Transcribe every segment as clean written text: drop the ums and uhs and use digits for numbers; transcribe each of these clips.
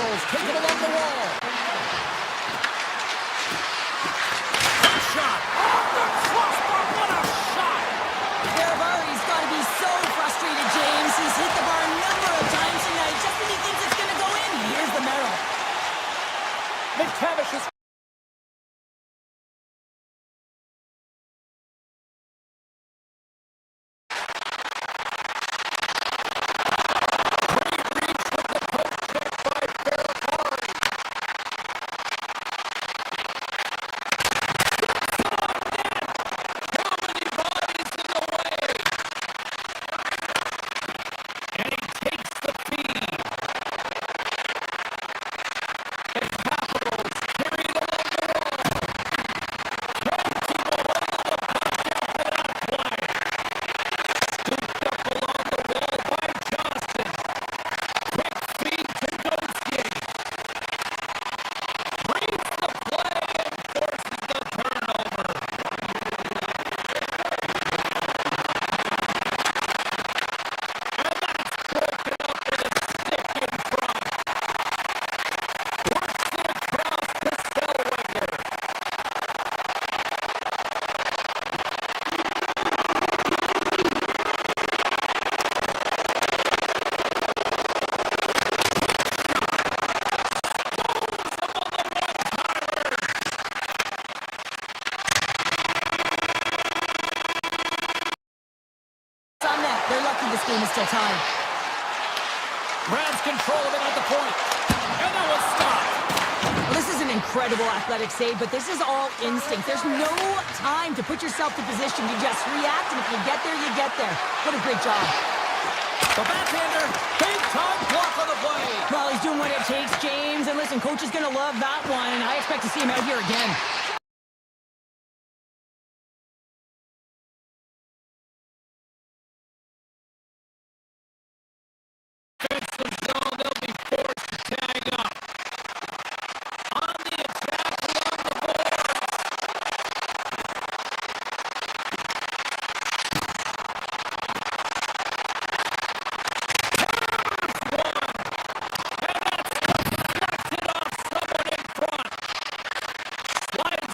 Capitals take it along the wall. Shot. Off the crossbar. What a shot. He's got to be so frustrated, James. He's hit the bar a number of times tonight just when he thinks it's going to go in. Here's the medal. McTavish is... This game is still tied. Grabs control of it at the point. And that was stopped. Well, this is an incredible athletic save, but this is all instinct. There's no time to put yourself in position. You just react, and if you get there, you get there. What a great job. The backhander, big time block on the play. Well, he's doing what it takes, James. And listen, coach is going to love that one, and I expect to see him out here again. Slides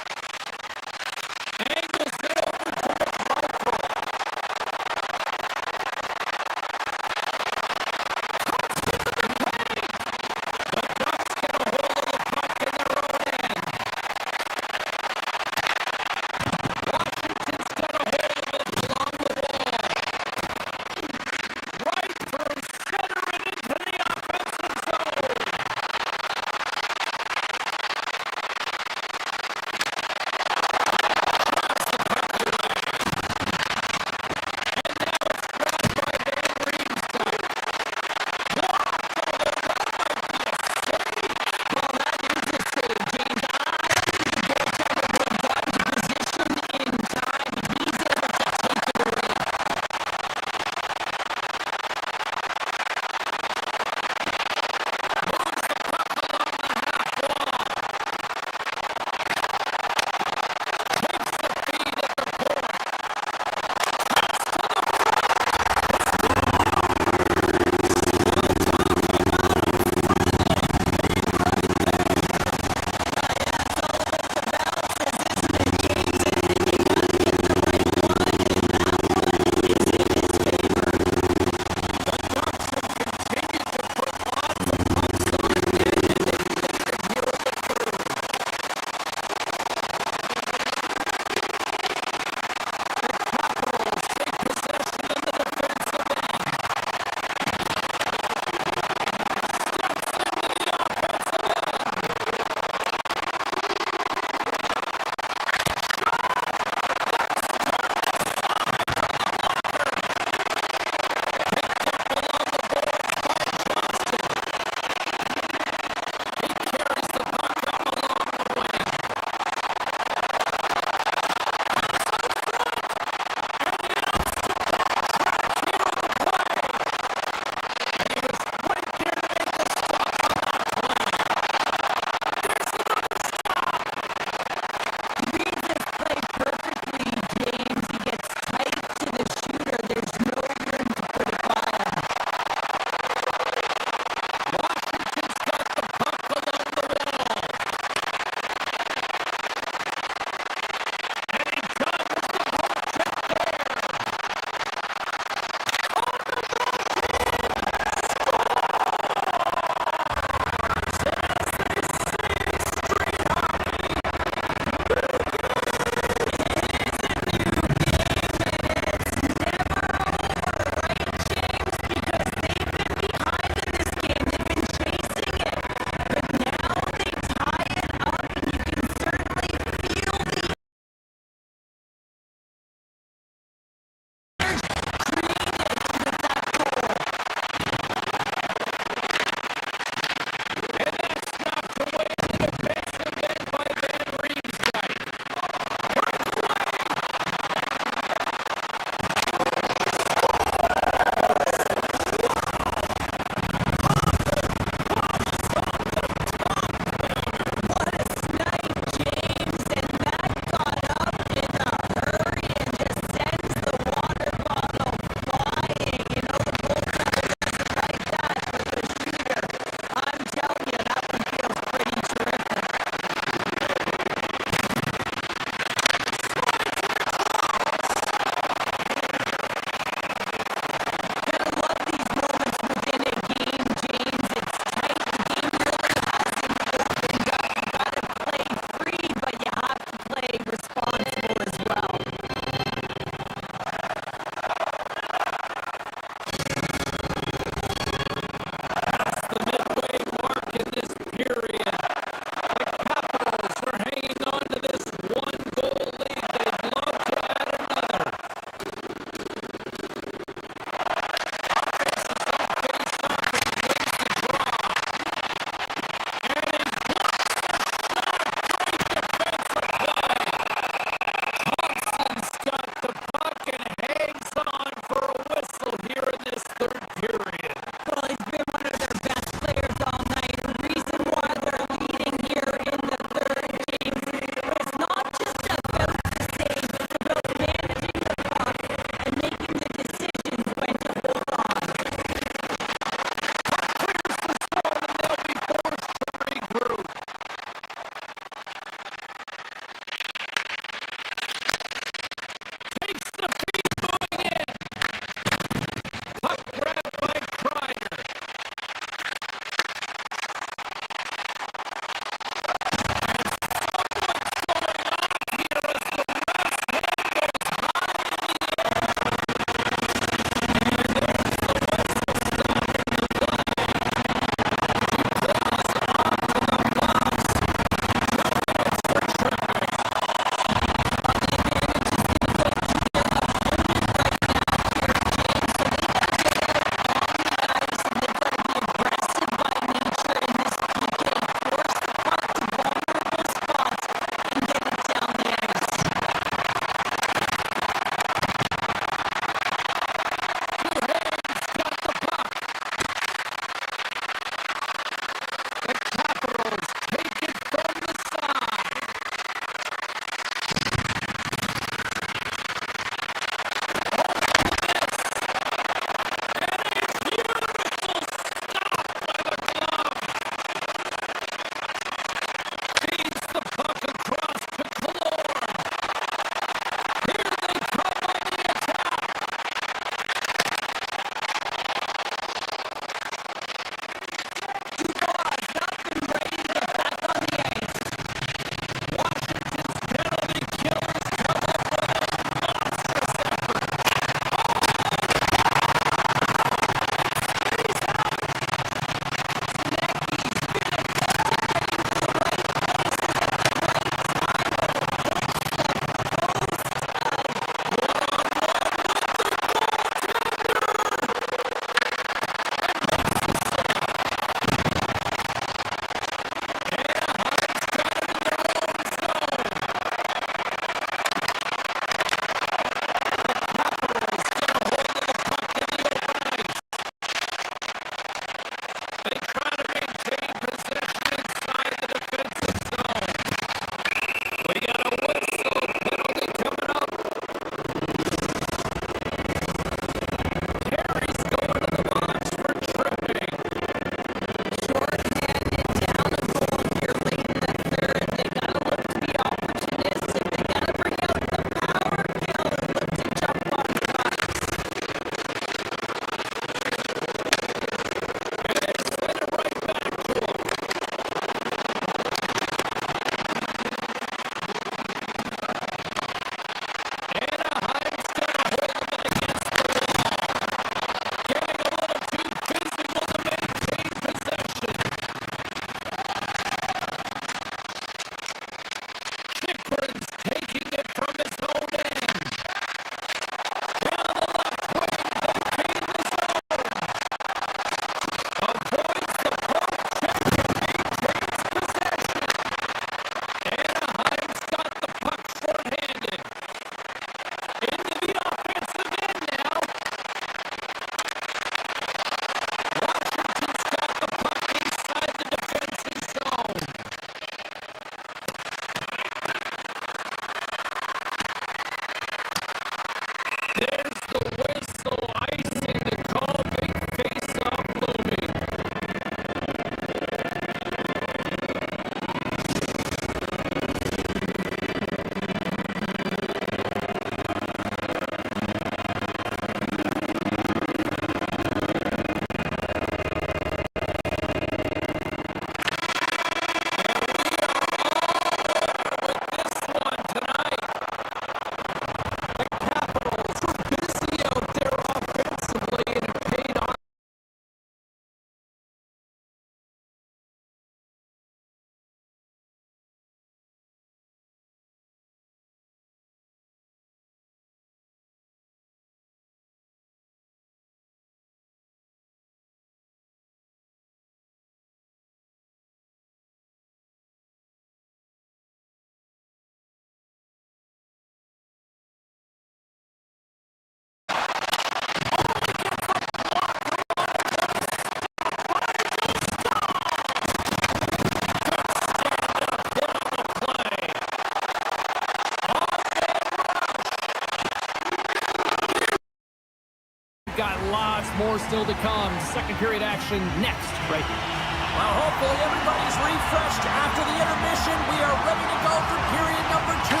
more still to come. Second period action next, right here. Well, hopefully everybody's refreshed after the intermission. We are ready to go for period number 2.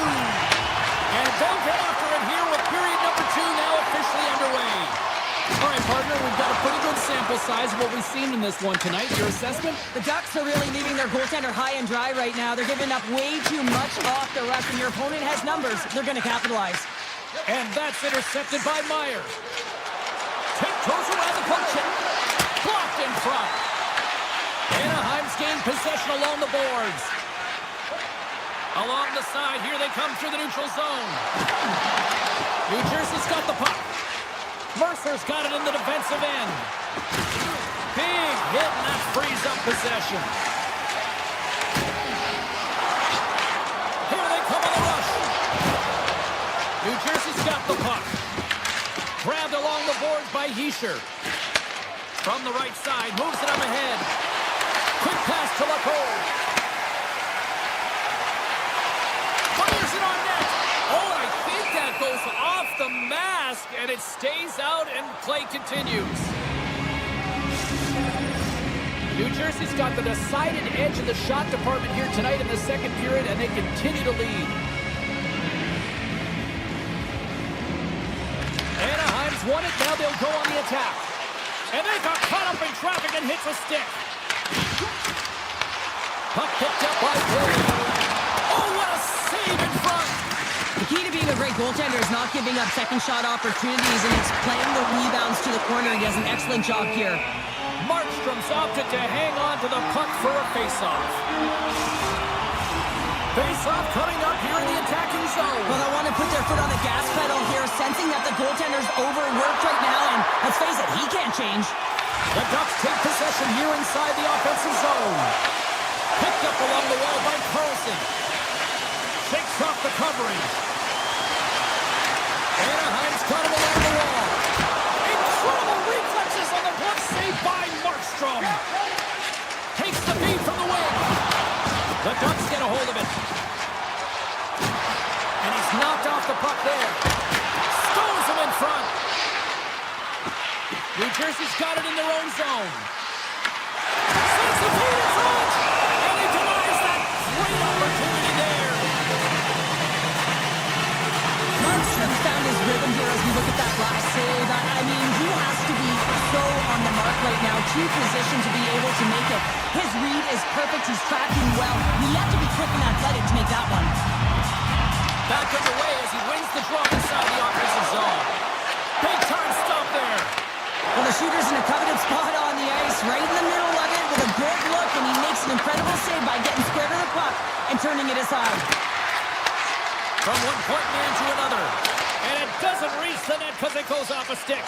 And they'll get after it here with period number 2 now officially underway. All right, partner, we've got a pretty good sample size of what we've seen in this one tonight. Your assessment? The Ducks are really leaving their goaltender high and dry right now. They're giving up way too much off the rush. When your opponent has numbers, they're going to capitalize. And that's intercepted by Myers. Tiptoes around the puck check. Blocked in front. Anaheim's gained possession along the boards. Along the side, here they come through the neutral zone. New Jersey's got the puck. Mercer's got it in the defensive end. Big hit, and that frees up possession. Here they come on the rush. New Jersey's got the puck. Grabbed along the boards by Hischier. From the right side, moves it up ahead. Quick pass to Lacroix. Fires it on net. Oh, and I think that goes off the mask, and it stays out, and play continues. New Jersey's got the decided edge in the shot department here tonight in the second period, and they continue to lead. Anaheim's won it. Now they'll go on the attack. And they got caught up in traffic and hits a stick. Puck picked up by Billy. Oh, what a save in front! The key to being a great goaltender is not giving up second shot opportunities, and it's playing the rebounds to the corner. He does an excellent job here. Markstrom's opted to hang on to the puck for a faceoff. Faceoff coming up here in the attacking zone. Well, they want to put their foot on the gas pedal here, sensing that the goaltender's overworked right now, and let's face it, he can't change. The Ducks take possession here inside the offensive zone. Picked up along the wall by Carlson. Shakes off the covering. Anaheim's got him along the wall. Incredible reflexes on the block save by Markstrom. Takes the feed from the wing. The Ducks get a hold of it. And he's knocked off the puck there. Stones him in front. New Jersey's got it in their own zone. Sends the feed in front. And he denies that great opportunity there. Markstrom's found his rhythm here as we look at that last save. I mean, he has to be so on the mark right now, to position to be able to make it. His read is perfect. He's tracking well. You have to be quick and athletic to make that one. Back underway as he wins the draw inside the offensive zone. Big time stop there. Well, the shooter's in a coveted spot on the ice, right in the middle of it with a good look, and he makes an incredible save by getting square to the puck and turning it aside. From one point man to another. And it doesn't reach the net because it goes off a stick.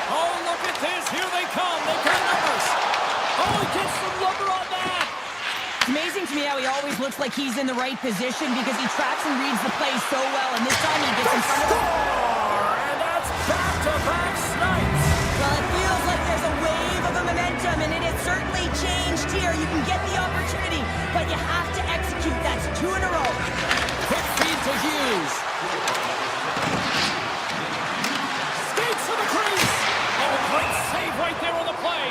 Oh, look at this. Here they come. They got numbers. Oh, he gets some lumber on that. It's amazing to me how he always looks like he's in the right position because he tracks and reads the play so well, and this time he gets in front of him. And that's back-to-back snipes. Well, it feels like there's a wave of a momentum, and it has certainly changed here. You can get the opportunity, but you have to execute. That's 2 in a row. Quick feed to Hughes. Skates to the crease. Oh, great save right there on the play.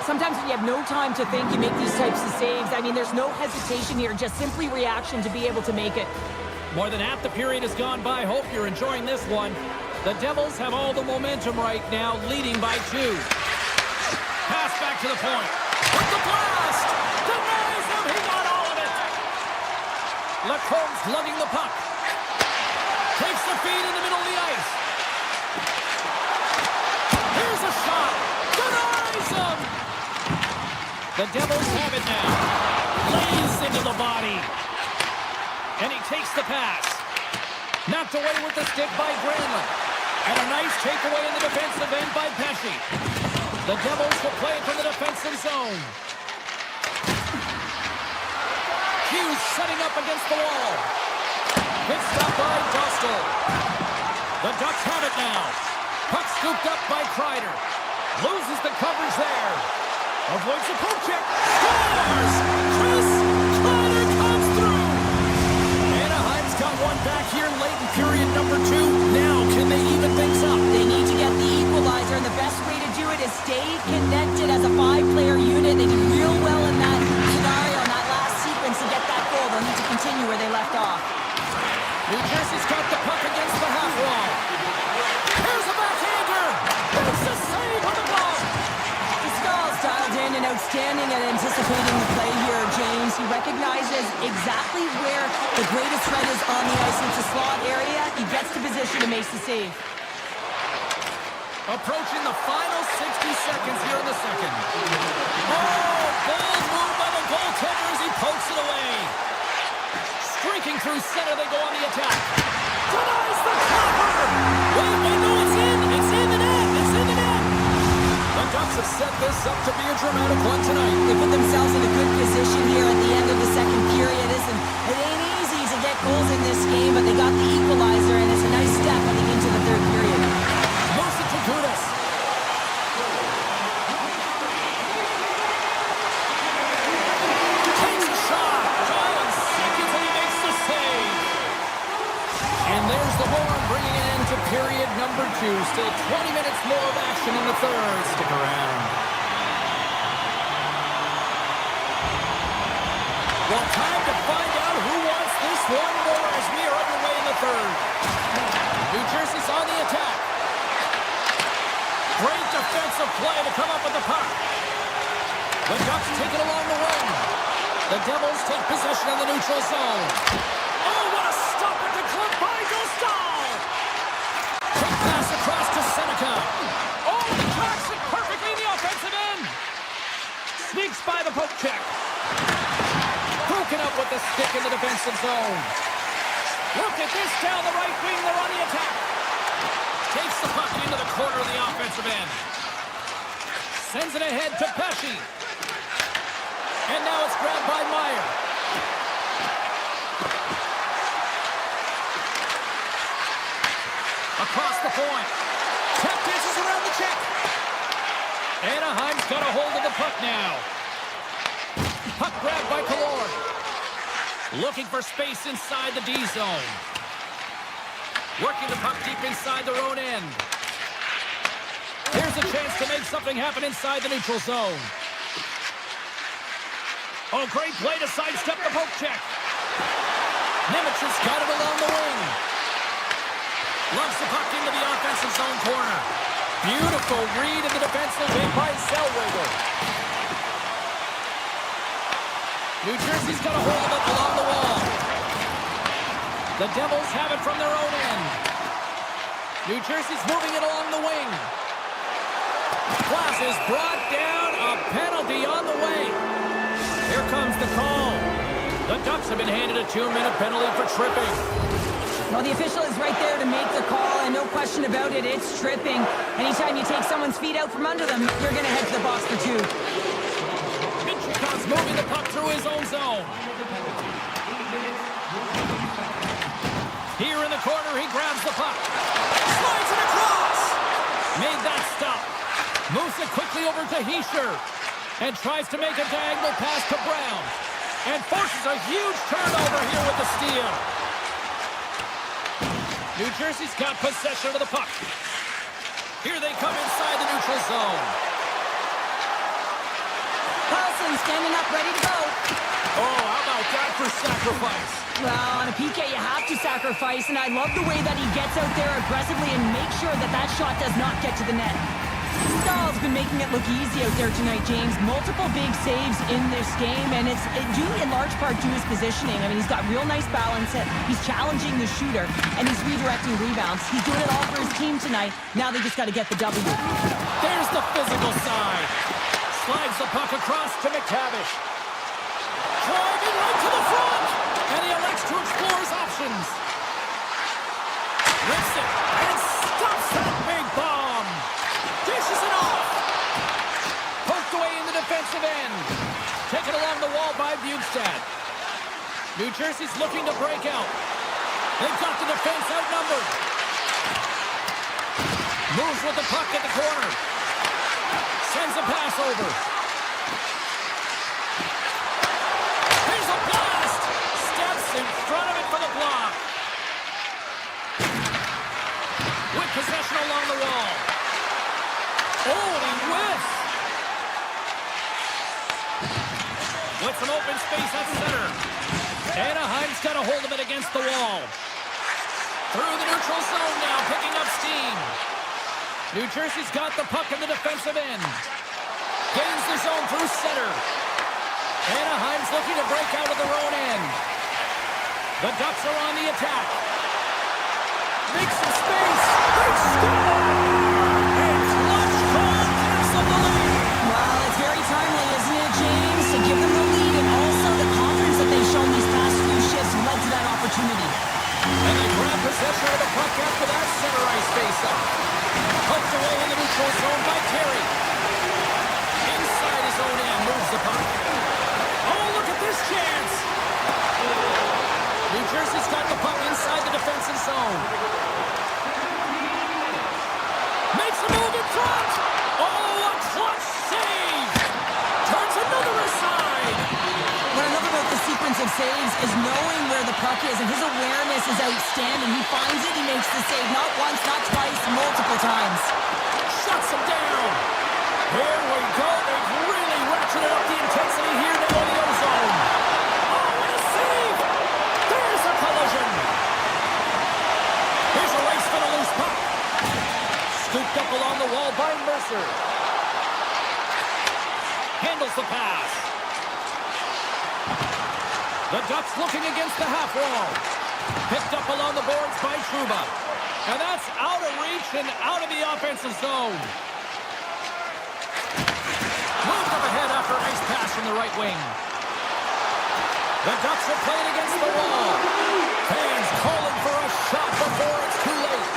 Sometimes when you have no time to think, you make these types of saves. I mean, there's no hesitation here, just simply reaction to be able to make it. More than half the period has gone by. Hope you're enjoying this one. The Devils have all the momentum right now, leading by 2. Pass back to the point. With the blast! Denies him! He got all of it! Lacombe's lugging the puck. Takes the feed in the middle of the ice. Here's a shot. Denies him! The Devils have it now. Lays into the body. And he takes the pass. Knocked away with the stick by Granlund. And a nice takeaway in the defensive end by Pesci. The Devils will play from the defensive zone. Hughes setting up against the wall. Hit stop by Dostal. The Ducks have it now. Puck scooped up by Kreider. Loses the coverage there. Avoids the poke check. Scores! Chris Kreider comes through. Anaheim's got one back here late in period number 2. Now, can they even things up? They need to get the equalizer. to stay connected as a 5-player unit. They did real well in that scenario, in that last sequence to get that goal. They'll need to continue where they left off. New Jersey's got the puck against the half wall. Here's a backhander. It's a save on the glove. Stahl's dialed in and outstanding at anticipating the play here, James. He recognizes exactly where the greatest threat is on the ice. It's a slot area. He gets to position and makes the save. Approaching the final 60 seconds here in the second. Oh, bold move by the goaltender as he pokes it away. Streaking through center, they go on the attack. Denies the copper! Wait, no, it's in! It's in the net! It's in the net! The Ducks have set this up to be a dramatic one tonight. They put themselves in a good position here at the end of the second period. It ain't easy to get goals in this game, but they got the equalizer, and it's a nice step heading into the third period. Moves it to Kudas. Takes a shot. John seconds and he makes the save. And there's the horn bringing an end to period number 2. Still 20 minutes more of action in the third. Stick around. Well, time to find out who wants this one more as we are underway in the third. New Jersey's on the attack. Great defensive play to come up with the puck. The Ducks take it along the wing. The Devils take possession of the neutral zone. Oh, what a stop at the clip by Dostal! Quick pass across to Seneca. Oh, he tracks it perfectly in the offensive end. Sneaks by the poke check. Broken up with the stick in the defensive zone. Look at this down the right wing. They're on the attack. Takes the puck into the corner of the offensive end. Sends it ahead to Pesci. And now it's grabbed by Meyer. Across the point. Tap dances around the check. Anaheim's got a hold of the puck now. Puck grabbed by Killorn. Looking for space inside the D zone. Working the puck deep inside their own end. Here's a chance to make something happen inside the neutral zone. Oh, great play to sidestep the poke check. Nimitz has got it along the wing. Loves the puck into the offensive zone corner. Beautiful read in the defensive end by Zellweger. New Jersey's got a hold of it along the wall. The Devils have it from their own end. New Jersey's moving it along the wing. Glass is brought down. A penalty on the way. Here comes the call. The Ducks have been handed a 2-minute penalty for tripping. Well, the official is right there to make the call, and no question about it, it's tripping. Anytime you take someone's feet out from under them, you're going to head to the box for 2. Minchikov's moving the puck through his own zone. Here in the corner, he grabs the puck. Slides it across. Made that stop. Moves it quickly over to Hischier. And tries to make a diagonal pass to Brown. And forces a huge turnover here with the steal. New Jersey's got possession of the puck. Here they come inside the neutral zone. Paulson standing up, ready to go. Oh, how about that for sacrifice? Well, on a PK, you have to sacrifice, and I love the way that he gets out there aggressively and makes sure that that shot does not get to the net. Stahl's been making it look easy out there tonight, James. Multiple big saves in this game, and it's due in large part to his positioning. I mean, he's got real nice balance. He's challenging the shooter, and he's redirecting rebounds. He's doing it all for his team tonight. Now they just got to get the W. There's the physical side. Slides the puck across to McTavish. Driving right to the front, and he elects to explore his options. Rips it, and stops that big bomb. Dishes it off. Poked away in the defensive end. Taken along the wall by Bjugstad. New Jersey's looking to break out. They've got the defense outnumbered. Moves with the puck at the corner. Sends a pass over. Here's a blast. Steps in front of it for the block. With possession along the wall. Oh, he will With some open space at center. Anaheim's got a hold of it against the wall. Through the neutral zone now, picking up steam. New Jersey's got the puck in the defensive end. Gains the zone through center. Anaheim's looking to break out of their own end. The Ducks are on the attack. Makes some space. They score! And clutch goal gives them the lead. Well, it's very timely, isn't it, James? To give them the lead and also the confidence that they've shown these past few shifts led to that opportunity. And they grab possession of the puck after that center ice face-up. Poked away in the neutral zone by Terry. Inside his own end, moves the puck. Oh, look at this chance! New Jersey's got the puck inside the defensive zone. Makes a move in front! Oh, a clutch save! Turns another aside! What I love about the sequence of saves is knowing where the puck is, and his awareness is outstanding. He finds it, he makes the save not once, not twice, multiple times. Shuts him down! Here we go! They've really ratcheted up the intensity here now in the O-zone. Oh, what a save! There's a collision! Here's a race for the loose puck. Scooped up along the wall by Mercer. Handles the pass. The Ducks looking against the half wall. Picked up along the boards by Trouba. And that's out of reach and out of the offensive zone. Moved up ahead after a nice pass from the right wing. The Ducks are playing against the wall. Fans calling for a shot before it's too late.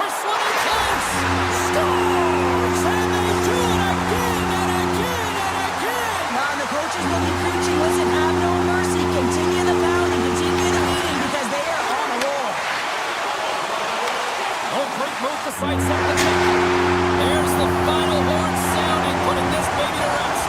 We're swimming close. Scores! And they do it again and again and again. Now, the coaches will be preaching, listen, have no mercy, continue the pound and continue the beating because they are on a roll. Oh, great move to sidestep the check. There's the final horn sounding, putting this baby to rest.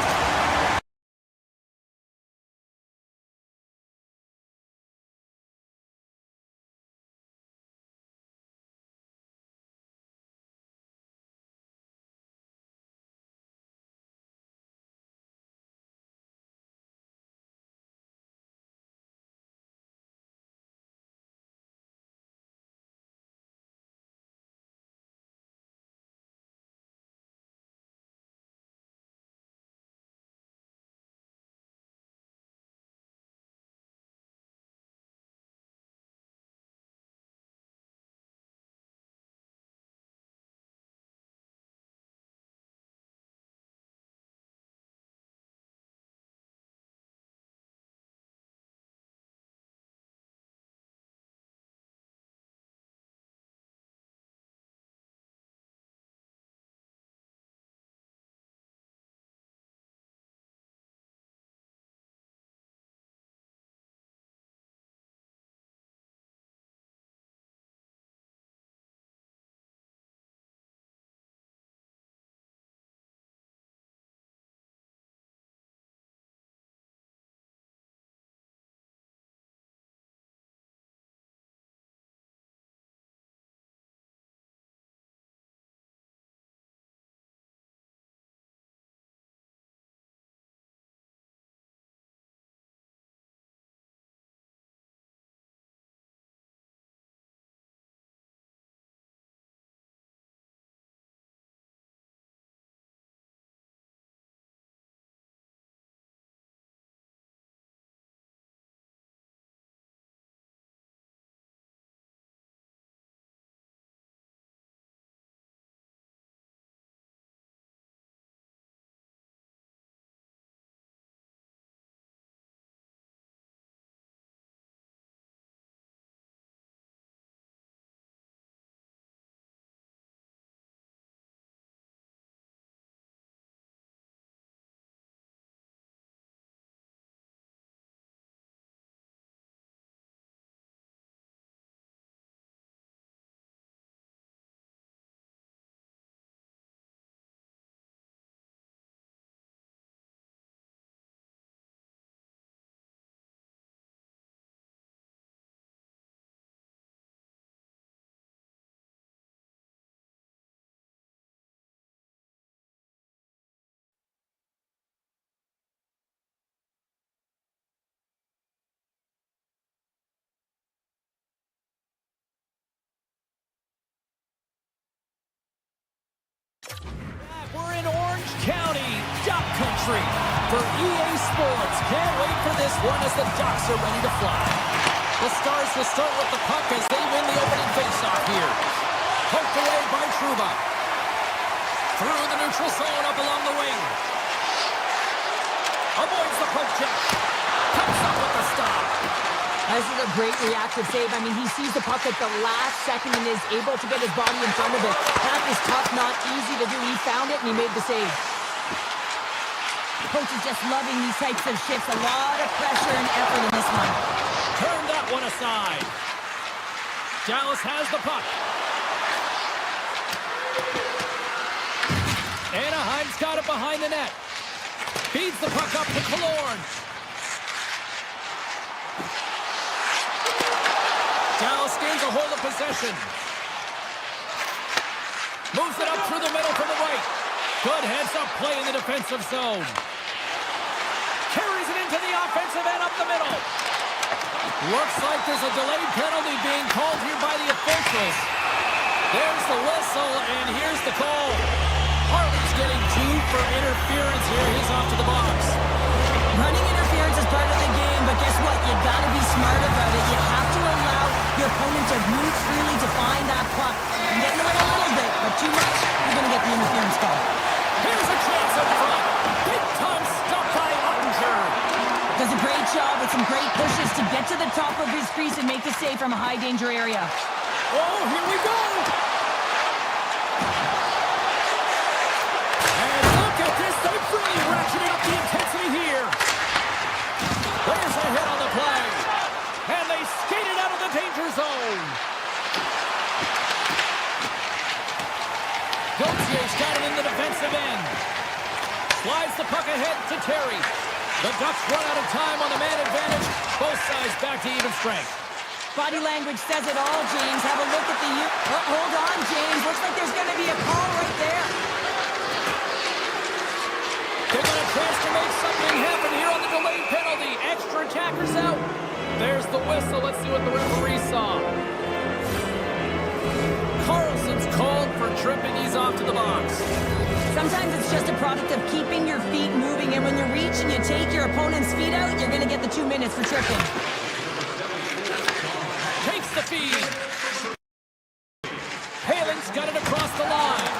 victory for EA Sports. Can't wait for this one as the Ducks are ready to fly. The Stars will start with the puck as they win the opening faceoff here. Poked away by Trouba. Through the neutral zone up along the wing. Avoids the poke check. Comes up with the stop. This is a great reactive save. I mean, he sees the puck at the last second and is able to get his body in front of it. That is tough, not easy to do. He found it and he made the save. Coach is just loving these types of shifts. A lot of pressure and effort in this one. Turn that one aside. Dallas has the puck. Anaheim's got it behind the net. Feeds the puck up to Killorn. Dallas gains a hold of possession. Moves it up through the middle from the right. Good heads-up play in the defensive zone. Carries it into the offensive end up the middle. Looks like there's a delayed penalty being called here by the officials. There's the whistle, and here's the call. Harley's getting 2 for interference here. He's off to the box. Running interference is part of the game, but guess what? You got to be smart about it. You have to allow your opponent to move freely to find that puck. You're getting away a little bit, but too much, you're going to get the interference call. Here's a chance up front. Big time stop by Ottinger. Does a great job with some great pushes to get to the top of his crease and make the save from a high danger area. Oh, here we go. And look at this. They've really ratcheted up the intensity here. There's a hit on the play. And they skated out of the danger zone. Gautier's got it in the defensive end. Slides the puck ahead to Terry. The Ducks run out of time on the man advantage. Both sides back to even strength. Body language says it all, James. Have a look at the... Oh, hold on, James. Looks like there's going to be a call right there. They're going to try to make something happen here on the delayed penalty. Extra attackers out. There's the whistle. Let's see what the referee saw. Carlson's called for tripping. He's off to the box. Sometimes it's just a product of keeping your feet moving, and when you reach and you take your opponent's feet out, you're going to get the 2 minutes for tripping. Takes the feed. Paling's got it across the line.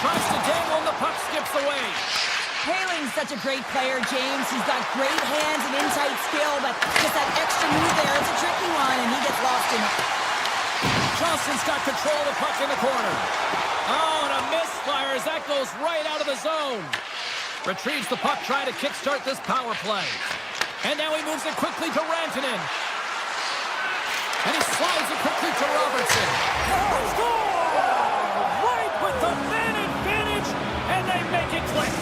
Tries to dangle, and the puck skips away. Paling's such a great player, James. He's got great hands and in-tight skill, but just that extra move there, it's a tricky one, and he gets lost in it. Johnson's got control of the puck in the corner. Oh, and a misfire as that goes right out of the zone. Retrieves the puck, trying to kickstart this power play. And now he moves it quickly to Rantanen. And he slides it quickly to Robertson. Score! Right with the man advantage, and they make it click.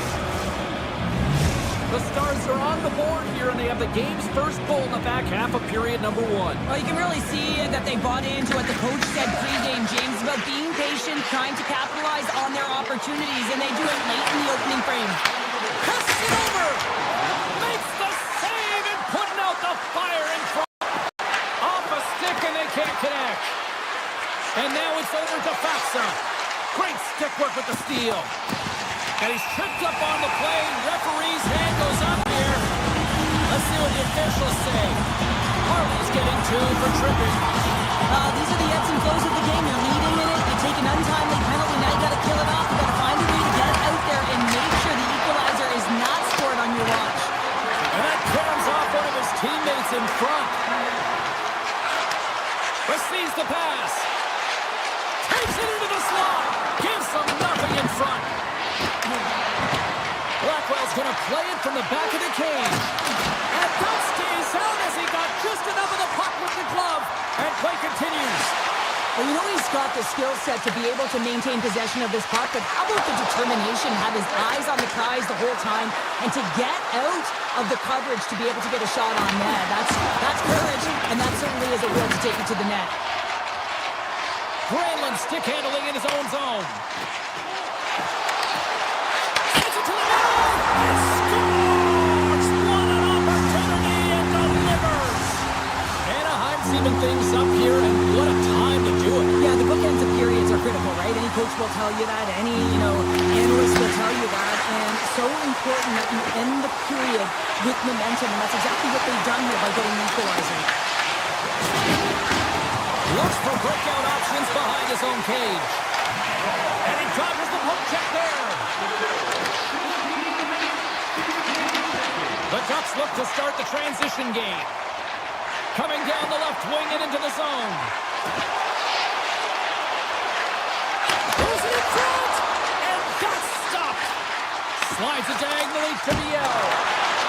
The Stars are on the board here, and they have the game's first goal in the back half of period number 1. Well, you can really see that they bought into what the coach said pregame, James, about being patient, trying to capitalize on their opportunities, and they do it late in the opening frame. Passes it over! Makes the save and putting out the fire in front. Off a stick, and they can't connect. And now it's over to Faxa. Great stick work with the steal. And he's tripped up on the play. Referee's hand goes up here. Let's see what the officials say. Harley's getting 2 for tripping. These are the ebbs and flows of the game. You're leading in it. You take an untimely penalty. Now you got to kill it off. You got to find a way to get out there and make sure the equalizer is not scored on your watch. And that comes off one of his teammates in front. Receives the pass. Takes it into the slot. Gives them nothing in front. Blackwell's going to play it from the back of the cage. And that stays out as he got just enough of the puck with the glove. And play continues. Well, you know he's got the skill set to be able to maintain possession of this puck, but how about the determination, have his eyes on the prize the whole time, and to get out of the coverage to be able to get a shot on net. That's courage, and that certainly is a will to take it to the net. Granlund stick handling in his own zone. Even things up here, and what a time to do it. Yeah, the bookends of periods are critical, right? Any coach will tell you that, any, analyst will tell you that, and so important that you end the period with momentum, and that's exactly what they've done here by getting the equalizer. Looks for breakout options behind his own cage. And he dodges the poke check there. The Ducks look to start the transition game. Coming down the left wing and into the zone. Goes it in front! And that's stopped! Slides it diagonally to Biel.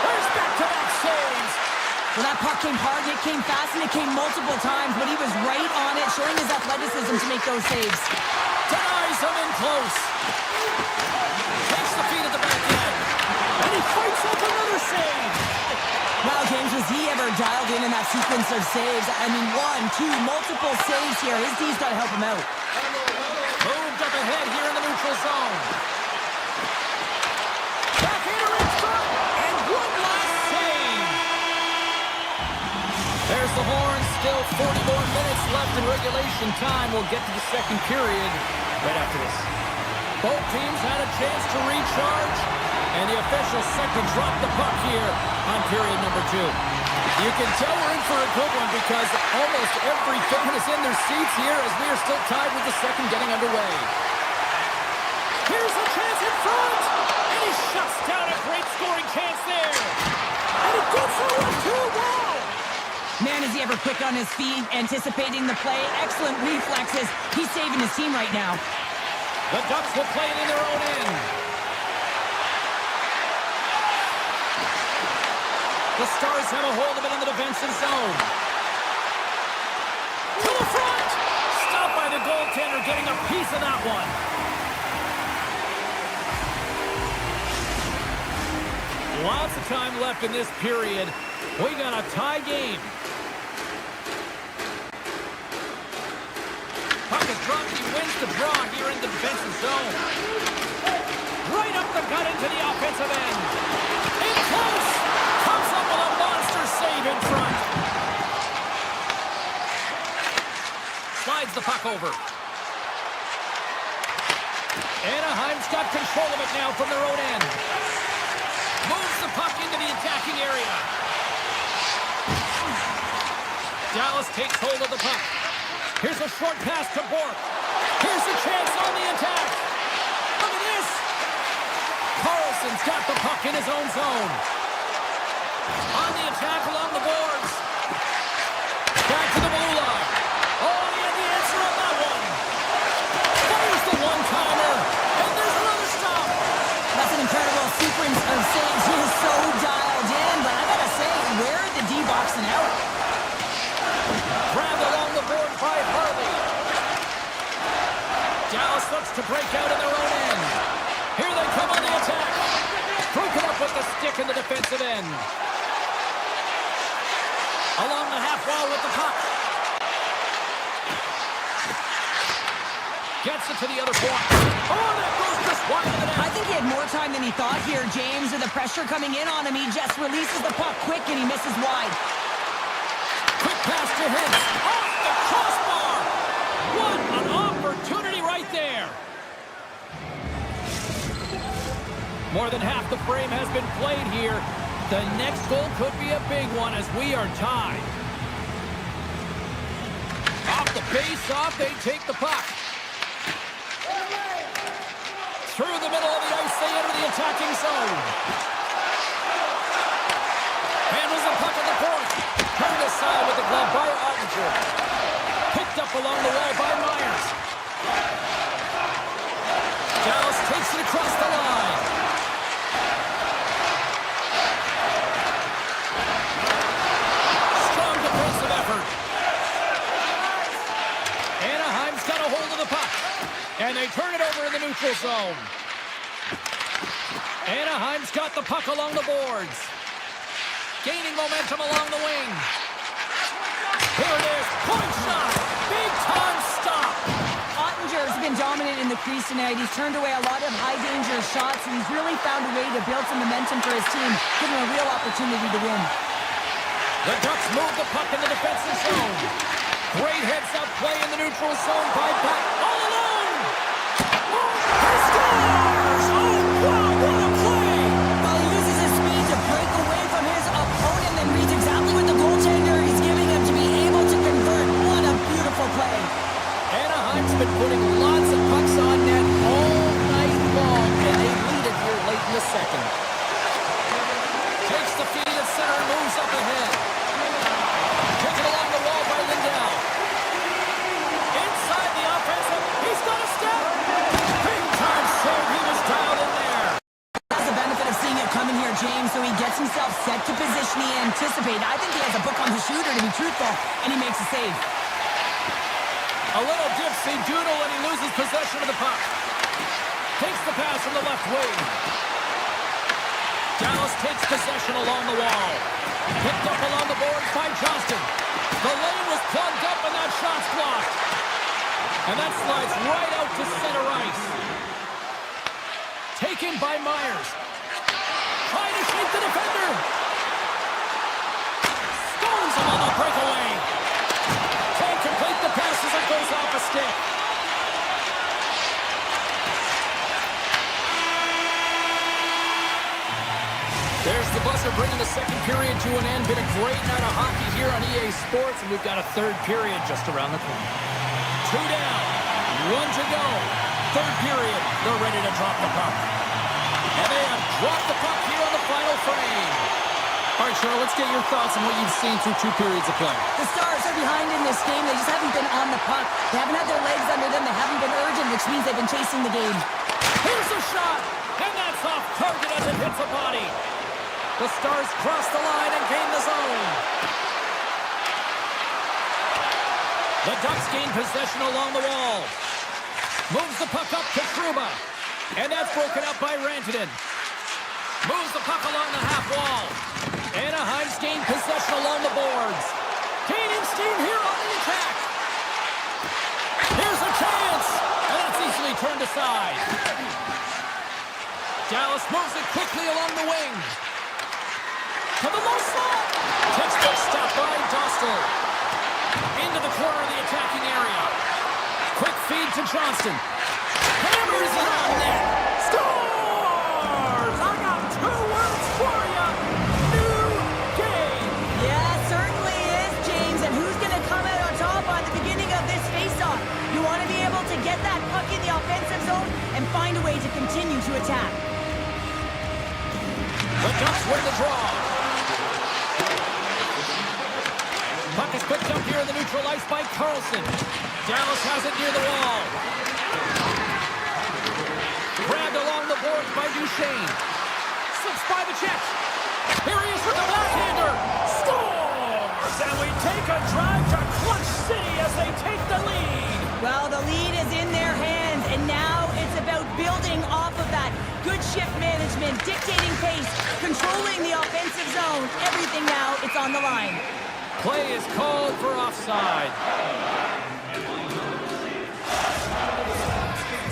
There's back-to-back saves! Well, that puck came hard, it came fast, and it came multiple times, but he was right on it, showing his athleticism to make those saves. Denies him in close. Takes the feed at the back end. And he fights up another save. Wow, James, was he ever dialed in that sequence of saves? I mean, 1, 2, multiple saves here. His D's got to help him out. Moved up ahead here in the neutral zone. Backhander in front. And one last save. There's the horn. Still 40 more minutes left in regulation time. We'll get to the second period right after this. Both teams had a chance to recharge, and the officials set to drop the puck here on period number 2. You can tell we're in for a good one because almost every fan is in their seats here as we are still tied with the second getting underway. Here's a chance in front, and he shuts down a great scoring chance there. And he did so with 2 goals. Man, is he ever quick on his feet, anticipating the play. Excellent reflexes. He's saving his team right now. The Ducks will play it in their own end. The Stars have a hold of it in the defensive zone. To the front! Stopped by the goaltender, getting a piece of that one. Lots of time left in this period. We got a tie game. Puck is dropped. He wins the draw here in the defensive zone. Right up the gut into the offensive end. In close. Comes up with a monster save in front. Slides the puck over. Anaheim's got control of it now from their own end. Moves the puck into the attacking area. Dallas takes hold of the puck. Here's a short pass to Bork. Here's a chance on the attack. Look at this. Carlson's got the puck in his own zone. On the attack along the boards. Back to the blue line. Oh, he had the answer on that one. There's the one-timer. And there's another stop. That's an incredible sequence of saves. He is so dialed in, but I gotta say, where are the D boxing out? Grabbed along the board by Harley. Dallas looks to break out in their own end. Here they come on the attack. Broken up with the stick in the defensive end. Along the half wall with the puck. Gets it to the other point. Oh, that goes just wide of the net. I think he had more time than he thought here, James. With the pressure coming in on him, he just releases the puck quick and he misses wide. Quick pass to Hintz. Off the crossbar. What an opportunity right there. More than half the frame has been played here. The next goal could be a big one as we are tied. Off the face-off, they take the puck. Through the middle of the ice, they enter the attacking zone. Handles the puck at the point. Turned aside with the glove by Ottinger. Picked up along the wall by Myers. Dallas takes it across the line. Strong defensive effort. Anaheim's got a hold of the puck. And they turn it over in the neutral zone. Anaheim's got the puck along the boards. Gaining momentum along the wing. Here it is. Point shot. Big time stop. Ottinger's been dominant in the crease tonight. He's turned away a lot of high-danger shots, and he's really found a way to build some momentum for his team, giving him a real opportunity to win. The Ducks move the puck in the defensive zone. Great heads-up play in the neutral zone by Pat. All alone. Oh, he scores! Oh, wow, what a play! James, so he gets himself set to position he anticipated. I think he has a book on the shooter, to be truthful, and he makes a save. A little dipsy doodle, and he loses possession of the puck. Takes the pass from the left wing. Dallas takes possession along the wall. Picked up along the boards by Johnston. The lane was plugged up, and that shot's blocked. And that slides right out to center ice. Taken by Myers. Trying to shake the defender. Stones him on the breakaway. Can't complete the pass as it goes off a stick. There's the buzzer bringing the second period to an end. Been a great night of hockey here on EA Sports, and we've got a third period just around the corner. 2 down, 1 to go. Third period, they're ready to drop the puck. And they have dropped the puck here on the final frame. All right, Cheryl, let's get your thoughts on what you've seen through 2 periods of play. The Stars are behind in this game. They just haven't been on the puck. They haven't had their legs under them. They haven't been urgent, which means they've been chasing the game. Here's a shot, and that's off target as it hits a body. The Stars cross the line and gain the zone. The Ducks gain possession along the wall. Moves the puck up to Trouba. And that's broken up by Rantanen. Moves the puck along the half wall. Anaheim's gained possession along the boards. Gaining steam here on the attack. Here's a chance. And that's easily turned aside. Dallas moves it quickly along the wing. To the low slot. Textbook stop by Dostal. Into the corner of the attacking area. Quick feed to Johnston. Hammers it on net. Scores! I got 2 words for you. New game. Yeah, certainly is, James. And who's going to come out on top on the beginning of this faceoff? You want to be able to get that puck in the offensive zone and find a way to continue to attack. The Ducks win the draw. Puck is picked up here in the neutral ice by Carlson. Dallas has it near the wall. Grabbed along the boards by Duchesne. Slips by the check. Here he is with the backhander. Scores! And we take a drive to Clutch City as they take the lead. Well, the lead is in their hands, and now it's about building off of that. Good shift management, dictating pace, controlling the offensive zone. Everything now, it's on the line. Play is called for offside.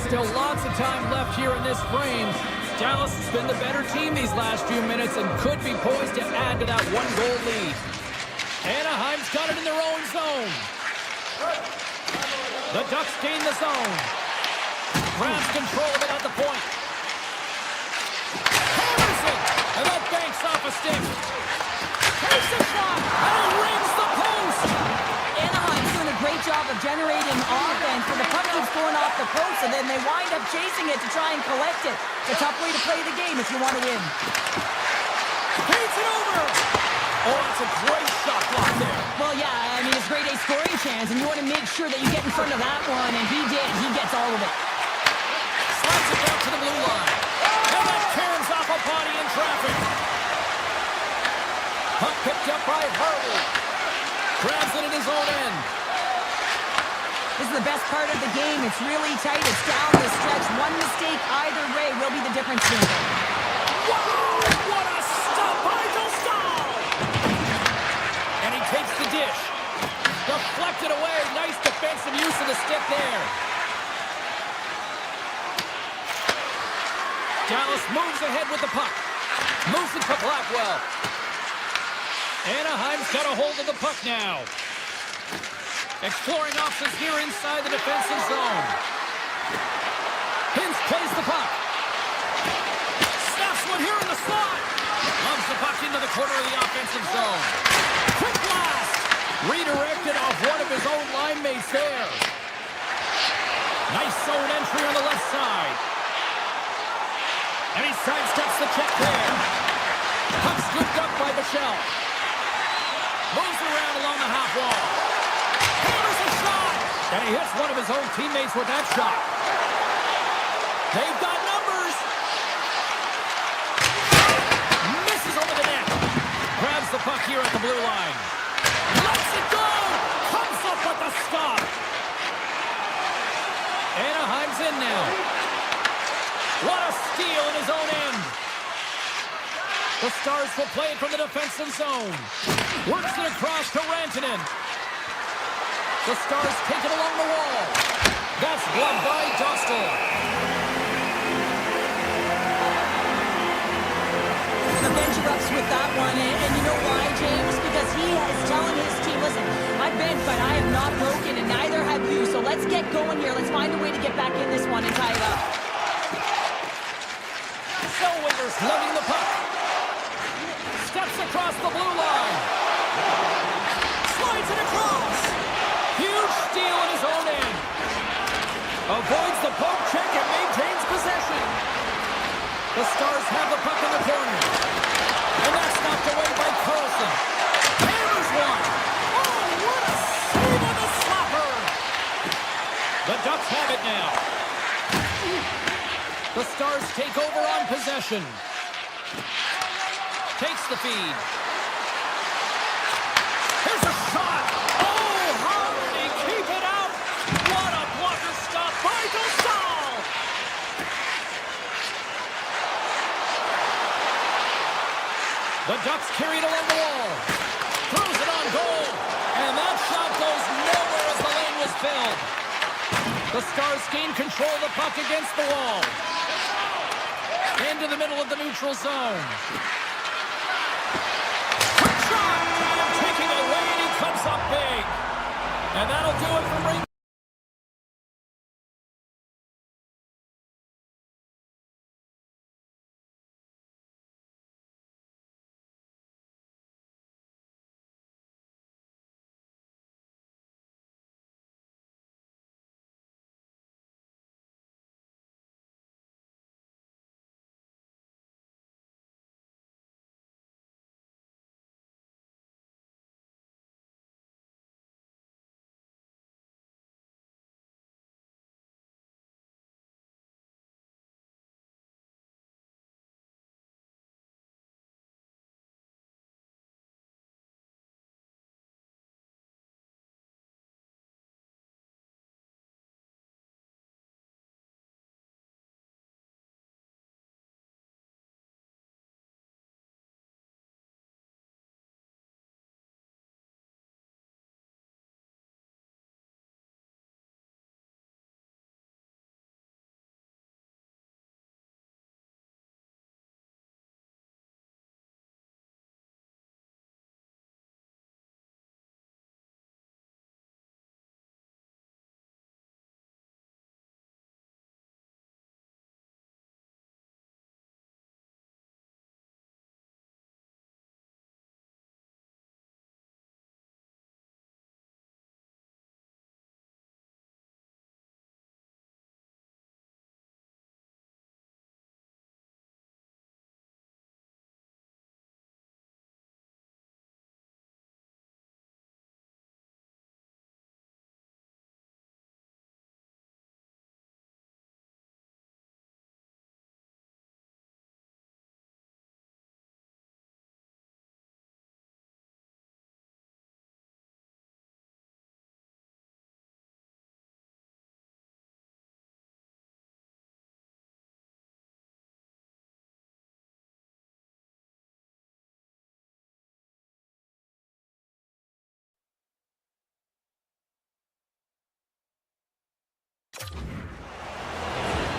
Still lots of time left here in this frame. Dallas has been the better team these last few minutes and could be poised to add to that 1-goal lead. Anaheim's got it in their own zone. The Ducks gain the zone. Grabs control of it at the point. Hammers it, and that banks off a stick. Takes a shot, and it rings the post. Anaheim's doing a great job of generating offense, but the puck keeps going off the post, and then they wind up chasing it to try and collect it. It's a tough way to play the game if you want to win. Paints it over. Oh, that's a great shot block there. Well, yeah, I mean, it's grade A scoring chance, and you want to make sure that you get in front of that one, and he did. He gets all of it. Slides it down to the blue line. And that caroms off a body in traffic. Puck picked up by Harvey. Grabs it in his own end. This is the best part of the game. It's really tight. It's down the stretch. One mistake either way will be the difference maker. Wow! What a stop by Dostal! And he takes the dish. Deflected away. Nice defensive use of the stick there. Dallas moves ahead with the puck. Moves it to Blackwell. Anaheim's got a hold of the puck now. Exploring options here inside the defensive zone. Hintz plays the puck. Snaps one here in the slot. Loves the puck into the corner of the offensive zone. Quick blast. Redirected off one of his own line mates there. Nice zone entry on the left side. And he sidesteps the check there. Puck scooped up by Michel. Moves around along the half wall. Hammers a shot! And he hits one of his own teammates with that shot. They've got numbers. blue line. Lets it go! Comes up with the stop. Anaheim's in now. What a steal in his own end. The Stars will play it from the defensive zone. Works it across to Rantanen. The Stars take it along the wall. That's blocked by Dostal. The bench erupts with that one, and you know why, James? Because he is telling his team, listen, I've been, but I have not broken, and neither have you, so let's get going here. Let's find a way to get back in this one and tie it up. Zellweger's lugging the puck. Steps across the blue line. Slides it across. Huge steal in his own end. Avoids the poke check and maintains possession. The Stars have the puck in the corner. And that's knocked away by Carlson. Hammers one. Oh, what a save on the slapper. The Ducks have it now. The Stars take over on possession. Takes the feed. Here's a shot. Oh, how did he keep it out? What a blocker stop by Dostal. The Ducks carry it along the wall. Throws it on goal. And that shot goes nowhere as the lane was filled. The Stars gain control of the puck against the wall. Into the middle of the neutral zone. Quick shot! Taking it away, and he comes up big. And that'll do it for Ring.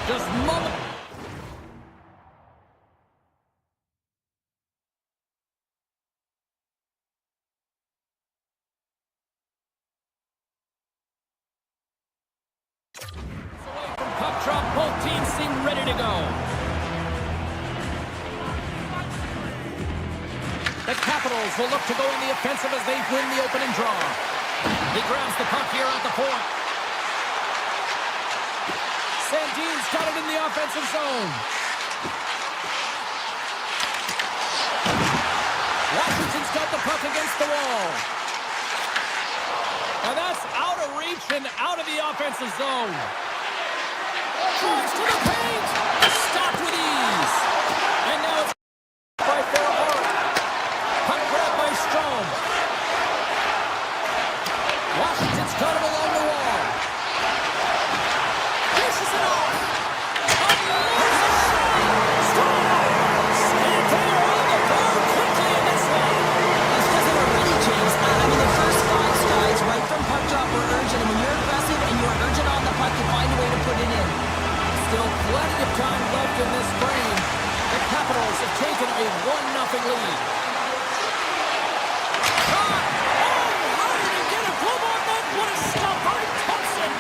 Just moment. Away from puck drop, both teams seem ready to go. The Capitals will look to go in the offensive as they win the opening draw. He grabs the puck here at the point. Sandin's got it in the offensive zone. Washington's got the puck against the wall. And that's out of reach and out of the offensive zone. Tries to the paint. Stopped with ease. And now it's by Fairhart. Puck grab by Strome. 1-0 lead. Shot! Oh, how did he get a glove on that? What a stop by Thompson!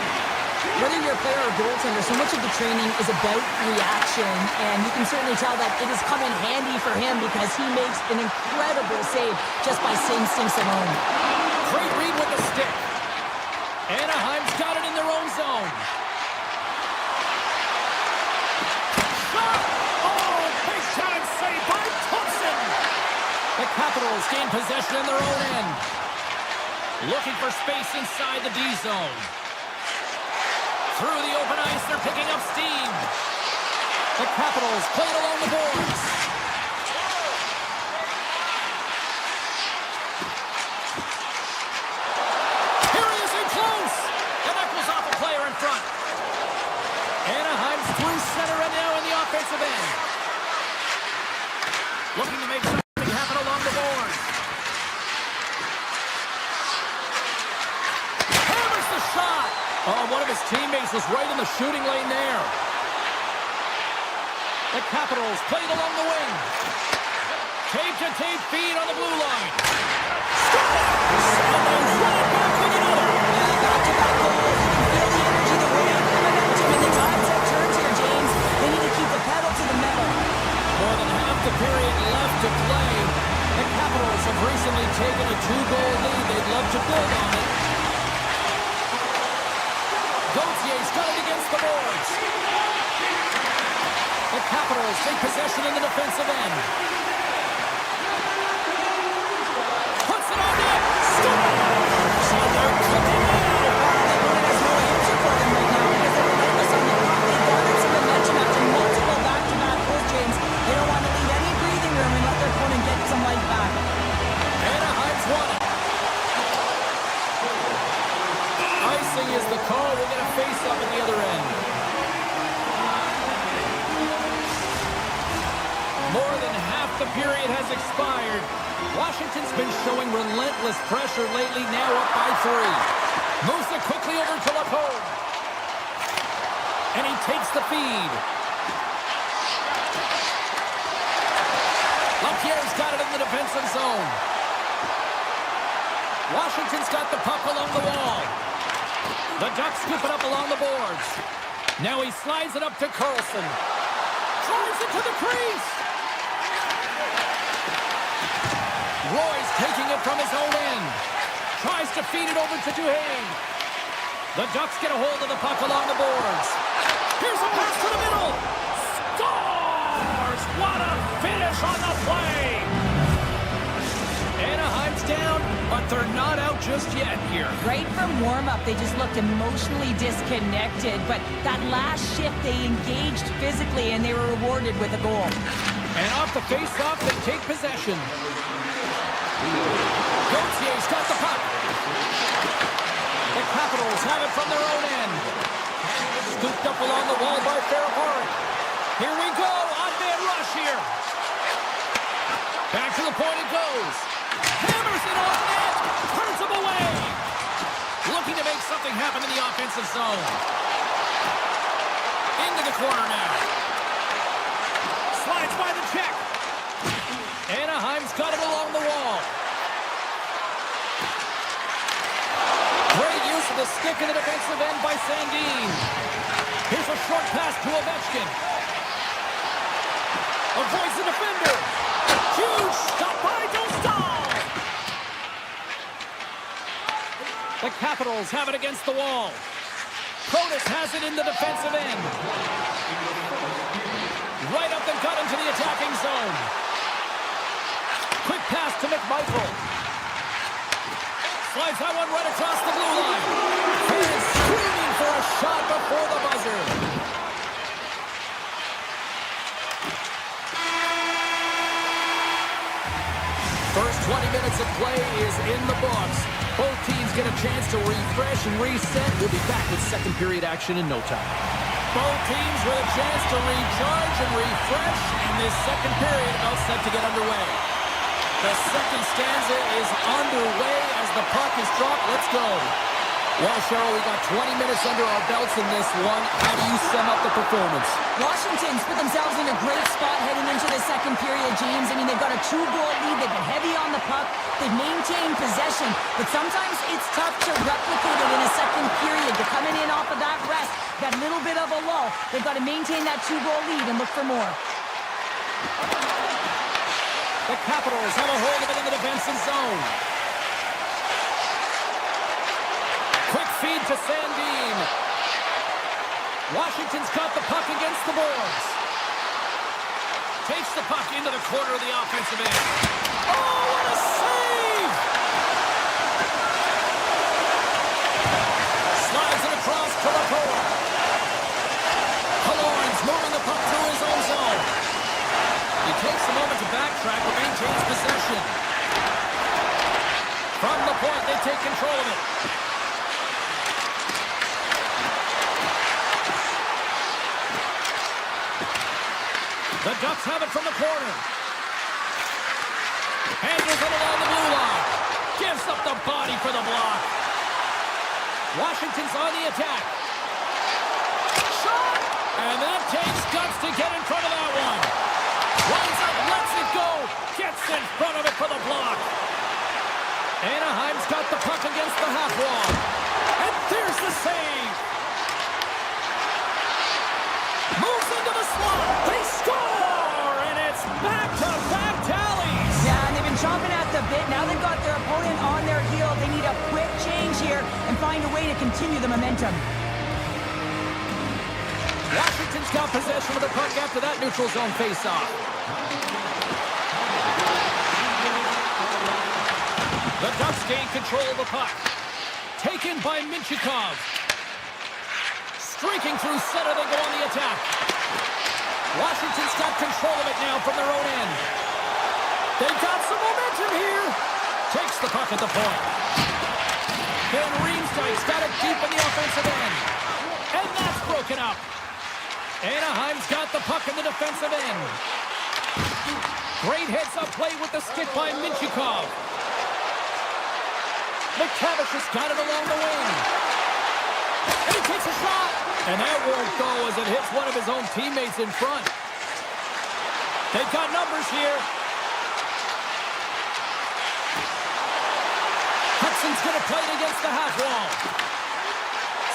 Whether you're a player or goaltender, so much of the training is about reaction, and you can certainly tell that it has come in handy for him because he makes an incredible save just by instincts alone. Great read with the stick. Anaheim's got it in their own zone. Shot! Oh, big time save by Thompson! The Capitals gain possession in their own end. Looking for space inside the D zone. Through the open ice, they're picking up steam. The Capitals play it along the boards. Here he is in close. And that goes off a player in front. Anaheim's through center and now in the offensive end. Looking to make something happen along the boards. Hammers the shot. Oh, one of his teammates was right in the shooting lane there. The Capitals played along the wing. Tape-to-tape feed on the blue line. And they run it back with another. Back-to-back goals. You feel the energy, the weight, the momentum, and the tides have turned here, James. They need to keep the pedal to the metal. More than half the period left to play. The Capitals have recently taken a 2-goal lead. They'd love to build on it. Gautier's got it against the boards. The Capitals take possession in the defensive end. Puts it on net. Scores! And they're cooking now. There's no answer for them right now because they're relentless on the puck. They garnered some momentum after multiple back-to-back goals, James. They don't want to leave any breathing room and let their opponent get some life back. Anaheim's won it. Icing is the call. We're going to face up at the other end. More than half the period has expired. Washington's been showing relentless pressure lately, now up by 3. Moves it quickly over to Lacombe. And he takes the feed. Lapierre's got it in the defensive zone. Washington's got the puck along the wall. The Ducks scoop it up along the boards. Now he slides it up to Carlson. Drives it to the crease. Roy's taking it from his own end. Tries to feed it over to Duhaime. The Ducks get a hold of the puck along the boards. Here's a pass to the middle. Scores! What a finish on the play! Anaheim's down, but they're not out just yet here. Right from warm-up, they just looked emotionally disconnected, but that last shift, they engaged physically, and they were rewarded with a goal. And off the face-off, they take possession. Gautier's got the puck. The Capitals have it from their own end. Scooped up along the wall by Ferrapari. Here we go, odd-man rush here. Back to the point it goes. Hammers it off net. Turns him away. Looking to make something happen in the offensive zone. Into the corner now. Slides by the check. Anaheim's got it along the wall. Great use of the stick in the defensive end by Sandin. Here's a short pass to Ovechkin. Avoids the defender. Huge stop by Dostal. The Capitals have it against the wall. Protas has it in the defensive end. Right up the gut into the attacking zone. Quick pass to McMichael. Slides that one right across the blue line. Fans screaming for a shot before the buzzer. First 20 minutes of play is in the books. Both teams get a chance to refresh and reset. We'll be back with second period action in no time. Both teams with a chance to recharge and refresh, and this second period about set to get underway. The second stanza is underway as the puck is dropped. Let's go. Well, Cheryl, we got 20 minutes under our belts in this one. How do you sum up the performance? Washington's put themselves in a great spot heading into the second period, James. I mean, they've got a 2-goal lead. They've been heavy on the puck. They've maintained possession. But sometimes it's tough to replicate it in a second period. They're coming in off of that rest, that little bit of a lull. They've got to maintain that 2-goal lead and look for more. The Capitals have a hold of it in the defensive zone. Quick feed to Sandin. Washington's got the puck against the boards. Takes the puck into the corner of the offensive end. Oh, what a save! Slides it across to Laporte. Killorn's moving the puck through his own zone. He takes a moment to backtrack but maintains possession. From the point, they take control of it. The Ducks have it from the corner. Handles it along the blue line. Gives up the body for the block. Washington's on the attack. Shot! And that takes guts to get in front of that one. Runs up, lets it go. Gets in front of it for the block. Anaheim's got the puck against the half wall. And there's the save. Moves into the slot. They score! And it's back-to-back tallies. Yeah, and they've been chomping at the bit. Now they've got their opponent on their heel. They need a quick change here and find a way to continue the momentum. Washington's got possession of the puck after that neutral zone faceoff. The Ducks gain control of the puck. Taken by Minchikov. Streaking through center, they go on the attack. Washington's got control of it now from their own end. They've got some momentum here. Takes the puck at the point. Then Riemsdyk's got it deep in the offensive end. And that's broken up. Anaheim's got the puck in the defensive end. Great heads-up play with the stick by Minchikov. McTavish has got it along the wing. And he takes a shot. And that won't go as it hits one of his own teammates in front. They've got numbers here. Hudson's going to play it against the half wall.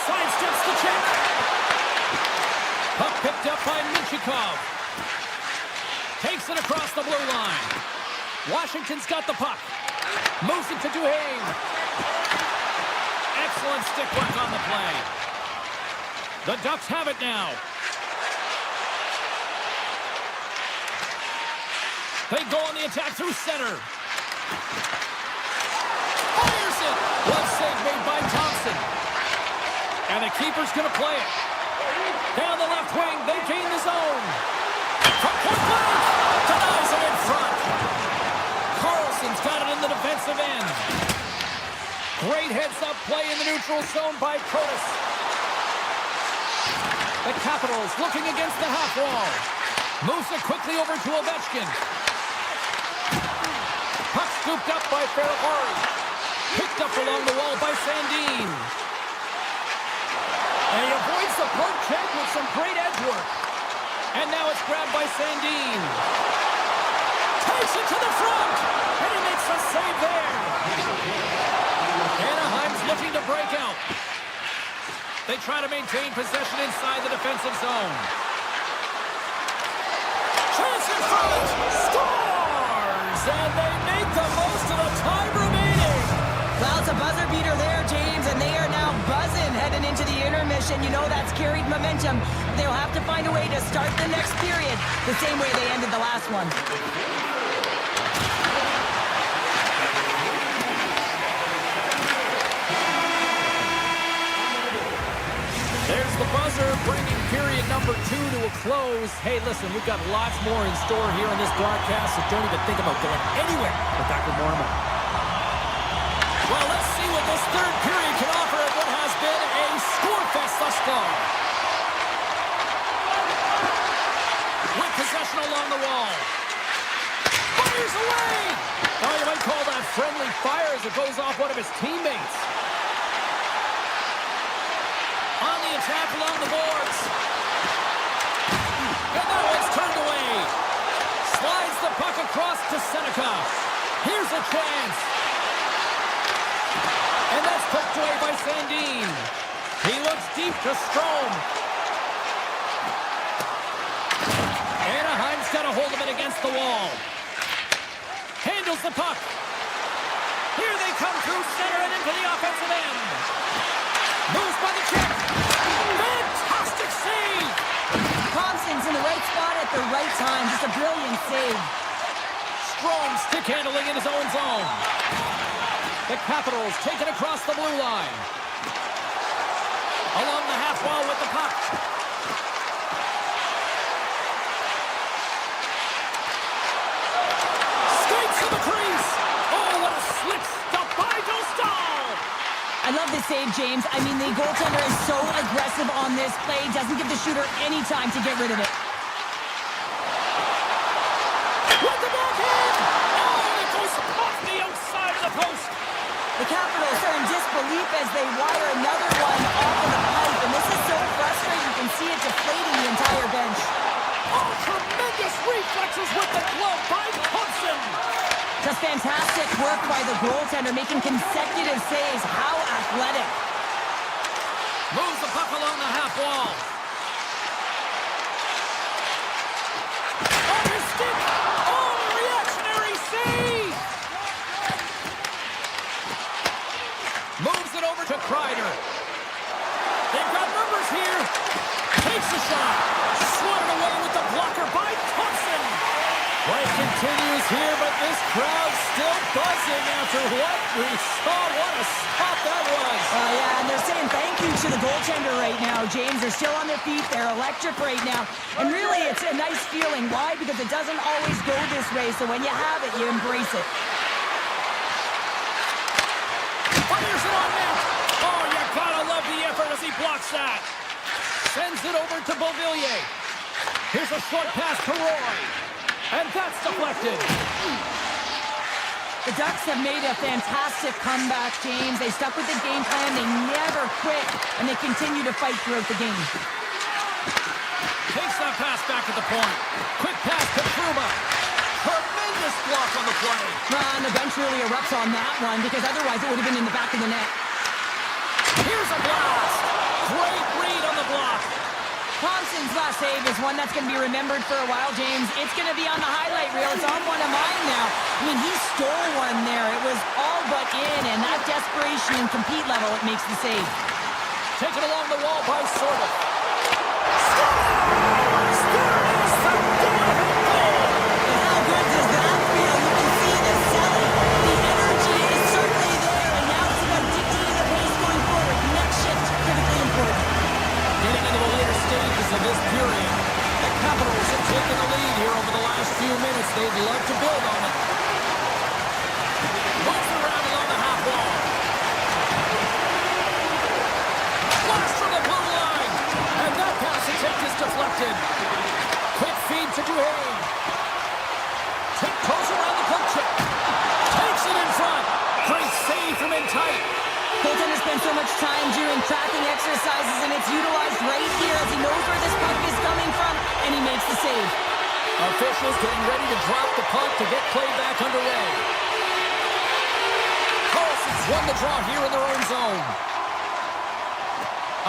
Sidesteps the check. Puck picked up by Minchikov. Takes it across the blue line. Washington's got the puck. Moves it to Duhaime. Excellent stick work on the play. The Ducks have it now. They go on the attack through center. Fires it. One save made by Thompson. And the keeper's going to play it. Down the left wing, they gain the zone. From point blank, denies it in front. Carlson's got it in the defensive end. Great heads-up play in the neutral zone by Curtis. The Capitals looking against the half wall. Moves it quickly over to Ovechkin. Puck scooped up by Ferrari. Picked up along the wall by Sandin. And he avoids the poke check with some great edge work. And now it's grabbed by Sandin. Takes it to the front. And he makes the save there. Anaheim's looking to break out. They try to maintain possession inside the defensive zone. Chance in front. Scores! And they make the most of the time remaining. Well, it's a buzzer beater there, James, and they are now buzzing heading into the intermission. You know that's carried momentum. They'll have to find a way to start the next period the same way they ended the last one. There's the buzzer, bringing period number 2 to a close. Hey, listen, we've got lots more in store here on this broadcast, so don't even think about going anywhere. But back with more in a moment. Well, let's see what this third period can offer at what has been a scorefest thus far. With possession along the wall. Fires away! Oh, you might call that friendly fire as it goes off one of his teammates. tap along the boards. And that one's turned away. Slides the puck across to Seneca. Here's a chance. And that's poked away by Sandin. He looks deep to Strome. Anaheim's got a hold of it against the wall. Handles the puck. Here they come through center and into the offensive end. Moves by the check. Fantastic save. Thompson's in the right spot at the right time. Just a brilliant save. Strome stick handling in his own zone. The Capitals take it across the blue line. Along the half wall with the puck. Skates to the crease. Oh, what a slip stop by Dostal. I love this save, James. I mean, the goaltender is so aggressive on this play. Doesn't give the shooter any time to get rid of it. With the backhand. Oh, and it goes off the outside of the post. The Capitals are in disbelief as they wire another one off of the pipe, and this is so frustrating. You can see it deflating the entire bench. Oh, tremendous reflexes with the glove by Thompson. Just fantastic work by the goaltender, making consecutive saves. How athletic. Moves the puck along the half wall. On his stick. Oh, a reactionary save. Moves it over to Kreider. They've got numbers here. Takes a shot. Swatted away with the blocker by Thompson. Play continues here, but this crowd's still buzzing after what we saw. What a stop that was. Yeah, and they're saying thank you to the goaltender right now, James. They're still on their feet. They're electric right now. And really, it's a nice feeling. Why? Because it doesn't always go this way. So when you have it, you embrace it. Fires it on net. Oh, you gotta love the effort as he blocks that. Sends it over to Beauvillier. Here's a short pass to Roy. And that's deflected. The Ducks have made a fantastic comeback, James. They stuck with the game plan. They never quit, and they continue to fight throughout the game. Takes that pass back at the point. Quick pass to Truba. Tremendous block on the play. And the bench really erupts on that one, because otherwise it would have been in the back of the net. Here's a blast. Great read on the block. Thompson's last save is one that's going to be remembered for a while, James. It's going to be on the highlight reel. It's on one of mine now. I mean, he stole one there. It was all but in, and that desperation and compete level, it makes the save. Taken along the wall by Sorda. Scores! There is the go-ahead goal! And how good does that feel? You can see the selling. The energy is certainly there, and now it's about dictating the pace going forward. Next shift, critically important. Getting into the later stages of this period, the Capitals have taken the lead here over the last few minutes. They'd love to build on it. Moves around along the half wall. Blast from the blue line. And that pass attempt is deflected. Quick feed to Duhane. Tiptoes around the poke check. Takes it in front. Great save from in tight. Goaltender spends so much time during tracking exercises, and it's utilized right here as he knows where this puck is coming from, and he makes the save. Officials getting ready to drop the puck to get play back underway. Carlson's won the draw here in their own zone.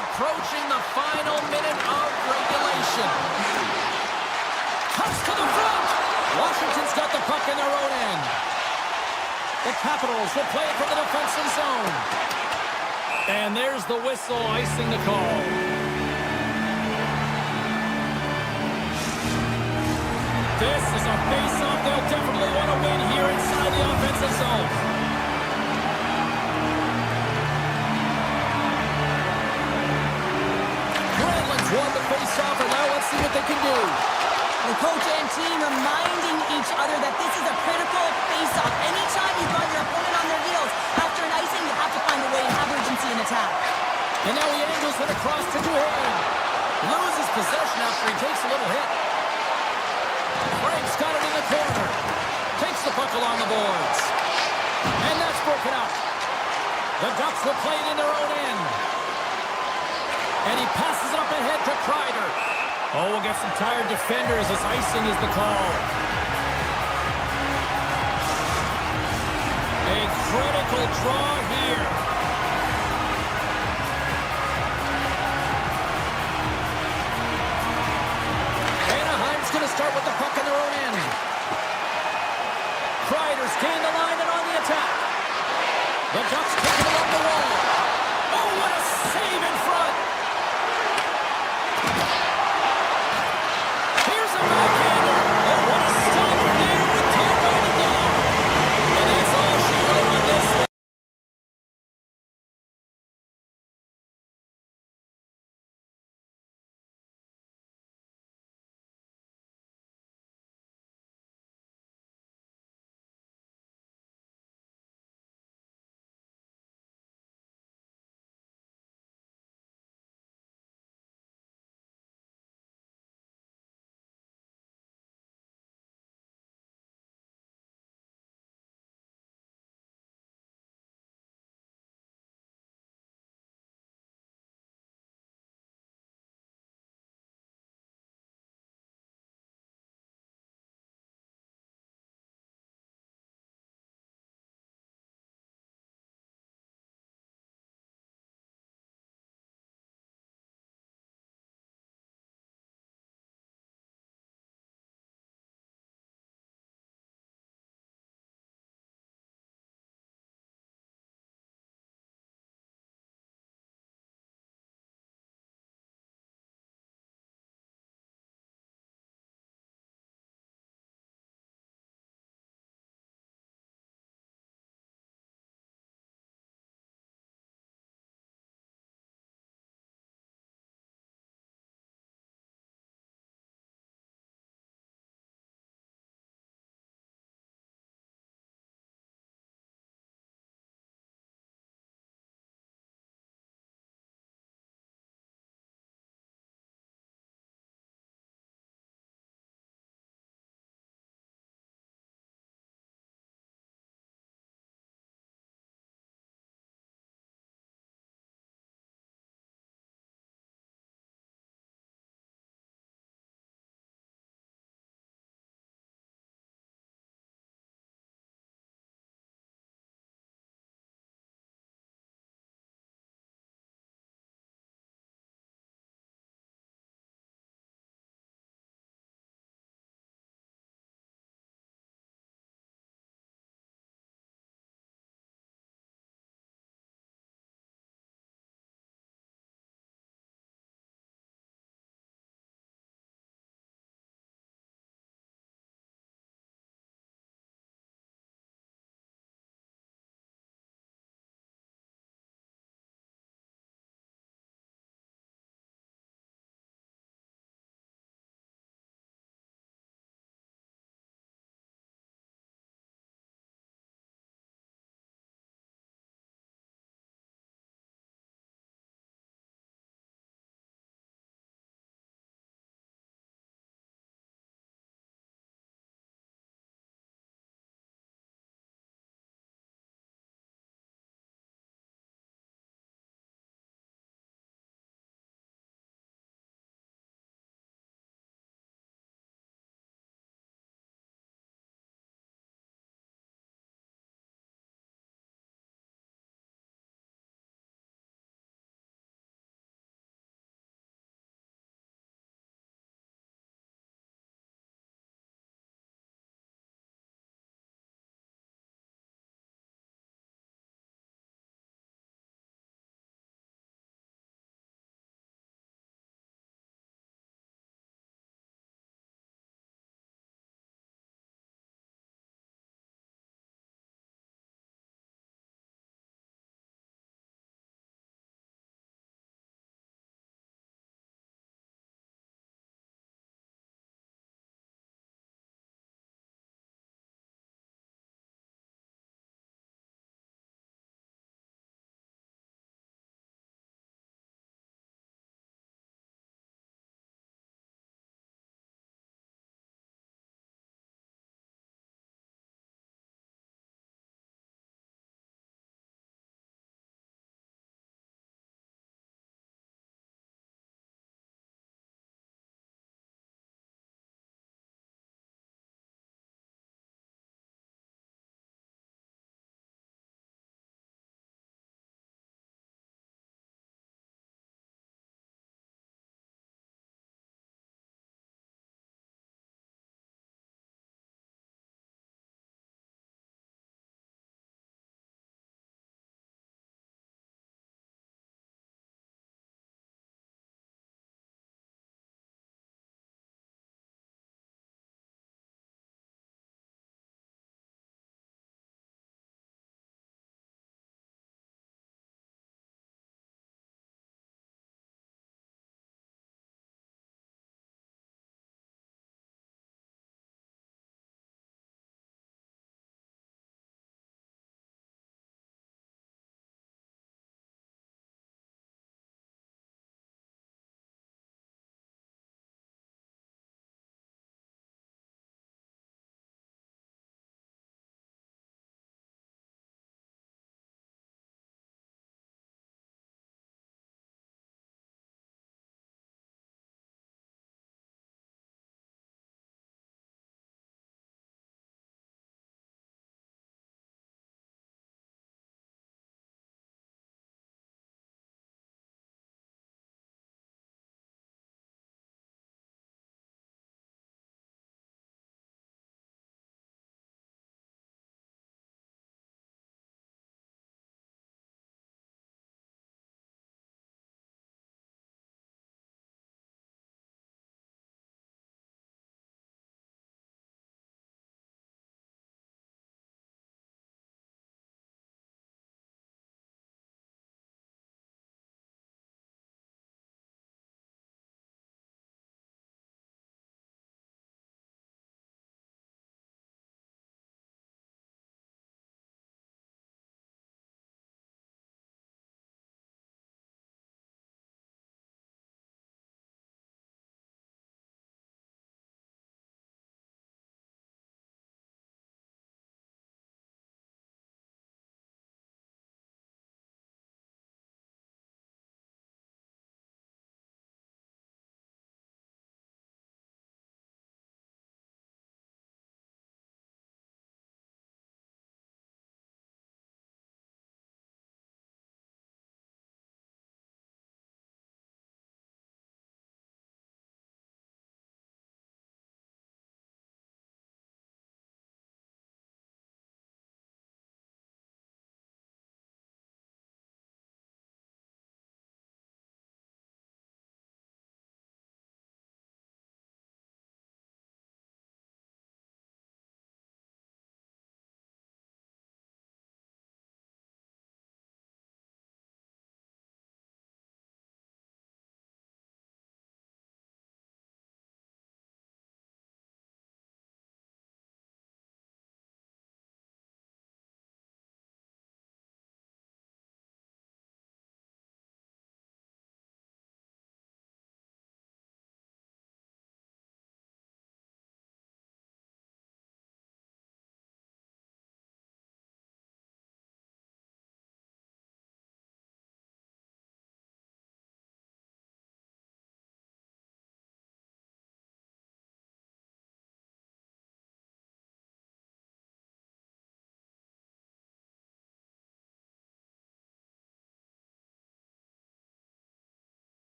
Approaching the final minute of regulation. Cuts to the front. Washington's got the puck in their own end. The Capitals will play it from the defensive zone. And there's the whistle icing the call. This is a face-off they'll definitely want to win here inside the offensive zone. Grantland's won the face-off, and now let's see what they can do. The coach and team reminding each other that this is a critical face-off. Anytime you've got your opponent on their heels after an icing, you have to find a way to have urgency in attack. And now he angles it across to Duhane. Loses possession after he takes a little hit. Frank's got it in the corner. Takes the puck along the boards. And that's broken up. The Ducks will play it in their own end. And he passes it up ahead to Kreider. Oh, we'll get some tired defenders as icing is the call. A critical draw here. Anaheim's going to start with the puck in their own end. Kreider's gained the line and on the attack. The Ducks take it along the wall. Oh, what a save in front.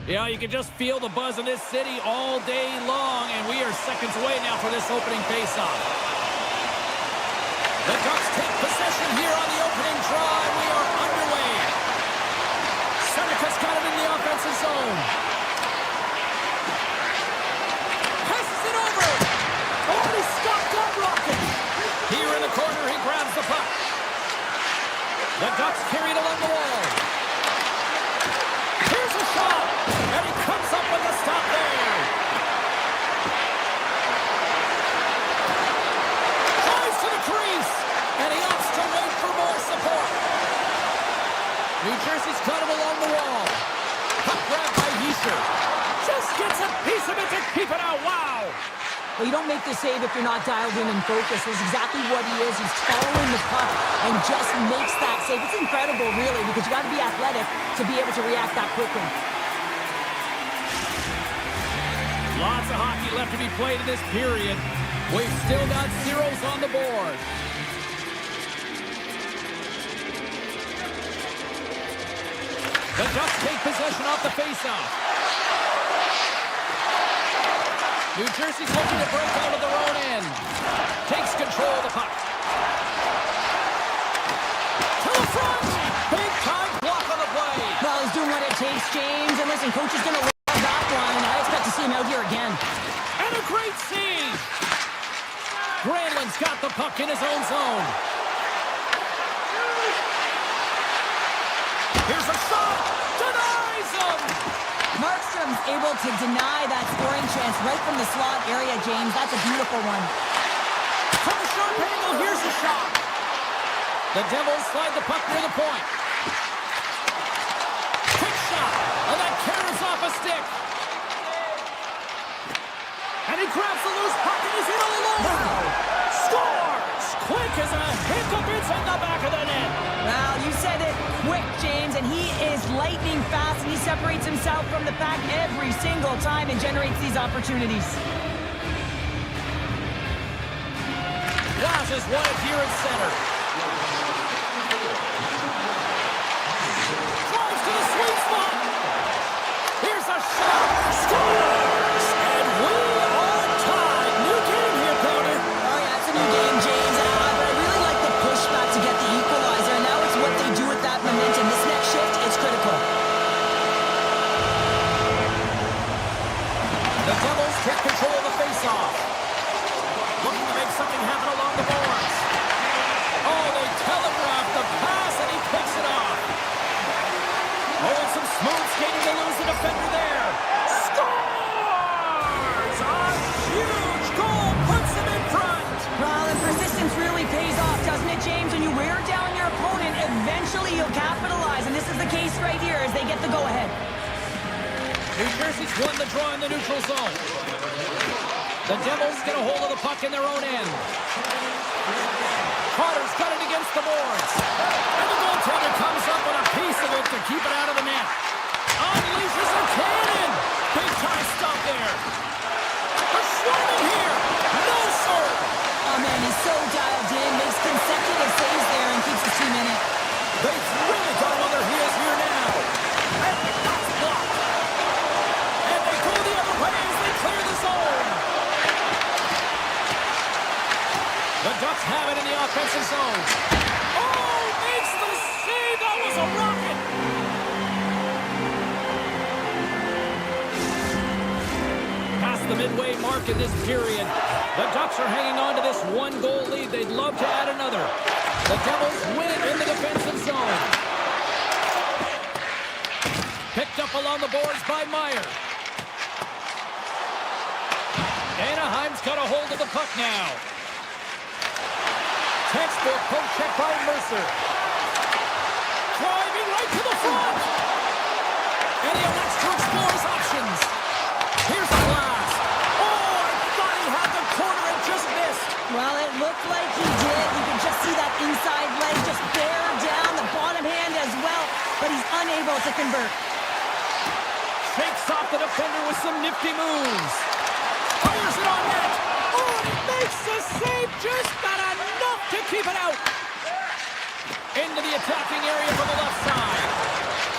Yeah, you can just feel the buzz in this city all day long, and we are seconds away now for this opening faceoff. The Ducks take possession here on the opening draw, and we are underway. Seneca's got it in the offensive zone. Passes it over. Oh, he stopped up Rocket. Here in the corner, he grabs the puck. The Ducks carry it along the wall. Here's a shot, and he comes up with a stop there. Drives to the crease, and he opts to wait for more support. New Jersey's got him along the wall. Puck grabbed by Heischer. Just gets a piece of it to keep it out. Wow. Well, you don't make the save if you're not dialed in and focused. That's exactly what he is. He's following the puck and just makes that save. It's incredible, really, because you got to be athletic to be able to react that quickly. Lots of hockey left to be played in this period. We've still got zeros on the board. The Ducks take possession off the faceoff. New Jersey's looking to break out of their own end. Takes control of the puck. To the front! Big time block on the play. Well, he's doing what it takes, James. And listen, coach is going to love that one, and I expect to see him out here again. And a great save! Granlund's got the puck in his own zone. Here's a shot! Denies him! Markstrom's able to deny that scoring chance right from the slot area, James. That's a beautiful one. From the sharp angle, here's a shot. The Devils slide the puck near the point. Quick shot, and that carries off a stick. And he grabs the loose puck and he's in all alone. Wow. Scores! Quick as a hiccup, it's in the back of the net. Well, you said it quick, James, and he is lightning fast, and he separates himself from the pack every single time and generates these opportunities. Waz has won it here at center. Drives to the sweet spot. Here's a shot. Scores! And we are tied. New game here, Powder. Oh, yeah, it's a new game, James. But I really like the pushback to get the equalizer. And now it's what they do with that momentum. This next shift, it's critical. The Devils take control of the faceoff. Looking to make something happen along the boards. Oh, they telegraph the pass, and he picks it off. Oh, and some smooth skating to lose the defender there. Scores! A huge goal puts him in front. Well, and persistence really pays off, doesn't it, James? When you wear down your opponent, eventually you'll capitalize. And this is the case right here as they get the go-ahead. New Jersey's won the draw in the neutral zone. The Devils get a hold of the puck in their own end. Carter's got it against the boards. And the goaltender comes up with a piece of it to keep it out of the net. Unleashes a cannon. Big time stop there. A shot in here. No, sir. Oh, man, he's so dialed in, makes consecutive saves there and keeps his team in it. They've really got him on their heels here now. And the puck's blocked. And they go the other way as they clear the zone. The Ducks have it in the offensive zone. Oh, makes the save. That was a rocket. Past the midway mark in this period, the Ducks are hanging on to this one-goal lead. They'd love to add another. The Devils win it in the defensive zone. Picked up along the boards by Meyer. Anaheim's got a hold of the puck now. Textbook poke check by Mercer. Driving right to the front. And he elects to explore his options. Here's a blast. Oh, I thought he had the corner and just missed. Well, it looked like he did. You can just see that inside leg just bear down, the bottom hand as well, but he's unable to convert. Shakes off the defender with some nifty moves. Fires it on net. Oh, and he makes the save, just not enough to keep it out. Into the attacking area from the left side.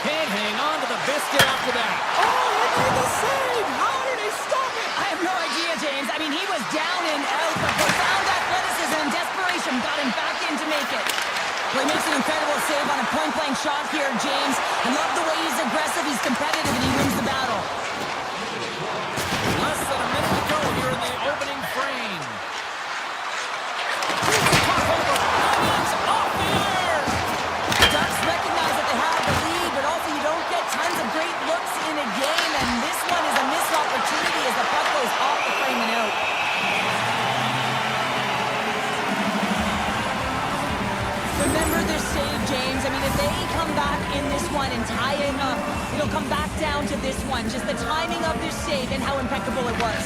Can't hang on to the a biscuit after that. Oh, he made the save! How did he stop it? I have no idea, James. I mean, he was down and out, but profound athleticism and desperation got him back in to make it. Well, he makes an incredible save on a point-blank shot here, James. I love the way he's aggressive, he's competitive, and he wins the battle. Less than a minute to go here in the opening frame. Off the iron! The Ducks recognize that they have the lead, but also you don't get tons of great looks in a game, and this one is a missed opportunity as the puck goes off the frame and out. Remember their save, James. I mean, if they come back in this one and tie it up, it'll come back down to this one. Just the timing of their save and how impeccable it was.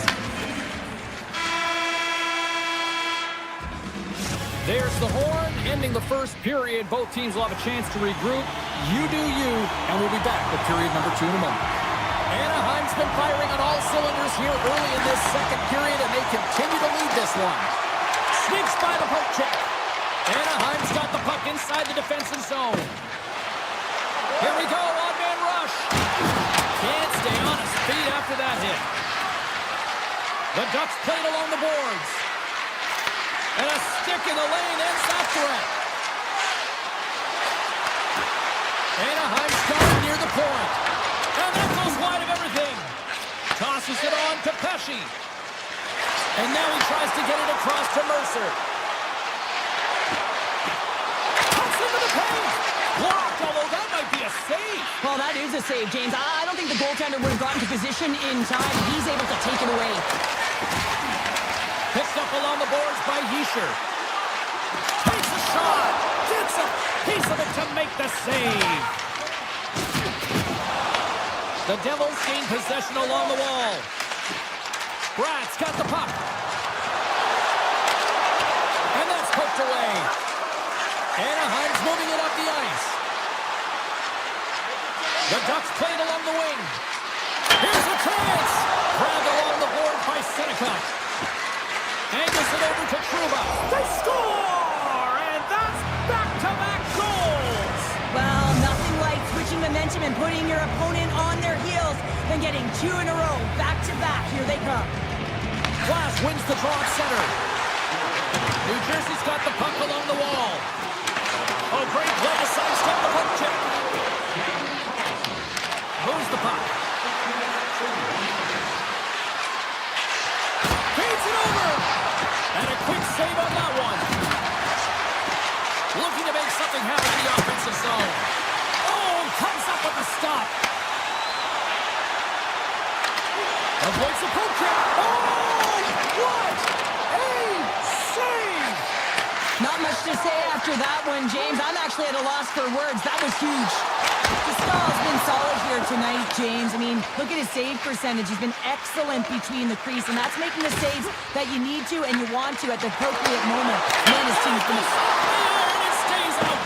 There's the horn, ending the first period. Both teams will have a chance to regroup. You do you, and we'll be back with period number 2 in a moment. Anaheim's been firing on all cylinders here early in this second period, and they continue to lead this one. Sneaks by the poke check. Anaheim's got the puck inside the defensive zone. Here we go, odd-man rush. Can't stay on his feet after that hit. The Ducks played along the boards. And a stick in the lane ends that threat. Anaheim's got near the point. And that goes wide of everything. Tosses it on to Pesci. And now he tries to get it across to Mercer. Into the paint. Blocked, although that might be a save. Well, that is a save, James. I don't think the goaltender would have gotten to position in time. He's able to take it away. Picked up along the boards by Yeischer. Takes a shot. Gets a piece of it to make the save. The Devils gain possession along the wall. Brat's got the puck. And that's poked away. Anaheim's moving it up the ice. The Ducks played along the wing. Here's a chance. Grabbed along the board by Seneca. Angles it over to Trouba. They score! And that's back-to-back goals! Well, nothing like switching momentum and putting your opponent on their heels than getting 2 in a row. Back-to-back. Here they come. Glass wins the draw at center. New Jersey's got the puck along the wall. Oh, great play to sidestep the poke check. Moves the puck. Feeds it over. And a quick save on that one. Looking to make something happen in the offensive zone. Oh, comes up with a stop. Avoids the poke check. Oh, what a save! Not much to say after that one, James. I'm actually at a loss for words. That was huge. Stahl's been solid here tonight, James. I mean, look at his save percentage. He's been excellent between the crease, and that's making the saves that you need to and you want to at the appropriate moment. Man, his team's been... It stays out.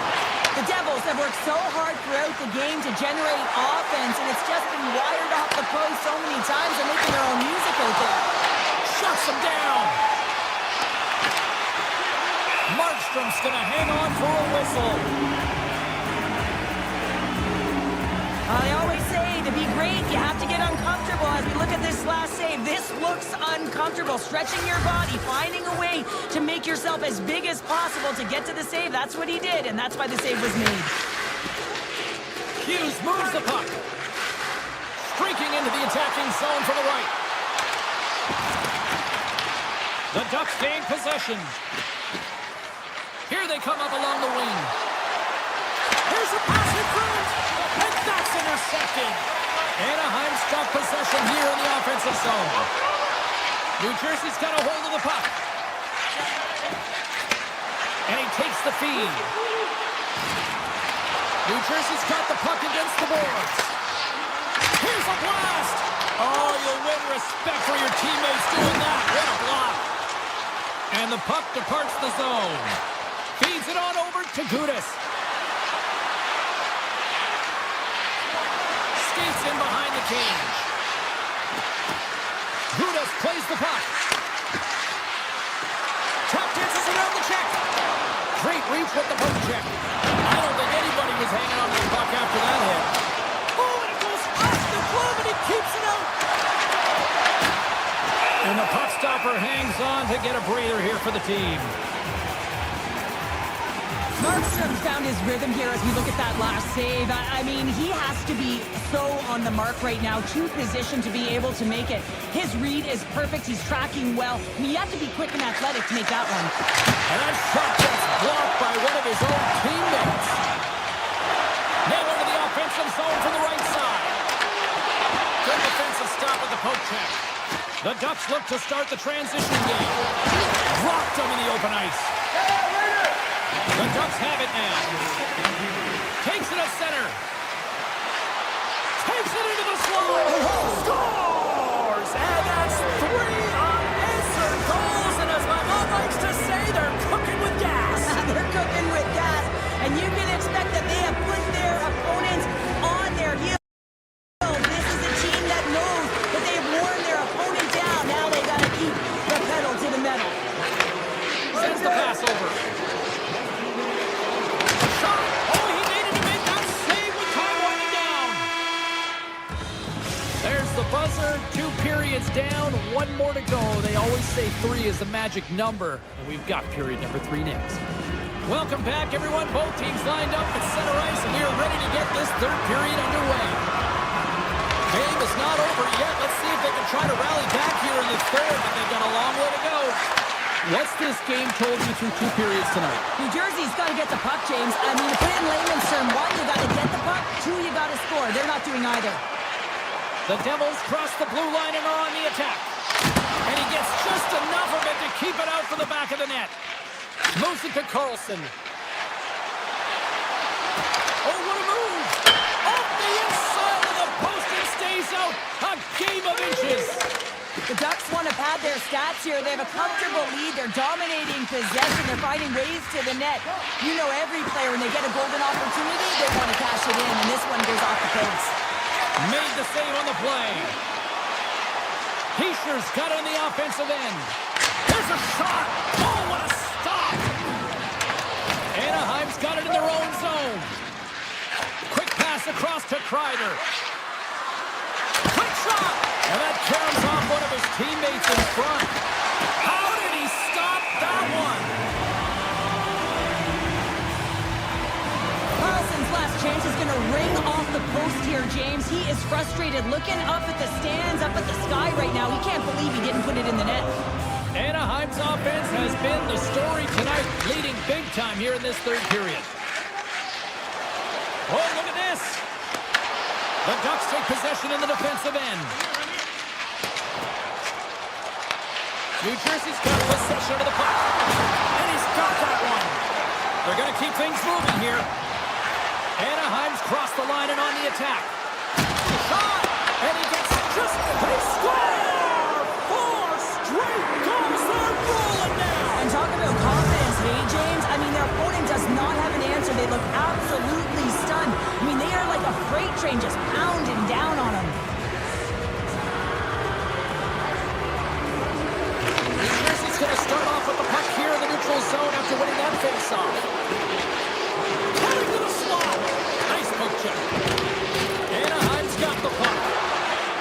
The Devils have worked so hard throughout the game to generate offense, and it's just been wired off the post so many times. They're making their own music out there. Shuts them down. Markstrom's going to hang on for a whistle. They always say to be great, you have to get uncomfortable. As we look at this last save, this looks uncomfortable. Stretching your body, finding a way to make yourself as big as possible to get to the save. That's what he did, and that's why the save was made. Hughes moves the puck. Streaking into the attacking zone from the right. The Ducks gain possession. Here they come up along the wing. Here's a pass in front. And that's intercepted. Anaheim's got possession here in the offensive zone. New Jersey's got a hold of the puck. And he takes the feed. New Jersey's got the puck against the boards. Here's a blast. Oh, you'll win respect for your teammates doing that. What a block. And the puck departs the zone. Feeds it on over to Gudas. Skates in behind the cage. Gudas plays the puck. Tap dances around the check. Great reach with the poke check. I don't think anybody was hanging on to the puck after that hit. Oh, and it goes Skipper hangs on to get a breather here for the team. Markstrom's found his rhythm here as we look at that last save. I mean, he has to be so on the mark right now, to position to be able to make it. His read is perfect. He's tracking well. I mean, you have to be quick and athletic to make that one. And that shot gets blocked by one of his own teammates. Now into the offensive zone from the right side. Good defensive stop at the poke check. The Ducks look to start the transition game. Dropped him in the open ice. The Ducks have it now. Takes it at center. Takes it into the slot. Scores! And that's 3 unanswered goals. And as my mom likes to say, they're cooking with gas. They're cooking with gas. And you can expect that they have put their opponents on their heels. This is a team that knows that they have worn their opponent down. Now they got to keep the pedal to the metal. Sends the pass over. The buzzer, 2 periods down, 1 more to go. They always say 3 is the magic number, and we've got period number 3 next. Welcome back, everyone. Both teams lined up at center ice, and we are ready to get this 3rd period underway. Game is not over yet. Let's see if they can try to rally back here in the 3rd, but they've got a long way to go. What's this game told you through 2 periods tonight? New Jersey's got to get the puck, James. I mean, to put it in layman's term, 1, you got to get the puck, 2, you got to score. They're not doing either. The Devils cross the blue line and are on the attack. And he gets just enough of it to keep it out for the back of the net. Moves it to Carlson. Oh, what a move! Off the inside of the post and stays out. A game of inches. The Ducks want to pad their stats here. They have a comfortable lead. They're dominating possession. They're finding ways to the net. You know every player, when they get a golden opportunity, they want to cash it in. And this one goes off the post. Made the save on the play. Heischer's got it on the offensive end. There's a shot. Oh, what a stop. Anaheim's got it in their own zone. Quick pass across to Kreider. Quick shot. And that carries off one of his teammates in front. How did he stop that one? Carlson's last chance is going to ring off the post here, James. He is frustrated, looking up at the stands, up at the sky right now. He can't believe he didn't put it in the net. Anaheim's offense has been the story tonight, leading big time here in this 3rd period. Oh, look at this. The Ducks take possession in the defensive end. New Jersey's got possession of the puck. And he's got that one. They're going to keep things moving here. Anaheim's crossed the line and on the attack. Shot! And he gets just... They score! 4 straight goals. They're rolling now. And talk about confidence, hey, James? I mean, their opponent does not have an answer. They look absolutely stunned. I mean, they are like a freight train just pounding down on them. New Jersey's going to start off with the puck here in the neutral zone after winning that face-off. Cutting to the slot. Nice poke check. Anaheim's got the puck.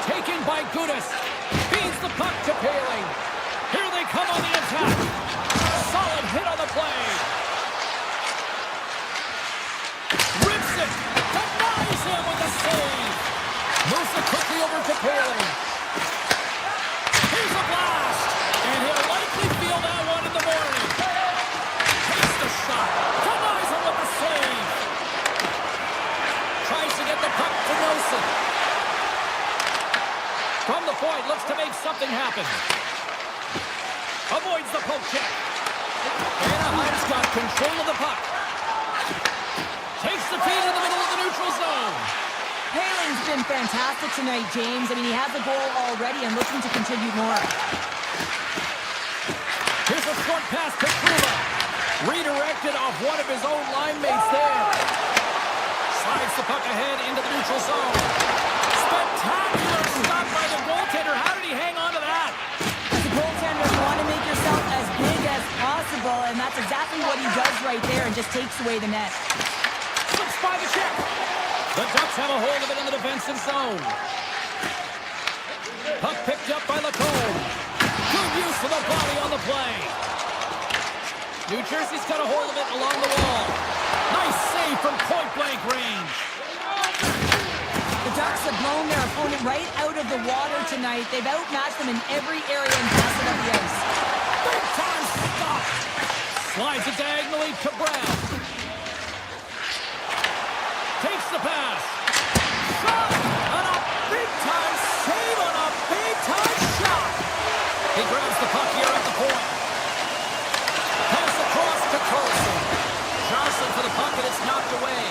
Taken by Gudas. Feeds the puck to Paling. Here they come on the attack. Solid hit on the play. Rips it. Denies him with a save. Moves it quickly over to Paling. Here's a blast. And he'll likely feel that one in the morning. Takes the shot. Denies him with the save. Tries to get the puck to Nelson. From the point, looks to make something happen. Avoids the poke check. Anaheim's got control of the puck. Takes the feed in the middle of the neutral zone. Paling's been fantastic tonight, James. I mean, he has a goal already and looking to contribute more. Here's a short pass to Kruma. Redirected off one of his own line mates there. Slides the puck ahead into the neutral zone. Spectacular stop by the goaltender. How did he hang on to that? As a goaltender, you want to make yourself as big as possible, and that's exactly what he does right there and just takes away the net. Slips by the check. The Ducks have a hold of it in the defensive zone. Puck picked up by Lacombe. Good Good use of the body on the play. New Jersey's got a hold of it along the wall. Nice save from point-blank range. The Ducks have blown their opponent right out of the water tonight. They've outmatched them in every area and facet of the ice. Big time stop. Slides it diagonally to Brown. Takes the pass. Shot! On a big-time save on a big-time shot. He grabs the puck here at the point. Pass across to Carlson. Johnson for the puck, and it's knocked away.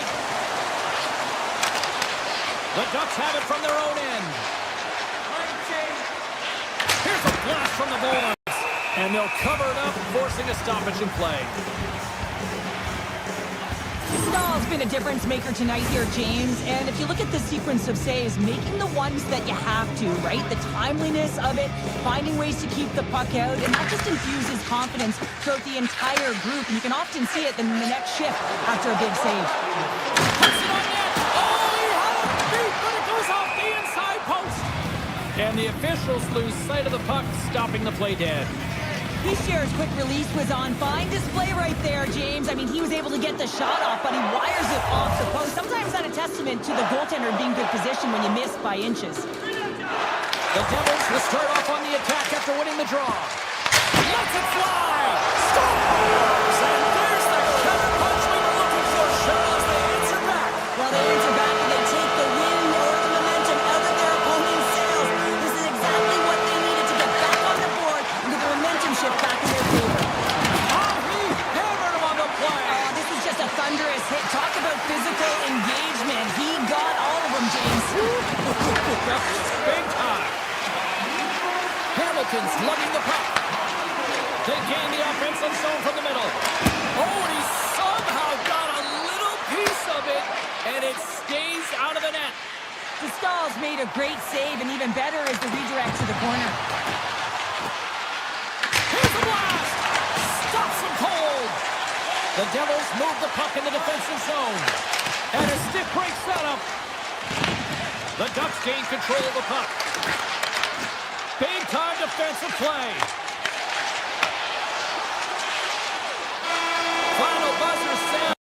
The Ducks have it from their own end. Here's a blast from the boards. And they'll cover it up, forcing a stoppage in play. Stahl's been a difference maker tonight here, James. And if you look at the sequence of saves, making the ones that you have to, right? The timeliness of it, finding ways to keep the puck out, and that just infuses confidence throughout the entire group. And you can often see it in the next shift after a big save. Puts it on net. Oh, he had it beat, but it goes off the inside post. And the officials lose sight of the puck, stopping the play dead. Heischer's quick release was on fine display right there, James. I mean, he was able to get the shot off, but he wires it off the post. Sometimes that's a testament to the goaltender being good position when you miss by inches. The Devils will start off on the attack after winning the draw. Lets it fly! Scores! And there's the counter punch we were looking for, Charles. They answer back. Well, they answer back and they take the wind or the momentum out of their opponent's sails. This is exactly what they needed to get back on the board and get the momentum shift back in their favor. Oh, he hammered him on the play. This is just a thunderous hit. Talk about physical engagement. He got all of them, James. That was big time. Hamilton's lugging the puck. They gain the offensive zone from the middle. Oh, and he somehow got a little piece of it, and it stays out of the net. Stahl's made a great save, and even better is the redirect to the corner. Here's the blast! Stops him cold! The Devils move the puck in the defensive zone. And a stick breaks that up. The Ducks gain control of the puck. Big time defensive play. Final buzzer sound.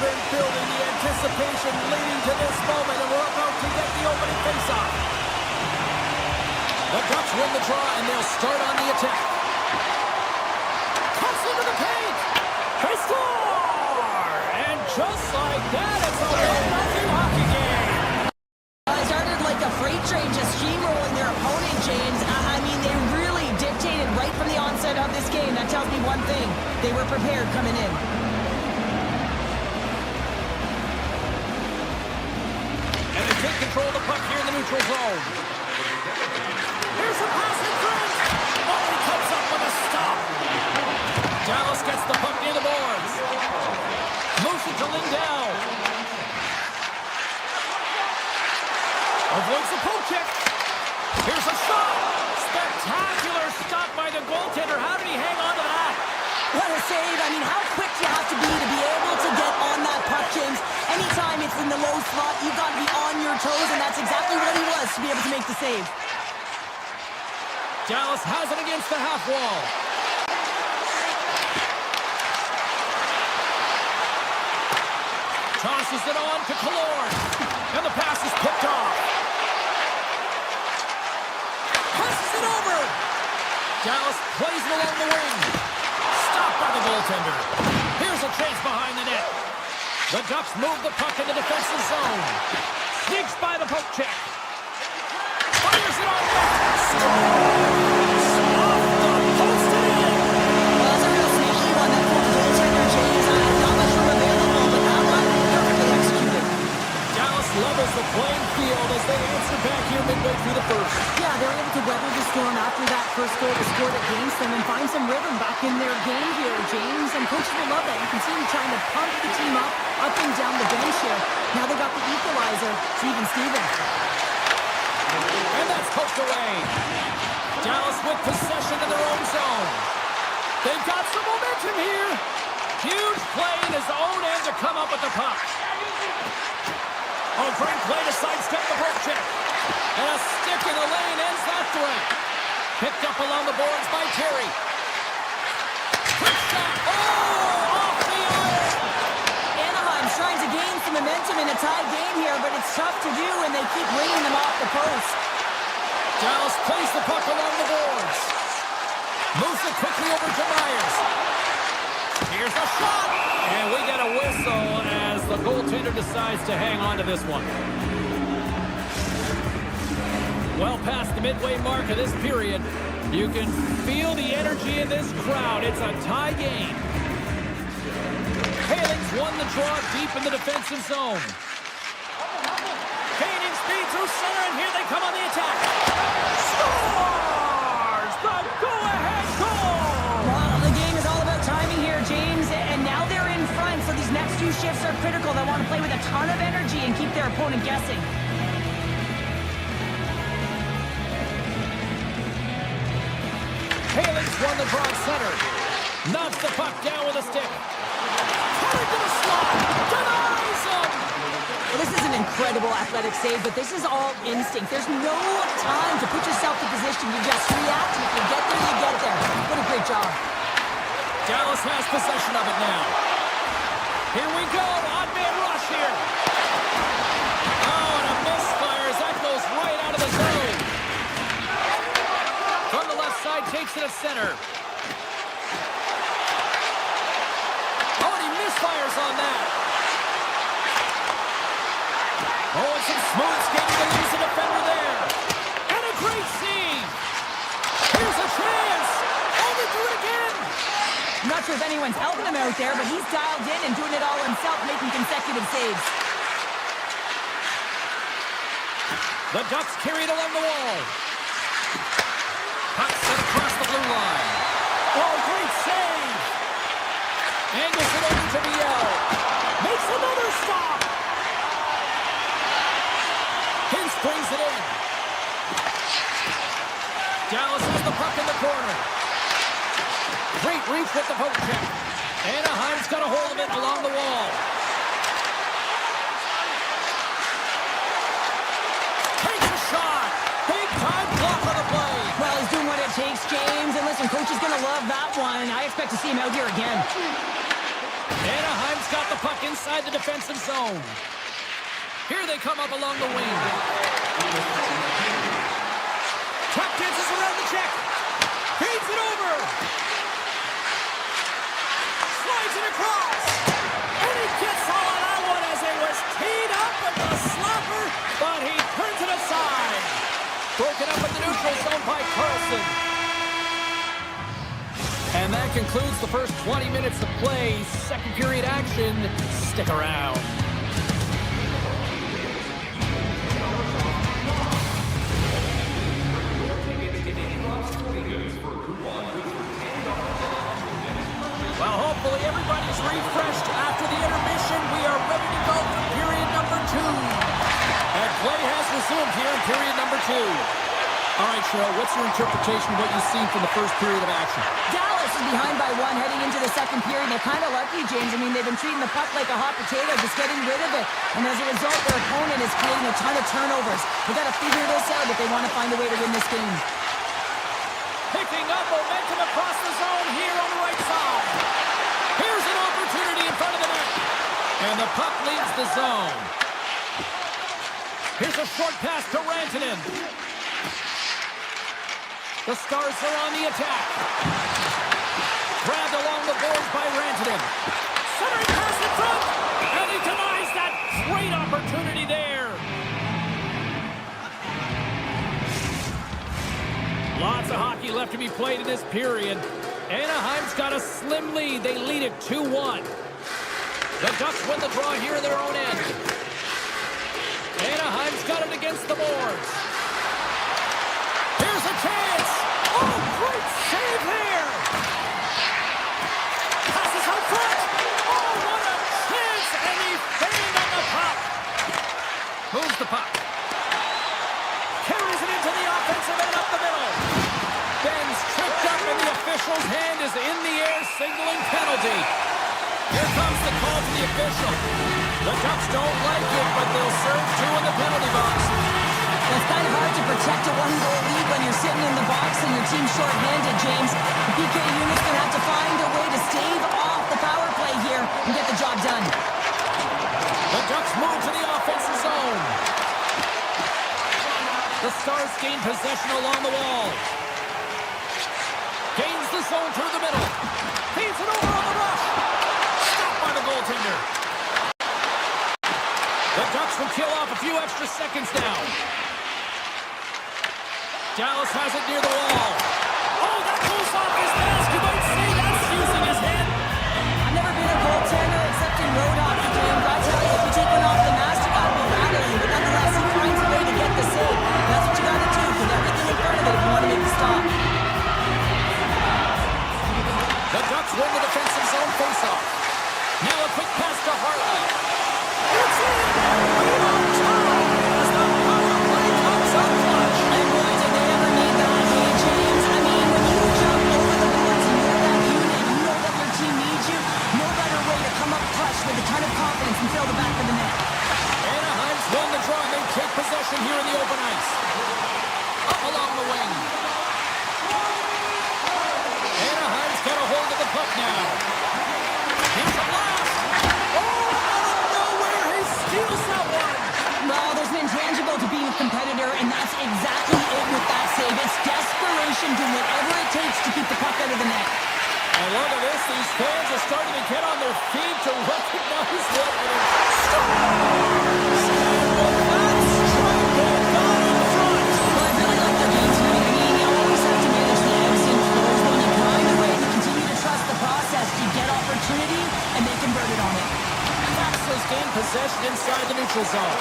Been building the anticipation leading to this moment, and we're about to get the opening faceoff. The Ducks win the draw, and they'll start on the attack. Cuts into the paint. They score! And just like that, It's a one-nothing hockey game. It started like a freight train just steamrolling their opponent, James. I mean, they really dictated right from the onset of this game. That tells me one thing. They were prepared coming in. And they take control of the puck here in the neutral zone. Here's a pass in front. Oh, he comes up with a stop. Dallas gets the puck near the boards. Moves it to Lindell. Avoids the poke check. Here's a shot. Spectacular stop by the goaltender. How did he hang on to that? What a save. I mean, how quick you have to be able to get on that puck, James. Anytime it's in the low slot, you've got to be on your toes, and that's exactly what he was to be able to make the save. Dallas has it against the half wall. Tosses it on to Killorn. And the pass is picked off. Passes it over. Dallas plays it along the wing. Stopped by the goaltender. Here's a chance behind the net. The Ducks move the puck in the defensive zone. Sneaks by the poke check. Fires it on net. Scores! Off the post and in. Well, that's a real sneaky one. That poor goaltender, James. Not much room available, but that one perfectly executed. Dallas levels the playing field as they answer back here midway through the first. Yeah, they're able to weather the storm after that first goal was scored against them and find some rhythm back in their game here, James. And coaches will love that. You can see them trying to pump the team up and down the bench here. Now they got the equalizer, Steven Stevens. And that's poked away. Dallas with possession in their own zone. They've got some momentum here. Huge play in his own end to come up with the puck. Oh, great play to sidestep the poke check. And a stick in the lane ends that threat. Picked up along the boards by Terry. Quick shot. Oh, off the iron. Anaheim's trying to gain some momentum in a tied game here, but it's tough to do when they keep ringing them off the post. Dallas plays the puck along the boards. Moves it quickly over to Myers. Here's a shot. And we get a whistle as the goaltender decides to hang on to this one. Well past the midway mark of this period, you can feel the energy in this crowd. It's a tie game. Haling's won the draw deep in the defensive zone. Gaining speed through center, and here they come on the attack. Scores! The go-ahead goal! Well, the game is all about timing here, James, and now they're in front, so these next few shifts are critical. They want to play with a ton of energy and keep their opponent guessing. Haling's won the draw center. Knocks the puck down with a stick. Coming to the slot. Denies him. Well, this is an incredible athletic save, but this is all instinct. There's no time to put yourself in position. You just react, and if you get there, you get there. What a great job. Dallas has possession of it now. Here we go. Odd man rush here. Oh, and a misfire as that goes right out of the zone. From the left side, takes it at center. Oh, and he misfires on that. Oh, and some smooth skating to lose the defender there. And a great save. Here's a chance. Oh, they do it again. I'm not sure if anyone's helping him out there, but he's dialed in and doing it all himself, making consecutive saves. The Ducks carry it along the wall. Puck set across the blue line. Oh, great save. Angles it over to Biel. Makes another stop. Hintz brings it in. Dallas has the puck in the corner. Great reach with the poke check. Anaheim's got a hold of it along the wall. Takes a shot. Big time block on the play. Well, he's doing what it takes, James. And listen, coach is going to love that one. I expect to see him out here again. Anaheim's got the puck inside the defensive zone. Here they come up along the wing. Puck dances around the check. Feeds it over. Slides it across. And he gets all of that one as they was Broken up in the neutral zone by Carlson. And that concludes the first 20 minutes of play. Second period action. Stick around. Well, hopefully everybody's refreshed after the intermission. We are ready to go for period number 2. And play has resumed here in period number 2. All right, Cheryl, what's your interpretation of what you've seen from the first period of action? Dallas is behind by 1 heading into the second period. They're kind of lucky, James. I mean, they've been treating the puck like a hot potato, just getting rid of it. And as a result, their opponent is creating a ton of turnovers. They've got to figure this out if they want to find a way to win this game. Picking up momentum across the zone here on the right side. Here's an opportunity in front of the net. And the puck leaves the zone. Here's a short pass to Rantanen. The Stars are on the attack. Grabbed along the boards by Rantanen. Centering pass in front. And he denies that great opportunity there. Lots of hockey left to be played in this period. Anaheim's got a slim lead. They lead it 2-1. The Ducks win the draw here in their own end. Anaheim's got it against the boards. Here's a chance. Oh, great save there. Passes out front. Oh, what a chance. And he fanned on the puck. Moves the puck. Carries it into the offensive end up the middle. Ben's tripped up and the official's hand is in the air signaling penalty. Here comes the call to the official. The Ducks don't like it, but they'll serve 2 in the penalty box. It's kind of hard to protect a 1-goal lead when you're sitting in the box and your team's short-handed, James. The PK unit's going to have to find a way to stave off the power play here and get the job done. The Ducks move to the offensive zone. The Stars gain possession along the wall. Gains the zone through the middle. Feeds it over on the rush. Stopped by the goaltender. The Ducks will kill off a few extra seconds now. Dallas has it near the wall. Oh, that goes off his mask. You might say that's using his head. I've never been a goaltender except in road hockey, James. I tell you, if you take one off the mask, you got to be rattling. But nonetheless, he finds a way to get the save. That's what you got to do. Put everything in front of it if you want to make the stop. The Ducks win the defensive zone faceoff. Now a quick pass to Hartley. It's in! Right on time! As the power play comes up clutch. And boy, did they ever need that, hey, James. I mean, when you jump over the boards and you're that unit, you know that your team needs you. No better way to come up clutch with a ton of confidence and fill the back of the net. Anaheim's won the draw. They take possession here in the open ice. Up along the wing. Anaheim's got a hold of the puck now. Here's a blast. Oh, out of nowhere, he steals that one. Well, there's an intangible to being a competitor, and that's exactly it with that save. It's desperation, doing whatever it takes to keep the puck out of the net. And look at this. These fans are starting to get on their feet to recognize what it is. Well, I really like their game tonight. I mean, you always have to manage the ebbs and flows. When you grind away and you continue to trust the process, you get opportunity, and they convert it on it. Fox has gained possession inside the neutral zone.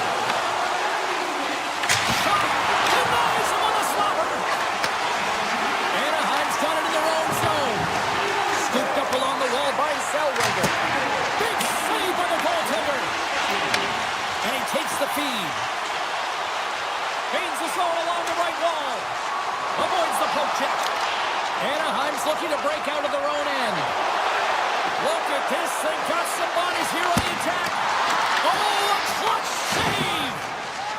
Shot! Denies him on the slapper! Anaheim's got it in their own zone. Scooped up along the wall by Zellweger. Big save by the goaltender. And he takes the feed. Gains the zone along the right wall. Avoids the poke check. Anaheim's looking to break out of their own end. Look at this. They've got some bodies here on the attack. Oh, a clutch save!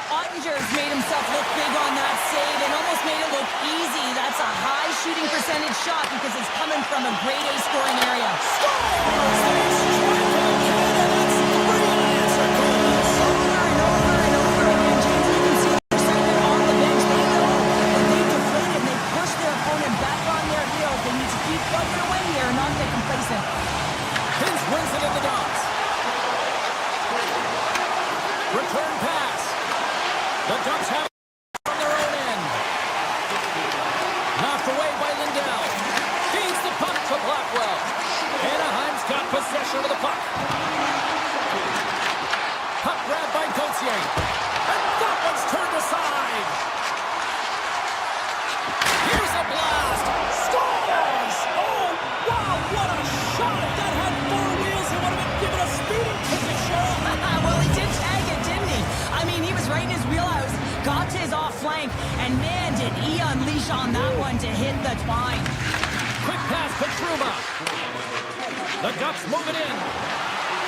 Ottinger's made himself look big on that save and almost made it look easy. That's a high shooting percentage shot because it's coming from a grade A scoring area. Scores! They strike again, and it's 3 unanswered goals. Over and over and over again, James, you can see the excitement on the bench. They know that they've deflated. They push their opponent back on their heels. They need to keep plugging away here and not get complacent. Hins wins it in the dots. Return pass. The Ducks have it from their own end. possession of the puck. Puck grabbed by Gauthier. And that one's turned aside. Here's a blast. Scores! Oh, wow, what a shot. If that had four wheels, it would have been given a speeding ticket, Cheryl. Well, he did tag it, didn't he? I mean, he was right in his wheelhouse, got to his off flank, and man, did he unleash on that one to hit the twine. Quick pass to Truma. The Ducks move it in.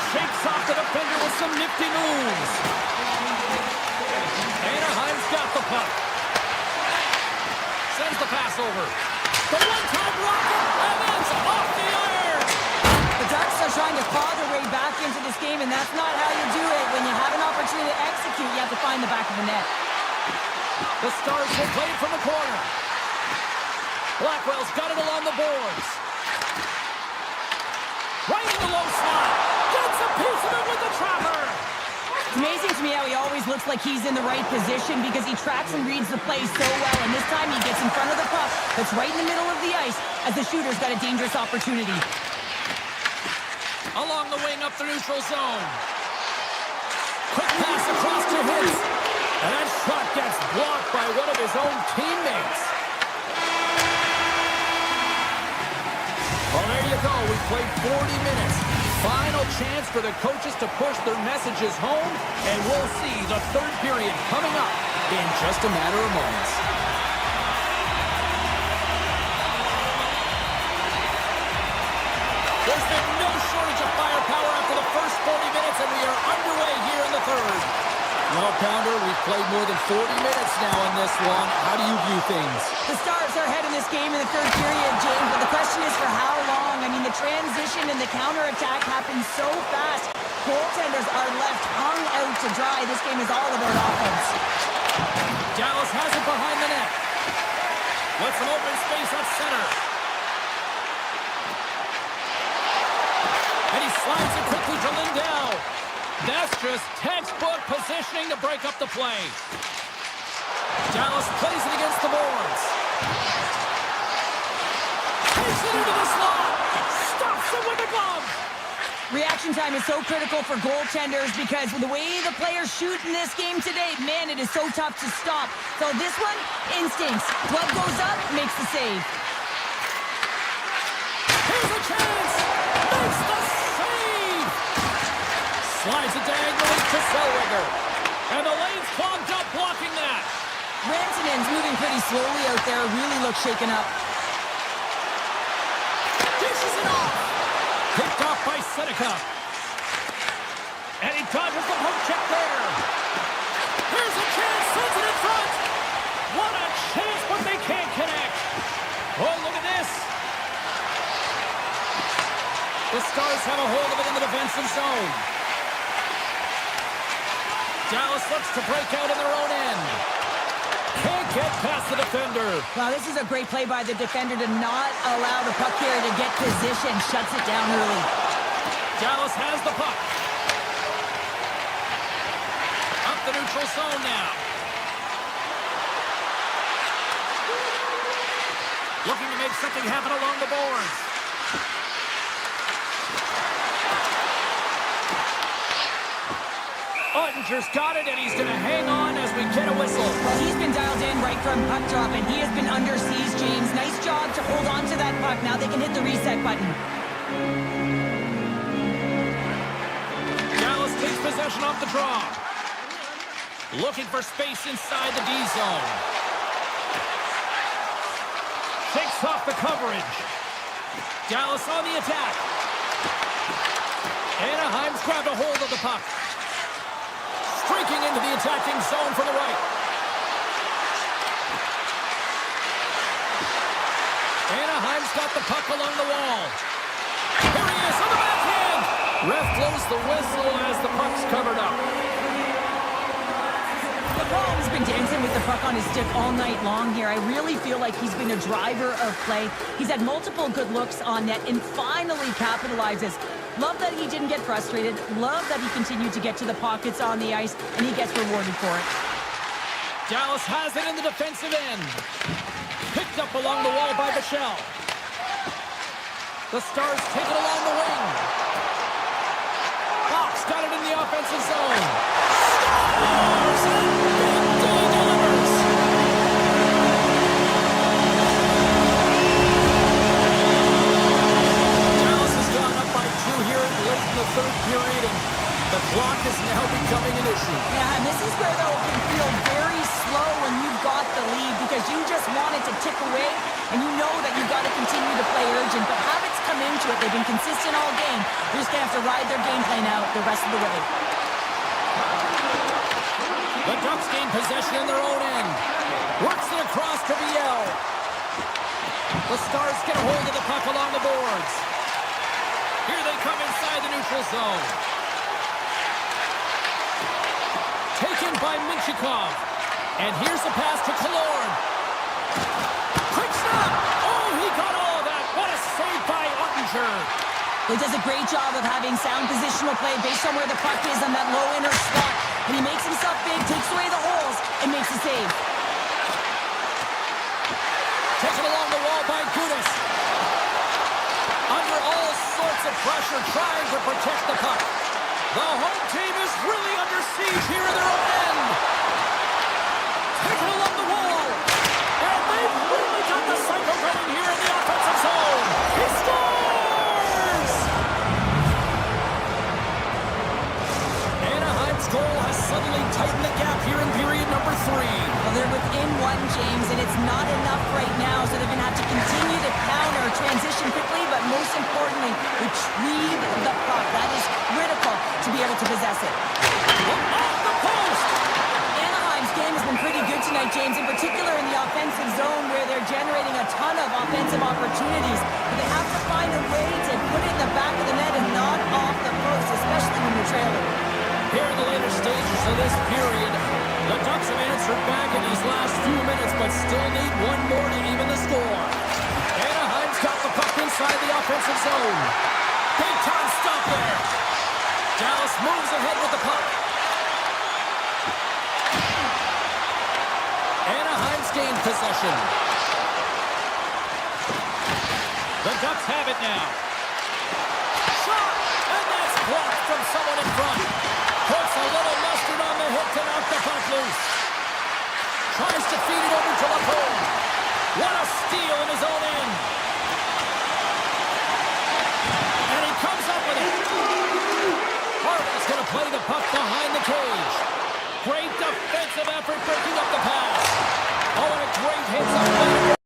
Shakes off the defender with some nifty moves. Anaheim's got the puck. Sends the pass over. The one-time rocket, and it's off the iron. The Ducks are trying to claw their way back into this game, and that's not how you do it. When you have an opportunity to execute, you have to find the back of the net. The Stars will play it from the corner. Blackwell's got it along the boards. Right in the low slot. Gets a piece of it with the trapper. It's amazing to me how he always looks like he's in the right position because he tracks and reads the play so well. And this time he gets in front of the puck that's right in the middle of the ice as the shooter's got a dangerous opportunity. Along the wing up the neutral zone. Quick pass across to his. And that shot gets blocked by one of his own teammates. Well, there you go. We played 40 minutes. Final chance for the coaches to push their messages home, and we'll see the third period coming up in just a matter of moments. There's been no shortage of firepower after the first 40 minutes, and we are underway here in the third. Well, Pounder, we've played more than 40 minutes now in this one. How do you view things? The Stars are ahead in this game in the third period, James, but the question is for how long? I mean, the transition and the counterattack happen so fast. Goaltenders are left hung out to dry. This game is all about offense. Dallas has it behind the net. With some open space at center. And he slides it quickly to Lindell. That's just textbook positioning to break up the play. Dallas plays it against the boards. Takes it into the slot. Stops it with a glove. Reaction time is so critical for goaltenders because the way the players shoot in this game today, man, it is so tough to stop. So this one, instincts. Glove goes up, makes the save. Here's a chance. Makes the save. Slides it diagonally to Zellweger. And the lane's clogged up blocking that. Rantanen's moving pretty slowly out there, really looks shaken up. Dishes it off. Picked off by Seneca. And he dodges the poke check there. Here's a chance, sends it in front. What a chance, but they can't connect. Oh, look at this. The Stars have a hold of it in the defensive zone. Dallas looks to break out in their own end. Can't get past the defender. Wow, this is a great play by the defender to not allow the puck carrier to get position. Shuts it down early. Dallas has the puck. Up the neutral zone now. Looking to make something happen along the boards. Ottinger's got it, and he's going to hang on as we get a whistle. Well, he's been dialed in right from puck drop, and he has been under siege, James. Nice job to hold on to that puck. Now they can hit the reset button. Dallas takes possession off the draw. Looking for space inside the D zone. Shakes off the coverage. Dallas on the attack. Anaheim's grabbed a hold of the puck. Streaking into the attacking zone from the right. Anaheim's got the puck along the wall. Here he is on the backhand. Ref blows the whistle as the puck's covered up. Paul's been dancing with the puck on his stick all night long here. I really feel like he's been a driver of play. He's had multiple good looks on net and finally capitalizes. Love that he didn't get frustrated. Love that he continued to get to the pockets on the ice, and he gets rewarded for it. Dallas has it in the defensive end. Picked up along the wall by Bichelle. The Stars take it along the wing. the offensive zone. Scores! And Big D delivers. Dallas has gone up by 2 here late in the third period, and the clock is now becoming an issue. Yeah, and this is where, though, it can feel very slow when you've got the lead because you just want it to tick away, and you know that you've got to continue to play urgent. But habits come into it. They've been consistent all game. They're just going to have to ride their game plan out the rest of the way. The Ducks gain possession in their own end. Works it across to Viel. The Stars get a hold of the puck along the boards. Here they come inside the neutral zone. Taken by Minchikov. And here's the pass to Killorn. Quick snap! Oh, he got all of that. What a save by Ottinger. He does a great job of having sound positional play based on where the puck is on that low inner slot. And he makes himself big, takes away the holes, and makes a save. Taken along the wall by Gudas. Under all sorts of pressure, trying to protect the puck. The home team is really under siege here in their own end. Taken along the wall. And they've really got the cycle going here in the offensive zone. He scores! Anaheim's goal has suddenly tightened the gap here in period number 3. Well, they're within 1, James, and it's not enough right now, so they're going to have to continue to counter, transition quickly, but most importantly, retrieve the puck. That is critical to be able to possess it. Off the post! Anaheim's game has been pretty good tonight, James, in particular in the offensive zone where they're generating a ton of offensive opportunities. But they have to find a way to put it in the back of the net and not off the post, especially when you're trailing. Here in the later stages of this period, the Ducks have answered back in these last few minutes, but still need one more to even the score. Anaheim's got the puck inside the offensive zone. Big time stop there. Dallas moves ahead with the puck. Anaheim's gained possession. The Ducks have it now. Shot! And that's blocked from someone in front. Puts a little mustard on the hit to knock the puck loose. Tries to feed it over to Lacombe. What a steal in his own end. And he comes up with it. Harvey's going to play the puck behind the cage. Great defensive effort breaking up the pass. Oh, and a great hits-up play.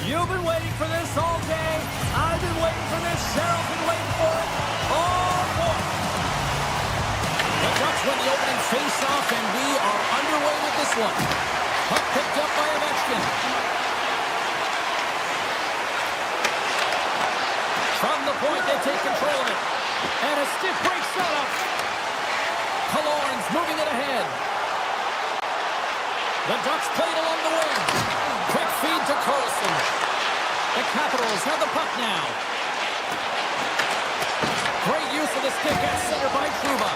You've been waiting for this all day. I've been waiting for this. Cheryl's been waiting for it. Oh, boy. The Ducks win the opening face-off, and we are underway with this one. Puck picked up by Ovechkin. point, they take control of it. And a stiff break setup. Killorn's moving it ahead. The Ducks play it along the wing. Quick feed to Carlson. The Capitals have the puck now. Great use of the stick at center by Trouba.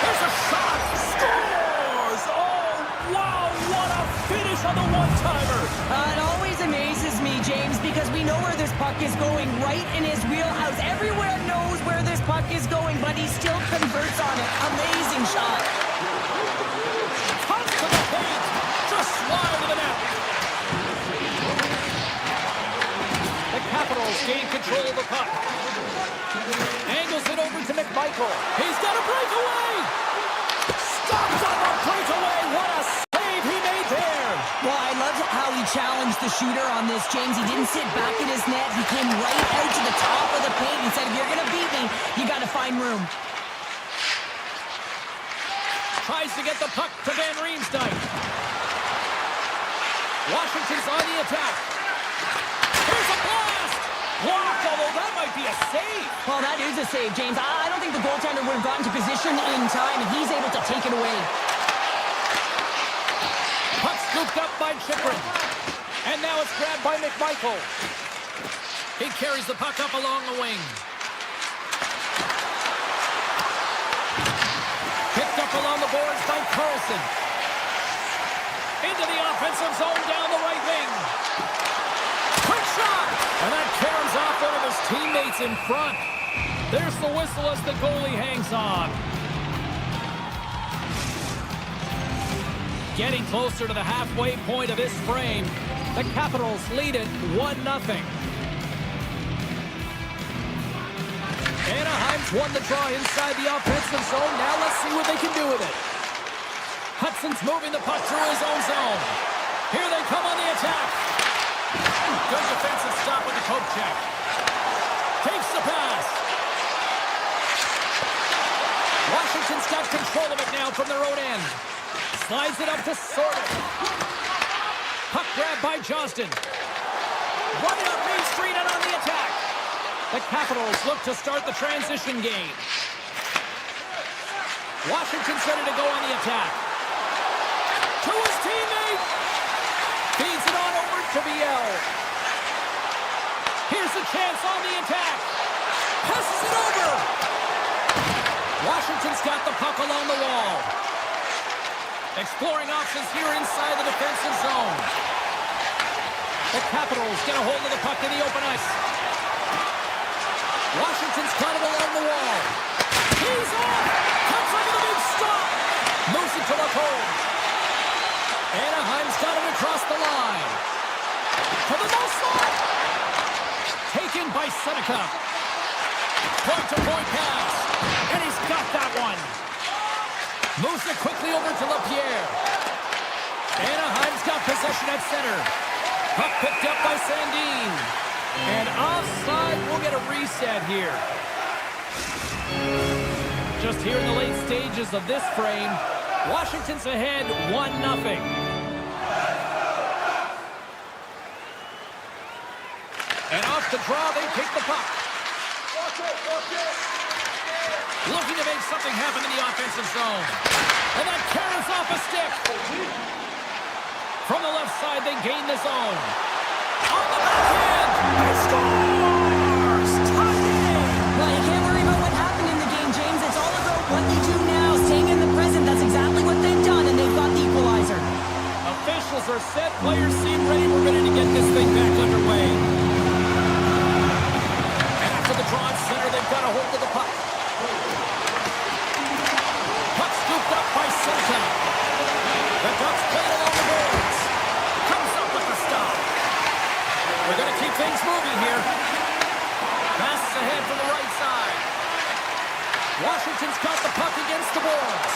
There's a shot. Scores! Oh, wow, what a finish on the one-timer. It always amazes me, James, because we know where this puck is going, right in his wheelhouse. Everywhere knows where this puck is going, but he still converts on it. Amazing shot. Comes to the paint. Just slide to the net. The Capitals gain control of the puck. Angles it over to McMichael. He's got a breakaway. Stops on the breakaway. What a save he made there. Well, I loved how he challenged the shooter on this, James. He didn't sit back in his net. He came right out to the top of the paint and said, if you're going to beat me, you got to find room. Tries to get the puck to Van Riemsdyk. Washington's on the attack. Here's a blast! Blocked, although that might be a save. Well, that is a save, James. I don't think the goaltender would have gotten to position in time, and he's able to take it away. Puck scooped up by Chychrun. And now it's grabbed by McMichael. He carries the puck up along the wing. Picked up along the boards by Carlson. Into the offensive zone down the right wing. Quick shot! And that caroms off one of his teammates in front. There's the whistle as the goalie hangs on. Getting closer to the halfway point of this frame, the Capitals lead it 1-0. Anaheim's won the draw inside the offensive zone. Now let's see what they can do with it. Hudson's moving the puck through his own zone. Here they come on the attack. Good defensive stop with the poke check. Takes the pass. Washington's got control of it now from their own end. Slides it up to Sorter. Puck grab by Johnston. Running up Main Street and on the attack. The Capitals look to start the transition game. Washington's ready to go on the attack. To his teammate. Feeds it on over to Biel. Here's a chance on the attack. Passes it over. Washington's got the puck along the wall. Exploring options here inside the defensive zone. The Capitals get a hold of the puck in the open ice. Washington's got it along the wall. He's off! Comes over the big stop! Moves it to the hole. Anaheim's got it across the line. To the no slot! Taken by Seneca. Point-to-point pass. And he's got that one. Moves it quickly over to LaPierre. Anaheim's got possession at center. Puck picked up by Sandin. And offside, we'll get a reset here. Just here in the late stages of this frame, Washington's ahead 1-0. And off the draw, they take the puck. Looking to make something happen in the offensive zone. And that carries off a stick. From the left side, they gain the zone. On the backhand, he scores! Tie game! Well, you can't worry about what happened in the game, James. It's all about what they do now, staying in the present. That's exactly what they've done, and they've got the equalizer. Officials are set. Players seem ready. We're ready to get this thing back underway. And after the draw at center, they've got a hold of the puck. Puck scooped up by Seneca. The Ducks play it along the boards. Comes up with the stop. We're going to keep things moving here. Passes ahead from the right side. Washington's got the puck against the boards.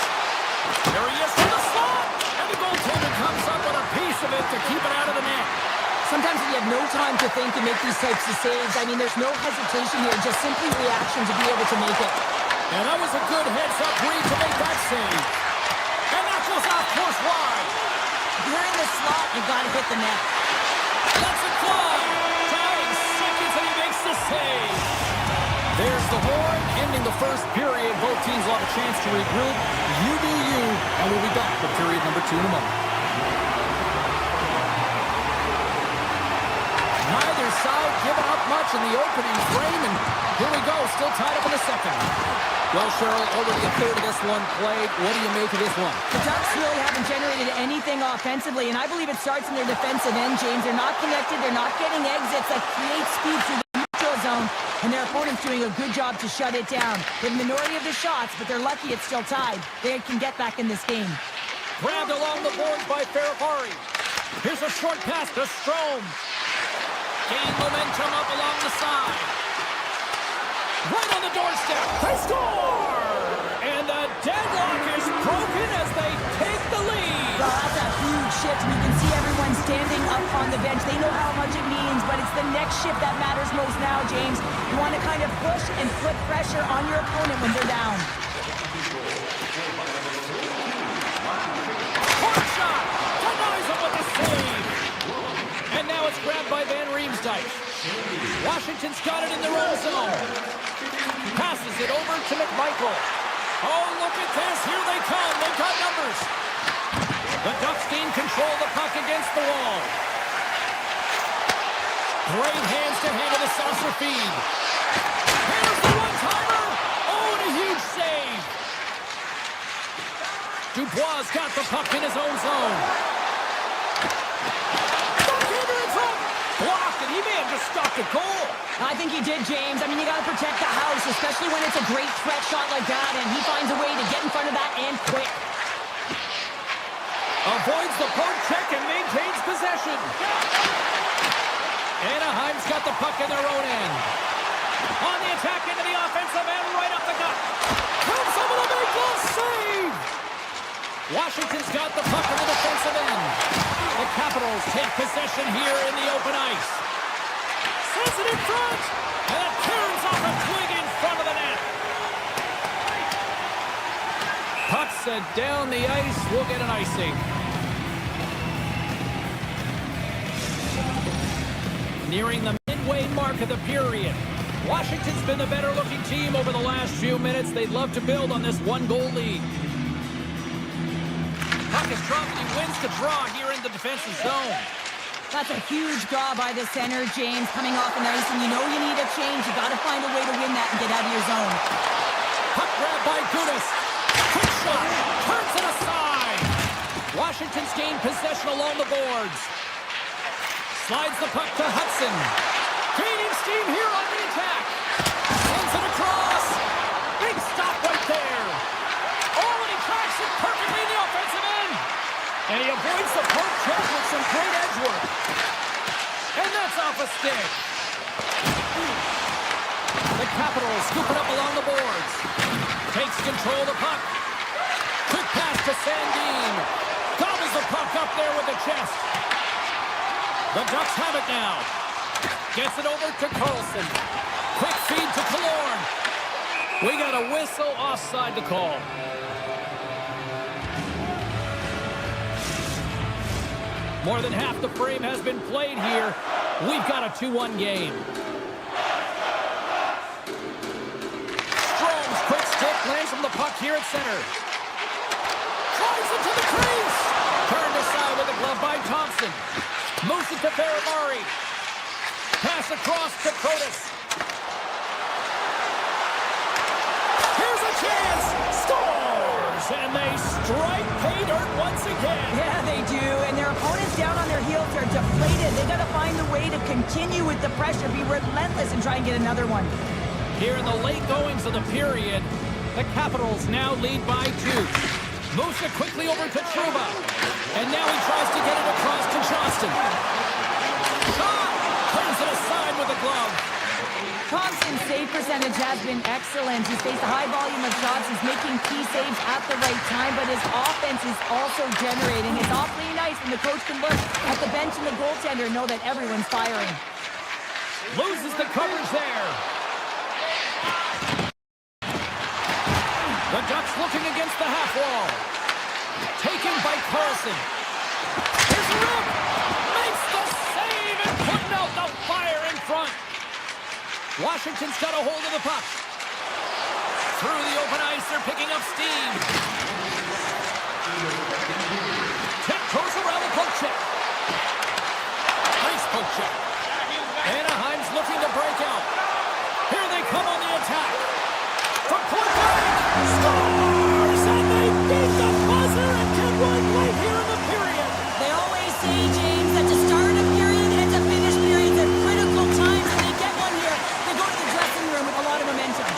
There he is for the slot. And the goaltender comes up with a piece of it to keep it out of the net. Sometimes when you have no time to think and make these types of saves, I mean, there's no hesitation here, just simply reaction to be able to make it. And that was a good heads-up read to make that save. And that goes off course wide. If you're in the slot, you got to hit the net. Lets it fly. 5 seconds and he makes the save. There's the horn, ending the first period. Both teams will have a chance to regroup. You do you, and we'll be back for period number 2 in a moment. Neither side giving up much in the opening frame, and here we go, still tied up in the second. Well, Cheryl, already a third of this one played. What do you make of this one? The Ducks really haven't generated anything offensively, and I believe it starts in their defensive end, James. They're not connected. They're not getting exits that create speed through the neutral zone, and their opponent's doing a good job to shut it down. The minority of the shots, but they're lucky it's still tied. They can get back in this game. Grabbed along the boards by Ferrari. Here's a short pass to Strome. Gain momentum up along the side. Right on the doorstep. They score! And the deadlock is broken as they take the lead. Well, that's a huge shift, and you can see everyone standing up on the bench. They know how much it means, but it's the next shift that matters most now, James. You want to kind of push and put pressure on your opponent when they're down. Hard shot! Denies him with the save! And now it's grabbed by Van Riemsdyk. Washington's got it in their own zone. Passes it over to McMichael. Oh, look at this. Here they come. They've got numbers. The Ducks gain control of the puck against the wall. Great hands-to-hand of the saucer feed. Here's the one-timer. Oh, and a huge save. Dubois got the puck in his own zone. Backhander in front. Blocked, and he may have just stopped a goal. I think he did, James. I mean, you got to protect the house, especially when it's a great threat shot like that, and he finds a way to get in front of that and quick. Avoids the poke check and maintains possession. Anaheim's got the puck in their own end. On the attack into the offensive end, right up the gut. Comes over the big goal, save! Washington's got the puck in the defensive end. The Capitals take possession here in the open ice. Sends it in front, and it turns off a twig in front of the net. Puck sent down the ice, we'll get an icing. Nearing the midway mark of the period. Washington's been the better-looking team over the last few minutes. They'd love to build on this one-goal lead. Puck is dropped, and he wins the draw here in the defensive zone. That's a huge draw by the center, James, coming off an ice, and you know you need a change. You got to find a way to win that and get out of your zone. Puck grab by Gudas. Quick shot. Turns it aside. Washington's gained possession along the boards. Slides the puck to Hudson. Gaining steam here on the attack. Sends it across. Big stop right there. Oh, and he tracks it perfectly in the offensive end. And he avoids the poke check with some great edge work. And that's off a stick. The Capitals scoop it up along the boards. Takes control of the puck. Quick pass to Sandin. Gobbles the puck up there with the chest. The Ducks have it now. Gets it over to Carlson. Quick feed to Killorn. We got a whistle offside to call. More than half the frame has been played here. We've got a 2-1 game. Strome's quick stick lands from the puck here at center. Tries it to the crease. Turned aside with a glove by Thompson. Moves it to Ferrari. Pass across to Protas. Here's a chance. Scores! And they strike pay dirt once again. Yeah, they do. And their opponents down on their heels are deflated. They got to find a way to continue with the pressure, be relentless, and try and get another one. Here in the late goings of the period, the Capitals now lead by 2. Moves it quickly over to Trouba. And now he tries to get it across to Johnston. Shot! Turns it aside with a glove. Thompson's save percentage has been excellent. He's faced a high volume of shots. He's making key saves at the right time, but his offense is also generating. It's awfully nice when the coach can look at the bench and the goaltender and know that everyone's firing. Loses the coverage there. The Ducks looking against the half wall. Taken by Carlson. Here's the rip. Makes the save, Washington's got a hold of the puck. Through the open ice, they're picking up steam. Tiptoes around the poke check. Nice poke check. Anaheim's looking to break out. Here they come on the attack. From point blank, scores! And they beat the buzzer and get one late here in the period. They always say, James, that to start a period and to finish periods at critical times, and they get one here. They go to the dressing room with a lot of momentum.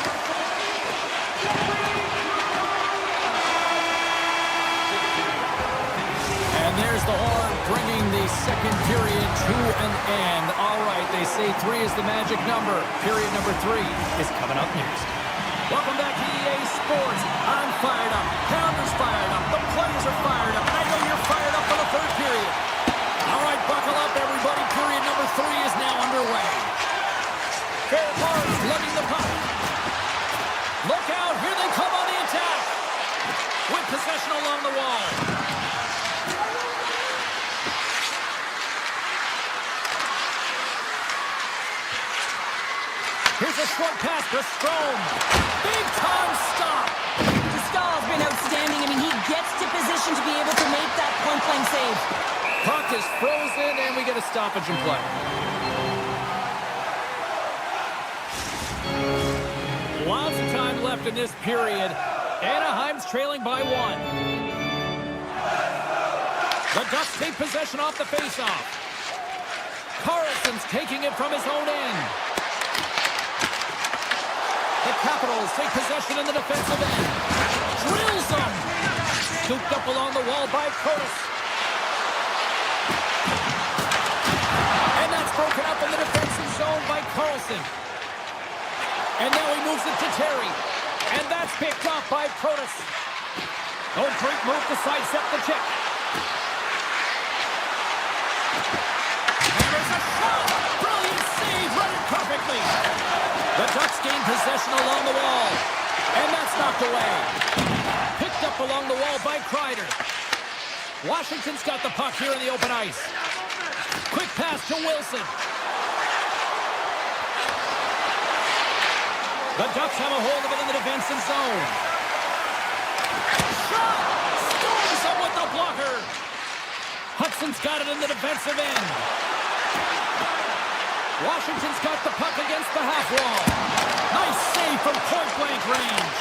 And there's the horn, bringing the second period to an end. All right, they say 3 is the magic number. Period number 3 is coming up next. Welcome back to EA Sports. I'm fired up. Pounder's fired up. The players are fired up. And I know you're fired up for the third period. All right, buckle up, everybody. Period number 3 is now underway. Fair Cards lugging the puck. Look out. Here they come on the attack. With possession along the wall. Here's a short pass to Strome. Big time stop. Pascal's been outstanding. I mean, he gets to position to be able to make that point-blank save. Puck is frozen, and we get a stoppage in play. Lots of time left in this period. Anaheim's trailing by 1. The Ducks take possession off the faceoff. Carlson's taking it from his own end. The Capitals take possession in the defensive end. Drills them. Scooped up along the wall by Curtis. And that's broken up in the defensive zone by Carlson. And now he moves it to Terry. And that's picked up by Curtis. Oh, great move to sidestep the check. And there's a shot. Brilliant save. Run it perfectly. The Ducks gain possession along the wall. And that's knocked away. Picked up along the wall by Kreider. Washington's got the puck here in the open ice. Quick pass to Wilson. The Ducks have a hold of it in the defensive zone. Shot! Storms up with the blocker. Hudson's got it in the defensive end. Washington's got the puck against the half wall. Nice save from point-blank range.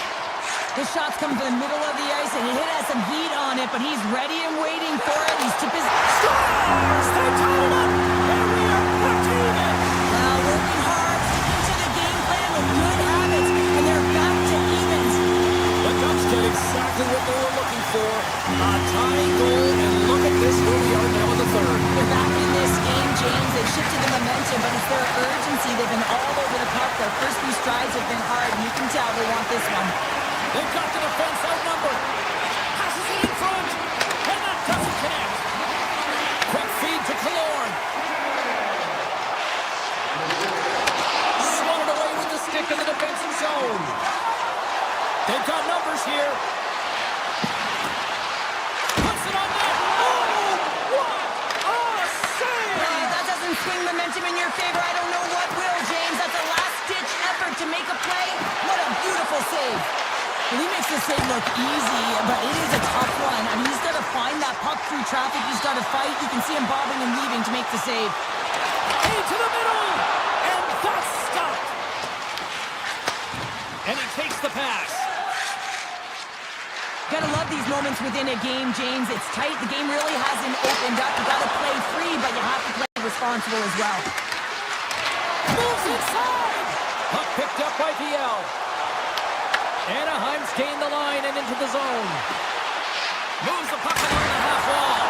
The shot's come to the middle of the ice, and it has some heat on it, but he's ready and waiting for it. He's to position. Scores! They tie it up! And we are back to even! Now working hard, sticking to the game plan with good habits, and they're back to evens. The Ducks get exactly what they were looking for. A tying goal, and look at this, where we are now in the third. They're back in this game, James. They've shifted the momentum, but it's their urgency. They've been all over the puck. Their first few strides have been hard, and you can tell they want this one. They've got the defense outnumbered. Passes it in front, and that doesn't connect. Quick feed to Killorn. Swatted away with the stick in the defensive zone. They've got numbers here. Puts it on net. Oh, what a save! Well, that doesn't swing momentum in your favor. I don't know what will, James. That's a last-ditch effort to make a play. What a beautiful save. Well, he makes the save look easy, but it is a tough one. I mean, he's got to find that puck through traffic. He's got to fight. You can see him bobbing and weaving to make the save. Into the middle, and that's stopped. And he takes the pass. Gotta love these moments within a game, James. It's tight. The game really hasn't opened up. You gotta play free, but you have to play responsible as well. Moves inside. Puck picked up by PL. Anaheim's gained the line and into the zone. Moves the puck along the half wall.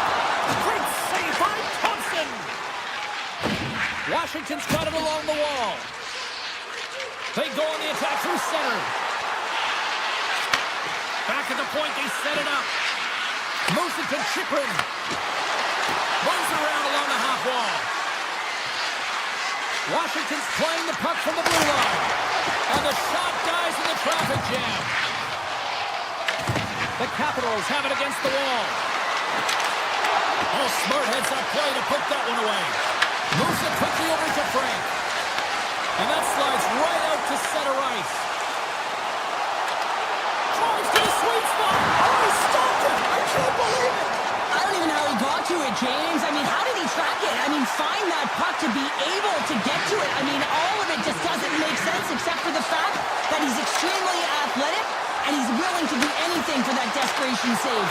Great save by Thompson. Washington's got it along the wall. They go on the attack through center. Back at the point, they set it up. Moves it to Chyprin. Moves it around along the half wall. Washington's playing the puck from the blue line. And the shot dies in the traffic jam. The Capitals have it against the wall. Oh, smart heads-up play to put that one away. Moves it quickly over to Frank. And that slides right center ice. Drives to the sweet spot. Oh, he stopped it. I can't believe it. I don't even know how he got to it, James. I mean, how did he track it? I mean, find that puck to be able to get to it. I mean, all of it just doesn't make sense except for the fact that he's extremely athletic and he's willing to do anything for that desperation save.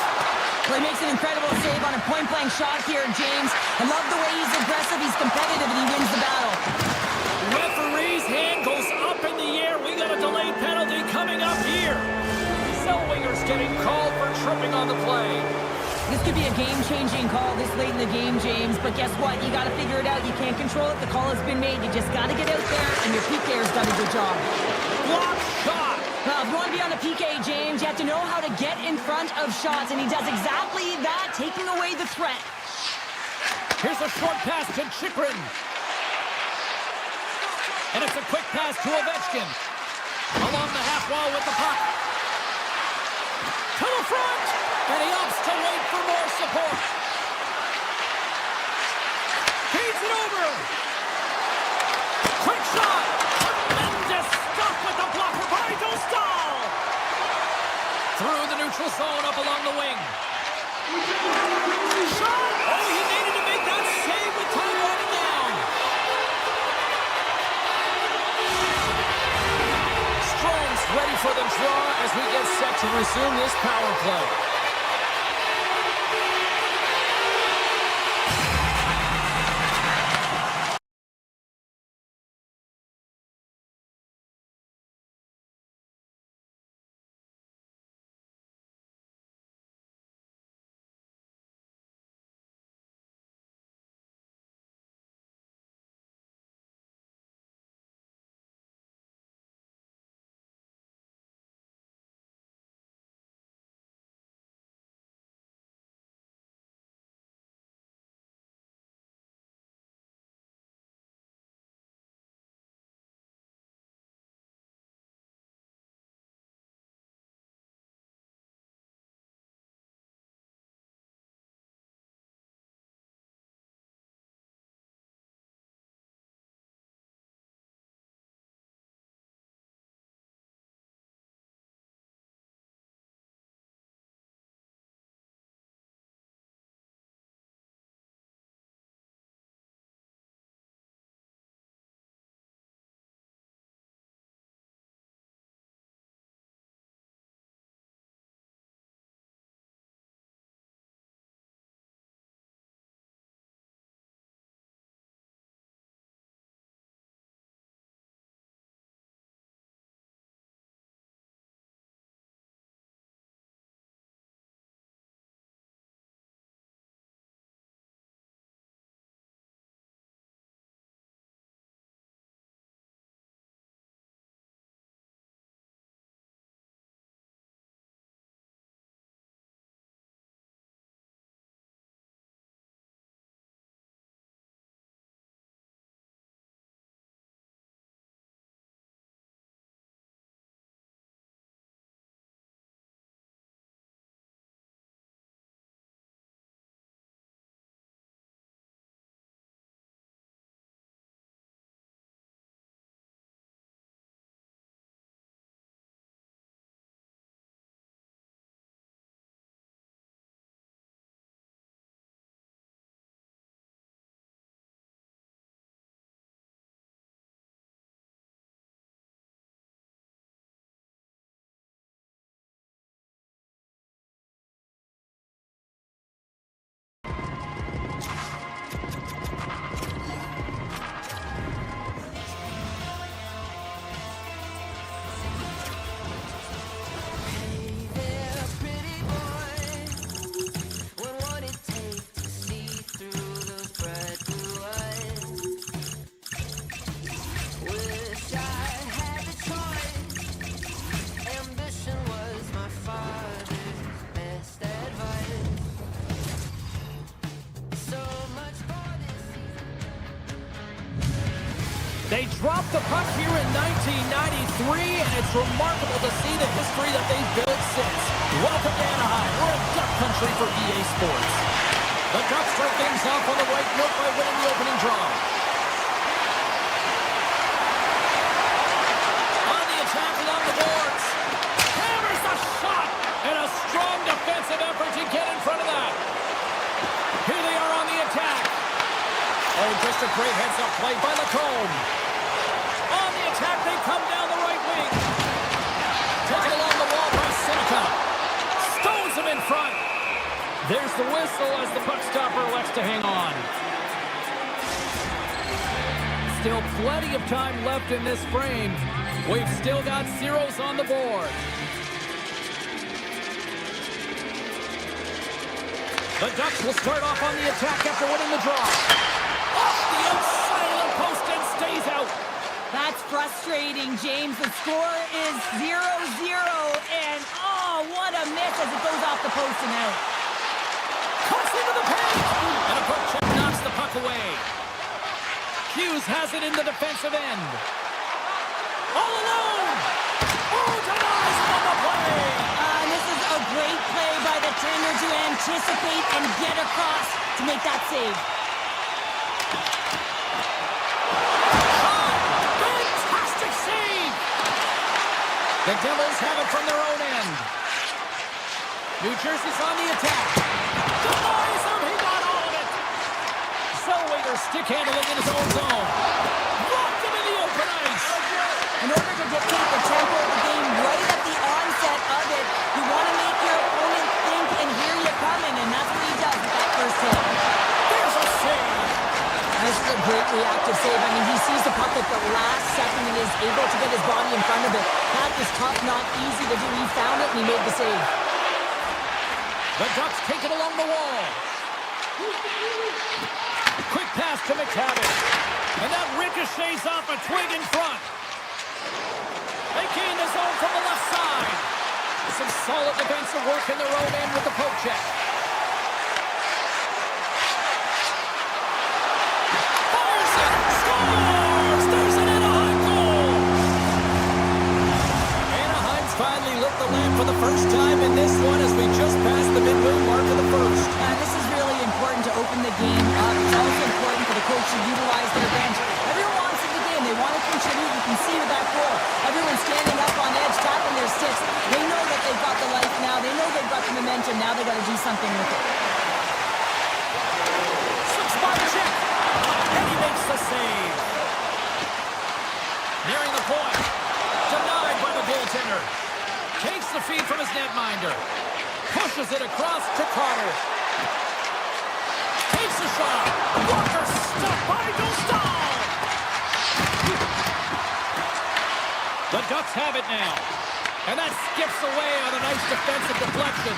Well, he makes an incredible save on a point-blank shot here, James. I love the way he's aggressive, he's competitive, and he wins the battle. Referee's hand goes up in the air. We got a delayed penalty coming up here. Zellweger's getting called for tripping on the play. This could be a game-changing call this late in the game, James, but guess what? You got to figure it out. You can't control it. The call has been made. You just got to get out there, and your PK'er's done a good job. Block shot. Well, if you want to be on the PK, James, you have to know how to get in front of shots, and he does exactly that, taking away the threat. Here's a short pass to Chikrin. And it's a quick pass to Ovechkin. Along the half wall with the puck. To the front. And he opts to wait for more support. Feeds it over. Quick shot. Tremendous stuff with the blocker by Dostal. Through the neutral zone up along the wing. Shot. Oh, he needed to make that save with time running down. Strom's ready for the draw as we get set to resume this power play. They dropped the puck here in 1993, and it's remarkable to see the history that they've built since. Welcome to Anaheim. We're in Duck Country for EA Sports. The Ducks start things off on the right note by winning the opening draw. great heads-up play by Lacombe. On the attack, they come down the right wing. Taken along the wall by Seneca. Stones him in front. There's the whistle as the puck stopper elects to hang on. Still plenty of time left in this frame. We've still got zeros on the board. The Ducks will start off on the attack after winning the draw. Off the outside of the post and stays out. That's frustrating, James. The score is 0-0, and oh, what a miss as it goes off the post and out. Cuts into the paint, and a puck check knocks the puck away. Hughes has it in the defensive end. All alone. Oh, denies him on the play. This is a great play by the tender to anticipate and get across to make that save. Fantastic save. The Devils have it from their own end. New Jersey's on the attack. Denies him. He got all of it. Zellweger stick handling in his own zone. Blocked him in the open ice. In order to dictate the tempo of the game right at the onset of it, you want to make your opponent think and hear you coming, and that's what he does with that first hit. There's a save. This is a great reactive save. I mean, he sees the puck at the last second and is able to get his body in front of it. That was tough, not easy to do. He found it and he made the save. The Ducks take it along the wall. Quick pass to McTavish. And that ricochets off a twig in front. They gain the zone from the left side. Some solid defensive work in their own end with the poke check. Fires it! Scores! There's an Anaheim goal! Anaheim's finally lit the lamp for the first time in this one as we just passed the midway mark of the first. This is really important to open the game up. It's also important for the coach to utilize their bench. Everyone wants in the game. They want to contribute. You can see with that goal. Everyone's standing up on edge, tapping their sticks. They know that they've got the life now. They know they've got the momentum. Now they got to do something with it. Six-spot check. And he makes the save. Nearing the point. Denied by the goaltender. Takes the feed from his netminder. Pushes it across to Carter. Takes a shot. Walker stopped by Dostal. The Ducks have it now. And that skips away on a nice defensive deflection.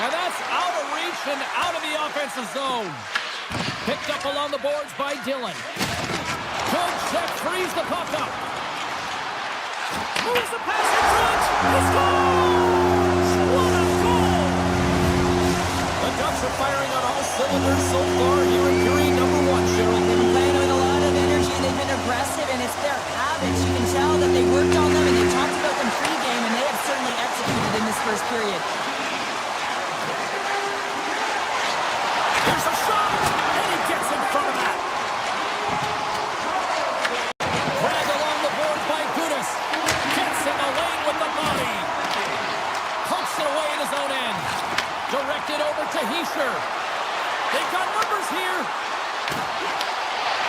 And that's out of reach and out of the offensive zone. Picked up along the boards by Dillon. Good check, frees the puck up. Moves the pass in front. He scores! What a goal! The Ducks are firing on all cylinders so far here in period number one, Cheryl. They've been playing with a lot of energy. They've been aggressive, and it's their habits. You can tell that they worked on them, and they talked about them pre-game, and they have certainly executed in this first period. There's a shot, and he gets in front of that. Dragged along the boards by Gudas. Gets in the lane with the body. Pumps it away in his own end. Directed over to Heischer. They've got numbers here.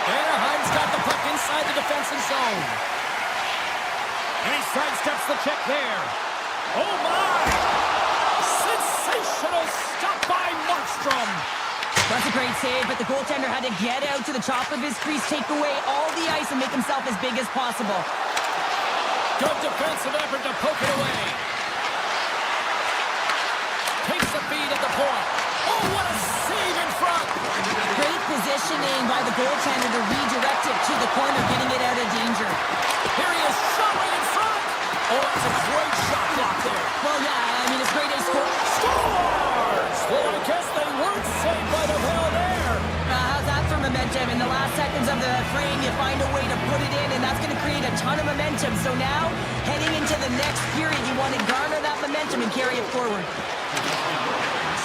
Anaheim's got the puck inside the defensive zone. And he sidesteps the check there. Oh, my! Sensational stop by Markstrom. That's a great save, but the goaltender had to get out to the top of his crease, take away all the ice, and make himself as big as possible. Good defensive effort to poke it away. Takes the feed at the point. Oh, what a save in front. Great positioning by the goaltender to redirect it to the corner, getting it out of danger. Here he is, shot right in front. Oh, that's a great shot block there. Well, yeah, I mean, it's great they scored. Scores! Well, I guess they weren't saved by the hell there. How's that for momentum? In the last seconds of the frame, you find a way to put it in, and that's going to create a ton of momentum. So now, heading into the next period, you want to garner that momentum and carry it forward.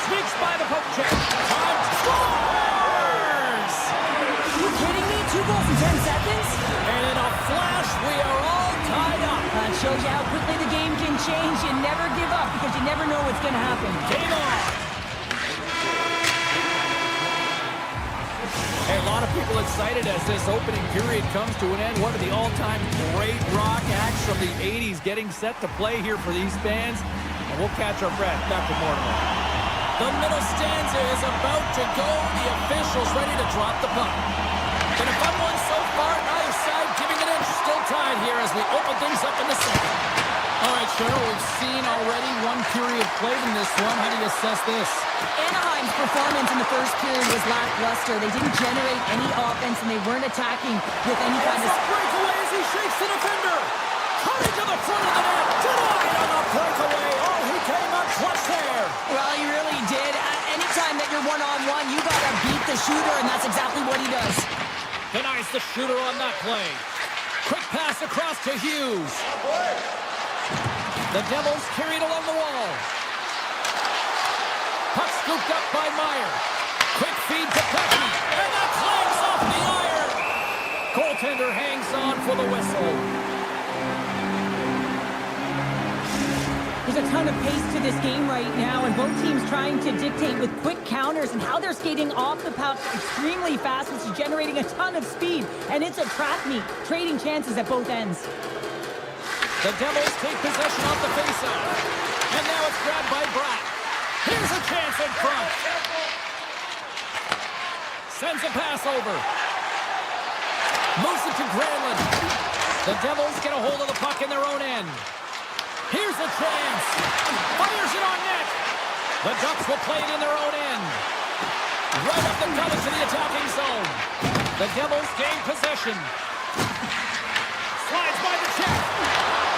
Sneaks by the poke check. Time scores! Are you kidding me? 2 goals in 10 seconds? And in a flash, we are all tied up. That shows you how quickly the game can change. You never give up because you never know what's going to happen. Game on. Hey, a lot of people excited as this opening period comes to an end. One of the all-time great rock acts from the 80s getting set to play here for these fans. And we'll catch our breath. Back to Mortimer. The middle stanza is about to go. The officials ready to drop the puck. Been a fun one so far. Neither side giving it in. Still tied here as we open things up in the second. All right, Cheryl, we've seen already one period played in this one. How do you assess this? Anaheim's performance in the first period was lackluster. They didn't generate any offense, and they weren't attacking with any kind of... breakaway as he shakes the defender. Cutting to the front of the net. Denied on the breakaway. Oh, he came up clutch there. Well, he really did. Anytime that you're one-on-one, you got to beat the shooter, and that's exactly what he does. Denies the shooter on that play. Quick pass across to Hughes. The Devils carried along the wall. Puck scooped up by Meyer. Quick feed to Pecky. And that climbs off the iron. Goaltender hangs on for the whistle. There's a ton of pace to this game right now, and both teams trying to dictate with quick counters and how they're skating off the puck extremely fast, which is generating a ton of speed. And it's a trap meet, trading chances at both ends. The Devils take possession off the faceoff. And now it's grabbed by Bratt. Here's a chance in front. Sends a pass over. Moves it to Granlund. The Devils get a hold of the puck in their own end. Here's a chance. Fires it on net. The Ducks will play it in their own end. Right up the gut into the attacking zone. The Devils gain possession. Slides by the check.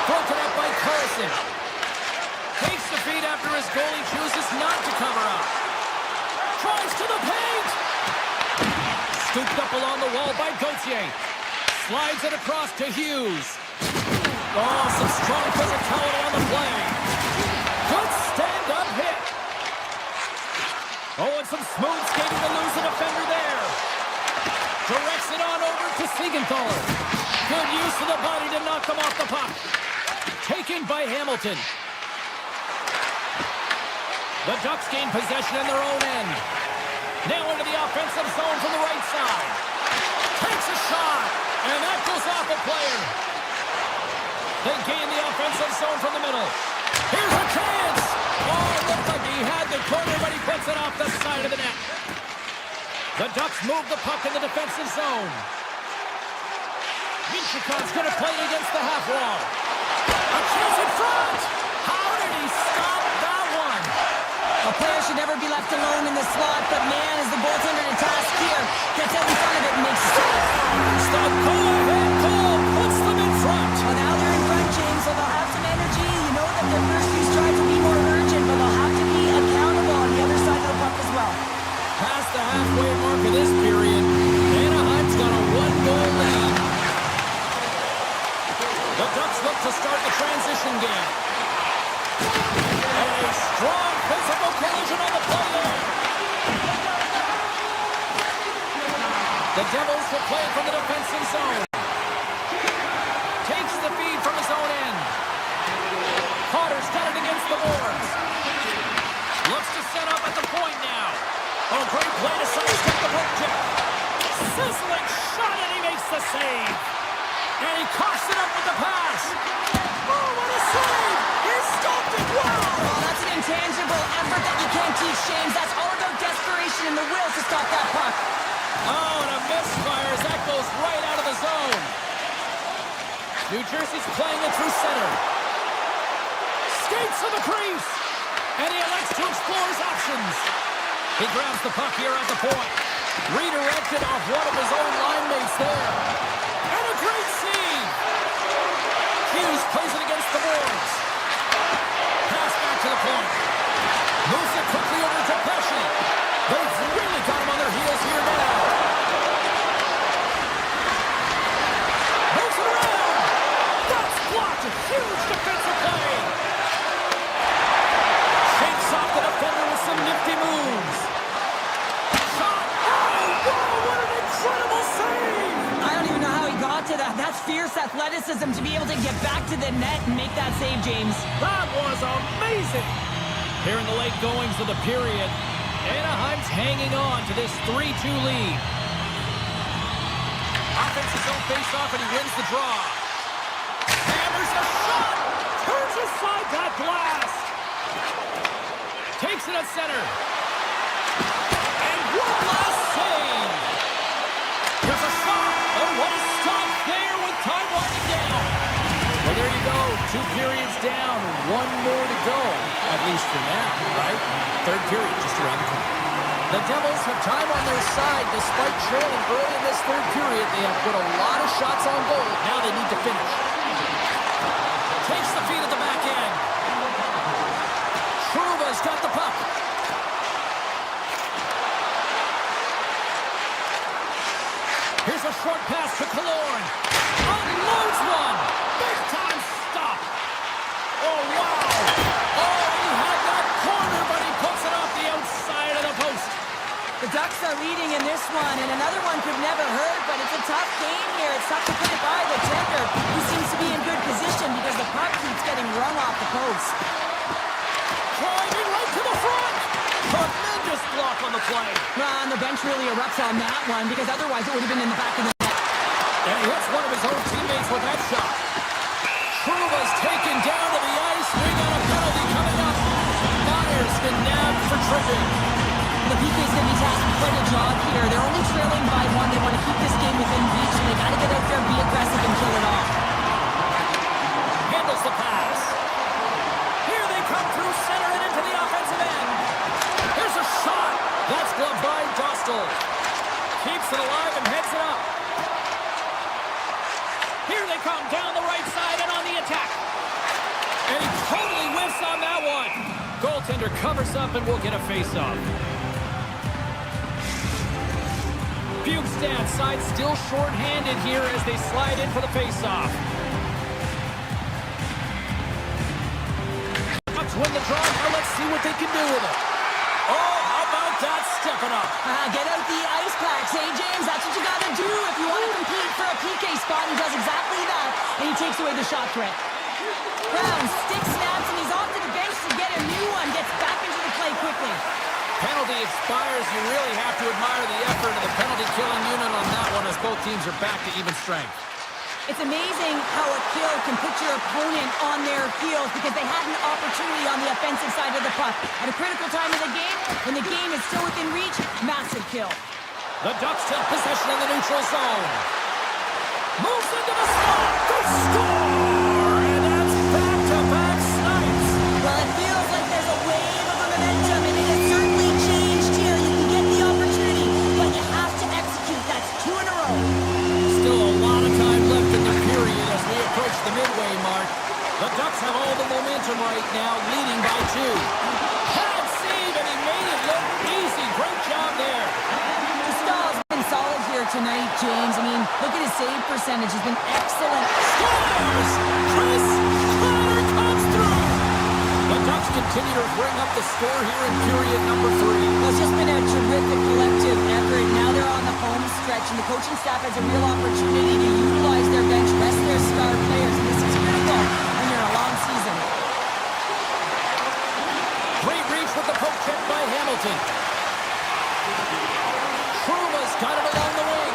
Broken up by Carlson. Takes the feed after his goalie chooses not to cover up. Tries to the paint. Scooped up along the wall by Gauthier. Slides it across to Hughes. Oh, some strong physicality on the play. Good stand-up hit. Oh, and some smooth skating to lose the defender there. Directs it on over to Siegenthaler. Good use of the body to knock them off the puck. Taken by Hamilton. The Ducks gain possession in their own end. Now into the offensive zone from the right side. Takes a shot, and that goes off a player. They gain the offensive zone from the middle. Here's a chance. Oh, it looked like he had the corner, but he puts it off the side of the net. The Ducks move the puck in the defensive zone. Minchikov's going to play it against the half wall. A chance in front. How did he stop that one? A player should never be left alone in the slot, but man, as the goaltender to task here, gets out in front of it and makes a save. Stop, go-ahead goal puts them in front. Well, now they're in front, James, so they'll have some energy. You know that their first few strides will be more urgent, but they'll have to be accountable on the other side of the puck as well. Past the halfway mark of this period, Anaheim's got a one-goal lead. The Ducks look to start the transition game. And a strong physical collision on the play there. The Devils will play from the defensive zone. Takes the feed from his own end. Carter's got it against the boards. Looks to set up at the point now. Oh, great play to sidestep the poke check. Sizzling shot, and he makes the save. And he coughs it up with the pass. Oh, what a save! He stopped it well! Well, that's an intangible effort that you can't teach, James. That's all about desperation and the will to stop that puck. Oh, and a misfire as that goes right out of the zone. New Jersey's playing it through center. Skates to the crease. And he elects to explore his options. He grabs the puck here at the point. Redirected off one of his own line mates there. And a great save. Hughes plays it against the boards. Pass back to the point. Moves it quickly over to Pesci. They've really got him on their heels here now. Moves it around. That's blocked. Huge defensive play. Shakes off the defender with some nifty moves. Shot. Oh, wow, what an incredible save. I don't even know how he got to that. That's fierce athleticism to be able to get back to the net and make that save, James. That was amazing. Here in the late goings of the period, Anaheim's hanging on to this 3-2 lead. Offensive zone face-off, and he wins the draw. Hammers the shot! Turns aside that blast! Takes it at center. And one last save! There's a shot! Oh, what a stop there with time winding down! Well, there you go. 2 periods down, 1 more to go. At least for now, right? Third period just around the corner. The Devils have time on their side despite trailing early in this third period. They have put a lot of shots on goal. Now they need to finish. Takes the feed at the back end. Truba's got the puck. Here's a short pass to Killorn. Unloads one. Big time stop. Oh, wow. Oh, he had that corner, but he puts it off the outside of the post. The Ducks are leading in this one, and another one could never hurt, but it's a tough game here. It's tough to put it by the tender, who seems to be in good position because the puck keeps getting run off the post. Driving right to the front. Tremendous block on the play. Well, and the bench really erupts on that one because otherwise it would have been in the back of the net. And he hits one of his own teammates with that shot. Truba's taken down to the ice. We got a penalty coming up. Myers been nabbed for tripping. The PK's going to be tasked with quite a job here. They're only trailing by 1. They want to keep this game within reach, and they got to get out there, be aggressive, and kill it off. Handles the pass. Here they come through center and into the offensive end. Here's a shot. That's gloved by Dostal. Keeps it alive and heads it up. Here they come down the right side and on the attack. And he totally whiffs on that one. Goaltender covers up and we'll get a face-off. Bukestad side still short-handed here as they slide in for the face-off. Ducks win the draw. Now let's see what they can do with it. Oh, how about that stepping up? Get out the ice packs, hey, James? That's what you got to do if you want to compete for a PK spot. He does exactly that, and he takes away the shot threat. Brown stick snaps, and he's off to the bench to get a new one. Gets back into the play quickly. Penalty expires. You really have to admire the effort of the penalty-killing unit on that one as both teams are back to even strength. It's amazing how a kill can put your opponent on their heels because they had an opportunity on the offensive side of the puck. At a critical time of the game, when the game is still within reach, massive kill. The Ducks take possession in the neutral zone. Moves into the slot. They score! And that's back-to-back snipes. Well, it feels like there's a wave of momentum, and it has certainly changed here. You can get the opportunity, but you have to execute. That's 2 in a row. Still a lot of time left in the period as we approach the midway mark. The Ducks have all the momentum right now, leading by 2. Pad save, and he made it look easy. Great job there. Stahl's been solid here tonight, James. I mean, look at his save percentage. It's been excellent. Scores! Chris Kreider comes through. The Ducks continue to bring up the score here in period number 3. Well, it's just been a terrific collective effort. Now they're on the home stretch, and the coaching staff has a real opportunity to utilize their bench, rest their star players, and this is critical when you're in a long season. Great reach with the poke check by Hamilton. Truba's got it along the wing.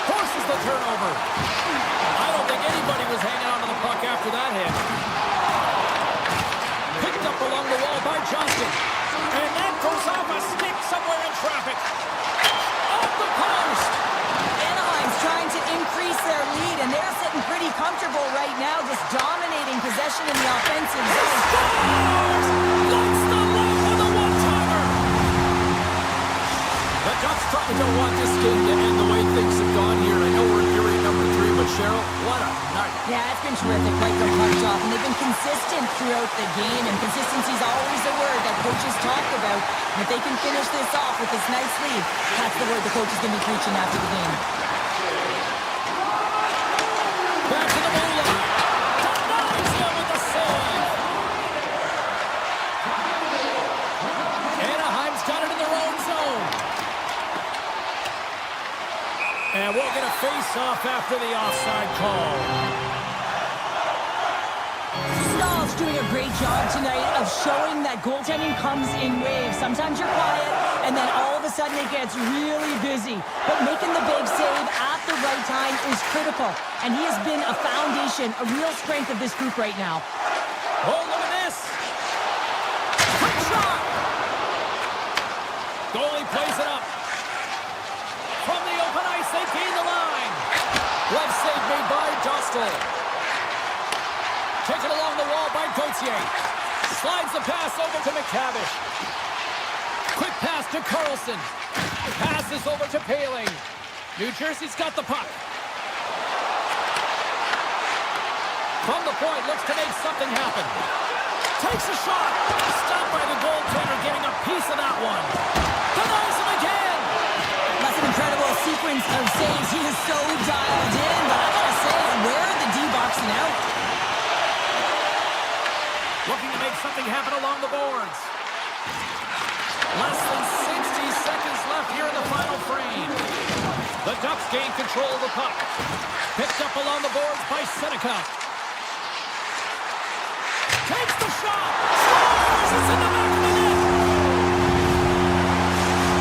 Forces the turnover. I don't think anybody was hanging on to the puck after that hit. Picked up along the wall by Johnston. And that goes off a stick somewhere in traffic. Off the post. Anaheim's trying to increase their lead, and they're sitting pretty comfortable right now, just dominating possession in the offensive zone. Scores! Lights the low with a one-timer. The Ducks probably don't want this game to end the way things have gone here. I know we're in period number 3, but Cheryl, what a night. Yeah, it's been terrific, like the puck drop, and they've been consistent throughout the game, and consistency is always a word that coaches talk about. And if they can finish this off with this nice lead, that's the word the coach is going to be preaching after the game. Back to the blue line. Denies him with the save. Anaheim's got it in their own zone. And we'll get a face-off after the offside call. Stahl's doing a great job tonight of showing that goaltending comes in waves. Sometimes you're quiet, and then all of a sudden it gets really busy. But making the big save at the right time is critical, and he has been a foundation, a real strength of this group right now. Oh, look at this. Quick shot. Goalie plays it up. From the open ice, they gain the line. Glove save made by Dostal. Taken along the wall by Gauthier. Slides the pass over to McTavish. Quick pass to Carlson. Passes over to Paling. New Jersey's got the puck. From the point, looks to make something happen. Takes a shot. Stopped by the goaltender, getting a piece of that one. Denies him again. That's an incredible sequence of saves. He is so dialed in, but I gotta say, where are the D-boxing out? Looking to make something happen along the boards. Less than 60 seconds left here in the final frame. The Ducks gain control of the puck. Picked up along the boards by Seneca. Takes the shot. Scores! It's in the back of the net.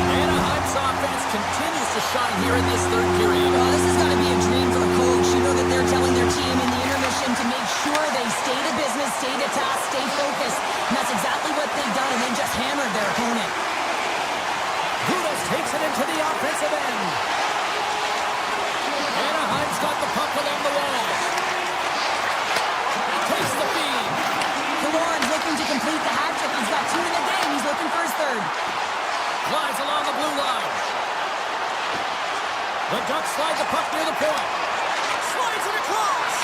Anaheim's offense continues to shine here in this third period. Well, this has got to be a dream for the coach. You know that they're telling their team in the intermission to make sure they stay to business, stay to task, stay focused. And that's exactly what they've done, and then just hammered their opponent. Gudas takes it into the offensive end. Anaheim's got the puck along the wall. Takes the feed. Killorn's looking to complete the hat trick. He's got 2 in the game. He's looking for his third. Glides along the blue line. The Ducks slide the puck near the point. Slides it across.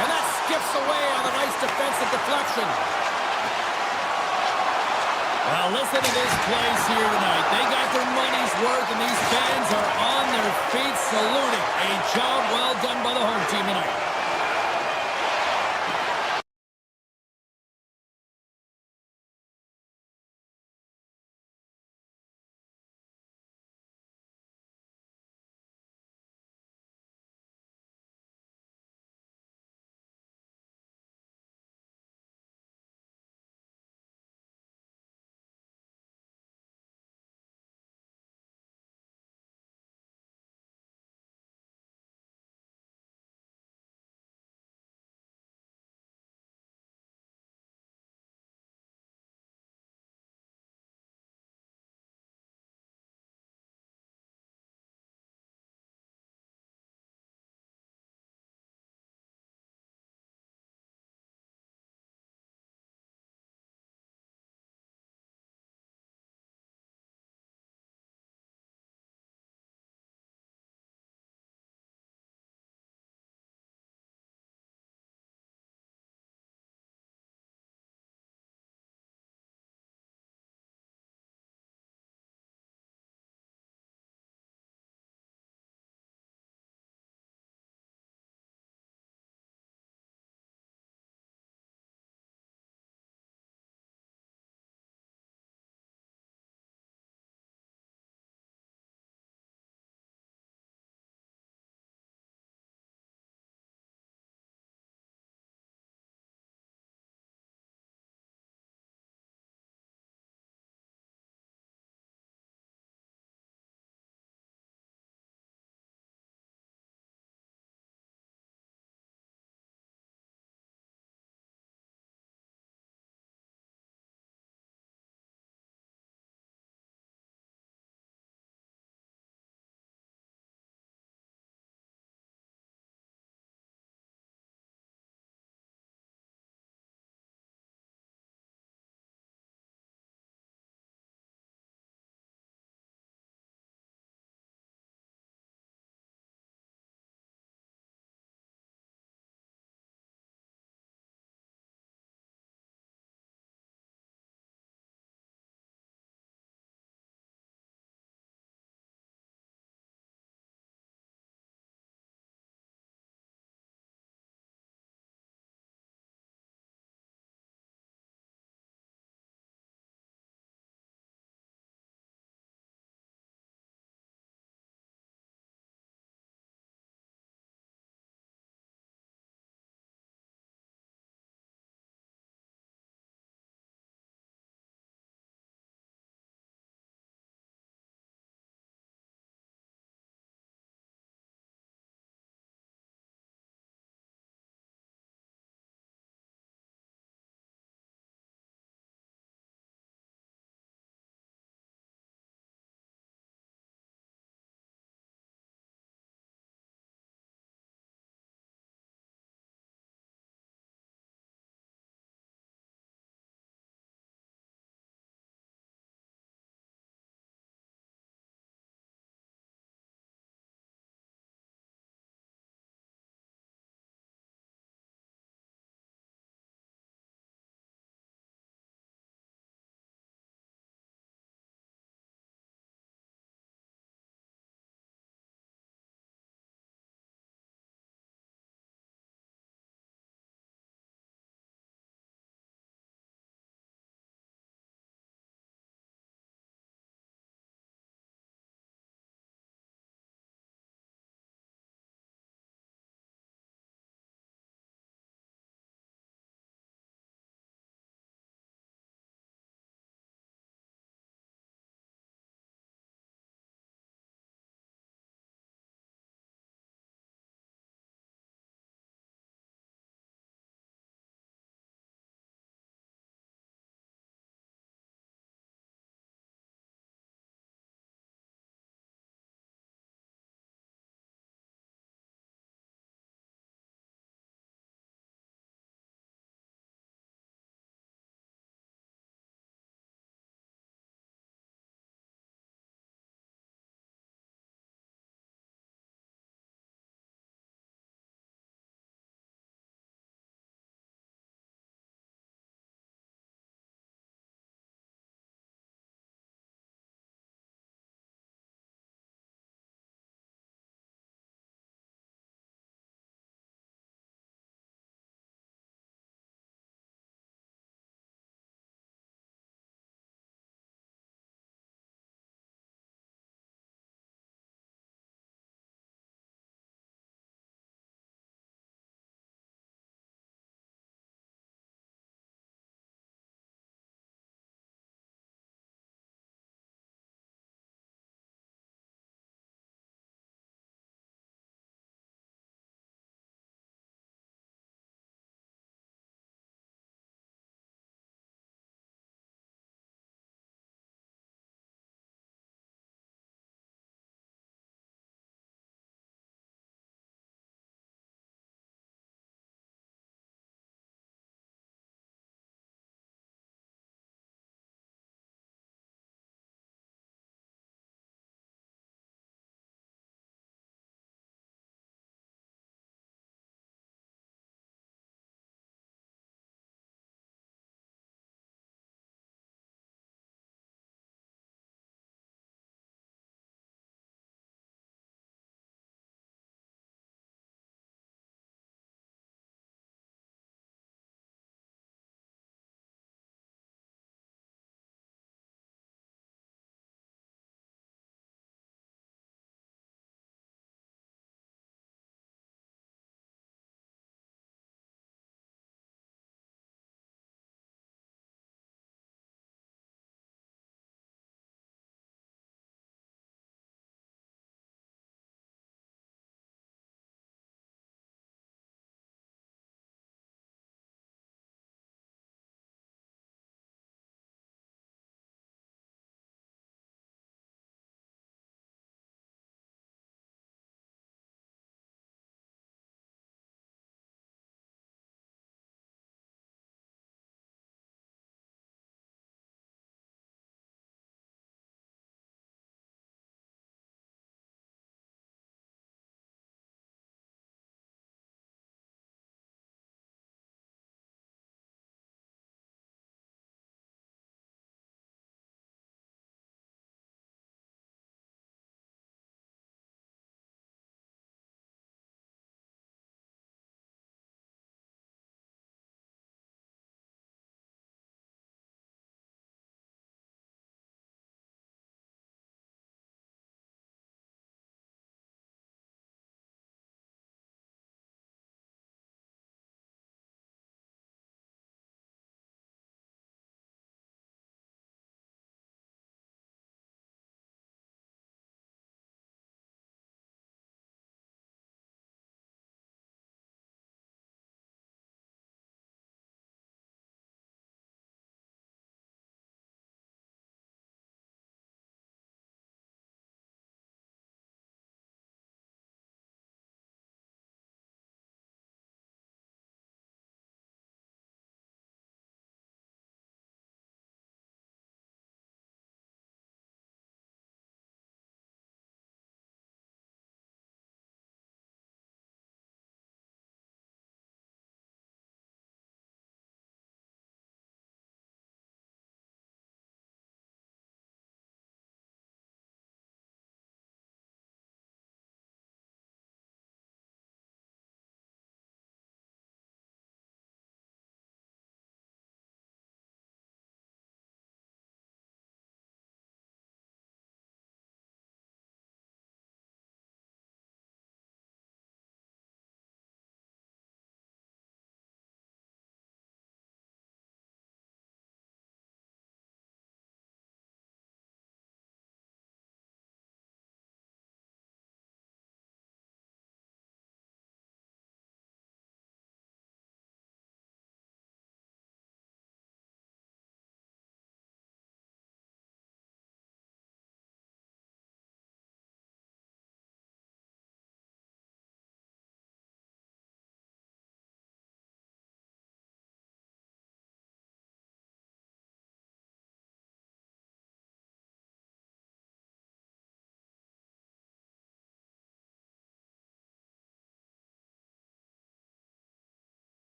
And that skips away on a nice defensive deflection. Well, listen to this place here tonight. They got their money's worth, and these fans are on their feet saluting. A job well done by the home team tonight.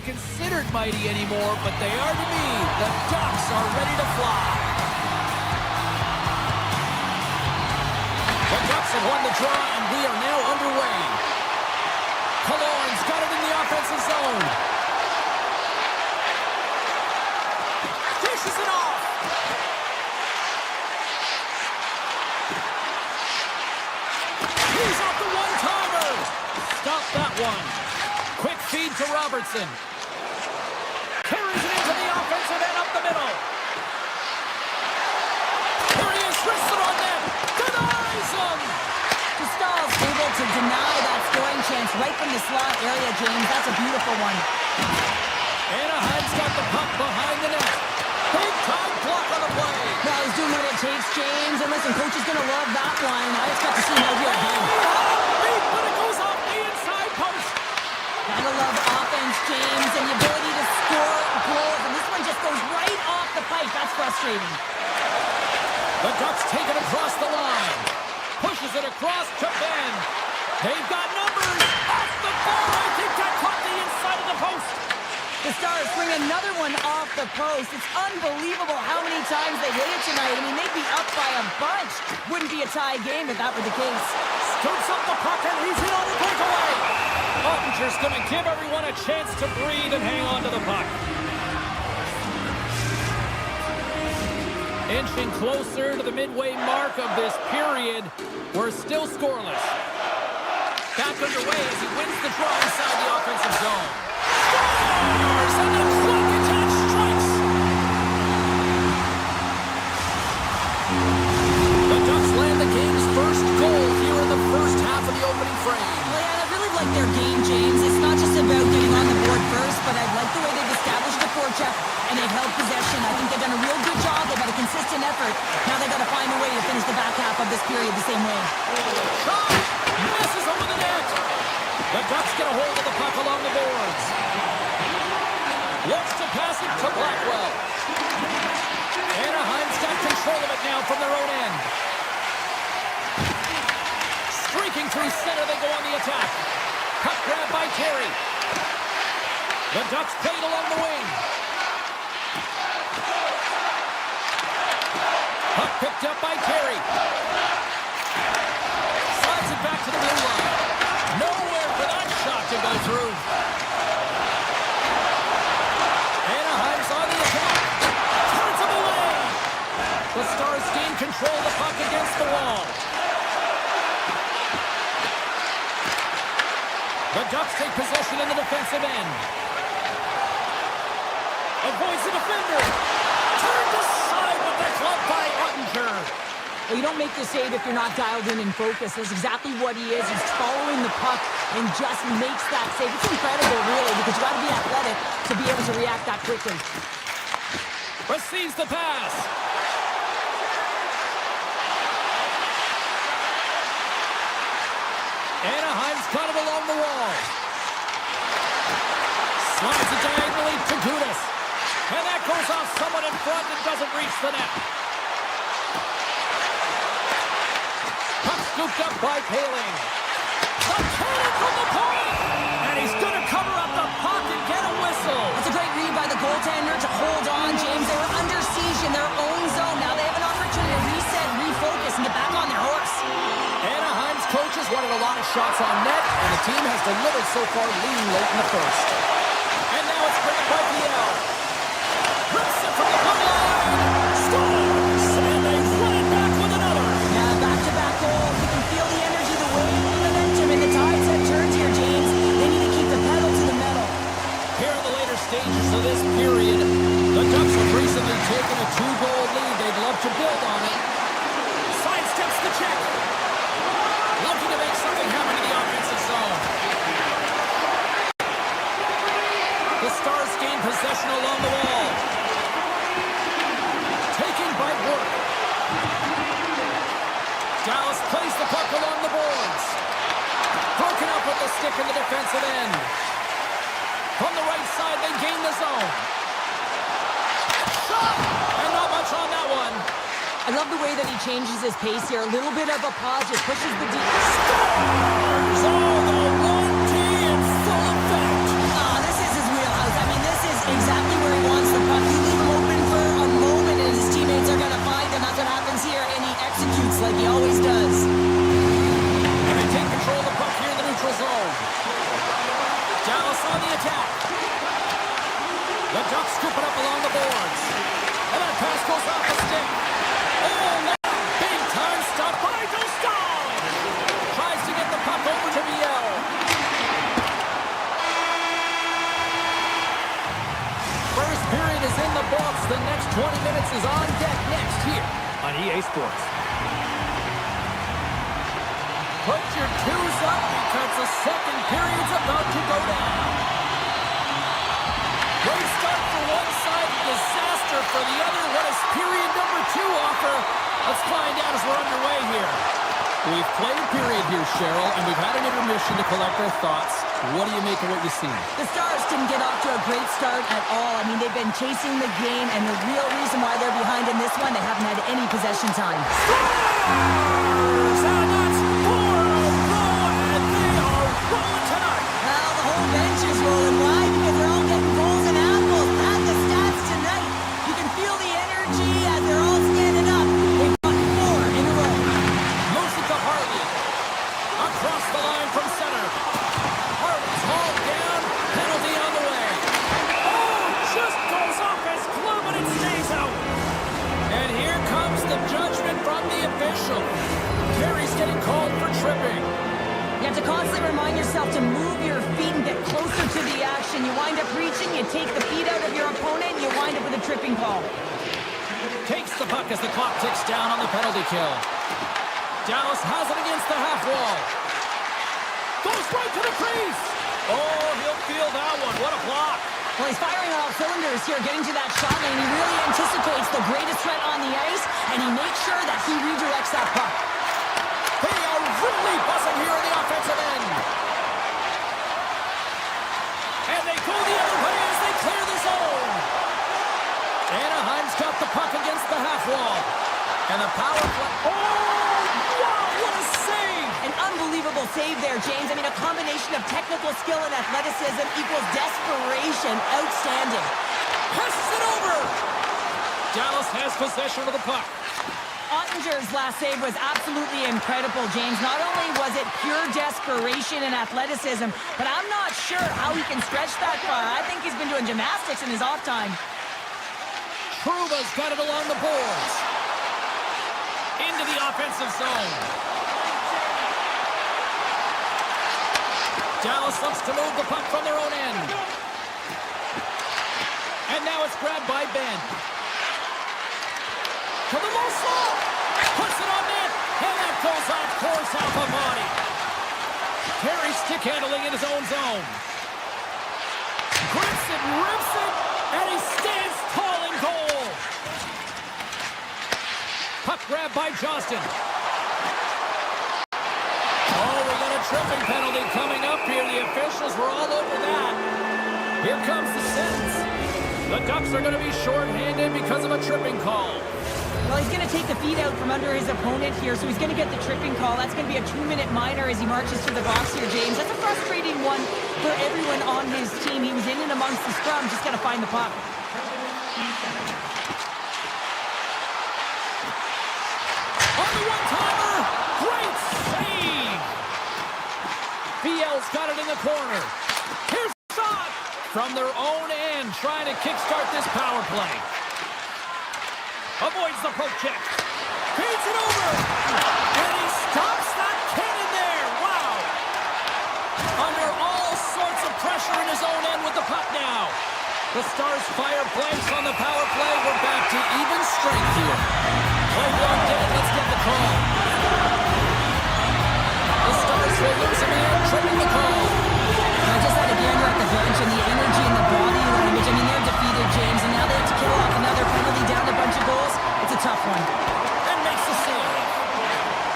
considered mighty anymore, but they are to me. The Ducks are ready to fly. The Ducks have won the draw, and we are now underway. Killorn's got it in the offensive zone. Dishes it off. He's off the one-timer. Stop that one. Quick feed to Robertson. Carries it into the offensive end up the middle. Here he is, wrists it on them. Denies him. Gustaf's able to deny that scoring chance right from the slot area, James. That's a beautiful one. Anaheim's got the puck behind the net. Big time block on the play. Well, he's doing what it takes, James. And listen, coach is going to love that one. I expect to see him out here again. But it goes off the inside post. Gotta love offense, James, and the ability to score goals. And this one just goes right off the pipe. That's frustrating. The Ducks take it across the line. Pushes it across to Ben. They've got numbers. Off the bar. I think that caught the inside of the post. The Stars bring another one off the post. It's unbelievable how many times they hit it tonight. I mean, they'd be up by a bunch. Wouldn't be a tie game if that were the case. Scoops up the puck and he's in on the breakaway. Ottinger's going to give everyone a chance to breathe and hang on to the puck. Inching closer to the midway mark of this period. We're still scoreless. Back underway as he wins the draw inside the offensive zone. Scores! And the clock attack strikes! The Ducks land the game's first goal here in the first half of the opening frame. Well, yeah, I really like their game, James. It's not just about getting on the board first, but I like the way they've established the forecheck and they've held possession. I think they've done a real good job. They've had a consistent effort. Now they've got to find a way to finish the back half of this period the same way. Shot! Misses over the net! The Ducks get a hold of the puck along the boards. Looks to pass it to Blackwell. Anaheim's got control of it now from their own end. Streaking through center, they go on the attack. Puck grab by Terry. The Ducks played along the wing. Puck picked up by Terry. Slides it back to the blue line. Nowhere for that shot to go through. Anaheim's on the attack. Turns him away. The Stars gain control of the puck against the wall. The Ducks take possession in the defensive end. Avoids the defender. Turned aside with the club by Ottinger. Well, you don't make the save if you're not dialed in and focused. That's exactly what he is. He's following the puck and just makes that save. It's incredible, really, because you got to be athletic to be able to react that quickly. Receives the pass. Anaheim's got it along the wall. Slides it diagonally to Gudas. And that goes off someone in front and doesn't reach the net. Puck scooped up by Paling. The cannon from the point! And he's going to cover up the puck and get a whistle. It's a great read by the goaltender to hold on, James. They were under siege in their own zone. Now they have an opportunity to reset, refocus, and get back on their horse. Anaheim's coaches wanted a lot of shots on net, and the team has delivered so far, leading late in the first. And now it's bring it by Viel. Rips it from the blue line. Scores! And they run it back with another. Yeah, back-to-back goals. You can feel the energy, the wave, the momentum, and the tides have turned here, James. They need to keep the pedal to the metal. Here in the later stages of this period, the Ducks have recently taken a 2-goal lead. They'd love to build on it. Sidesteps the check. Looking to make something happen in the offensive zone. The Stars gain possession along the wall. Taken by Work. Dallas plays the puck along the boards. Broken up with the stick in the defensive end. From the right side, they gain the zone. Shot! And not much on that one. I love the way that he changes his pace here. A little bit of a pause, just pushes the deep. Scores! Oh, the 1T in full effect. This is his wheelhouse. That The Ducks scoop it up along the boards. And that pass goes off the stick. Oh, big time stop by Dostal. Tries to get the puck over to Viel. First period is in the books. The next 20 minutes is on deck next here on EA Sports. Put your twos up because the second period's about to go down. Great start for one side, disaster for the other. What does period number 2 offer? Let's find out as we're underway here. We've played period here, Cheryl, and we've had an intermission to collect our thoughts. What do you make of what you see? The Stars didn't get off to a great start at all. I mean, they've been chasing the game, and the real reason why they're behind in this one, they haven't had any possession time. Stars! And that's 4-0, and they are rolling tonight. Well, the whole bench is rolling. Why? Because they're all getting goals and apples. Add the stats tonight. You can feel the energy as they're all standing up. They've got 4 in a row. Moves it to Harley. Across the line from center. Harley's hauled down. Penalty on the way. Oh, just goes off his glove and it stays out. And here comes the judgment from the official. Carey's getting called for tripping. You have to constantly remind yourself to move your feet and get closer to the action. You wind up reaching, you take the feet out of your opponent, and you wind up with a tripping call. Takes the puck as the clock ticks down on the penalty kill. Dallas has it against the half wall. Goes right to the crease. Oh, he'll feel that one. What a block. Well, he's firing on all cylinders here, getting to that shot lane. He really anticipates the greatest threat on the ice, and he makes sure that he redirects that puck. They are really buzzing here on the offensive end. And they go the other way as they clear the zone. Anaheim's got the puck against the half wall. And the power play. Oh, wow, what a save. An unbelievable save there, James. I mean, a combination of technical skill and athleticism equals desperation. Outstanding. Passes it over. Dallas has possession of the puck. Ottinger's last save was absolutely incredible, James. Not only was it pure desperation and athleticism, but I'm not sure how he can stretch that far. I think he's been doing gymnastics in his off time. Truba's got it along the boards. Into the offensive zone. Dallas looks to move the puck from their own end. And now it's grabbed by Ben. To the low slot. Puts it on net. And that goes off course off a body. Carey stick handling in his own zone. Grips it, rips it, and he stands tall in goal. Puck grab by Johnston. Oh, we got a tripping penalty coming up here. The officials were all over that. Here comes the sentence. The Ducks are going to be shorthanded because of a tripping call. Well, he's going to take the feet out from under his opponent here, so he's going to get the tripping call. That's going to be a 2-minute minor as he marches to the box here, James. That's a frustrating one for everyone on his team. He was in and amongst the scrum, just got to find the puck. On the one-timer, great save! Viel's got it in the corner. Here's the shot from their own end, trying to kickstart this power play. Avoids the poke check. Feeds it over. And he stops that cannon there. Wow. Under all sorts of pressure in his own end with the puck now. The Stars fire blanks on the power play. We're back to even strength here. Play one dead. Let's get the call. The Stars will lose a man, tripping the call. I just had a gander at the bench, and the energy and the body language. I mean, they're defeated, James, and now they have to kill off another penalty down a bunch of goals. It's a tough one. And makes the save.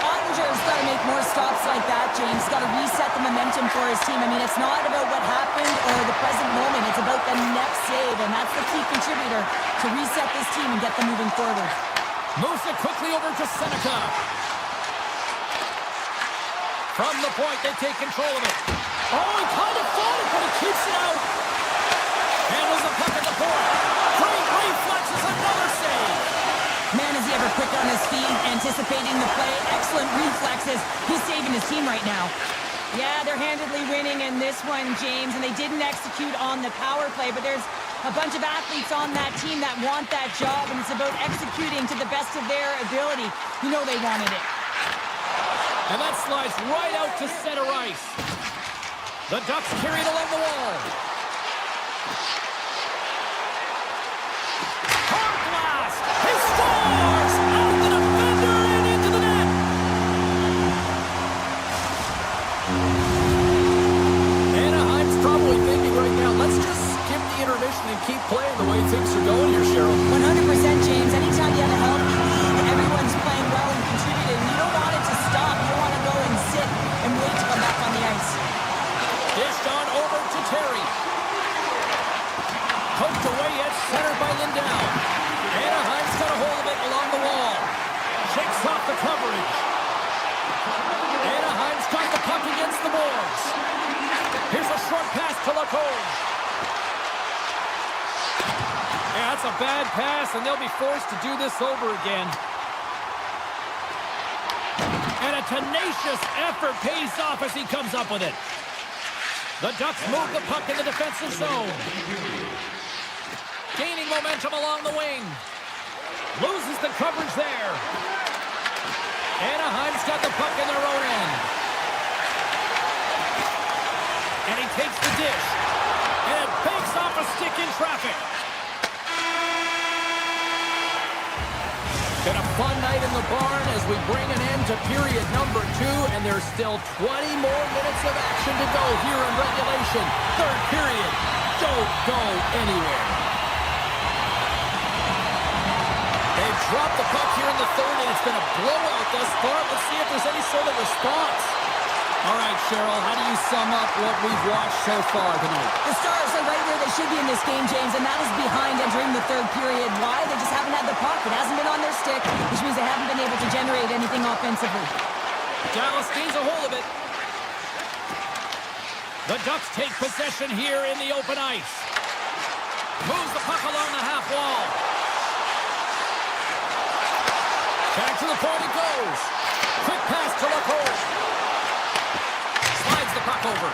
Ottinger's got to make more stops like that, James. Got to reset the momentum for his team. I mean, it's not about what happened or the present moment. It's about the next save, and that's the key contributor to reset this team and get them moving forward. Moves it quickly over to Seneca. From the point, they take control of it. Oh, he kind of fought it, but he keeps it out. Handles the puck at the point. Great reflexes, another save. Man, is he ever quick on his feet, anticipating the play. Excellent reflexes. He's saving his team right now. Yeah, they're handedly winning in this one, James, and they didn't execute on the power play, but there's a bunch of athletes on that team that want that job, and it's about executing to the best of their ability. You know they wanted it. And that slides right out to center ice. The Ducks carry it along the wall. Hard blast! He scores! Out the defender and into the net! Anaheim's probably thinking right now, let's just skip the intermission and keep playing the way things are going here, Cheryl. 100%, James. Anytime you have a healthy lead, everyone's playing well and contributing. You don't want it to stop. You don't want to go and sit and wait to come back on the ice. Dished on over to Terry. Poked away at center by Lindell. Anaheim's got a hold of it along the wall. Shakes off the coverage. Anaheim's got the puck against the boards. Here's a short pass to Lacombe. Yeah, that's a bad pass, and they'll be forced to do this over again. And a tenacious effort pays off as he comes up with it. The Ducks move the puck in the defensive zone. Gaining momentum along the wing. Loses the coverage there. Anaheim's got the puck in their own end. And he takes the dish. And it banks off a stick in traffic. Been a fun night in the barn as we bring an end to period number 2, and there's still 20 more minutes of action to go here in regulation. Third period. Don't go anywhere. They've dropped the puck here in the third, and it's been a blowout thus far. Let's see if there's any sort of response. All right, Cheryl, how do you sum up what we've watched so far tonight? The Stars are right where they should be in this game, James, and that is behind entering the third period. Why? They just haven't had the puck. It hasn't been on their stick, which means they haven't been able to generate anything offensively. Dallas gains a hold of it. The Ducks take possession here in the open ice. Moves the puck along the half wall. Back to the point it goes. Quick pass to Lacombe. Slides the puck over.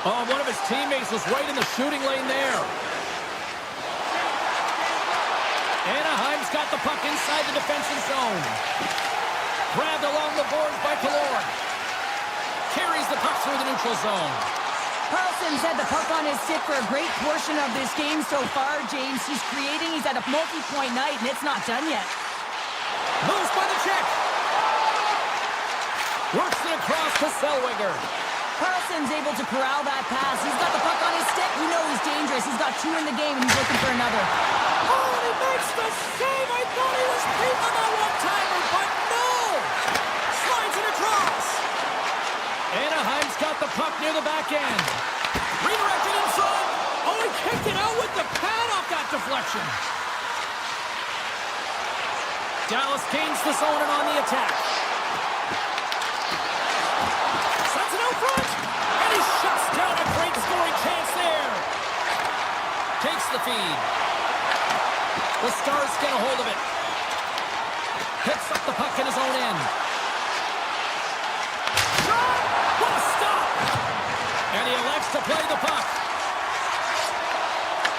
Oh, one of his teammates was right in the shooting lane there. Anaheim's got the puck inside the defensive zone. Grabbed along the boards by Killorn. Carries the puck through the neutral zone. Carlson's had the puck on his stick for a great portion of this game so far, James. He's creating. He's had a multi-point night, and it's not done yet. Moves by the check. Works it across to Zellweger. Carlson's able to corral that pass. He's got the puck on his stick. You know he's dangerous. He's got 2 in the game, and he's looking for another. Oh, he makes the save. I thought he was beating on that one-timer, but no! Slides it across. Anaheim's got the puck near the back end. Redirected in front. Oh, he kicked it out with the pad off that deflection. Dallas gains the zone and on the attack. Sends it out front. And he shuts down a great scoring chance there. Takes the feed. The Stars get a hold of it. Picks up the puck in his own end. Shot! What a stop! And he elects to play the puck.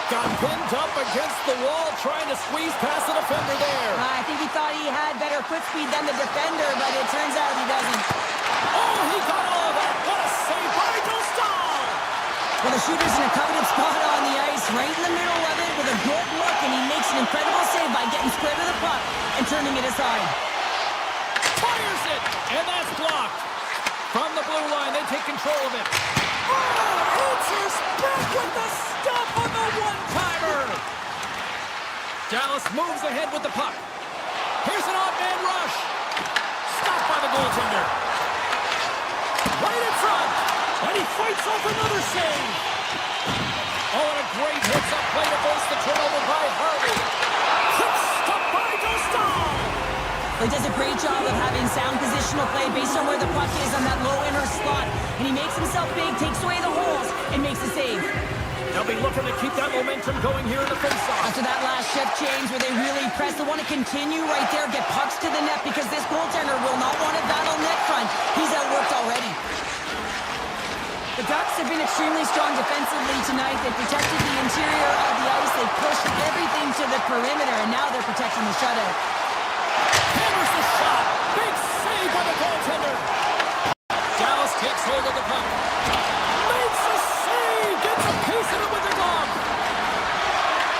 Got pinned up against the wall, trying to squeeze past the defender there. I think he thought he had better quick speed than the defender, but it turns out he doesn't. Oh, he got all of that. What a save by Dostal! Well, the shooter's in a coveted spot on the ice, right in the middle of it with a good look, and he makes an incredible save by getting square to the puck and turning it aside. Fires it, and that's blocked. From the blue line, they take control of it. Oh, answers back with the stop on the one-timer. Dallas moves ahead with the puck. Here's an odd-man rush. Stopped by the goaltender. Right in front. And he fights off another save. Oh, and a great hits-up play to force the turnover by Harvey. Quick stop by Dostal. He does a great job of having sound positional play based on where the puck is on that low inner slot. And he makes himself big, takes away the holes, and makes a save. They'll be looking to keep that momentum going here in the faceoff. After that last shift change where they really press, they want to continue right there, get pucks to the net because this goaltender will not want to battle net front. He's outworked already. The Ducks have been extremely strong defensively tonight. They protected the interior of the ice. They in the shutout. Hammers the shot. Big save by the goaltender. Dallas takes hold of the puck. Makes a save. Gets a piece of it with the glove.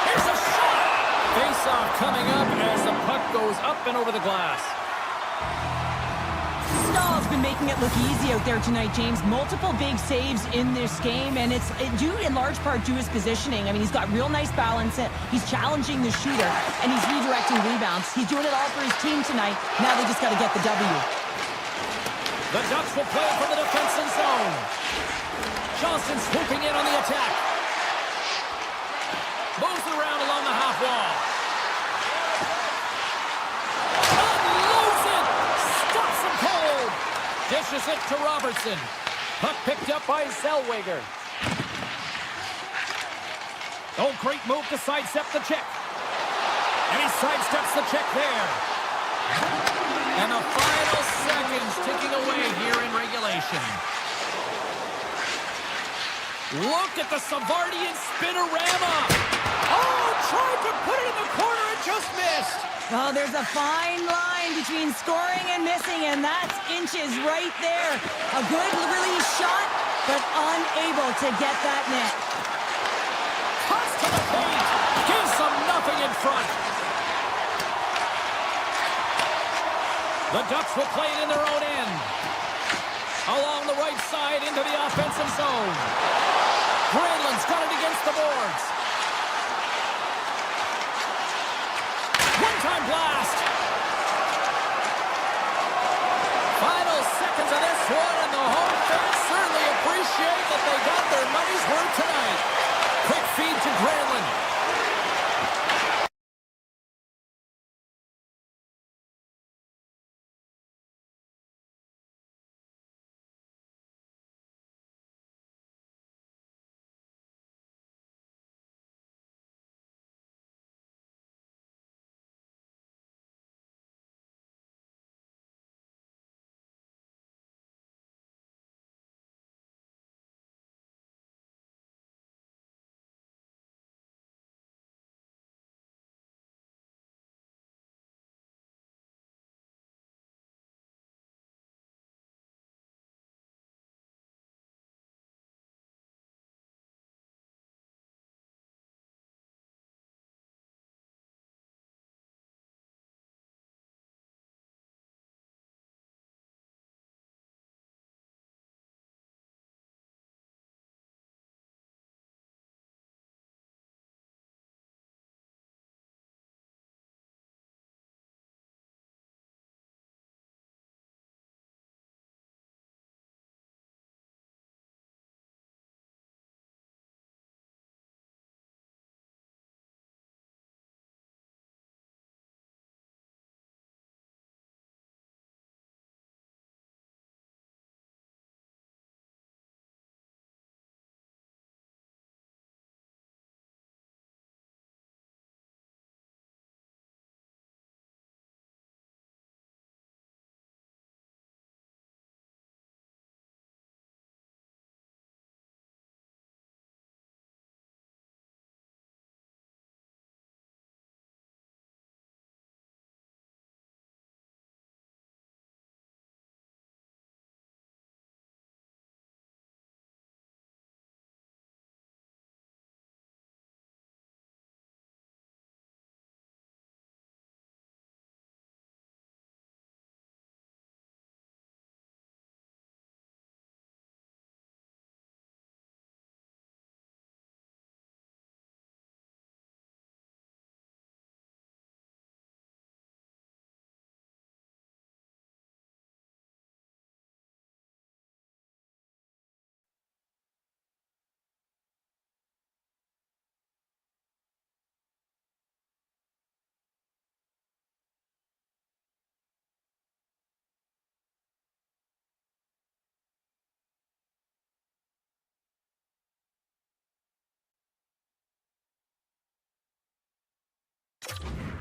Here's a shot. Face-off coming up as the puck goes up and over the glass. Stahl's been making it look easy out there tonight, James. Multiple big saves in this game, and it's due in large part to his positioning. I mean, he's got real nice balance. He's challenging the shooter, and he's redirecting rebounds. He's doing it all for his team tonight. Now they just got to get the W. The Ducks will play from the defensive zone. Johnston swooping in on the attack. Moves it around along the half wall. Unloads it. Stops him cold. Dishes it to Robertson. Puck picked up by Zellweger. Oh, great move to sidestep the check. And he sidesteps the check there. And the final seconds ticking away here in regulation. Look at the Savardian spinorama. Oh, tried to put it in the corner and just missed. Well, there's a fine line between scoring and missing, and that's inches right there. A good release shot, but unable to get that net. Cuts to the paint. Gives them nothing in front. The Ducks will play it in their own end. Along the right side into the offensive zone. Granlund's got it against the boards. One-time blast. Final seconds of this one, and the home fans certainly appreciate that they got their money's worth tonight. Quick feed to Granlund.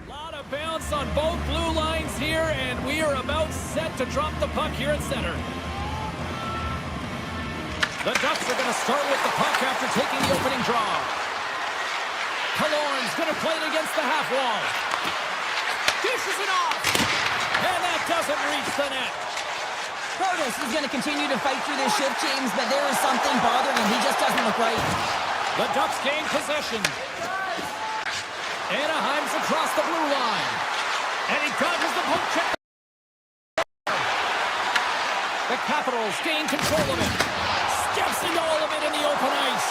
Lot of bounce on both blue lines here, and we are about set to drop the puck here at center. The Ducks are going to start with the puck after taking the opening draw. Killorn's going to play it against the half wall. Dishes it off. And that doesn't reach the net. Protas is going to continue to fight through this shift, James, but there is something bothering him. He just doesn't look right. The Ducks gain possession. Anaheim's across the blue line. And he dodges the poke check. The Capitals gain control of it. Steps into all of it in the open ice.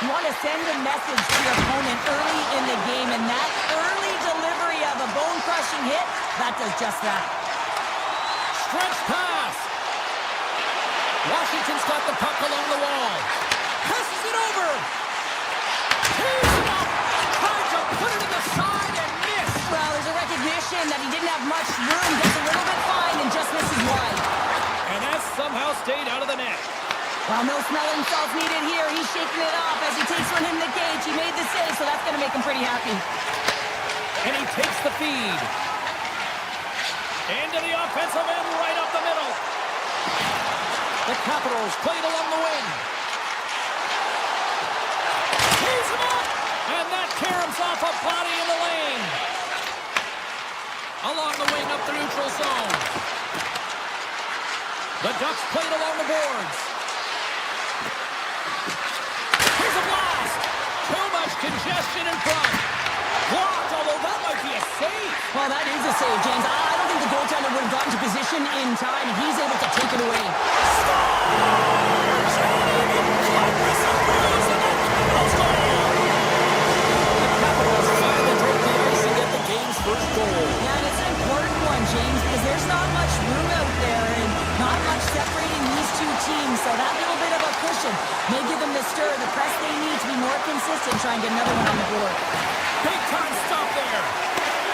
You want to send a message to your opponent early in the game, and that early delivery of a bone-crushing hit, that does just that. Stretch pass. Washington's got the puck along the wall. Passes it over. Tees it up. Tries to put it in the side and miss. Well, there's a recognition that he didn't have much room, gets a little bit fine, and just misses wide. And that somehow stayed out of the net. Well, no smelling salts needed here. He's shaking it off as he takes one in the cage. He made the save, so that's going to make him pretty happy. And he takes the feed. Into the offensive end, right up the middle. The Capitals played along the wing. Tees him up. And that caroms off a body in the lane. Along the wing up the neutral zone. The Ducks played along the boards. Here's a blast. Too much congestion in front. Blocked, although that might be a save. Well, that is a save, James. I don't think the goaltender would have gotten to position in time, and he's able to take it away. The Capitals finally break the ice and get the game's first goal. Yeah, and it's an important one, James, because there's not much room out there and not much separating these two teams, so that little bit of a cushion may give them the stir, the press they need to be more consistent, try and get another one on the board. Big time stop there.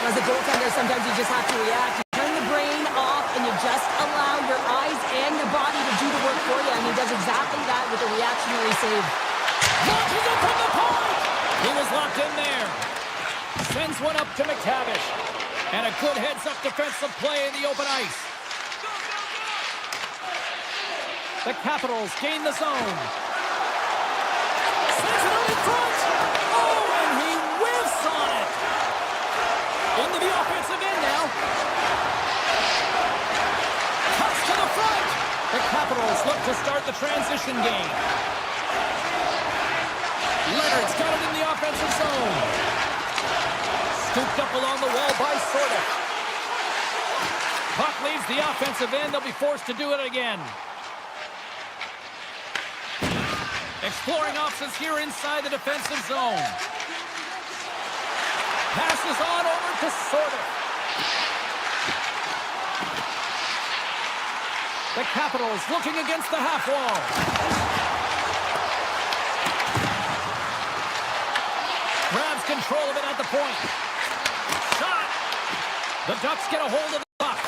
As a goaltender, sometimes you just have to react. You turn the brain off, and you just allow your eyes and your body to do the work for you, and he does exactly that with a reactionary save. Launches it from the point. He was locked in there. Sends one up to McTavish. And a good heads-up defensive play in the open ice. The Capitals gain the zone. Sends it out in front. Oh, and he whiffs on it. Into the offensive end now. Cuts to the front. The Capitals look to start the transition game. Leonard's got it in the offensive zone. Scooped up along the wall by Sorda. Puck leaves the offensive end. They'll be forced to do it again. Exploring options here inside the defensive zone. Passes on over to Sorda. The Capitals looking against the half wall. Grabs control of it at the point. Shot. The Ducks get a hold of the puck.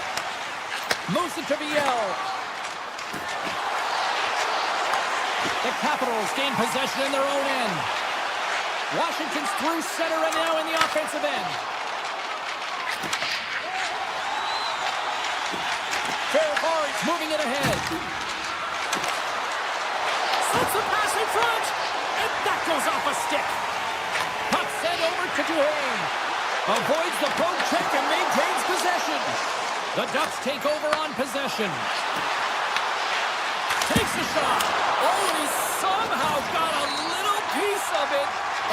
Moves it to Viel. The Capitals gain possession in their own end. Washington's through center and now in the offensive end. Ferrari's moving it ahead. Slips a pass in front. And that goes off a stick. Puck sent over to Duhane. Avoids the poke check and maintains possession. The Ducks take over on possession. Takes a shot. Oh, he somehow got a little piece of it,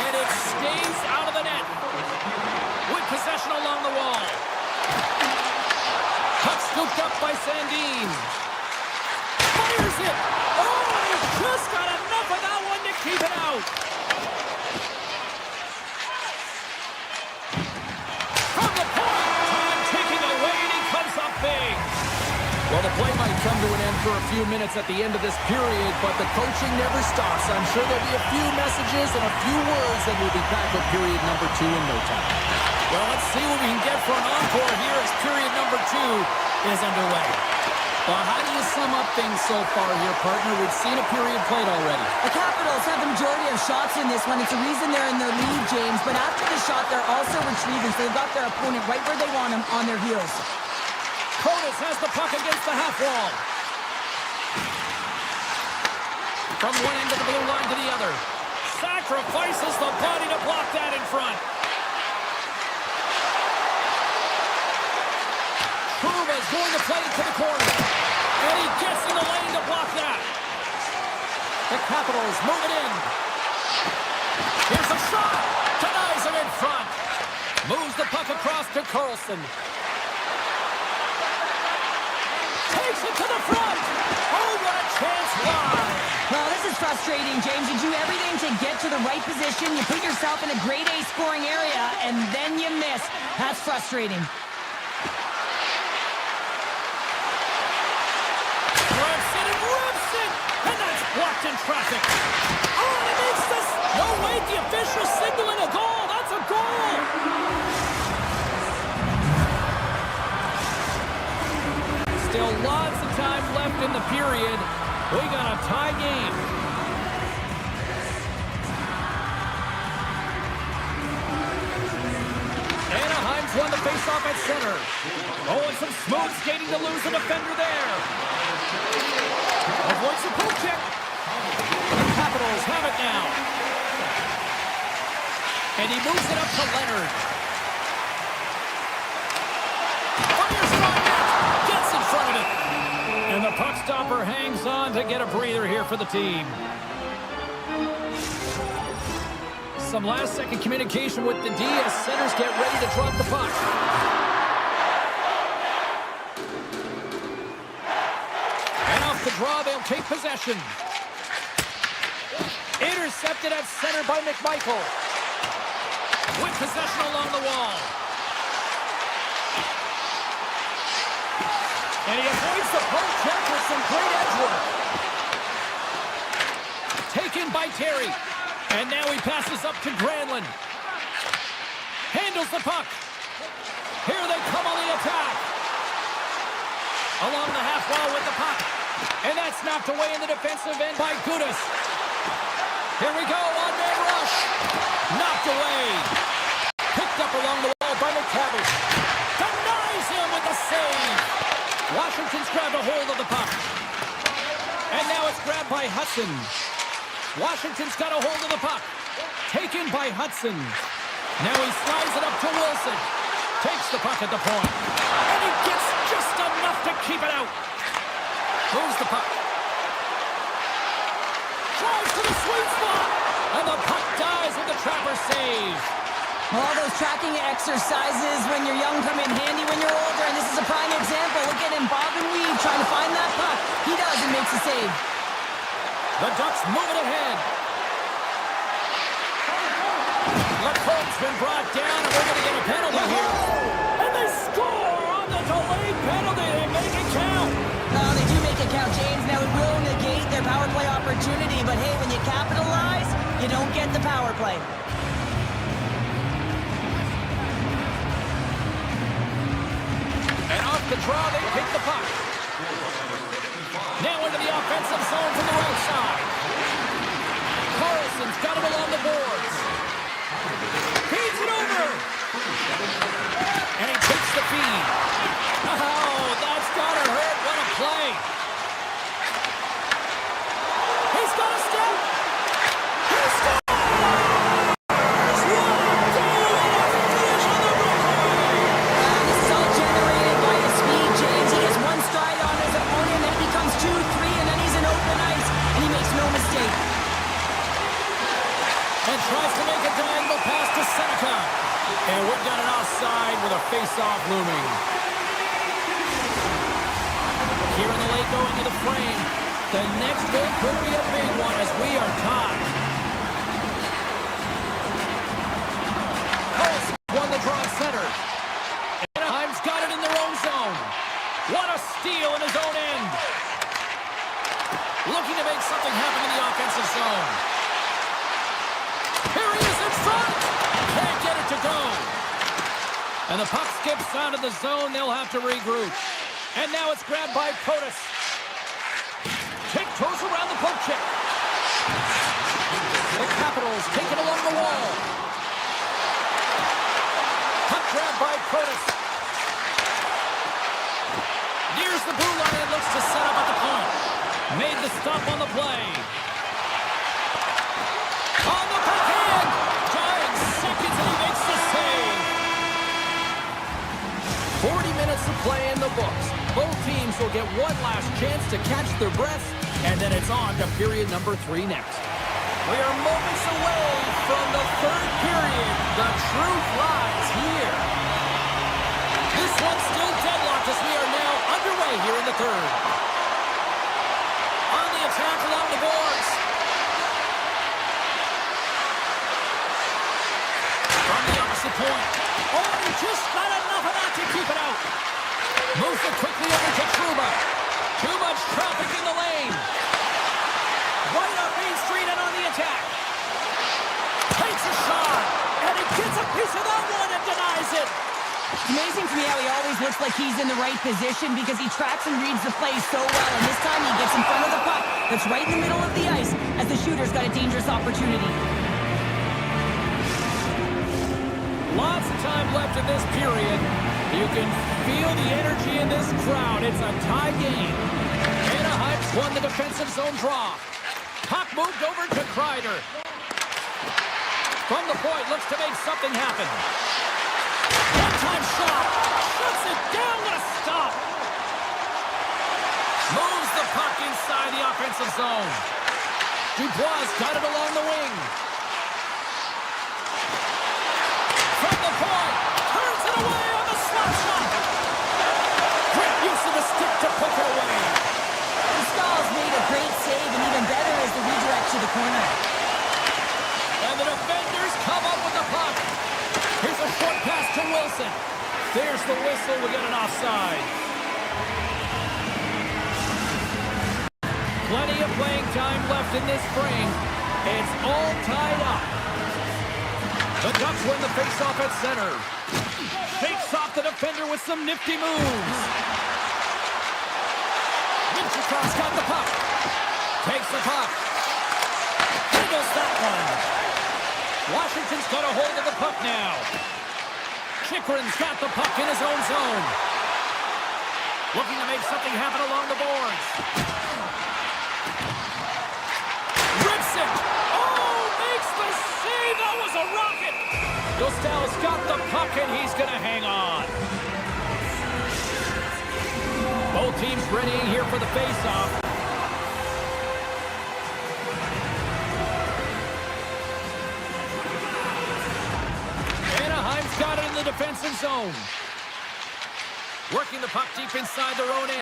and it stays out of the net. With possession along the wall. Puck scooped up by Sandin. Fires it. Oh, he just got enough of that one to keep it out. From the point, time ticking away, and he comes up big. Well, the play might come to an end for a few minutes at the end of this period, but the coaching never stops. I'm sure there'll be a few messages and a few words, and we'll be back with period number 2 in no time. Well, let's see what we can get for an encore here as period number 2 is underway. Well, how do you sum up things so far here, partner? We've seen a period played already. The Capitals have the majority of shots in this one. It's the reason they're in the lead, James. But after the shot, they're also retrieving, so they've got their opponent right where they want him on their heels. Kotis has the puck against the half wall. From one end of the blue line to the other. Sacrifices the body to block that in front. Capitals move it in. Here's a shot. Denies him in front. Moves the puck across to Carlson. Takes it to the front. Oh, what a chance wide. Well, this is frustrating, James. You do everything to get to the right position. You put yourself in a grade A scoring area, and then you miss. That's frustrating. Rips it and rips it. And that's blocked in traffic. Oh, and he makes this. No, wait, the official signaling a goal. That's a goal. Still lots of time left in the period. We got a tie game. Anaheim's won the faceoff at center. Oh, and some smooth skating to lose the defender there. Avoids the pull check. The Capitals have it now. And he moves it up to Leonard. Fires right net. Gets in front of it. And the puck stopper hangs on to get a breather here for the team. Some last-second communication with the D as centers get ready to drop the puck. And off the draw, they'll take possession. Intercepted at center by McMichael. With possession along the wall. And he avoids the poke check with some great edge work. Taken by Terry. And now he passes up to Granlund. Handles the puck. Here they come on the attack. Along the half wall with the puck. And that's knocked away in the defensive end by Gudas. Here we go, one-man rush. Knocked away. Picked up along the wall by McTavish. Denies him with the save. Washington's grabbed a hold of the puck. And now it's grabbed by Hudson. Washington's got a hold of the puck. Taken by Hudson. Now he slides it up to Wilson. Takes the puck at the point. And he gets just enough to keep it out. Moves the puck. Tries to the sweet spot. And the puck dies with the trapper save. All those tracking exercises when you're young come in handy when you're older, and this is a prime example. Look at him bob and weave trying to find that puck. He does and makes the save. The Ducks move it ahead. Lacomb's been brought down, and we're going to get a penalty here. And they score on the delayed penalty. They make it count. Oh, they do make it count, James. Now it will negate their power play opportunity, but hey, when you capitalize, you don't get the power play. And off the draw, they pick the puck. Now into the offensive zone from the right side. Carlson's got it along the boards. Feeds it over. And he takes the feed. Oh, that's gotta hurt. What a play. He's got a step. He scores! What a goal and a finish on the record. This is all generated by his speed, James. He gets one stride on his opponent, then he becomes 2, 3, and then he's in open ice, and he makes no mistake. And tries to make a diagonal pass to Seneca. And we've got an offside with a face-off looming. Here in the late going to the frame. The next goal could be a big one as we are tied. Carlson won the draw at center. Anaheim's got it in their own zone. What a steal in his own end. Looking to make something happen in the offensive zone. Here he is in front. Can't get it to go. And the puck skips out of the zone. They'll have to regroup. And now it's grabbed by Kotis. Tiptoes around the poke check. The Capitals take it along the wall. Puck grab by Kotis. Nears the blue line and looks to set up at the point. Made the stop on the play. On the backhand. Giant seconds and he makes the save. 40 minutes to play in the books. Both teams will get one last chance to catch their breaths And then it's on to period number 3 next. We are moments away from the third period. The truth lies here. This one's still deadlocked as we are now underway here in the third. On the attack along the boards. From the opposite point. Oh, he just got enough of that to keep it out. Moves it quickly over to Trouba. Too much traffic in the lane. Right up Main Street and on the attack. Takes a shot. And he gets a piece of that one and denies it. It's amazing to me how he always looks like he's in the right position because he tracks and reads the play so well. And this time he gets in front of the puck that's right in the middle of the ice as the shooter's got a dangerous opportunity. Lots of time left in this period. You can feel the energy in this crowd. It's a tie game. Anaheim's won the defensive zone draw. Puck moved over to Kreider. From the point, looks to make something happen. One-time shot. Shuts it down. What a stop. Moves the puck inside the offensive zone. Dubois got it along the wing. From the point. Turns it away on the slot shot. Great use of the stick to put it away. Stahl's made a great save, and even better is the redirect to the corner. And the defenders come up with the puck. Here's a short pass to Wilson. There's the whistle. We get an offside. Plenty of playing time left in this frame. It's all tied up. The Ducks win the faceoff at center. Shakes off the defender with some nifty moves. Cross got the puck. Takes the puck. Handles that one. Washington's got a hold of the puck now. Chychrun's got the puck in his own zone. Looking to make something happen along the boards. Rips it. Oh, makes the save. That was a rocket. Dostal's got the puck and he's going to hang on. Both teams readying here for the face-off. Anaheim's got it in the defensive zone. Working the puck deep inside their own end.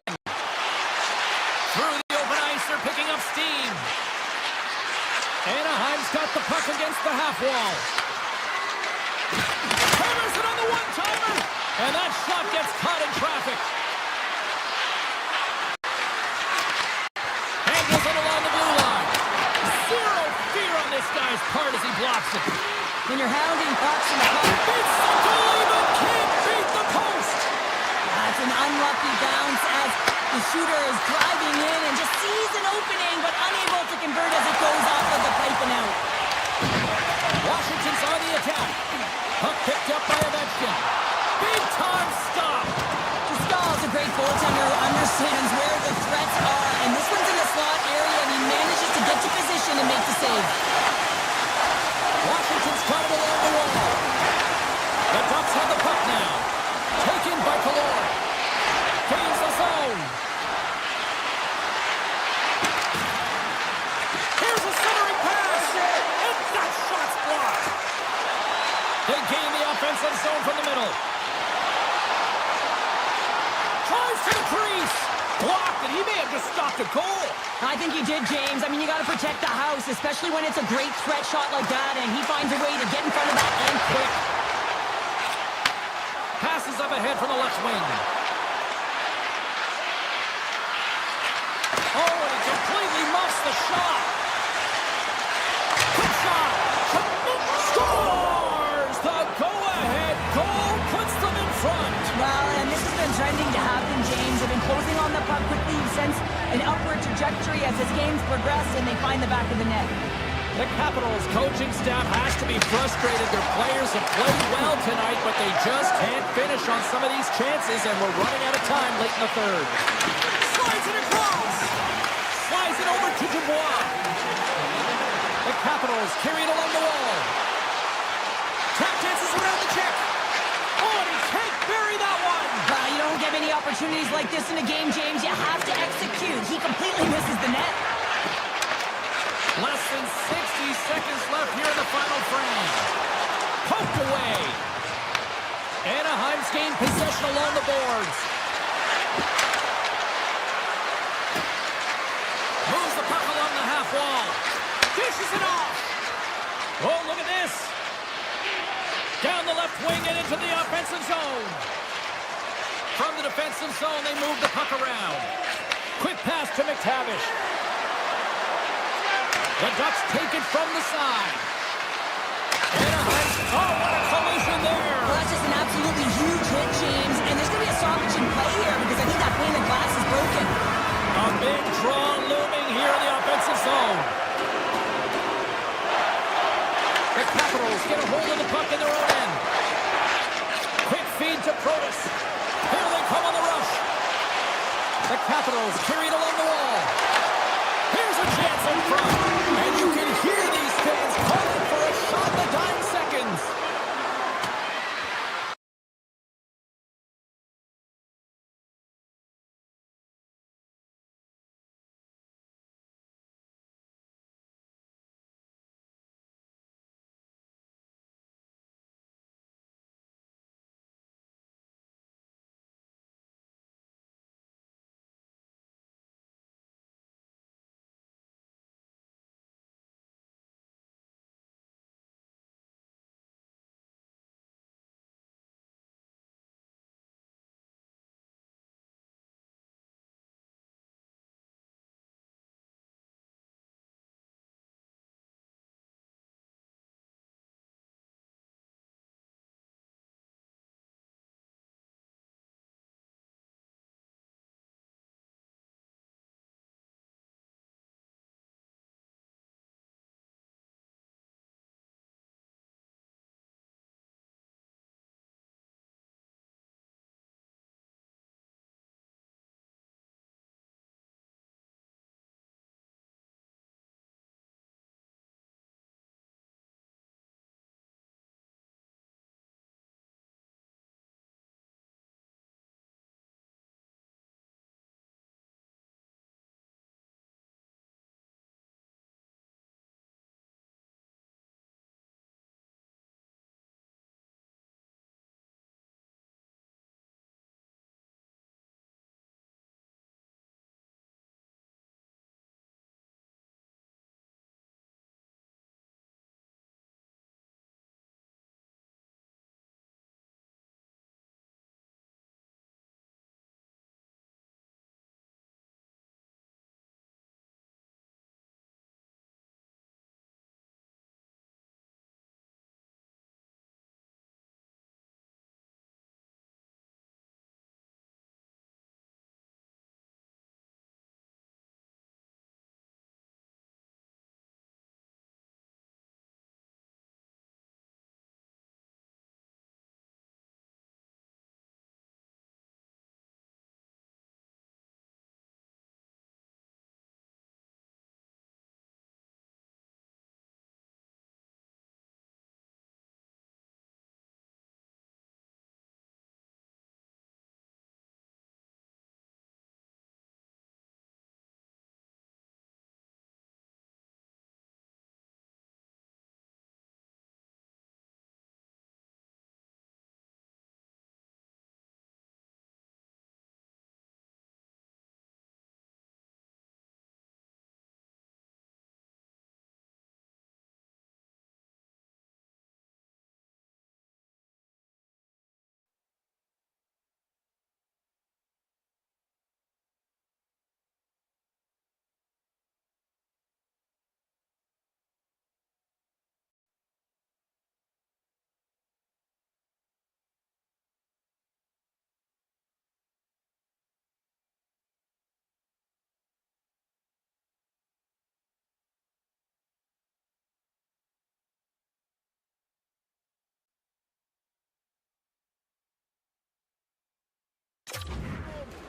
Through the open ice, they're picking up steam. Anaheim's got the puck against the half wall. Hammers it on the one-timer. And that shot gets caught in traffic. Guy's part as he blocks it. When you're hounding pucks in the puck, beats the goalie but can't beat the post. That's an unlucky bounce as the shooter is driving in and just sees an opening but unable to convert as it goes off of the pipe and out. Washington's on the attack. Puck picked up by Ovechkin. Big time stop. Stahl's a great goaltender who understands where the threats are, and this one's in the slot area and he manages to get to position and make the save. Washington's got it along the wall. The Ducks have the puck now. Taken by Kaloy. Gains the zone. Here's a centering pass. And that shot's blocked. They gain the offensive zone from the middle. Tries to the crease. Blocked, and he may have just stopped a goal. I think he did, James. I mean, you got to protect the house, especially when it's a great threat shot like that, and he finds a way to get in front of that and quick. Passes up ahead from the left wing. Oh, and he completely muffs the shot. Quick shot. Scores! The go-ahead goal puts them in front. Well, and this has been trending to happen, James. They've been closing on the puck quickly since an upward trajectory as this game's progressed, and they find the back of the net. The Capitals coaching staff has to be frustrated. Their players have played well tonight, but they just can't finish on some of these chances, and we're running out of time late in the third. Slides it across. Slides it over to Dubois. The Capitals carry it along the wall. Tap dances around the check. Oh, and he can't bury that one. You don't get many opportunities opportunities like this in a game, James, you have to execute. He completely misses the net. Less than 60 seconds left here in the final frame. Poked away. Anaheim's gained possession along the boards. Moves the puck along the half wall. Dishes it off. Oh, look at this. Down the left wing and into the offensive zone. From the defensive zone, they move the puck around. Quick pass to McTavish. The Ducks take it from the side. Anaheim. Oh, what a collision there. Well, that's just an absolutely huge hit, James. And there's going to be a stoppage in play here because I think that pane of glass is broken. A big draw looming here in the offensive zone. The Capitals get a hold of the puck in their own end. Quick feed to Protas. Here they come on the rush. The Capitals carry it along the wall. Here's a chance in front. And you can hear these fans calling for a shot in the dying seconds.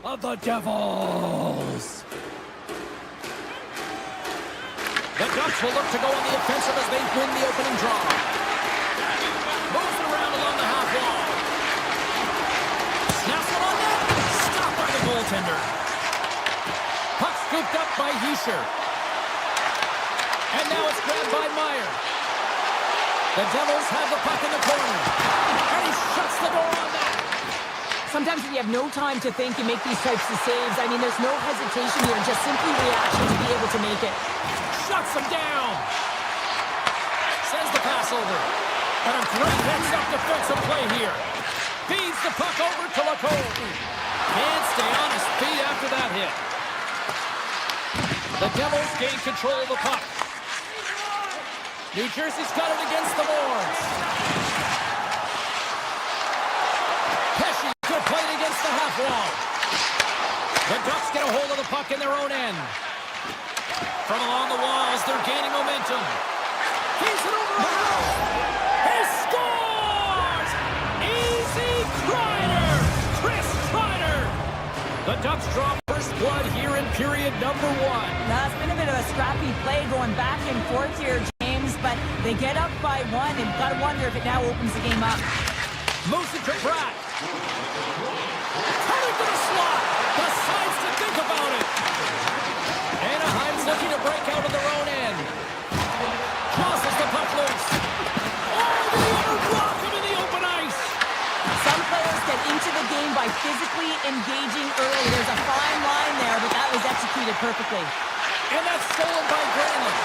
Of the Devils. The Ducks will look to go on the offensive as they win the opening draw. Moves it around along the half wall. Snaps it on net. Stop defender. Puck scooped up by Hischier. And now it's grabbed by Meyer. The Devils have the puck in the corner. And he shuts the door on that. Sometimes when you have no time to think and make these types of saves, I mean, there's no hesitation here, just simply reaction to be able to make it. Shuts him down. Sends the pass over. And a great heads-up defensive play here. Feeds the puck over to Lacombe. Can't stay on his feet after that hit. The Devils gain control of the puck. New Jersey's got it against the boards. Pesci, good play against the half wall. The Ducks get a hold of the puck in their own end. From along the walls, they're gaining momentum. He's it over. He scores! Easy Kreider! Chris Kreider! The Ducks draw first blood here in period number 1. Now, it's been a bit of a scrappy play going back and forth here, James, but they get up by 1, and gotta wonder if it now opens the game up. Moves it to Pratt. Coming to the slot. Decides to think about it. Anaheim's looking to break out of their own end. Crosses the puck loose. Oh, the other block him in the open ice. Some players get into the game by physically engaging early. There's a fine line there, but that was executed perfectly. And that's stolen by Granlund.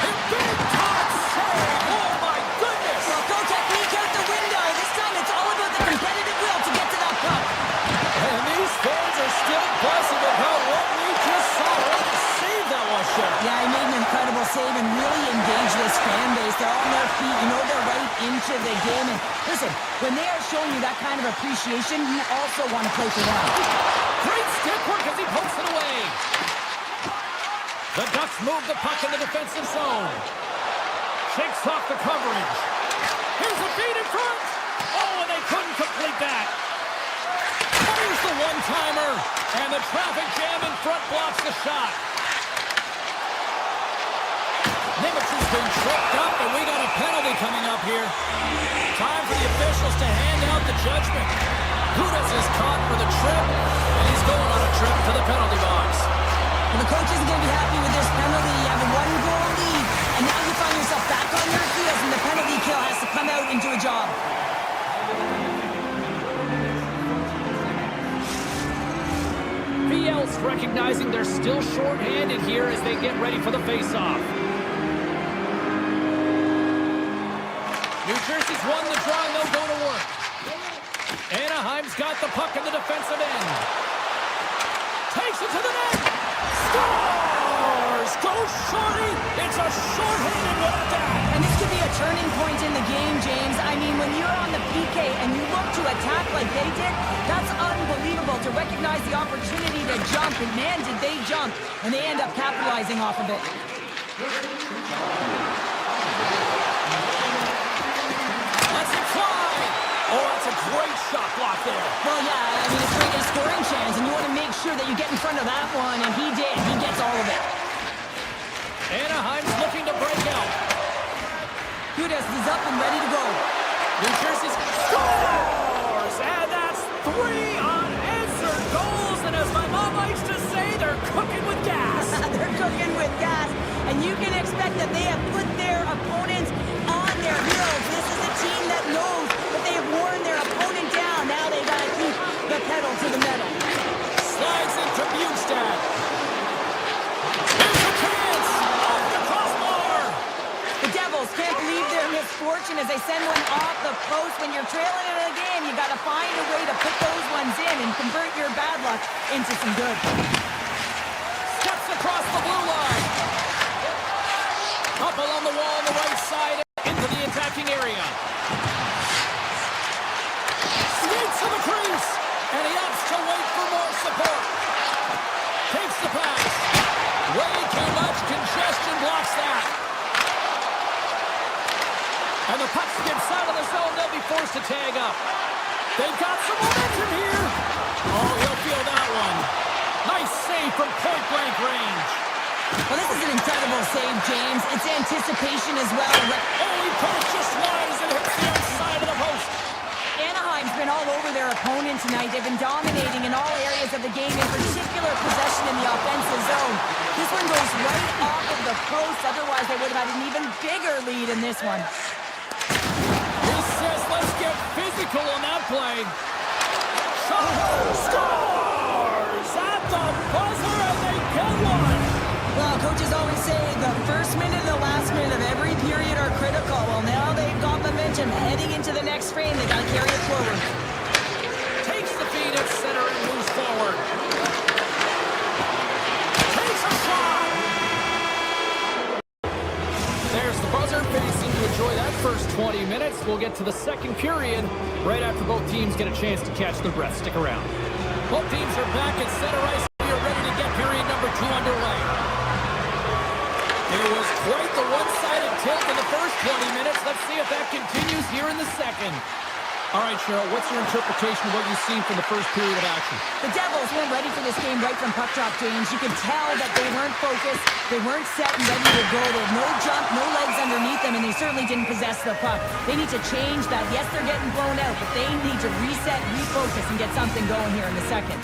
And big Todd save. Oh, my goodness. Well, go technique out the window. This time it's all about the competitive will to get to that puck. And these fans are still buzzing about what we just saw. What a save that was, Shep. Yeah, he made an incredible save and really engaged this fan base. They're on their feet. You know they're right into the game. And listen, when they are showing you that kind of appreciation, you also want to play for them. Great stick work as he pokes it away. The Ducks move the puck in the defensive zone. Shakes off the coverage. Here's a feed in front. Oh, and they couldn't complete that. Here's the one-timer. And the traffic jam in front blocks the shot. Nimitz has been tripped up, and we got a penalty coming up here. Time for the officials to hand out the judgment. Gudas is caught for the trip, and he's going on a trip to the penalty box. Well, the coach isn't going to be happy with this penalty. You have a one-goal lead, and now you find yourself back on your heels, and the penalty kill has to come out and do a job. VL's recognizing they're still short-handed here as they get ready for the face-off. New Jersey's won the draw, and they'll go to work. Anaheim's got the puck in the defensive end. Takes it to the net. Scores! Go Shorty! It's a short-handed one at that. And this could be a turning point in the game, James. I mean, when you're on the PK and you look to attack like they did, that's unbelievable to recognize the opportunity to jump. And man, did they jump. And they end up capitalizing off of it. Oh, that's a great shot block there. Well, yeah, I mean, it's a scoring chance, and you want to make sure that you get in front of that one, and he did. He gets all of it. Anaheim's looking to break out. Gudas is up and ready to go. New Jersey scores! And that's 3 unanswered goals, and as my mom likes to say, they're cooking with gas. They're cooking with gas, and you can expect that they have put their opponents on their heels. This is a team that knows that they have worn their opponent down. Now they got to keep the pedal to the metal. Slides into Bjugstad. Here's a chance! Off the crossbar! The Devils can't believe their misfortune as they send one off the post. When you're trailing in a game, you got to find a way to put those ones in and convert your bad luck into some good. Steps across the blue line. Up along the wall on the right side into the attacking area. Skates to the crease, and he opts to wait for more support. Takes the pass. Way too much congestion blocks that. And the puck skips out of the zone. They'll be forced to tag up. They've got some momentum here. Oh, he'll feel that one. Nice save from point-blank range. Well, this is an incredible save, James. It's anticipation as well. Oh, he put it just wide as it hits the outside of the post. Anaheim's been all over their opponent improvement tonight. They've been dominating in all areas of the game, in particular possession in the offensive zone. This one goes right off of the post. Otherwise, they would have had an even bigger lead in this one. He says, let's get physical on that play. Scores at the buzzer, and they get one. Well, coaches always say the first minute and the last minute of every period are critical. Well, now they've got momentum heading into the next frame. They got to carry it forward. Takes the feed at center and moves forward. Takes a shot. There's the buzzer. Facing to enjoy that first 20 minutes. We'll get to the second period right after both teams get a chance to catch their breath. Stick around. Both teams are back at center ice. We are ready to get period number 2 underway. It was quite the one-sided tilt in the first 20 minutes. Let's see if that continues here in the second. All right, Cheryl, what's your interpretation of what you've seen from the first period of action? The Devils weren't ready for this game right from puck drop, James. You could tell that they weren't focused, they weren't set and ready to go. There were no jump, no legs underneath them, and they certainly didn't possess the puck. They need to change that. Yes, they're getting blown out, but they need to reset, refocus, and get something going here in the second.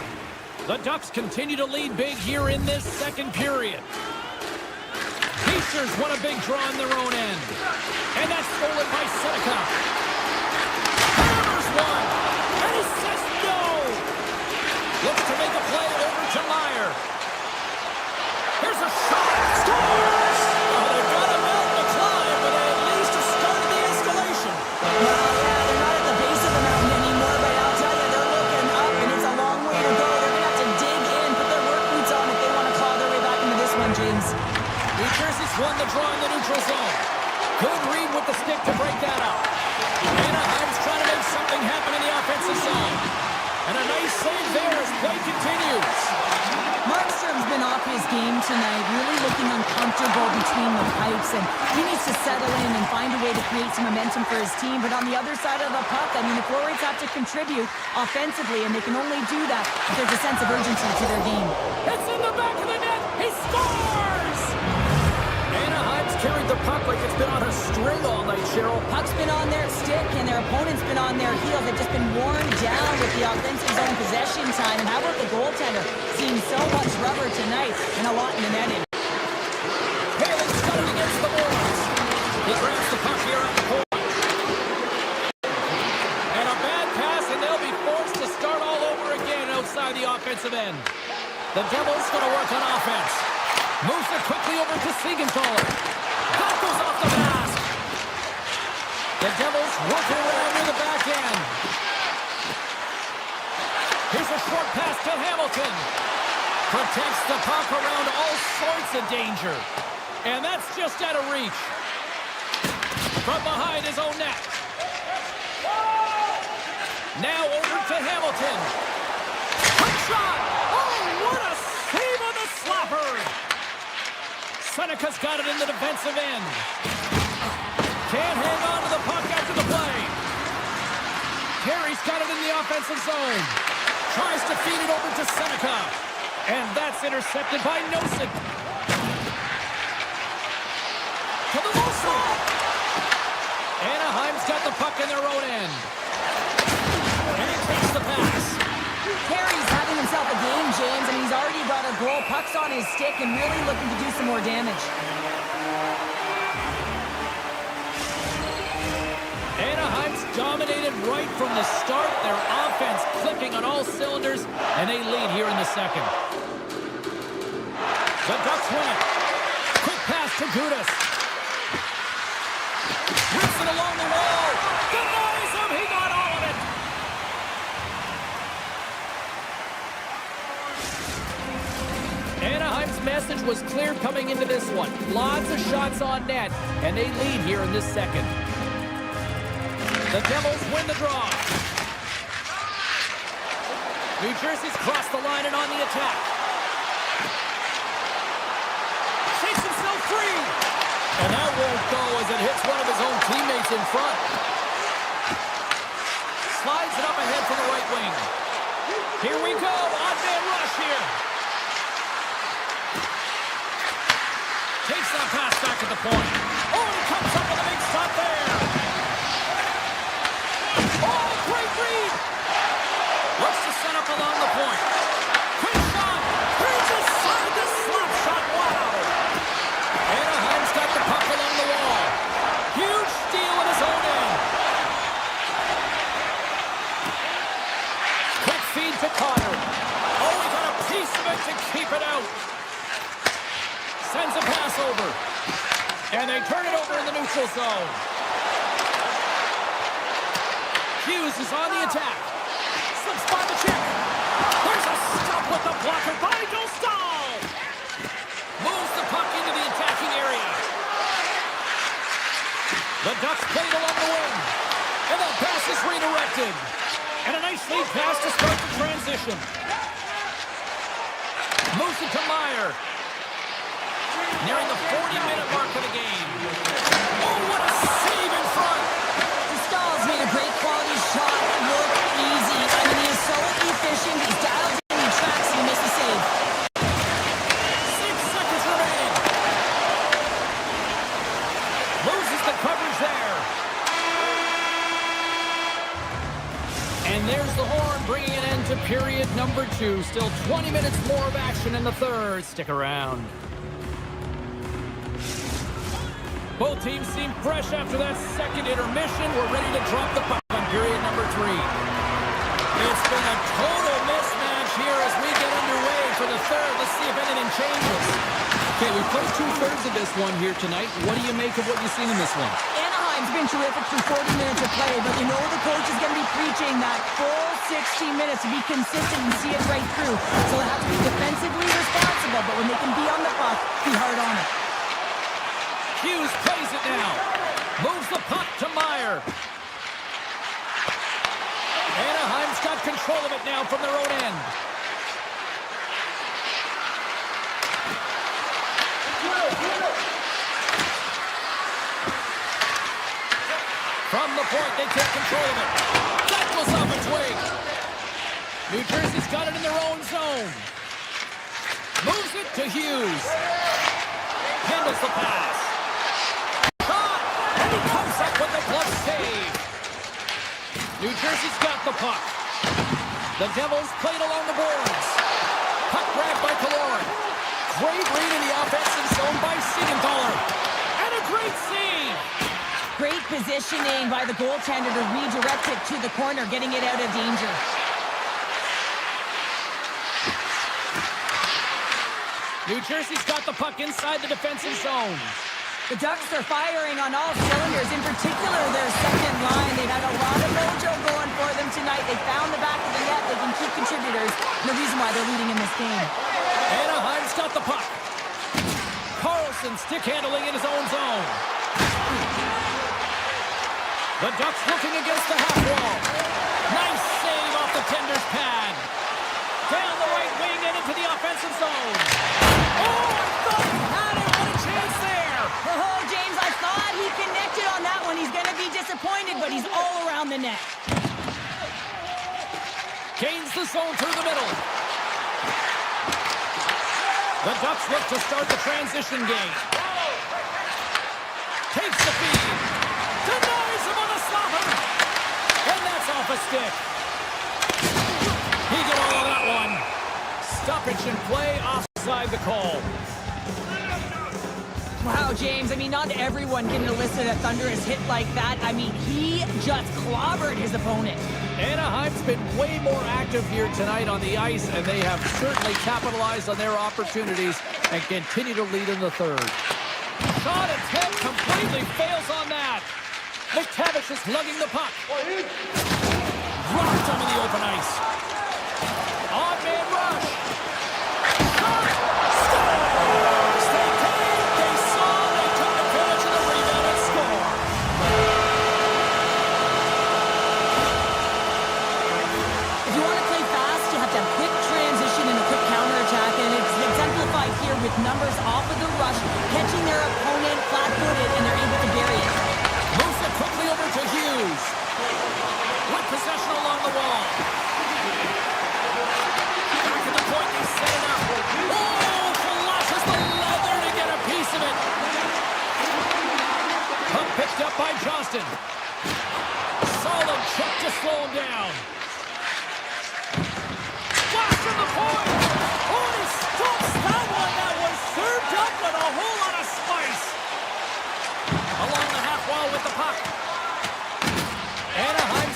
The Ducks continue to lead big here in this second period. Pacers won a big draw on their own end. And that's stolen by Seneca. Hammers one. And he says no. Looks to make a play over to Meyer. Here's a shot. Scores! Oh, they've got him out in the climb, but they at least have started the escalation. Well, yeah, they're not at the base of the mountain anymore, but I'll tell you, they're looking up, and it's a long way to go. They're going to have to dig in, put their work boots on if they want to claw their way back into this one, James. New Jersey's won the draw in the neutral zone. Good read with the stick to break that up. Anaheim's trying to make something happen in the offensive zone. And a nice save there as play continues. Markstrom's been off his game tonight, really looking uncomfortable between the pipes, and he needs to settle in and find a way to create some momentum for his team. But on the other side of the puck, I mean, the forwards have to contribute offensively, and they can only do that if there's a sense of urgency to their game. It's in the back of the net. He scores! Anaheim's carried the puck like it's been on a string all night, Cheryl. Puck's been on their stick, and their opponent's been on their heels. They've just been worn down with the offensive zone possession time. And how about the goaltender? Seeing so much rubber tonight and a lot in the netting. Palin's got it against the boards. He grabs the puck here at the point. And a bad pass, and they'll be forced to start all over again outside the offensive end. The Devils going to work on offense. Moves it quickly over to Siegenthaler. That goes off the mask. The Devils working around near the back end. Here's a short pass to Hamilton. Protects the puck around all sorts of danger. And that's just out of reach. From behind his own net. Now over to Hamilton. Quick shot. Oh, what a save on the slapper. Seneca's got it in the defensive end. Can't hang on to the puck after the play. Carey's got it in the offensive zone. Tries to feed it over to Seneca. And that's intercepted by Nosek. To the low side. Anaheim's got the puck in their own end. And he takes the pass. Carey's having himself a game, James, and he's already got a goal. Puck's on his stick and really looking to do some more damage. Anaheim's dominated right from the start. Their offense clicking on all cylinders, and they lead here in the second. The Ducks win it. Quick pass to Gudas. Rips it along the wall. Denies him. He got all of it. Anaheim's message was clear coming into this one. Lots of shots on net, and they lead here in this second. The Devils win the draw. New Jersey's crossed the line and on the attack. Shakes himself free. And that won't go as it hits one of his own teammates in front. Slides it up ahead from the right wing. Here we go. Odd man rush here. Takes that pass back at the point. Oh, he comes up with a big stop there. Oh, great read. along the point. Quick shot. Here's a side to slap shot. Wow. Anaheim's got the puck along the wall. Huge steal at his own end. Quick feed to Connor. Oh, he got a piece of it to keep it out. Sends a pass over. And they turn it over in the neutral zone. Hughes is on the attack. Slips by the check. There's a stop with the blocker by Dostal. Moves the puck into the attacking area. The Ducks played along the wing. And that pass is redirected. And a nice lead pass to start the transition. Moves it to Meyer. Nearing the 40-minute mark of the game. Oh, what a save in front. Dostal's made a great quality shot look easy. I mean, he is so efficient. He's dialed in, he tracks, and he missed the save. 6 seconds remaining. Loses the coverage there. And there's the horn, bringing an end to period number 2. Still 20 minutes more of action in the third. Stick around. Both teams seem fresh after that second intermission. We're ready to drop the puck on period number 3. It's been a total mismatch here as we get underway for the third. Let's see if anything changes. Okay, we played 2/3 of this one here tonight. What do you make of what you've seen in this one? Anaheim's been terrific through 40 minutes of play, but you know the coach is going to be preaching that full 60 minutes to be consistent and see it right through. So they have to be defensively responsible, but when they can be on the puck, be hard on it. Hughes plays it now. Moves the puck to Meyer. Anaheim's got control of it now from their own end. From the point, they take control of it. That goes off its wing. New Jersey's got it in their own zone. Moves it to Hughes. Handles the pass. And he comes up with a glove save. New Jersey's got the puck. The Devils played along the boards. Puck grabbed by Killorn. Great read in the offensive zone by Siegenthaler. And a great save. Great positioning by the goaltender to redirect it to the corner, getting it out of danger. New Jersey's got the puck inside the defensive zone. The Ducks are firing on all cylinders, in particular their second line. They've had a lot of mojo going for them tonight. They found the back of the net. They can keep contributors. And the reason why they're leading in this game. Anaheim's got the puck. Carlson stick handling in his own zone. The Ducks looking against the half wall. Nice save off the tender's pad. Down the right wing and into the offensive zone. Oh, I thought he had it. What a chance there. Oh, James, I thought he connected on that one. He's going to be disappointed, but he's all around the net. Gains the zone through the middle. The Ducks look to start the transition game. Takes the feed. Denies him on a slapper. And that's off a stick. He got all of that one. Stoppage in play, offside the call. Wow, James, I mean, not everyone can elicit a thunderous hit like that. I mean, he just clobbered his opponent. Anaheim's been way more active here tonight on the ice, and they have certainly capitalized on their opportunities and continue to lead in the third. Shot attempt completely fails on that. McTavish is lugging the puck. Rocked him in the open ice. Odd man rush. Shot. Scores. They came. They saw. They took advantage of the rebound and score. If you want to play fast, you have to have quick transition and a quick counterattack, and it's exemplified here with numbers off of the rush, catching their opponent flat-footed, and they're able to bury it. Moves it quickly over to Hughes. With possession along the wall. Back at the point, they set it up. Oh, flushes the leather to get a piece of it. Puck picked up by Johnston. Solid check to slow him down.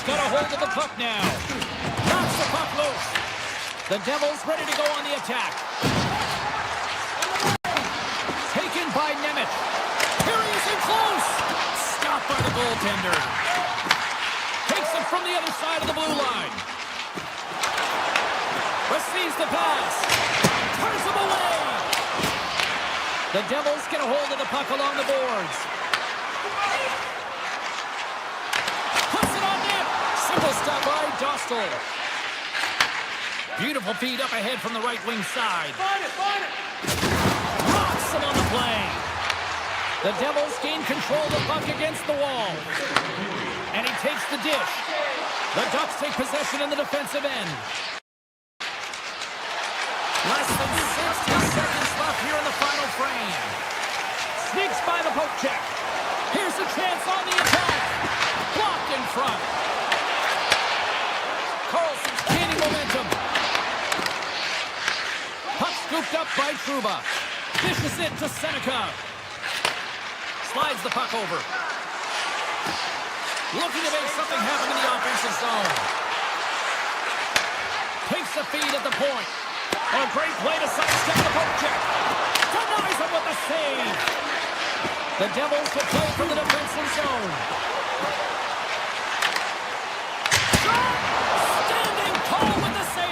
got a hold of the puck now. Knocks the puck loose. The Devils ready to go on the attack. Taken by Nemeth. Here he is in close. Stopped by the goaltender. Takes it from the other side of the blue line. Receives the pass. Turns him away. The Devils get a hold of the puck along the boards. Puts it on net. Simple stop by Dostal. Beautiful feed up ahead from the right wing side. Rocks him on the play. The Devils gain control of the puck against the wall. And he takes the dish. The Ducks take possession in the defensive end. Less than 60 seconds left here in the final frame. Sneaks by the poke check. Here's a chance on the attack. Blocked in front. Carlson's gaining momentum. Puck scooped up by Trouba. Dishes it to Seneca. Slides the puck over. Looking to make something happen in the offensive zone. Takes the feed at the point. A great play to sidestep the poke check. Denies him with the save. The Devils will play from the defensive zone. Standing tall with the save.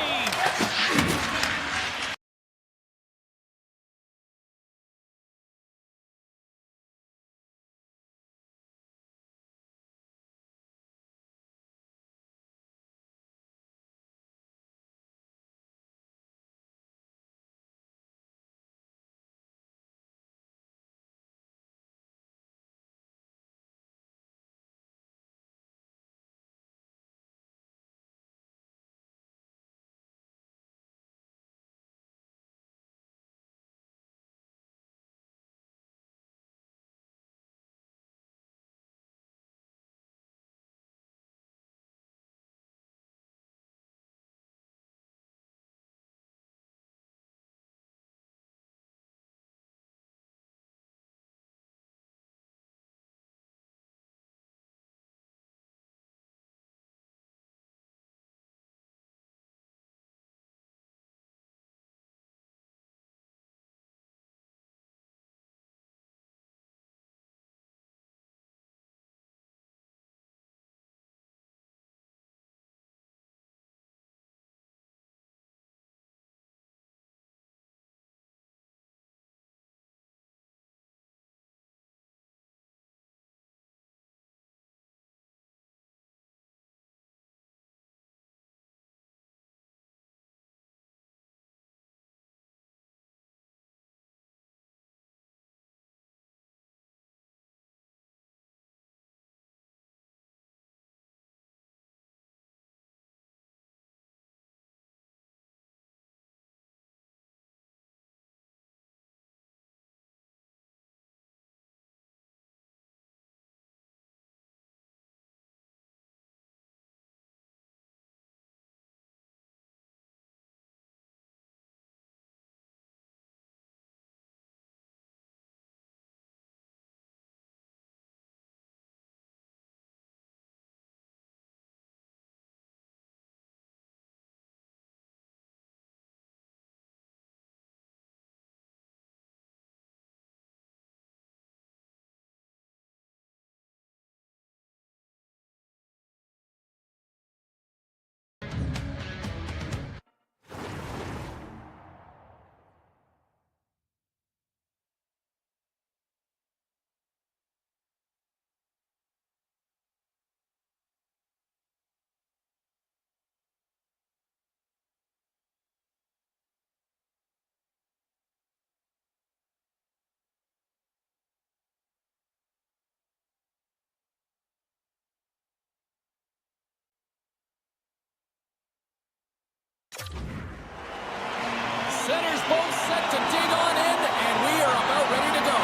Center's both set to dig on in, and we are about ready to go.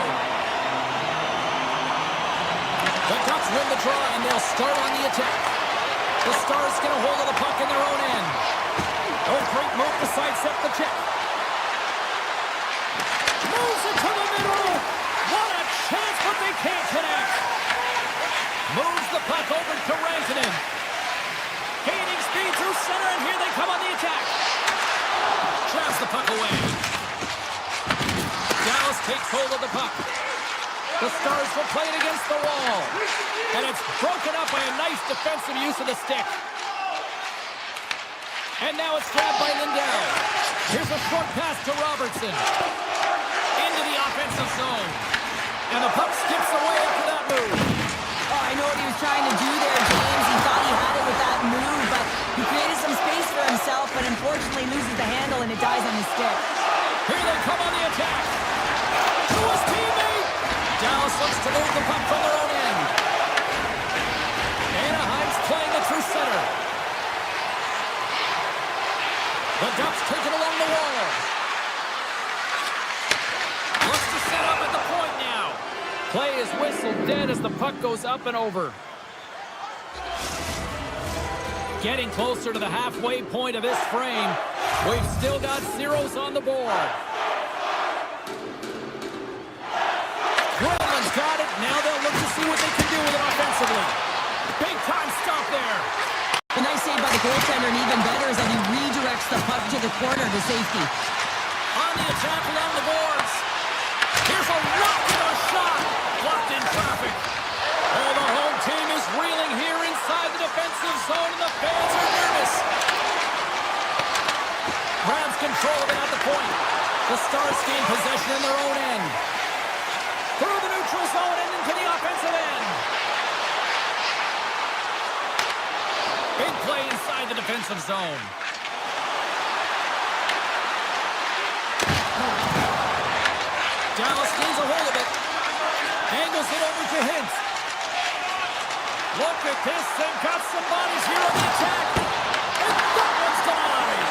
The Ducks win the draw, and they'll start on the attack. The Stars get a hold of the puck in their own end. Oh, great move to sidestep the check. Moves it to the middle. What a chance, but they can't connect. Moves the puck over to Rantanen. the puck away. Dallas takes hold of the puck. The Stars will play it against the wall. And it's broken up by a nice defensive use of the stick. And now it's grabbed by Lindell. Here's a short pass to Robertson. Into the offensive zone. And the puck skips away after that move. Oh, I know what he was trying to do there, James. He thought he had it with that move, but he created some space for himself, but unfortunately loses the handle and it dies on his stick. Here they come on the attack. To his teammate. Dallas looks to move the puck from their own end. Anaheim's playing it through center. The Ducks take it along the wall. Looks to set up at the point now. Play is whistled dead as the puck goes up and over. Getting closer to the halfway point of this frame. We've still got zeros on the board. Gremlin's got it. Now they'll look to see what they can do with it offensively. Big time stop there. A nice save by the goaltender, and even better is that he redirects the puck to the corner to safety. On the attack along the boards. Here's a rocket of a shot. Blocked in traffic. Oh, the home team is reeling here inside the defensive zone, and the fans are nervous. Grabs control of it at the point. The Stars gain possession in their own end. Through the neutral zone and into the offensive end. Big play inside the defensive zone. Dallas gains a hold of it. Angles it over to Hintz. Look at this. They've got some bodies here on the attack. And that one's denied.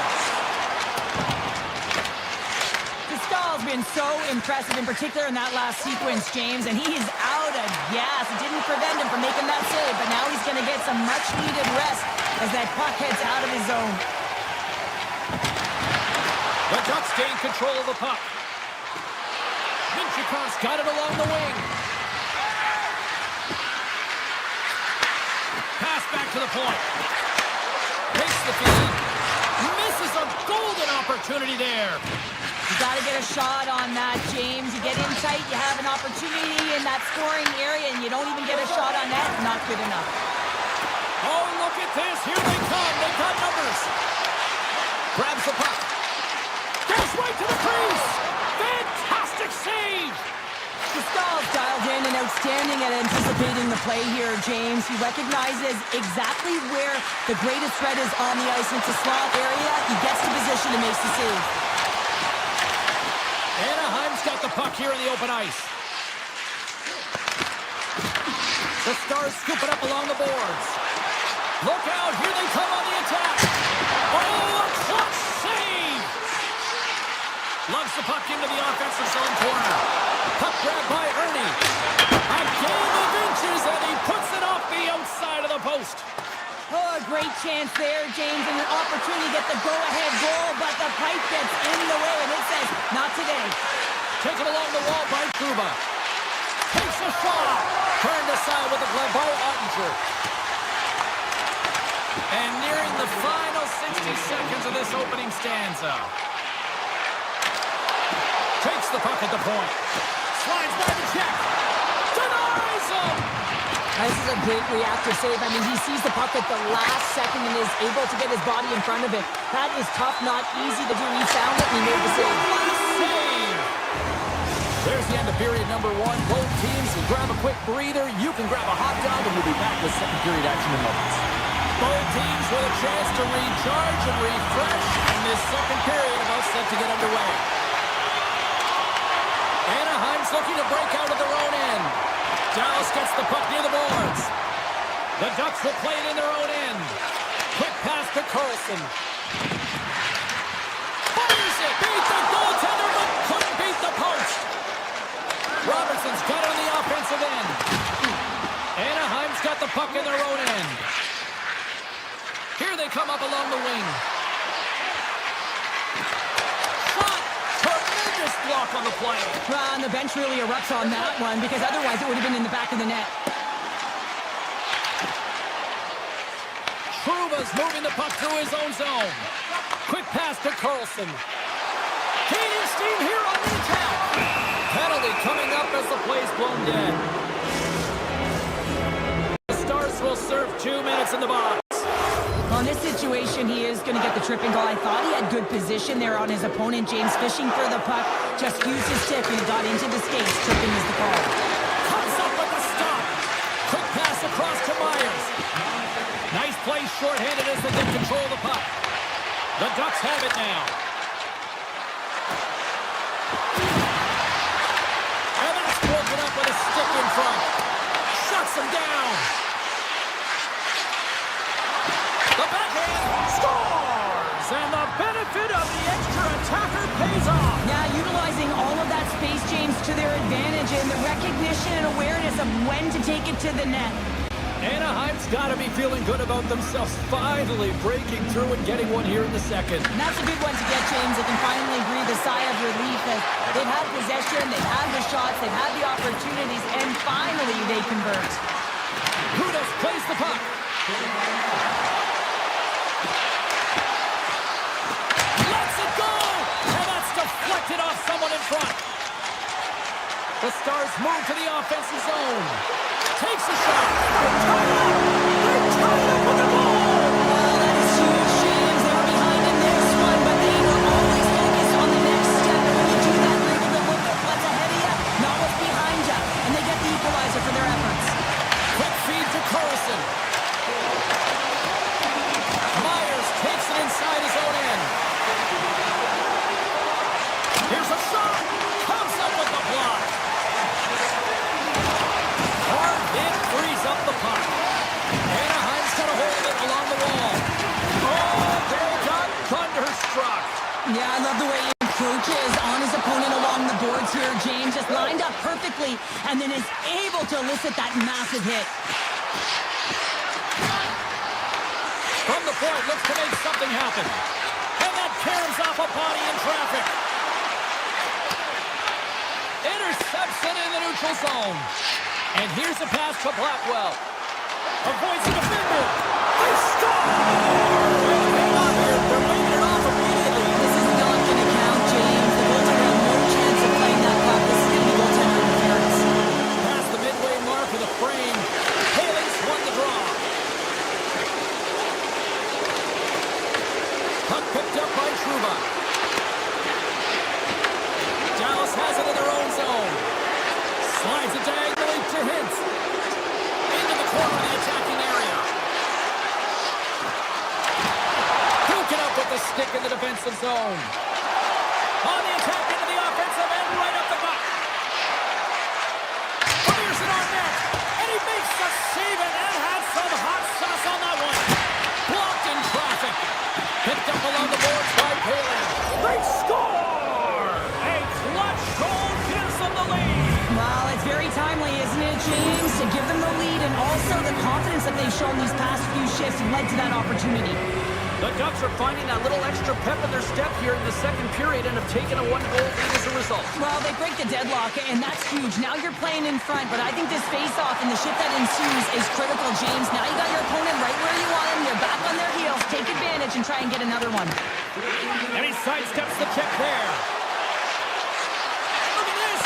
Gastal's been so impressive, in particular in that last sequence, James, and he is out of gas. It didn't prevent him from making that save, but now he's going to get some much-needed rest as that puck heads out of his zone. The Ducks gain control of the puck. Minchikoff's got it along the wing. Pass back to the point. Takes the feed. Misses a golden opportunity there. You got to get a shot on that, James. You get in tight, you have an opportunity in that scoring area, and you don't even get a shot on net. Not good enough. Oh, look at this. Here they come. They've got numbers. Grabs the puck. Goes right to the crease. Fantastic save. Gastal's dialed in and outstanding at anticipating the play here, James. He recognizes exactly where the greatest threat is on the ice. It's a slot area. He gets to position and makes the save. Anaheim's got the puck here in the open ice. The Stars scoop it up along the boards. Look out, here they come on the attack. Oh, a clutch save! Lugs the puck into the offensive zone corner. Puck grabbed by Ernie. A game of inches, and he puts it off the outside of the post. Oh, a great chance there, James, and an opportunity to get the go-ahead goal, but the pipe gets in the way, and it says, not today. Taken along the wall by Truba. Takes a shot. Turned aside with a glove by Ottinger. And nearing the final 60 seconds of this opening stanza. Takes the puck at the point. Slides by the check. Denies him. This is a great reactive save. I mean, he sees the puck at the last second and is able to get his body in front of it. That is tough, not easy to do. He found it and he made the save. Save. There's the end of period number one. Both teams can grab a quick breather. You can grab a hot dog, and we'll be back with second period action in moments. Both teams with a chance to recharge and refresh, and this second period about set to get underway. Anaheim's looking to break out of their own end. Dallas gets the puck near the boards. The Ducks will play it in their own end. Quick pass to Carlson. Fires it. Beat the goaltender, but couldn't beat the post. Robertson's got it on the offensive end. Anaheim's got the puck in their own end. Here they come up along the wing. Shot! Tremendous block on the play. Well, and the bench really erupts on that one because otherwise it would have been in the back of the net. Truba's moving the puck through his own zone. Quick pass to Carlson. Gaining steam here on the attack. Penalty coming up as the play's blown dead. The Stars will serve 2 minutes in the box. Well, in this situation, he is going to get the tripping goal. I thought he had good position there on his opponent. James fishing for the puck. Just used his stick and it got into the skates. Tripping is the call. Comes up with the stop. Quick pass across to Myers. Nice play shorthanded as they get control of the puck. The Ducks have it now. And that's broken up with a stick in front. Shuts him down. The backhand scores! And the benefit of the extra attacker pays off. Yeah, utilizing all of that space, James, to their advantage and the recognition and awareness of when to take it to the net. Anaheim's got to be feeling good about themselves, finally breaking through and getting one here in the second. And that's a good one to get, James. They can finally breathe a sigh of relief as they've had possession, they've had the shots, they've had the opportunities, and finally they convert. Brutus plays the puck. Deflected off someone in front. The Stars move to the offensive zone. Takes a shot. They're tied up. They're tied up with the ball. That is huge, James. They were behind in this one, but they will always focus on the next step. And when you do that, you're able to look at what's ahead of you, not what's behind you. And they get the equalizer for their efforts. Quick feed to Carlson. Myers takes it inside his own end. Here's a shot. Comes up with the block. Hard hit frees up the puck. Anaheim's got a hold of it along the wall. Oh, they got thunderstruck. Yeah, I love the way he approaches on his opponent along the boards here. James just lined up perfectly and then is able to elicit that massive hit. From the point, looks to make something happen. And that caroms off a body in traffic. Intercepts it in the neutral zone. And here's a pass to Blackwell. Avoids the defender. They score! Hang on here. They're waving it off immediately. This is not going to count, James. The goaltender had no chance of playing that puck. This is going to be goaltender interference. Past the midway mark of the frame. Haley's won the draw. Puck picked up by Trouba. Dallas has it in their own zone. Slides it diagonally to Hintz. Into the corner of the attacking area. Broken up with the stick in the defensive zone. On the attack into the offensive end, right up the gut. Fires it on net. And he makes the save, and that had some hot sauce on that one. Blocked in traffic. Picked up along the boards by Palin. They score! Well, it's very timely, isn't it, James? To give them the lead and also the confidence that they've shown these past few shifts led to that opportunity. The Ducks are finding that little extra pep in their step here in the second period and have taken a one-goal lead as a result. Well, they break the deadlock, and that's huge. Now you're playing in front, but I think this face-off and the shift that ensues is critical, James. Now you got your opponent right where you want him. They're back on their heels. Take advantage and try and get another one. And he sidesteps the check there. Look at this!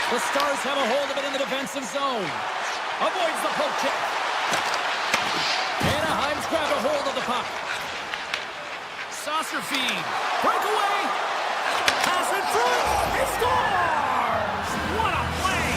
The Stars have a hold of it in the defensive zone. Avoids the poke check. Anaheim's grabbed a hold of the puck. Saucer feed. Breakaway. Pass in front. He scores! What a play!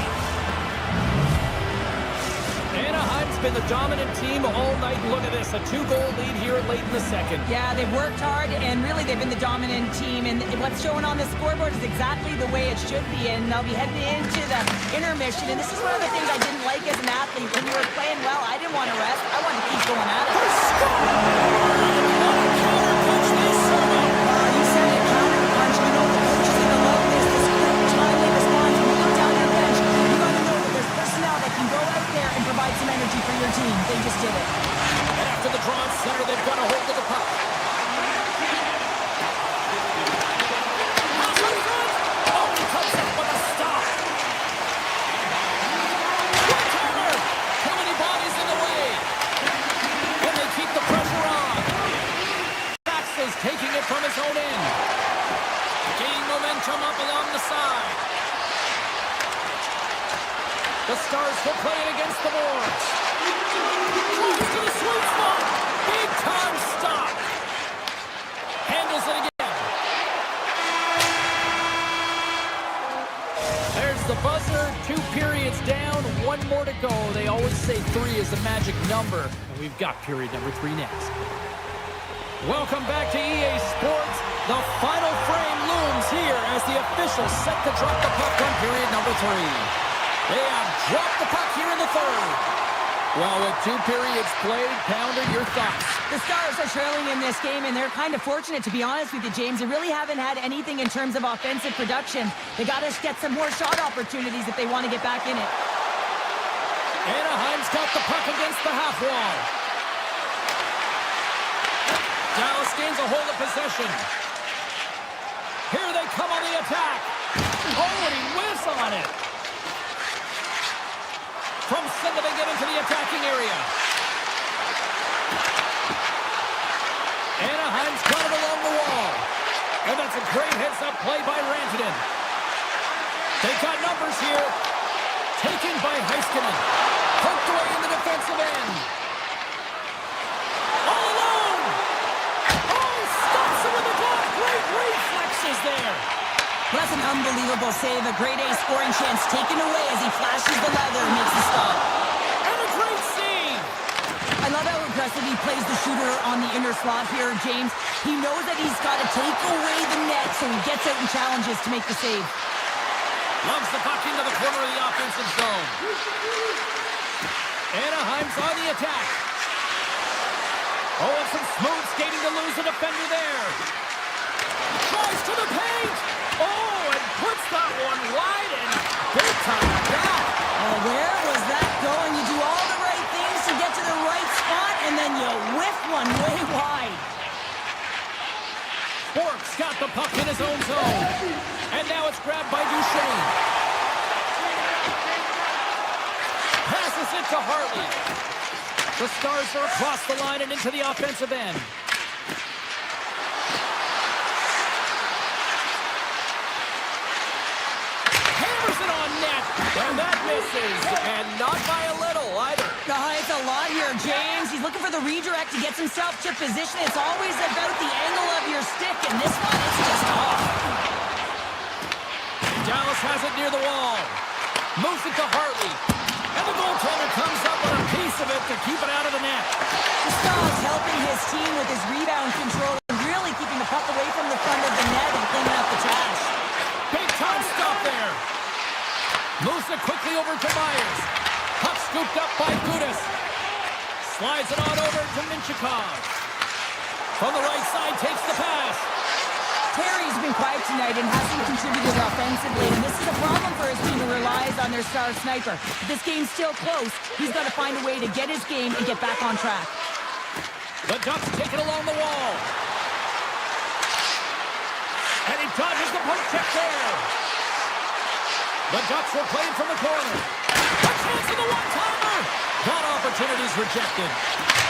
Anaheim's been the dominant team all night. Look at this, a 2-goal lead here late in the second. Yeah, they've worked hard, and really they've been the dominant team. And what's showing on the scoreboard is exactly the way it should be. And they'll be heading into the intermission. And this is one of the things I didn't like as an athlete. When you were playing well, I didn't want to rest. I wanted to keep going at it. They score! What a counter punch they serve up. You said it, counter punch. You know the coach is going to love this. This quick, timely response. When you look down your bench, you got to know that there's personnel that can go out there and provide some energy for your team. They just did it. And after the draw in center, they've got a hold of the puck. Pass in front. Oh, he comes up with a stop. One-timer. Too many bodies in the way. The Stars will play it against the boards. Close to the sweet spot. Big time stop. Handles it again. There's the buzzer. 2 periods down. 1 more to go. They always say 3 is the magic number. And we've got period number 3 next. Welcome back to EA Sports. The final frame looms here as the officials set to drop the puck on period number 3. They have dropped the puck here in the 3rd. Well, with 2 periods played, Pounder, your thoughts? The Stars are trailing in this game, and they're kind of fortunate, to be honest with you, James. They really haven't had anything in terms of offensive production. They got to get some more shot opportunities if they want to get back in it. Anaheim's got the puck against the half wall. Dallas gains a hold of possession. Here they come on the attack. Oh, and he whiffs on it. From center, they get into the attacking area. Anaheim's got it along the wall. And that's a great heads-up play by Rantanen. They got numbers here. Taken by Hasky. Poked away in the defensive end. All alone. Oh, stops him with the glove. Great reflexes there. Well, that's an unbelievable save. A grade A scoring chance taken away as he flashes the leather and makes the stop. And a great save. I love how aggressive he plays the shooter on the inner slot here, James. He knows that he's got to take away the net, so he gets out and challenges to make the save. Loves the puck into the corner of the offensive zone. Anaheim's on the attack. Oh, and some smooth skating to lose a defender there. Tries to the paint. Oh, and puts that one wide and big time down. Well, where was that going? You do all the right things to get to the right spot, and then you whiff one way wide. Bork's got the puck in his own zone. And now it's grabbed by Duchesne. Passes it to Hartley. The Stars are across the line and into the offensive end. Hammers it on net. And that misses. And not by a little either. It's a lot here, James. He's looking for the redirect to get himself to position. It's always about the angle of your stick, and this one, it's just off. Dallas has it near the wall. Moves it to Hartley. And the goaltender comes up with a piece of it to keep it out of the net. Gustav's helping his team with his rebound control and really keeping the puck away from the front of the net and cleaning up the trash. Big time stop there. Moves it quickly over to Myers. Puck scooped up by Gudas. Slides it on over to Minchikov. From the right side, takes the pass. Terry's been quiet tonight and hasn't contributed offensively, and this is a problem for his team who relies on their star sniper. If this game's still close, he's got to find a way to get his game and get back on track. The Ducks take it along the wall. And he dodges the poke check there. The Ducks will play from the corner. A chance of the one-timer. That opportunity's rejected.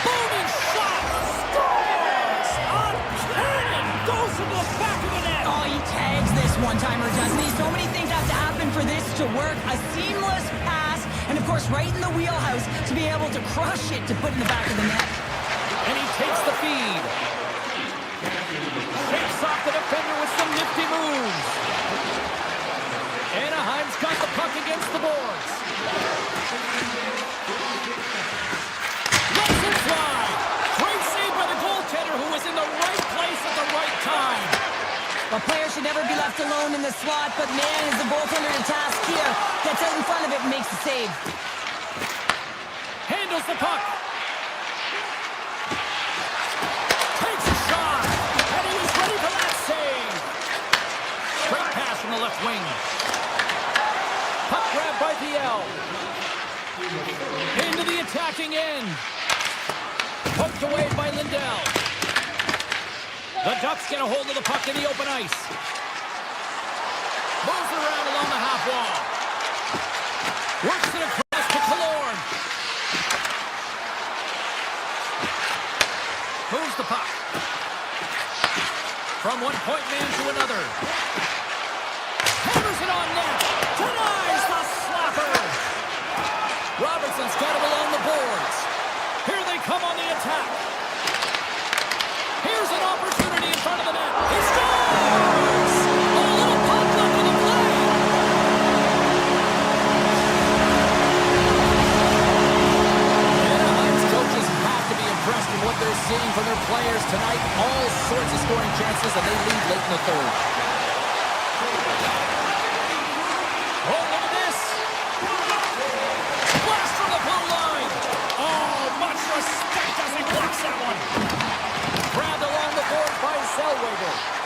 Booming shot. Scores! A cannon goes into the back of the net. Oh, he tags this one-timer, doesn't he? So many things have to happen for this to work. A seamless pass, and of course right in the wheelhouse to be able to crush it to put in the back of the net. And he takes the feed. Shakes off the defender with some nifty moves. Anaheim's got the puck against the boards. Lets it fly. Great save by the goaltender who was in the right place at the right time. A player should never be left alone in the slot, but man, is the goaltender to task here. Gets out in front of it and makes the save. Handles the puck. Takes a shot. And he was ready for that save. Straight pass from the left wing. Puck grab by PL. Into the attacking end. Poked away by Lindell. The Ducks get a hold of the puck in the open ice. Moves it around along the half wall. Works it across to Killorn. Moves the puck. From one point man to another. Hammers it on net. Denies the slapper. what they're seeing from their players tonight. All sorts of scoring chances, and they lead late in the third. Oh, look at this. Blast from the blue line. Oh, much respect as he blocks that one. Grabbed along the boards by Zellweger.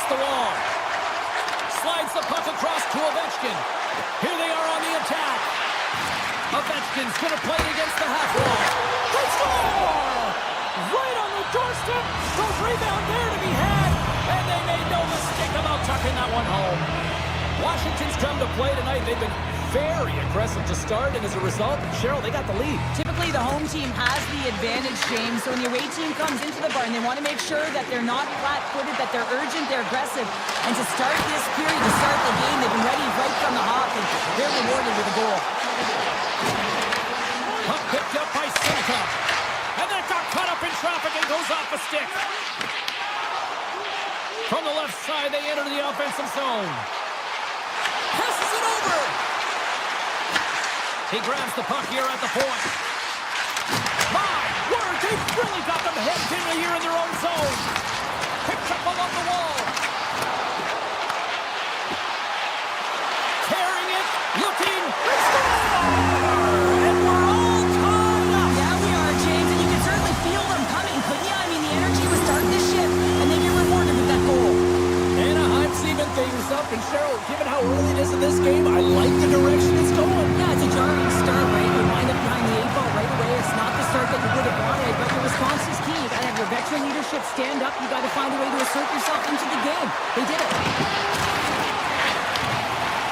against the wall. Slides the puck across to Ovechkin. Here they are on the attack. Ovechkin's going to play it against the half wall. They score! Right on the doorstep. Goes rebound there to be had. And they made no mistake about tucking that one home. Washington's come to play tonight. They've been very aggressive to start, and as a result, Cheryl, they got the lead. Typically, the home team has the advantage, James. So when the away team comes into the barn, they want to make sure that they're not flat-footed, that they're urgent, they're aggressive. And to start this period, to start the game, they've been ready right from the hop, and they're rewarded with a goal. Puck picked up by Seneca. And that got caught up in traffic and goes off a stick. From the left side, they enter the offensive zone. Passes it over. He grabs the puck here at the point. My word, they've really got them headed in here in their own zone. Picked up along the wall. Tearing it, looking, and we're all tied up. Yeah, we are, James, and you can certainly feel them coming, couldn't you? I mean, the energy was starting to shift, and they get rewarded with that goal. Anaheim's even things up, and Cheryl, given how early it is in this game, I like the direction it's going. Yeah, it's a jarring start, right? You wind up behind the 8 ball right away. It's not the start that you would have wanted, but your response is key. You gotta have your veteran leadership stand up. You gotta find a way to assert yourself into the game. They did it.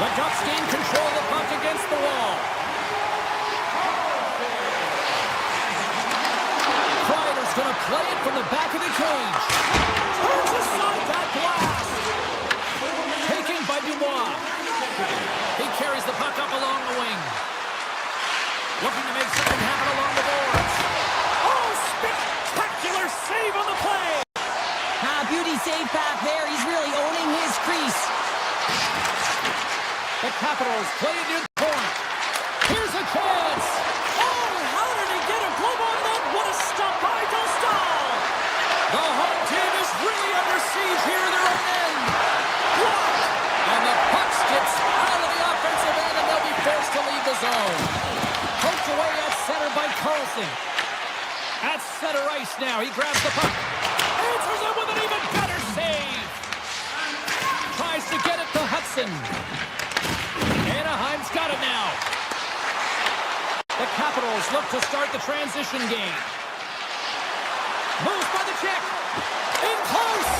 The Ducks gain control of the puck against the wall. Kreider's gonna play it from the back of the cage. Turns aside that blast. Taken by Dubois. He carries the puck up along the wing. Looking to make something happen along the boards. Oh, spectacular save on the play. Beauty save back there. He's really owning his crease. The Capitals play it in point. Here's a chance. Oh, how did he get a glove on that? What a stop by Dostal. The home team is really under siege here in their own end. Blocked. And the puck skips out of the offensive end, and they'll be forced to leave the zone. Poked away at center by Carlson. At center ice now. He grabs the puck. Answers it with an even better save. Tries to get it to Hudson. Anaheim's got it now. The Capitals look to start the transition game. Moves by the check. In close.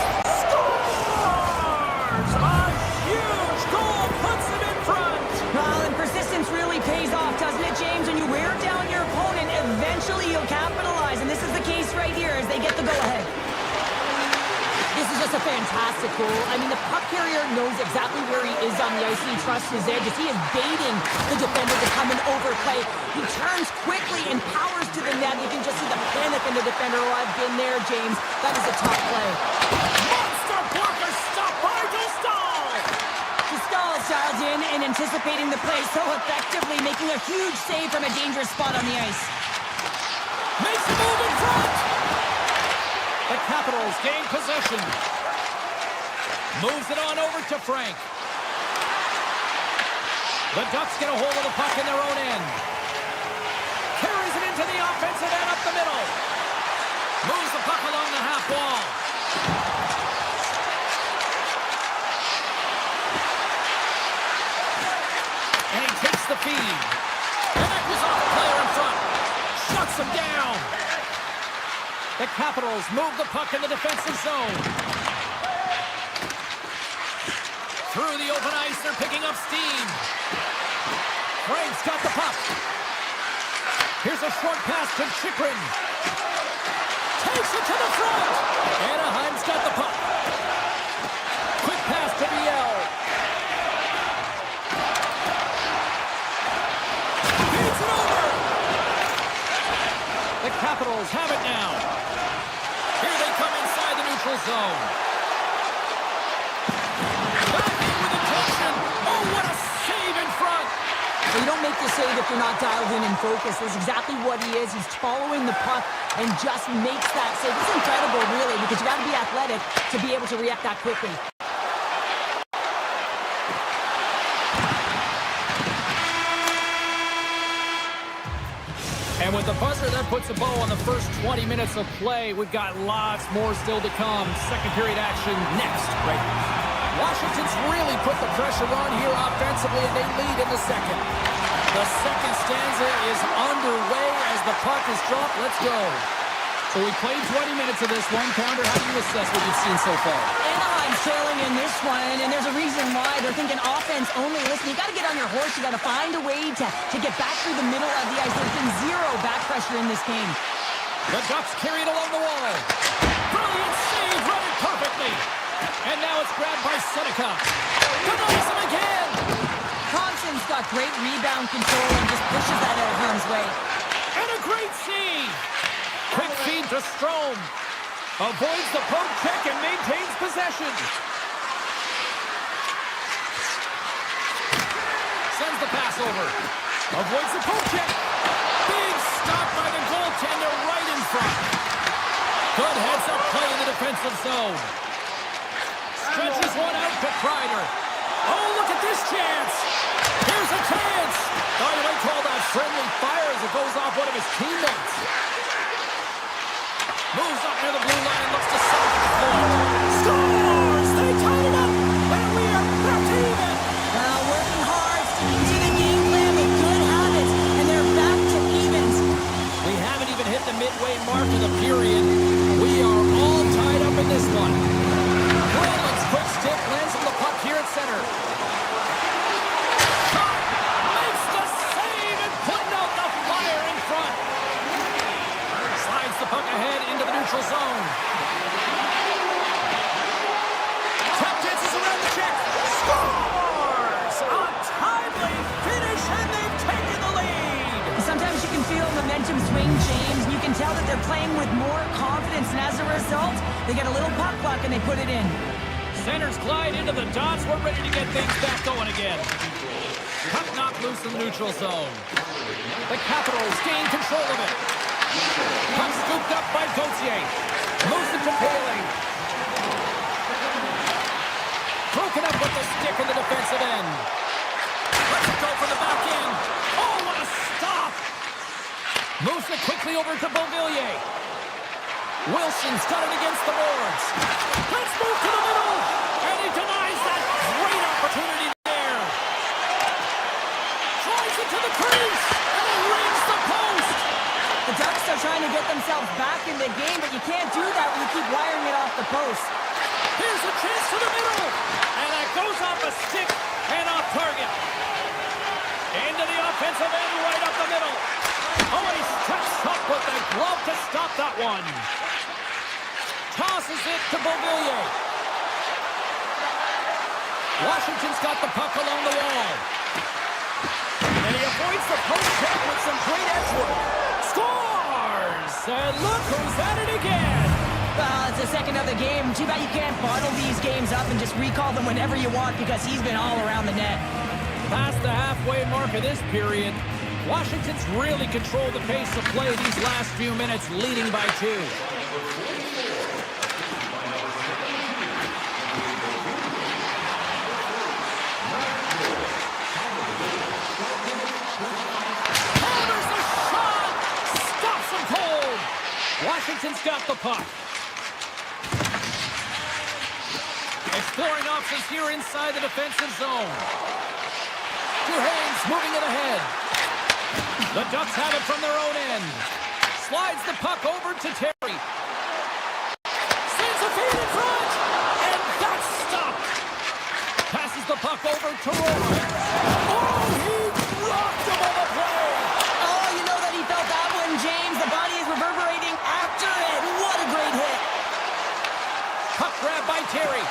Scores! A huge goal puts them in front. Well, and persistence really pays off, doesn't it, James? When you wear down your opponent, eventually you'll capitalize. And this is the case right here as they get the go-ahead. This is just a fantastic goal. I mean, the puck carrier knows exactly where he is on the ice, and he trusts his edge as he is baiting the defender to come and overplay. He turns quickly and powers to the net. You can just see the panic in the defender. Oh, I've been there, James. That is a tough play. Monster blocker stopped by Dostal. Dostal dialed in and anticipating the play so effectively, making a huge save from a dangerous spot on the ice. Makes a move in front. The Capitals gain possession. Moves it on over to Frank. The Ducks get a hold of the puck in their own end. Carries it into the offensive end up the middle. Moves the puck along the half wall. And he takes the feed. And that was off the player in front. Shuts him down. The Capitals move the puck in the defensive zone. Through the open ice, they're picking up steam. Frank's got the puck. Here's a short pass to Chychrun. Takes it to the front. Anaheim's got the puck. Quick pass to Biel. Beats it over. The Capitals have it now. Here they come inside the neutral zone. Back in with attention. Oh, what a save in front. Well, you don't make the save if you're not dialed in and focused. That's exactly what he is. He's following the puck and just makes that save. It's incredible, really, because you got to be athletic to be able to react that quickly. And with the buzzer, that puts a bow on the first 20 minutes of play. We've got lots more still to come. Second period action next. Right. Washington's really put the pressure on here offensively, and they lead in the second. The second stanza is underway as the puck is dropped. Let's go. So we played 20 minutes of this one. Pounder, how do you assess what you've seen so far? Anaheim's trailing in this one, and there's a reason why. They're thinking offense only. Listen, you got to get on your horse. You got to find a way to get back through the middle of the ice. There's been zero back pressure in this game. The Ducks carry it along the wall. Brilliant save, run it perfectly. And now it's grabbed by Seneca. Denies him again. Thompson's got great rebound control and just pushes that out of harm's way. And a great save. Quick feed to Strome. Avoids the poke check and maintains possession. Sends the pass over. Avoids the poke check. Big stop by the goaltender right in front. Good heads-up play in the defensive zone. Stretches one out to Kreider. Oh, look at this chance. Here's a chance. Oh, you might call that friendly fire as it goes off one of his teammates. Moves up near the blue line and looks to center the point. Scores! They tied it up, and we are back to even. Working hard, sticking to the game plan with good habits, and they're back to evens. We haven't even hit the midway mark of the period. We are all tied up in this one. Brandon's quick stick lands on the puck here at center. Makes the save and putting out the fire in front. Slides the puck ahead into the neutral zone. Trap dances around the check. Scores! A timely finish, and they've taken the lead. Sometimes you can feel momentum swing, James, and you can tell that they're playing with more confidence, and as a result, they get a little puck luck and they put it in. Centers glide into the dots. We're ready to get things back going again. Puck knocked loose in the neutral zone. The Capitals gain control of it. Puck scooped up by Gauthier. Moves it to Bailey. Broken up with the stick in the defensive end. Let's go for the back end. Oh, what a stop! Moves it quickly over to Beauvillier. Wilson's got it against the boards. Let's move to the middle. And he denies that great opportunity there. Drives it to the crease. And he rings the post. The Ducks are trying to get themselves back in the game, but you can't do that when you keep wiring it off the post. Here's a chance to the middle. And that goes off a stick and off target. Into the offensive end right up the middle. Oh, he steps up with the glove to stop that one. Tosses it to Beauvillier. Washington's got the puck along the wall. And he avoids the post check with some great edge work. Scores! And look who's at it again. Well, it's the second of the game. Too bad you can't bottle these games up and just recall them whenever you want because he's been all around the net. Past the halfway mark of this period, Washington's really controlled the pace of play these last few minutes, leading by 2. Hammers the shot! Stops him cold! Washington's got the puck. Exploring options here inside the defensive zone. Duhane's moving it ahead. The Ducks have it from their own end. Slides the puck over to Terry. Sends a feed in front. And that's stopped. Passes the puck over to Roy. Oh, he rocked him on the play. Oh, you know that he felt that one, James. The body is reverberating after it. What a great hit. Puck grab by Terry.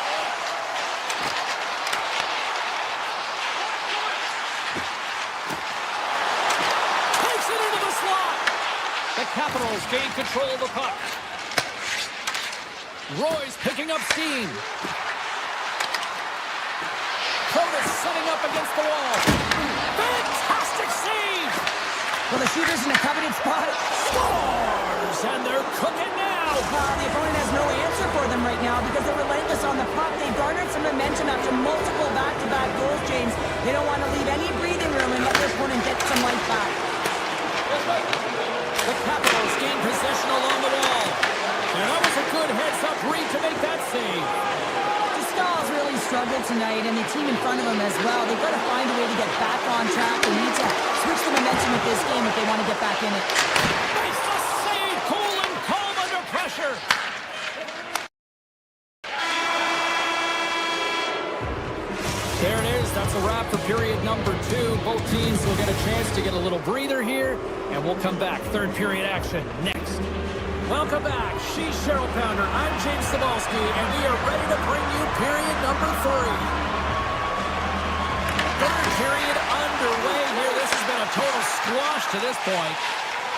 The Capitals gain control of the puck. Roy's picking up steam. Protas setting up against the wall. Fantastic save! Well, the shooter's in a coveted spot. Scores! And they're cooking now! The opponent has no answer for them right now because they're relentless on the puck. They've garnered some momentum after multiple back-to-back goals, James. They don't want to leave any breathing room and let their opponent get some life back. That's right. agreed to make that save. Stahl's really struggled tonight, and the team in front of him as well. They've got to find a way to get back on track. They need to switch the momentum of this game if they want to get back in it. Makes the save, cool and calm under pressure. There it is. That's a wrap for period number 2. Both teams will get a chance to get a little breather here, and we'll come back. Third period action next. Welcome back. She's Cheryl Pounder. I'm James Cebulski, and we are ready to bring you period number 3. Third period underway here. This has been a total squash to this point.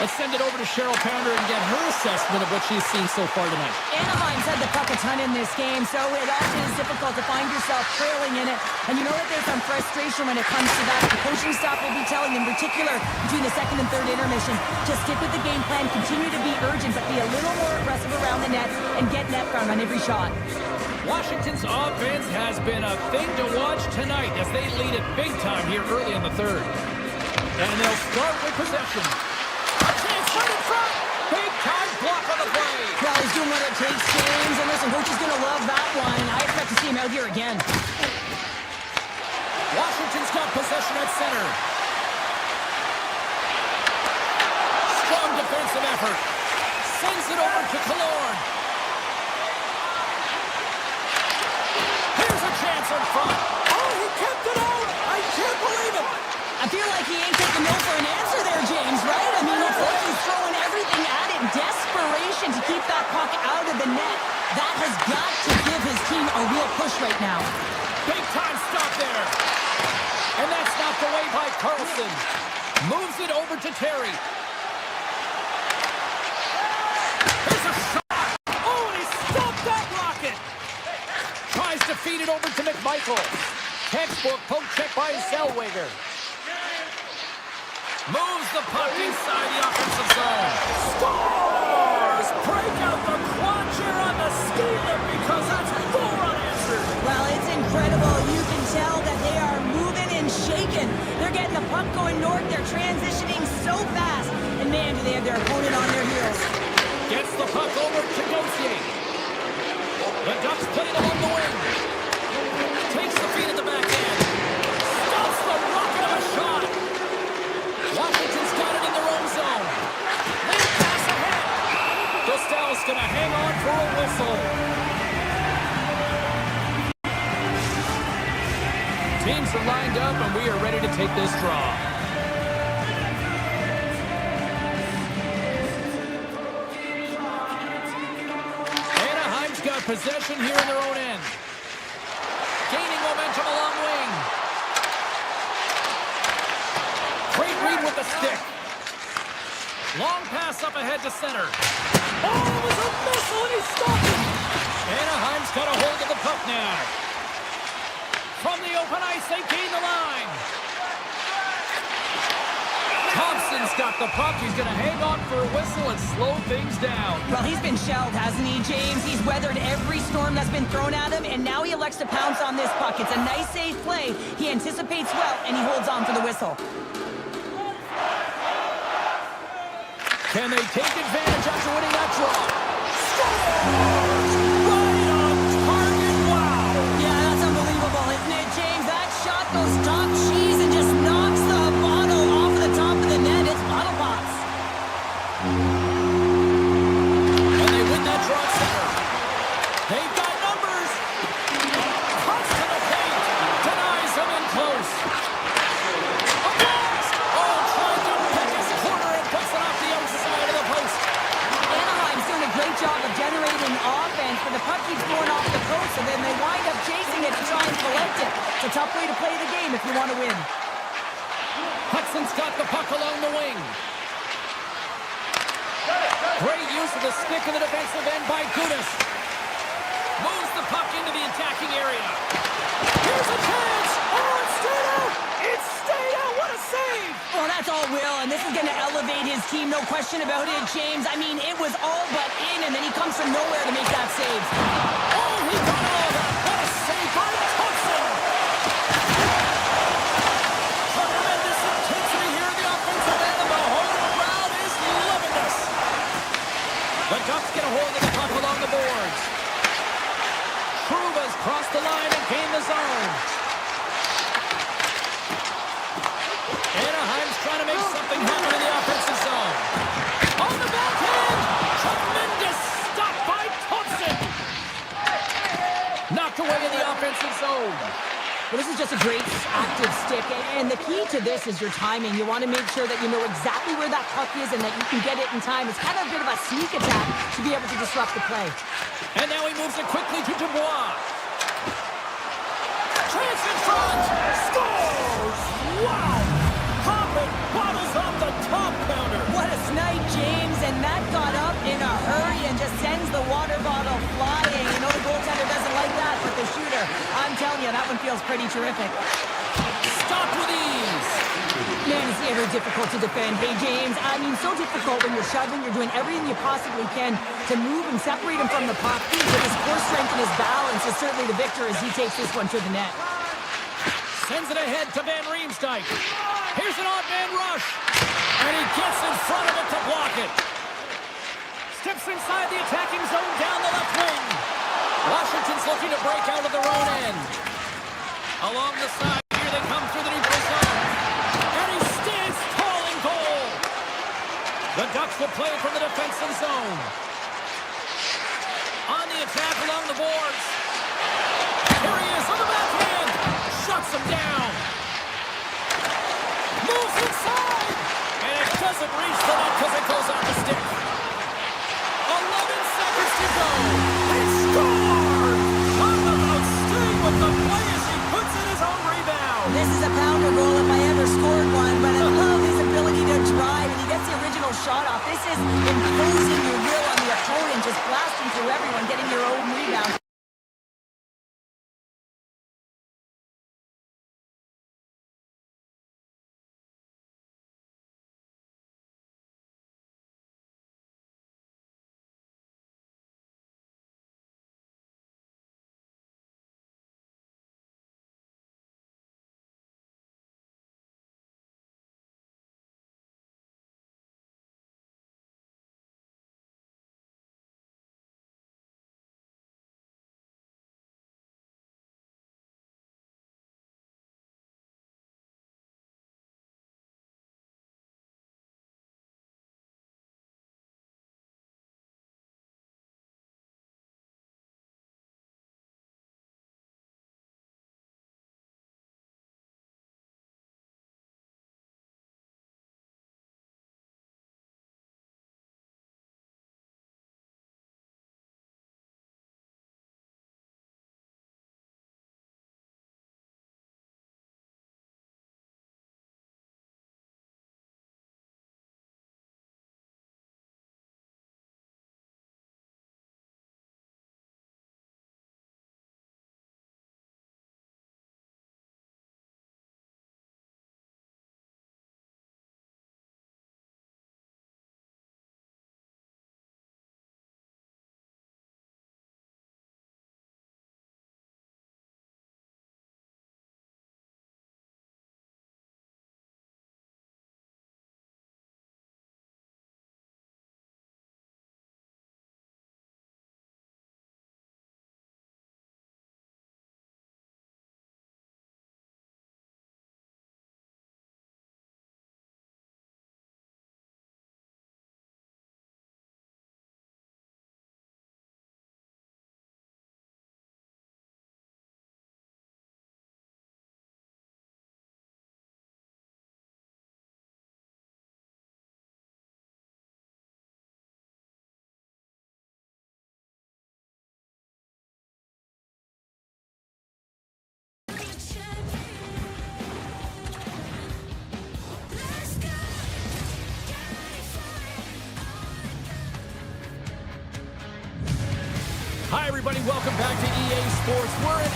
Let's send it over to Cheryl Pounder and get her assessment of what she's seen so far tonight. Anaheim's had the puck a ton in this game, so it often is difficult to find yourself trailing in it. And you know that there's some frustration when it comes to that. The coaching staff will be telling, in particular, between the second and third intermission, just stick with the game plan, continue to be urgent, but be a little more aggressive around the net and get net front on every shot. Washington's offense has been a thing to watch tonight as they lead it big time here early in the third. And they'll start with possession. A chance right in front. Big time block on the play. Well, he's doing what it takes, James. And listen, coach is going to love that one. I expect to see him out here again. Washington's got possession at center. Strong defensive effort. Sends it over to Killorn. Here's a chance in front. Oh, he kept it out. I can't believe it. I feel like he ain't taking no for an answer there, James, right? I mean, it's like he's throwing everything at it. Desperation to keep that puck out of the net. That has got to give his team a real push right now. Big time stop there. And that's knocked away by Carlson. Moves it over to Terry. There's a shot. Oh, and he stopped that rocket. Tries to feed it over to McMichael. Textbook poke check by Zellweger. Moves the puck inside the offensive zone. Scores! Break out the quad on the ski lift because that's 4 unanswered. Well, it's incredible. You can tell that they are moving and shaking. They're getting the puck going north. They're transitioning so fast. And man, do they have their opponent on their heels. Gets the puck over to Gauthier. The Ducks play it along the wing. Takes the feed at the back end. Stops the rocket of a shot. Washington's got it in their own zone. They pass ahead. Dostal's going to hang on for a whistle. Teams are lined up, and we are ready to take this draw. Anaheim's got possession here in their own end. Gaining momentum along wing. Great read with the stick. Long pass up ahead to center. Oh, it was a missile and he stopped it. Anaheim's got a hold of the puck now. From the open ice, they gain the line. Thompson's got the puck. He's going to hang on for a whistle and slow things down. Well, he's been shelled, hasn't he, James? He's weathered every storm that's been thrown at him, and now he elects to pounce on this puck. It's a nice, safe play. He anticipates well, and he holds on for the whistle. Can they take advantage after winning that draw? Scores! Right on target. Wow! Yeah, that's unbelievable, isn't it, James? That shot goes top cheese and just knocks the bottle off the top of the net. It's bottle pops. And they win that draw at center. They've got numbers. Cuts to the paint. Denies him in close. A blast! Oh, trying to pick his corner and puts it off the outside of the post. Anaheim's doing a great job of generating offense, but the puck keeps going off the post, and then they wind up chasing it to try and collect it. It's a tough way to play the game if you want to win. Hudson's got the puck along the wing. Great use of the stick in the defensive end by Gudas. Moves the puck into the attacking area. Here's a chance. Oh, it stayed out. It stayed out. What a save. Well, that's all Will, and this is going to elevate his team, no question about it, James. I mean, it was all but in, and then he comes from nowhere to make that save. Oh, he got all that. What a save by Thompson. Tremendous intensity here in the offensive end, and the home crowd is loving this. The Ducks get a hold of the puck along the boards. defensive zone. Well, this is just a great active stick, and the key to this is your timing. You want to make sure that you know exactly where that puck is and that you can get it in time. It's kind of a bit of a sneak attack to be able to disrupt the play. And now he moves it quickly to Dubois. Chance in front! Scores! Wow! Hopping bottles off the top counter. What a snipe, James, and that got up in a hurry and just sends the water bottle flying. You know the goaltender doesn't like that, but the shooter, I'm telling you, that one feels pretty terrific. Stop with ease. Man, it's ever difficult to defend. Hey, James, I mean, so difficult when you're shoving, you're doing everything you possibly can to move and separate him from the puck. But his core strength and his balance is certainly the victor as he takes this one to the net. Sends it ahead to Van Riemsdyk. Here's an odd man rush. And he gets in front of it to block it. Steps inside the attacking zone down the left wing. Washington's looking to break out of their own end. Along the side, here they come through the neutral zone. And he stands tall in goal. The Ducks will play from the defensive zone. On the attack along the boards. Here he is on the backhand. Shuts him down. Moves inside. And it doesn't reach the net because it goes off the stick. 11 seconds to go. He scored! Talk about staying with the play as he puts in his own rebound. This is a pounder goal if I ever scored one, but I love his ability to drive, and he gets the original shot off. This is imposing your will on the opponent, just blasting through everyone, getting your own rebound. Hi, everybody. Welcome back to EA Sports. We're in...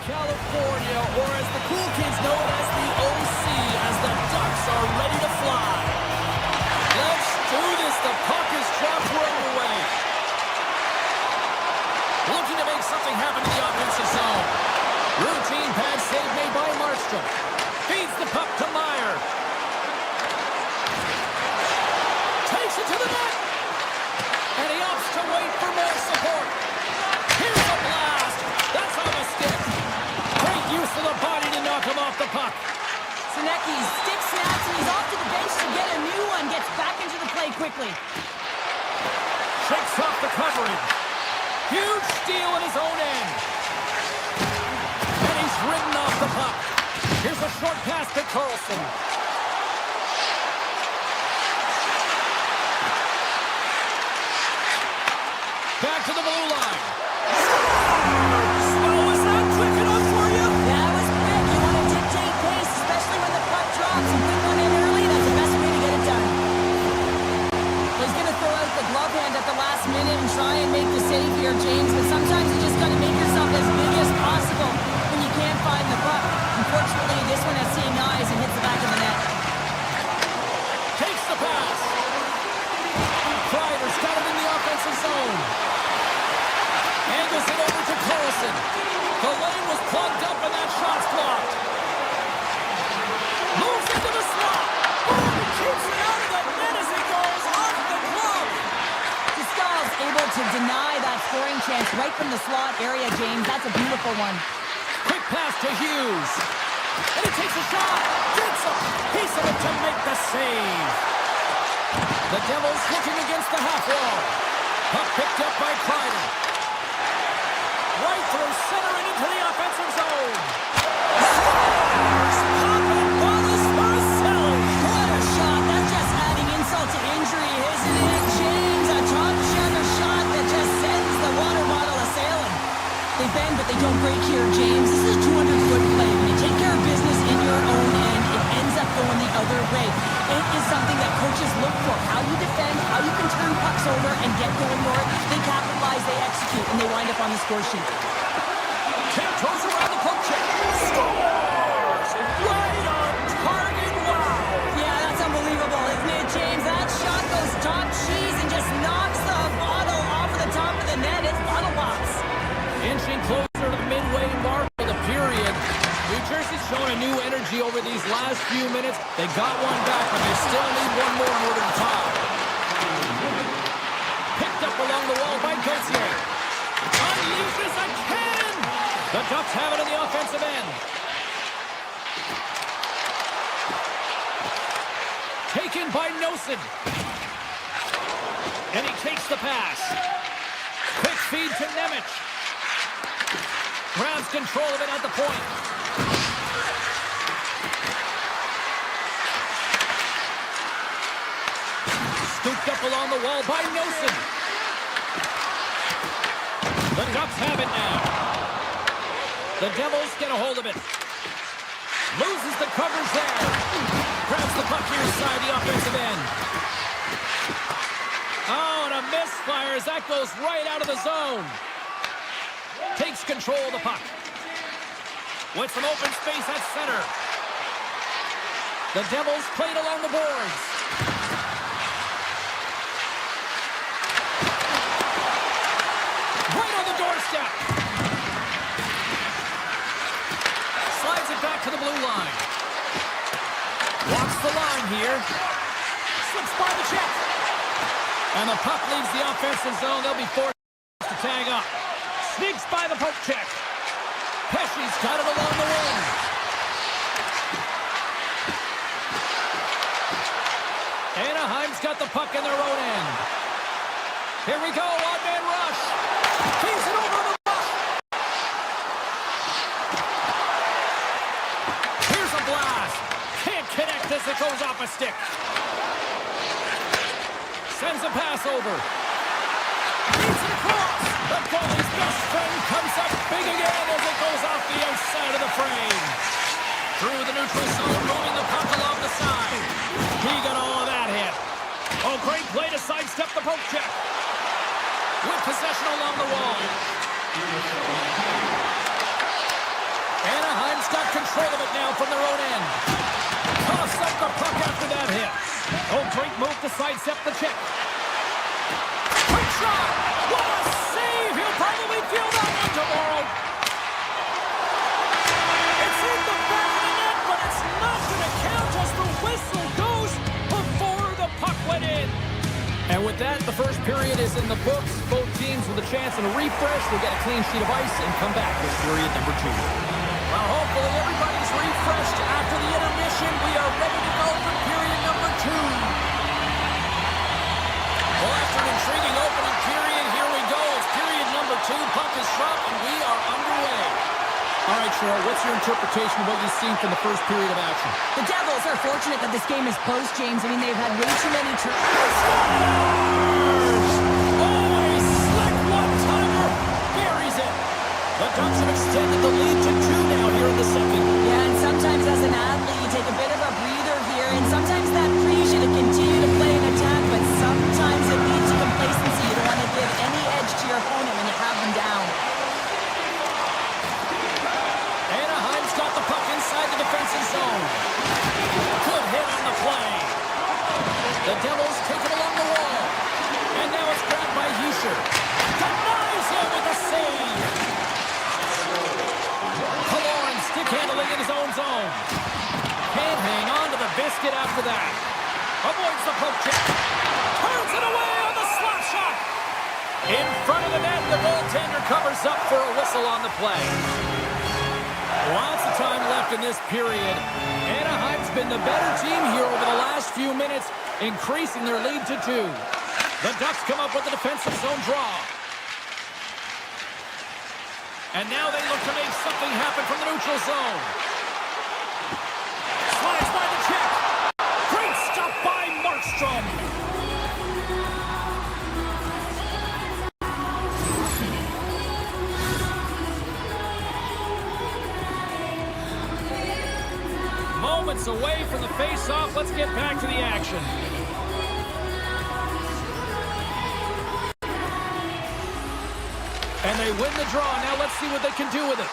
California, or as the cool kids know it as the OC, as the Ducks are ready to fly. Let's do this. The puck is dropped. We're underway. Looking to make something happen in the offensive zone. Routine pad save made by Markstrom. Feeds the puck to Meyer. Takes it to the net. And he opts to wait for more support. Here's a blast. That's on the stick. Great use of the body to knock him off the puck. Sinecki stick snaps, and he's off to the bench to get a new one. Gets back into the play quickly. Shakes off the covering. Huge steal in his own end. And he's ridden off the puck. Here's a short pass to Carlson. Back to the blue line. Oh, was that quick enough for you? That was quick. You want to dictate pace, especially when the puck drops. And quick one in early, that's the best way to get it done. He's going to throw out the glove hand at the last minute and try and make the save here, James. But sometimes you just got to make yourself as big as possible when you can't find the puck. Unfortunately, this one has seeing eyes and hits the back of the net. Takes the pass. Kreider's got him in the offensive zone. Angles it over to Carlson. The lane was plugged up and that shot's blocked. Moves into the slot. Oh, he keeps it out of the net as he goes off the glove. Pascal's able to deny that scoring chance right from the slot area, James. That's a beautiful one. Quick pass to Hughes. And he takes a shot. Gets a piece of it to make the save. The Devils looking against the half wall. Puck picked up by Kreider. Right through center and into the offensive zone. Scores! Popping Wallace Marcelli. What a shot. That's just adding insult to injury, isn't it, James? A top-shutter shot that just sends the water bottle a-sailing. They bend, but they don't break here, James. This is a 200-foot play. When you take care of business in your own end, it ends up going the other way. It is something that coaches look for. How you defend, how you can turn pucks over and get going for it. They capitalize, they execute, and they wind up on the score sheet. Tiptoes around the poke check. Scores! Right on target. Wow! Yeah, that's unbelievable, isn't it, James? That shot goes top cheese and just knocks the bottle off of the top of the net. It's bottle box. Inching closer to the midway mark of the period. New Jersey's shown a new energy over these last few minutes. They got one back, but they still need one more in order to tie. Picked up along the wall by Gauthier. Unleashes a cannon! The Ducks have it on the offensive end. Taken by Nosen. And he takes the pass. Quick feed to Nemec. Grabs control of it at the point. Scooped up along the wall by Nosen. The Ducks have it now. The Devils get a hold of it. Loses the coverage there. Grabs the puck near side the offensive end. Oh, and a misfire as that goes right out of the zone. Takes control of the puck. With some open space at center. The Devils played along the boards. Right on the doorstep. Slides it back to the blue line. Walks the line here. Slips by the check. And the puck leaves the offensive zone. They'll be forced to tag up. Sneaks by the poke check. Pesci's got it along the wing. Anaheim's got the puck in their own end. Here we go, one-man rush. Feeds it over the puck. Here's a blast. Can't connect as it goes off a stick. Sends a pass over. Feeds it across. The goalie's best friend comes up big again as it goes off the outside of the frame. Through the neutral zone, moving the puck along the side. He got all of that hit. Oh, great play to sidestep the poke check. With possession along the wall. Anaheim's got control of it now from their own end. Toss up the puck after that hit. Oh, great move to sidestep the check. Quick shot! What a save! He'll probably feel that one tomorrow. It's in the back of the net, but it's not going to count as the whistle goes before the puck went in. And with that, the first period is in the books. Both teams with a chance and a refresh will get a clean sheet of ice and come back with period number 2. Well, hopefully everybody's refreshed. refreshed after the intermission. We are ready to go for period number 2. Well, after an intriguing opening period, here we go. It's period number 2. Puck is dropped, and we are underway. All right, Cheryl, what's your interpretation of what you've seen from the first period of action? The Devils are fortunate that this game is close, James. I mean, they've had way too many The Ducks have extended the lead to 2 now here in the second. Yeah, and sometimes as an athlete, you take a bit of a breather here, and sometimes that frees you to continue to play an attack, but sometimes it leads to complacency. You don't want to give any edge to your opponent when you have them down. Anaheim's got the puck inside the defensive zone. Good hit on the play. The Devils take it along the wall. And now it's grabbed by Huscher. Denies him with a save. Stick handling in his own zone. Can't hang on to the biscuit after that. Avoids the poke check. Turns it away on the slap shot. In front of the net, the goaltender covers up for a whistle on the play. Lots of time left in this period. Anaheim's been the better team here over the last few minutes, increasing their lead to 2. The Ducks come up with the defensive zone draw. And now they look to make something happen from the neutral zone. Slides by the check. Great stop by Markstrom. Moments away from the face-off. Let's get back to the action. And they win the draw. Now let's see what they can do with it.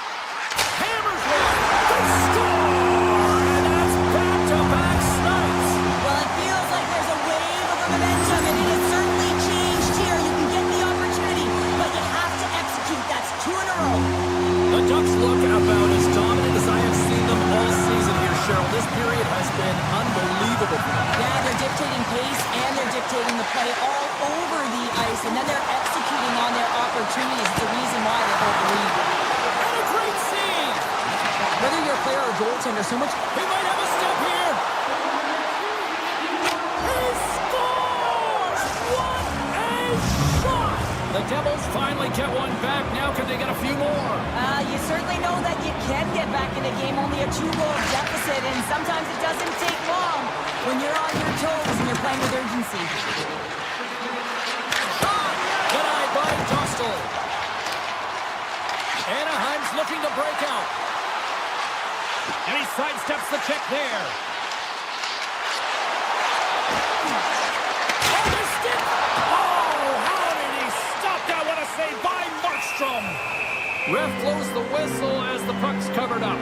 Hammers one. They score! And that's back-to-back snipes. Well, it feels like there's a wave of momentum, and it has certainly changed here. You can get the opportunity, but you have to execute. That's 2 in a row. The Ducks look about as dominant as I have seen them all season here, Cheryl. This period has been unbelievable for them. Yeah, they're dictating pace, and they're dictating the play all over the ice, and then they're executing on their opportunities. It's the reason why they hold the lead. And a great save! Whether you're a player or goaltender, so much... He might have a step here! He scores! What a shot! The Devils finally get one back. Now can they get a few more? You certainly know that you can get back in a game, only a 2-goal deficit, and sometimes it doesn't take long when you're on your toes and you're playing with urgency. Denied by Dostal. Anaheim's looking to break out. And he sidesteps the check there. Oh, the stick! Oh, how did he stop that? What a save by Markstrom. Ref blows the whistle as the puck's covered up.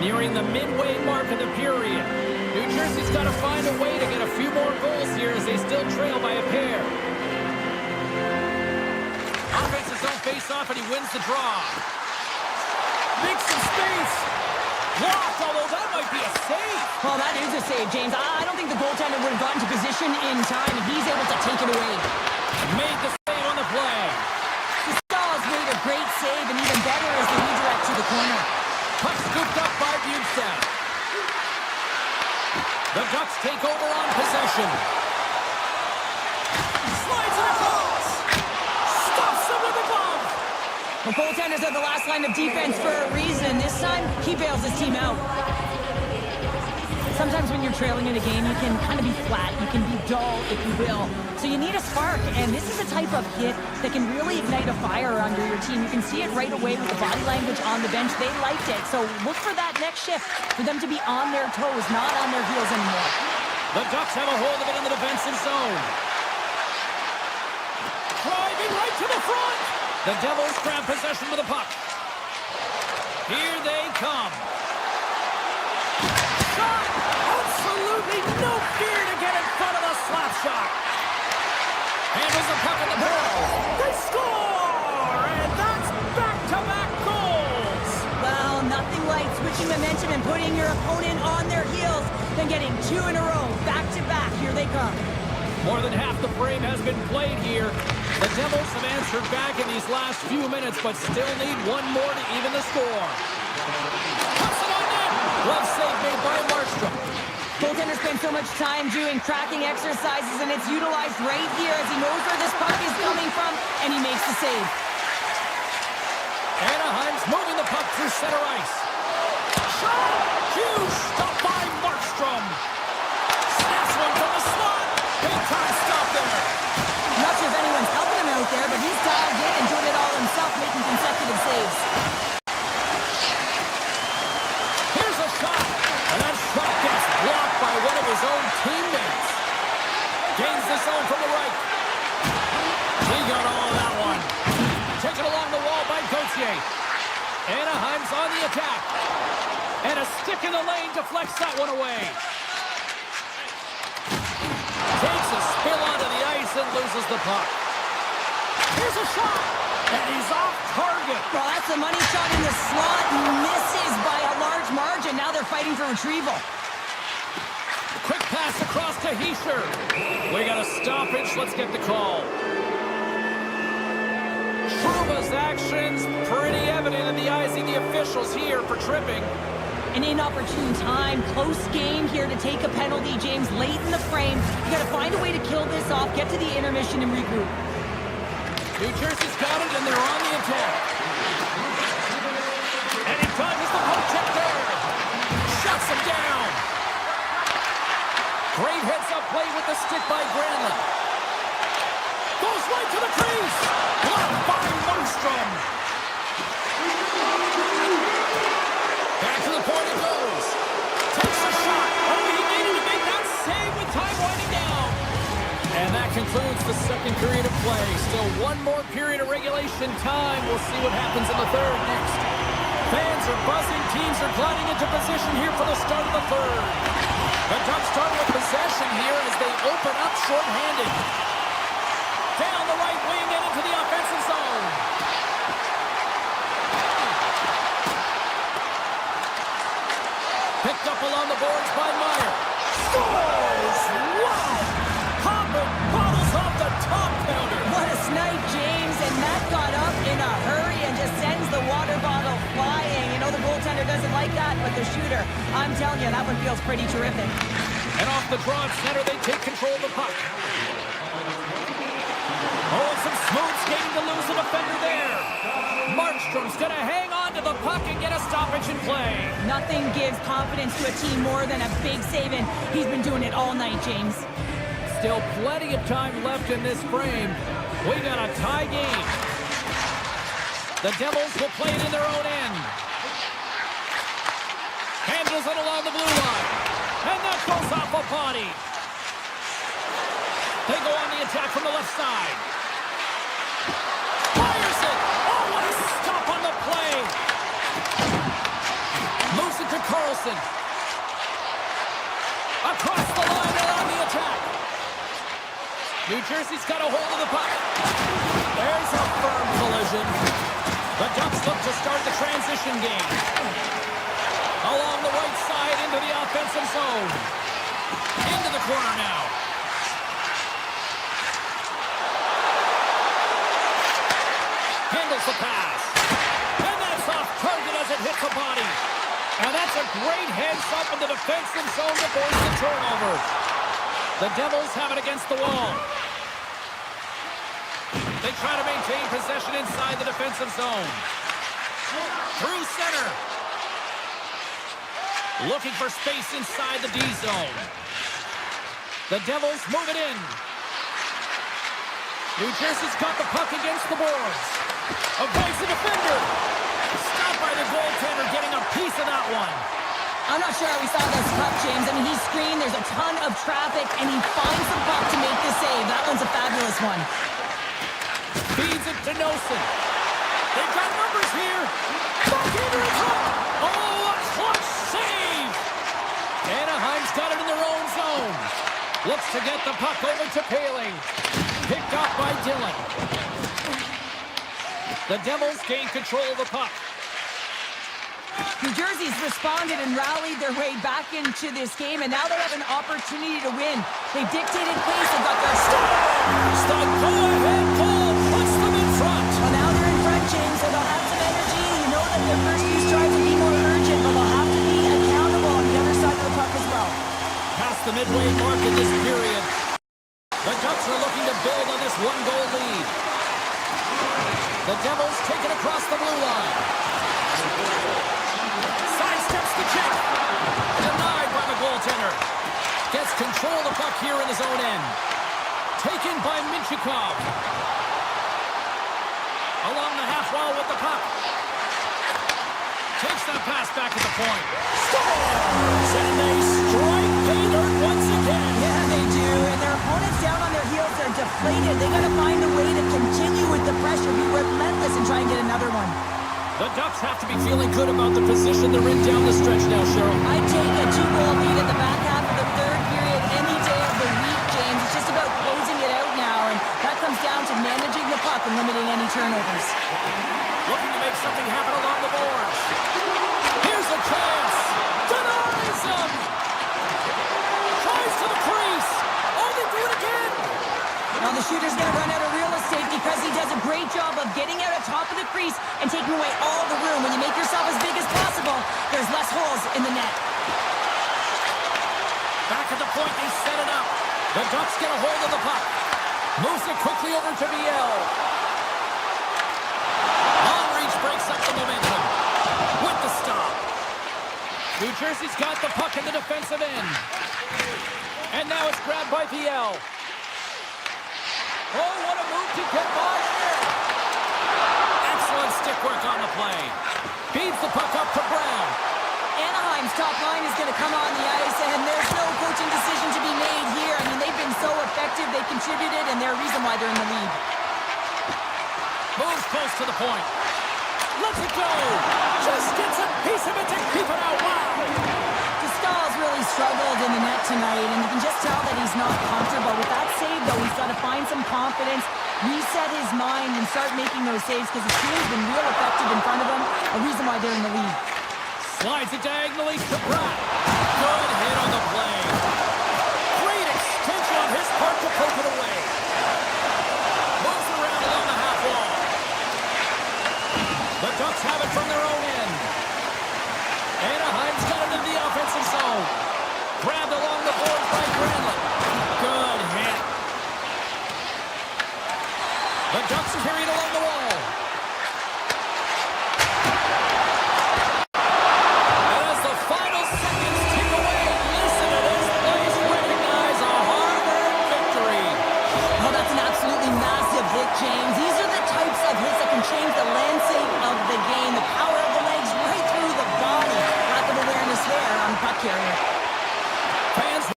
Nearing the midway mark of the period. New Jersey's got to find a way to get a few more goals here as they still trail by a pair. Offensive zone face-off, and he wins the draw. Makes some space. Blocked, although that might be a save. Well, that is a save, James. I don't think the goaltender would have gotten to position in time, and he's able to take it away. Made the save on the play. Stahl's made a great save, and even better as they redirect to the corner. Puck scooped up by Bukestad. The Ducks take over on possession. Slides it across. Stops him with a glove. The goaltenders are the last line of defense for a reason. This time, he bails his team out. Sometimes when you're trailing in a game, you can kind of be flat. You can be dull, if you will. So you need a spark, and this is a type of hit that can really ignite a fire under your team. You can see it right away with the body language on the bench. They liked it. So look for that next shift, for them to be on their toes, not on their heels anymore. The Ducks have a hold of it in the defensive zone. Driving right to the front. The Devils grab possession with the puck. Here they come. Shot! Absolutely no fear to get in front of the slap shot. Handles the puck in the barrel. They score! And that's back-to-back goals. Well, nothing like switching momentum and putting your opponent on their heels than getting 2 in a row, back-to-back. Here they come. More than half the frame has been played here. The Devils have answered back in these last few minutes, but still need one more to even the score. Puts it on net. Glove save made by Markstrom. Goaltender spends so much time doing tracking exercises, and it's utilized right here as he knows where this puck is coming from, and he makes the save. Anaheim's moving the puck through center ice. Shot! Huge stop by Markstrom. Snaps one from the slot. Big time stop there. I'm not sure if anyone's helping him out there, but he's dialed in and doing it all himself, making consecutive saves. Here's a shot. And that shot gets blocked by one of his own teammates. Gains the zone from the right. He got all of that one. Taken along the wall by Gauthier. Anaheim's on the attack. And a stick in the lane deflects that one away. Takes a spill onto the ice and loses the puck. Here's a shot. And he's off target. Well, that's a money shot in the slot. Misses by a large margin. Now they're fighting for retrieval. Quick pass across to Hischier. We got a stoppage. Let's get the call. Trouba's actions pretty evident in the eyes of the officials here for tripping. An inopportune time. Close game here to take a penalty, James, late in the frame. You got to find a way to kill this off, get to the intermission, and regroup. New Jersey's got it, and they're on the attack. And he dodges the poke check there. Shuts him down. Great heads-up play with the stick by Granlund. Goes right to the crease. Blocked by Markstrom. Back to the point it goes. Takes a shot. Oh, he needed to make that save with time winding down. And that concludes the second period of play. Still one more period of regulation time. We'll see what happens in the third next. Fans are buzzing. Teams are gliding into position here for the start of the third. The Ducks start with possession here as they open up shorthanded. Down the right wing and into the offensive zone. Picked up along the boards by Meyer. Scores! Wow! Hopping bottles off the top counter. What a snipe, James, and that got up in a hurry and just sends the water bottle flying. You know the goaltender doesn't like that, but the shooter, I'm telling you, that one feels pretty terrific. And off the draw at center, they take control of the puck. Oh, some smooth skating to lose a defender there. Markstrom's going to hang on to the puck and get a stoppage in play. Nothing gives confidence to a team more than a big save, and he's been doing it all night, James. Still plenty of time left in this frame. We got a tie game. The Devils will play it in their own end. Handles it along the blue line. And that goes off a body. They go on the attack from the left side. Fires it. Oh, what a stop on the play. Moves it to Carlson. Across the line and on the attack. New Jersey's got a hold of the puck. There's a firm collision. The Ducks look to start the transition game. Along the right side into the offensive zone. Into the corner now. Handles the pass. And that's off target as it hits a body. And that's a great heads up in the defensive zone to force the turnover. The Devils have it against the wall. They try to maintain possession inside the defensive zone. Through center. Looking for space inside the D zone. The Devils move it in. New Jersey's got the puck against the boards. Avoids the defender. Stopped by the goaltender, getting a piece of that one. I'm not sure how we saw this puck, James. I mean, he's screened, there's a ton of traffic, and he finds the puck to make the save. That one's a fabulous one. Feeds it to Nosen. They've got numbers here. Back into the top. Oh, a clutch save. Anaheim's got it in their own zone. Looks to get the puck over to Paling. Picked up by Dillon. The Devils gain control of the puck. New Jersey's responded and rallied their way back into this game, and now they have an opportunity to win. They dictated pace and got their start. The go-ahead goal puts them in front. Well, now they're in front, James, so they'll have some energy. You know that their first few strides will be more urgent, but they'll have to be accountable on the other side of the puck as well. Past the midway mark in this period, the Ducks are looking to build on this one-goal lead. The Devils take it across the blue line. Sidesteps the check. Denied by the goaltender. Gets control of the puck here in his own end. Taken by Minchikov. Along the half wall with the puck. Takes that pass back at the point. Scores! And they strike pay dirt once again. Yeah, they do. And their opponents down on their heels are deflated. They got to find a way to continue with the pressure, be relentless, and try and get another one. The Ducks have to be feeling good about the position they're in down the stretch now, Cheryl. I'd take a 2-goal lead at the back half of the third period any day of the week, James. It's just about closing it out now, and that comes down to managing the puck and limiting any turnovers. Looking to make something happen along the boards. Here's a chance. Denies him. Tries to the crease. Oh, they do it again. Now the shooter's going to run out of real estate because he does a great job of getting out on top of the crease and taking away all the room. When you make yourself as big as possible, there's less holes in the net. Back at the point, they set it up. The Ducks get a hold of the puck. Moves it quickly over to Biel. Long reach breaks up the momentum. With the stop. New Jersey's got the puck in the defensive end. And now it's grabbed by Biel. Oh, what a move to get by here. Excellent stick work on the play. Feeds the puck up to Brown. Anaheim's top line is going to come on the ice, and there's no coaching decision to be made here. I mean, they've been so effective, they contributed, and they're a reason why they're in the lead. Moves close to the point. Lets it go. Just gets a piece of it to keep it out. Wow. Stahl's really struggled in the net tonight, and you can just tell that he's not comfortable. With that save, though, he's got to find some confidence, reset his mind, and start making those saves because his team's been real effective in front of him, a reason why they're in the lead. Slides it diagonally to Pratt. Good hit on the play. Great extension on his part to poke it away. Moves around along the half wall. The Ducks have it from their own end. Anaheim's got it in the offensive zone. Grabbed along the boards by Granlund. Good hit. The Ducks carried along the wall. And as the final seconds tick away, listen to this place recognize a hard-earned victory. Oh, that's an absolutely massive hit, James. These are the types of hits that can change the landscape of the game. The power of the legs right through the body. Lack of awareness there on the puck carrier. Fans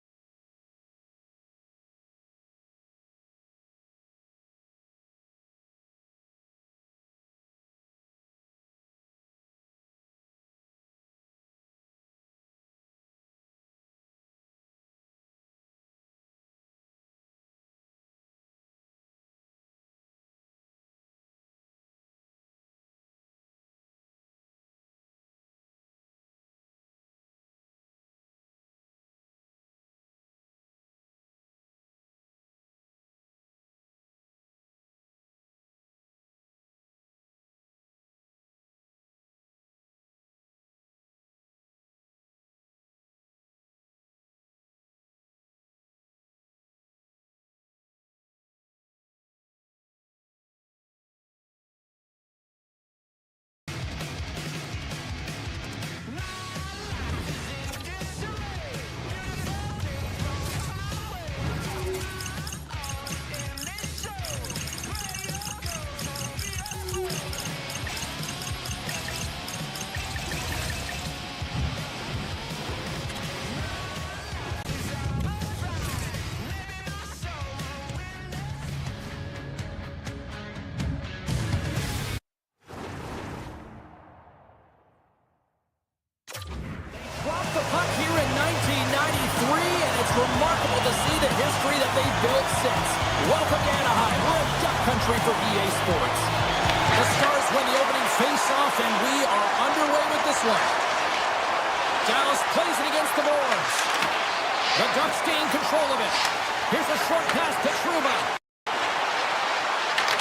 remarkable to see the history that they've built since. Welcome to Anaheim. We're in Duck Country for EA Sports. The Stars win the opening face-off, and we are underway with this one. Dallas plays it against the boards. The Ducks gain control of it. Here's a short pass to Trouba.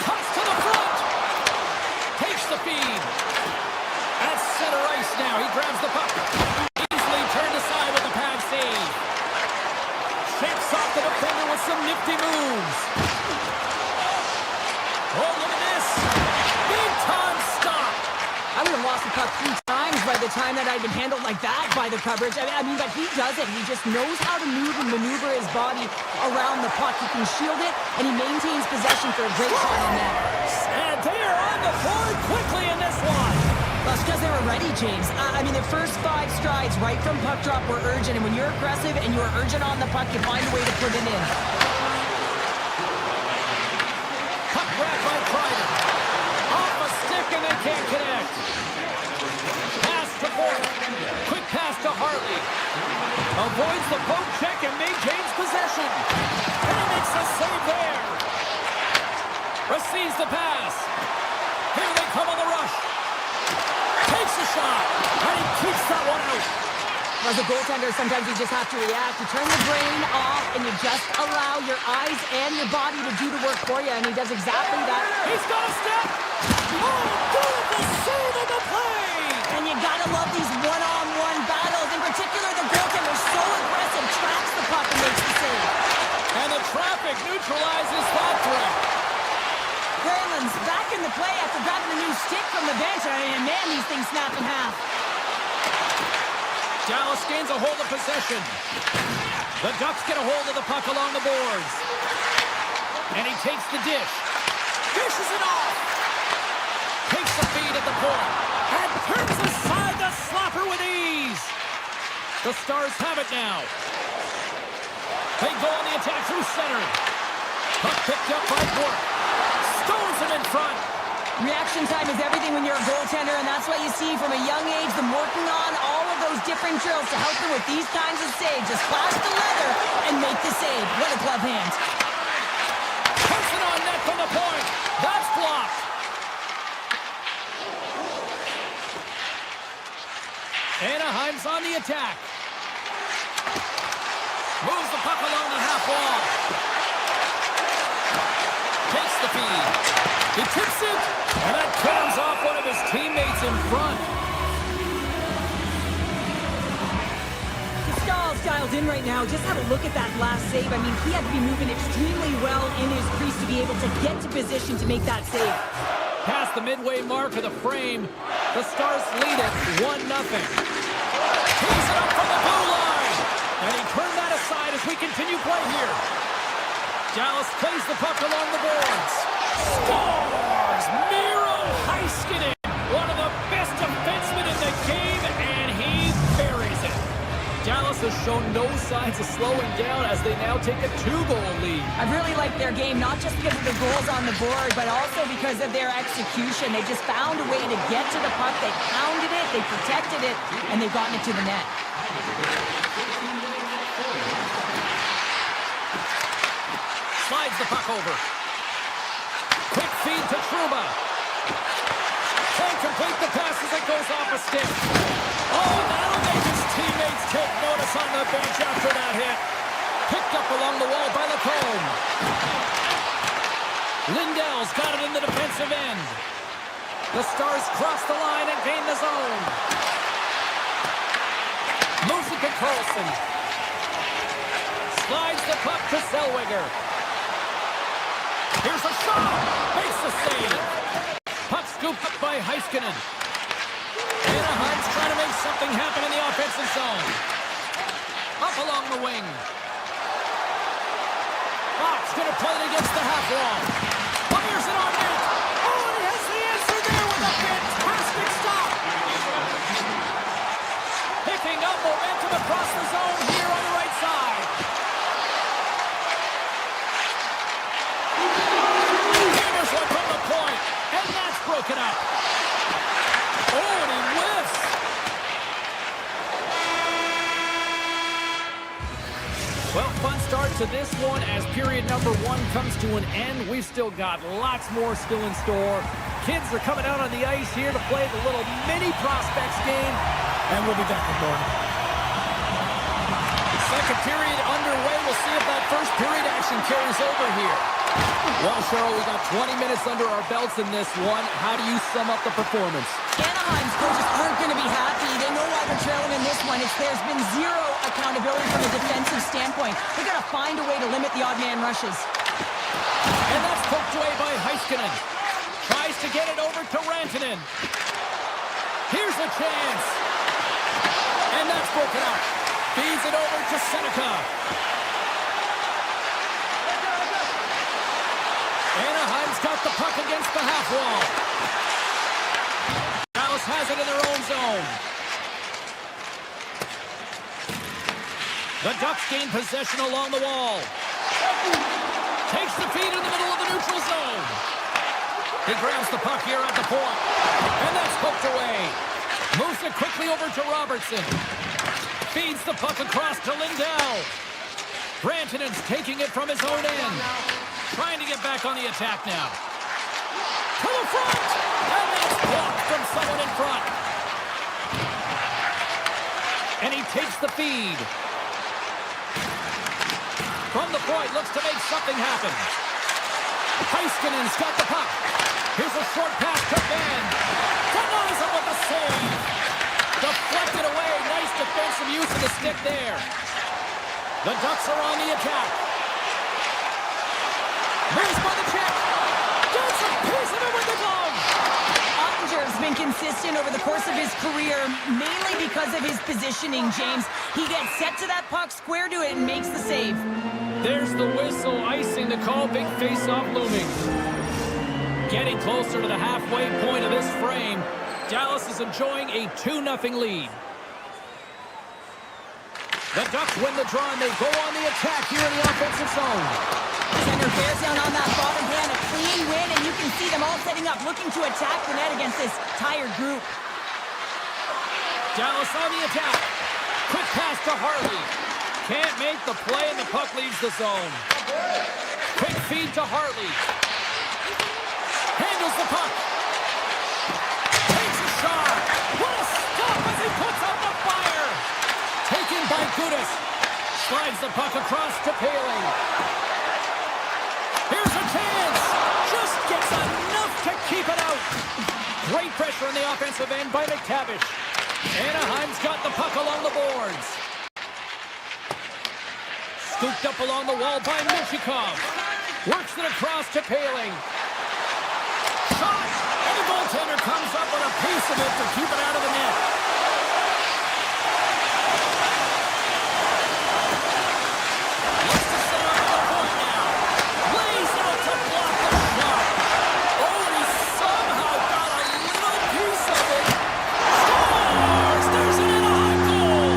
Cuts to the front. Takes the feed. At center ice now. He grabs the puck. Easily turned aside with the pad save. Shapes off the defender with some nifty moves. Oh, look at this. Big time stop. I would have lost the puck 3 times by the time that I'd been handled like that by the coverage. I mean, but he does it. He just knows how to move and maneuver his body around the puck. He can shield it, and he maintains possession for a great shot on net. And they are on the board quickly in this one. That's because they were ready, James. I mean, the first 5 strides right from puck drop were urgent, and when you're aggressive and you're urgent on the puck, you find a way to put it in. Puck grabbed by Kreider. Off a stick, and they can't connect. Pass to Bork. Quick pass to Hartley. Avoids the poke check and maintains possession. And he makes a save there. Receives the pass. Here they come on the rush. Takes a shot. And he keeps that one out. As a goaltender, sometimes you just have to react. You turn the brain off, and you just allow your eyes and your body to do the work for you, and he does exactly that. He's got a step. Oh, beautiful save of the play. And you gotta love these one-on-one battles. In particular, the goaltender so aggressive, tracks the puck and makes the save. And the traffic neutralizes that threat. Grayland's back in the play after grabbing a new stick from the bench. And man, these things snap in half. Dallas gains a hold of possession. The Ducks get a hold of the puck along the boards. And he takes the dish. Dishes it off. Takes the feed at the point. And turns aside the slapper with ease. The Stars have it now. They go on the attack through center. Puck picked up by Bork. Stones him in front. Reaction time is everything when you're a goaltender, and that's what you see from a young age, them working on all of those different drills to help them with these kinds of saves. Just flash the leather and make the save. What a glove hand. Puts it on net from the point. That's blocked. Anaheim's on the attack. Moves the puck along the half wall. Takes the feed. He tips it, and that turns off one of his teammates in front. Stahl's dialed in right now. Just have a look at that last save. I mean, he had to be moving extremely well in his crease to be able to get to position to make that save. Past the midway mark of the frame, the Stars lead it 1-0. Tees it up from the blue line, and he turned that aside as we continue play here. Dallas plays the puck along the boards. Scores! Miro Heiskanen, one of the best defensemen in the game, and he buries it. Dallas has shown no signs of slowing down as they now take a 2-goal lead. I really like their game, not just because of the goals on the board, but also because of their execution. They just found a way to get to the puck. They pounded it, they protected it, and they've gotten it to the net. Slides the puck over. Quick feed to Trouba. Can't complete the pass as it goes off a stick. Oh, that'll make his teammates take notice on the bench after that hit. Picked up along the wall by Lacombe. Lindell's got it in the defensive end. The Stars cross the line and gain the zone. Moves it to Carlson. Slides the puck to Zellweger. Here's a shot. Makes the save. Puck scooped up by Heiskanen. Anaheim's trying to make something happen in the offensive zone. Up along the wing. Fox going to play it against the half wall. Fires it on net. Oh, and he has the answer there with a fantastic stop. Picking up momentum across the zone here on the right side. Here's one from the point, and that's broken up. Oh, and he whiffs. Well, fun start to this one as period number 1 comes to an end. We've still got lots more still in store. Kids are coming out on the ice here to play the little mini prospects game, and we'll be back with more. second period underway. We'll see if that first period action carries over here. Well, Cheryl, we got 20 minutes under our belts in this one. How do you sum up the performance? Anaheim's coaches aren't going to be happy. They know why they're trailing in this one. There's been zero accountability from a defensive standpoint. They've got to find a way to limit the odd man rushes. And that's poked away by Heiskanen. Tries to get it over to Rantanen. Here's a chance. And that's broken up. Feeds it over to Seneca. Anaheim's got the puck against the half wall. Dallas has it in their own zone. The Ducks gain possession along the wall. Takes the feed in the middle of the neutral zone. He grabs the puck here at the point. And that's poked away. Moves it quickly over to Robertson. Feeds the puck across to Lindell. Rantanen's taking it from his own end. Trying to get back on the attack now. To the front! And that's blocked from someone in front. And he takes the feed. From the point, looks to make something happen. Heiskanen's got the puck. Here's a short pass to Ben. Denies him with the save. Deflected away. Nice defensive use of the stick there. The Ducks are on the attack. Moves by the check. Gets a piece of it with the glove. Ottinger's been consistent over the course of his career, mainly because of his positioning, James. He gets set to that puck, square to it, and makes the save. There's the whistle, icing the call, big face-off looming. Getting closer to the halfway point of this frame, Dallas is enjoying a 2-0 lead. The Ducks win the draw, and they go on the attack here in the offensive zone. Center bears down on that bottom hand, a clean win, and you can see them all setting up, looking to attack the net against this tired group. Dallas on the attack. Quick pass to Harley. Can't make the play, and the puck leaves the zone. Quick feed to Harley. Handles the puck. Takes a shot. What a stop as he puts up the fire. Taken by Gudas. Slides the puck across to Paling. Here's a chance. Just gets enough to keep it out. Great pressure on the offensive end by McTavish. Anaheim's got the puck along the boards. Scooped up along the wall by Michikov. Works it across to Paling. Shot! And the goaltender comes up with a piece of it to keep it out of the net. Looks to stay on the point now. Lays out to block the shot. Oh, he somehow got a little piece of it. Scores! There's an Anaheim goal!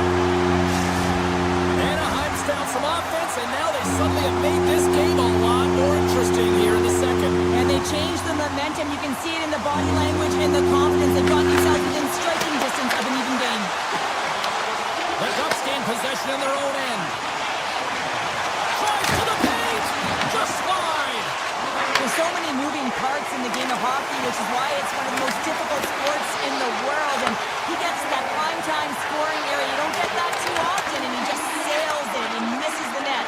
Anaheim's found some offense, and now they suddenly have made this game a lot more interesting here in the second. And they changed the momentum. You can see it in the body language and the confidence. They've gotten themselves within striking distance of an even game. The Ducks gain possession in their own end. Tries to the paint! Just wide! There's so many moving parts in the game of hockey, which is why it's one of the most difficult sports in the world. And he gets to that prime-time scoring area. You don't get that too often, and he just sails it and misses the net.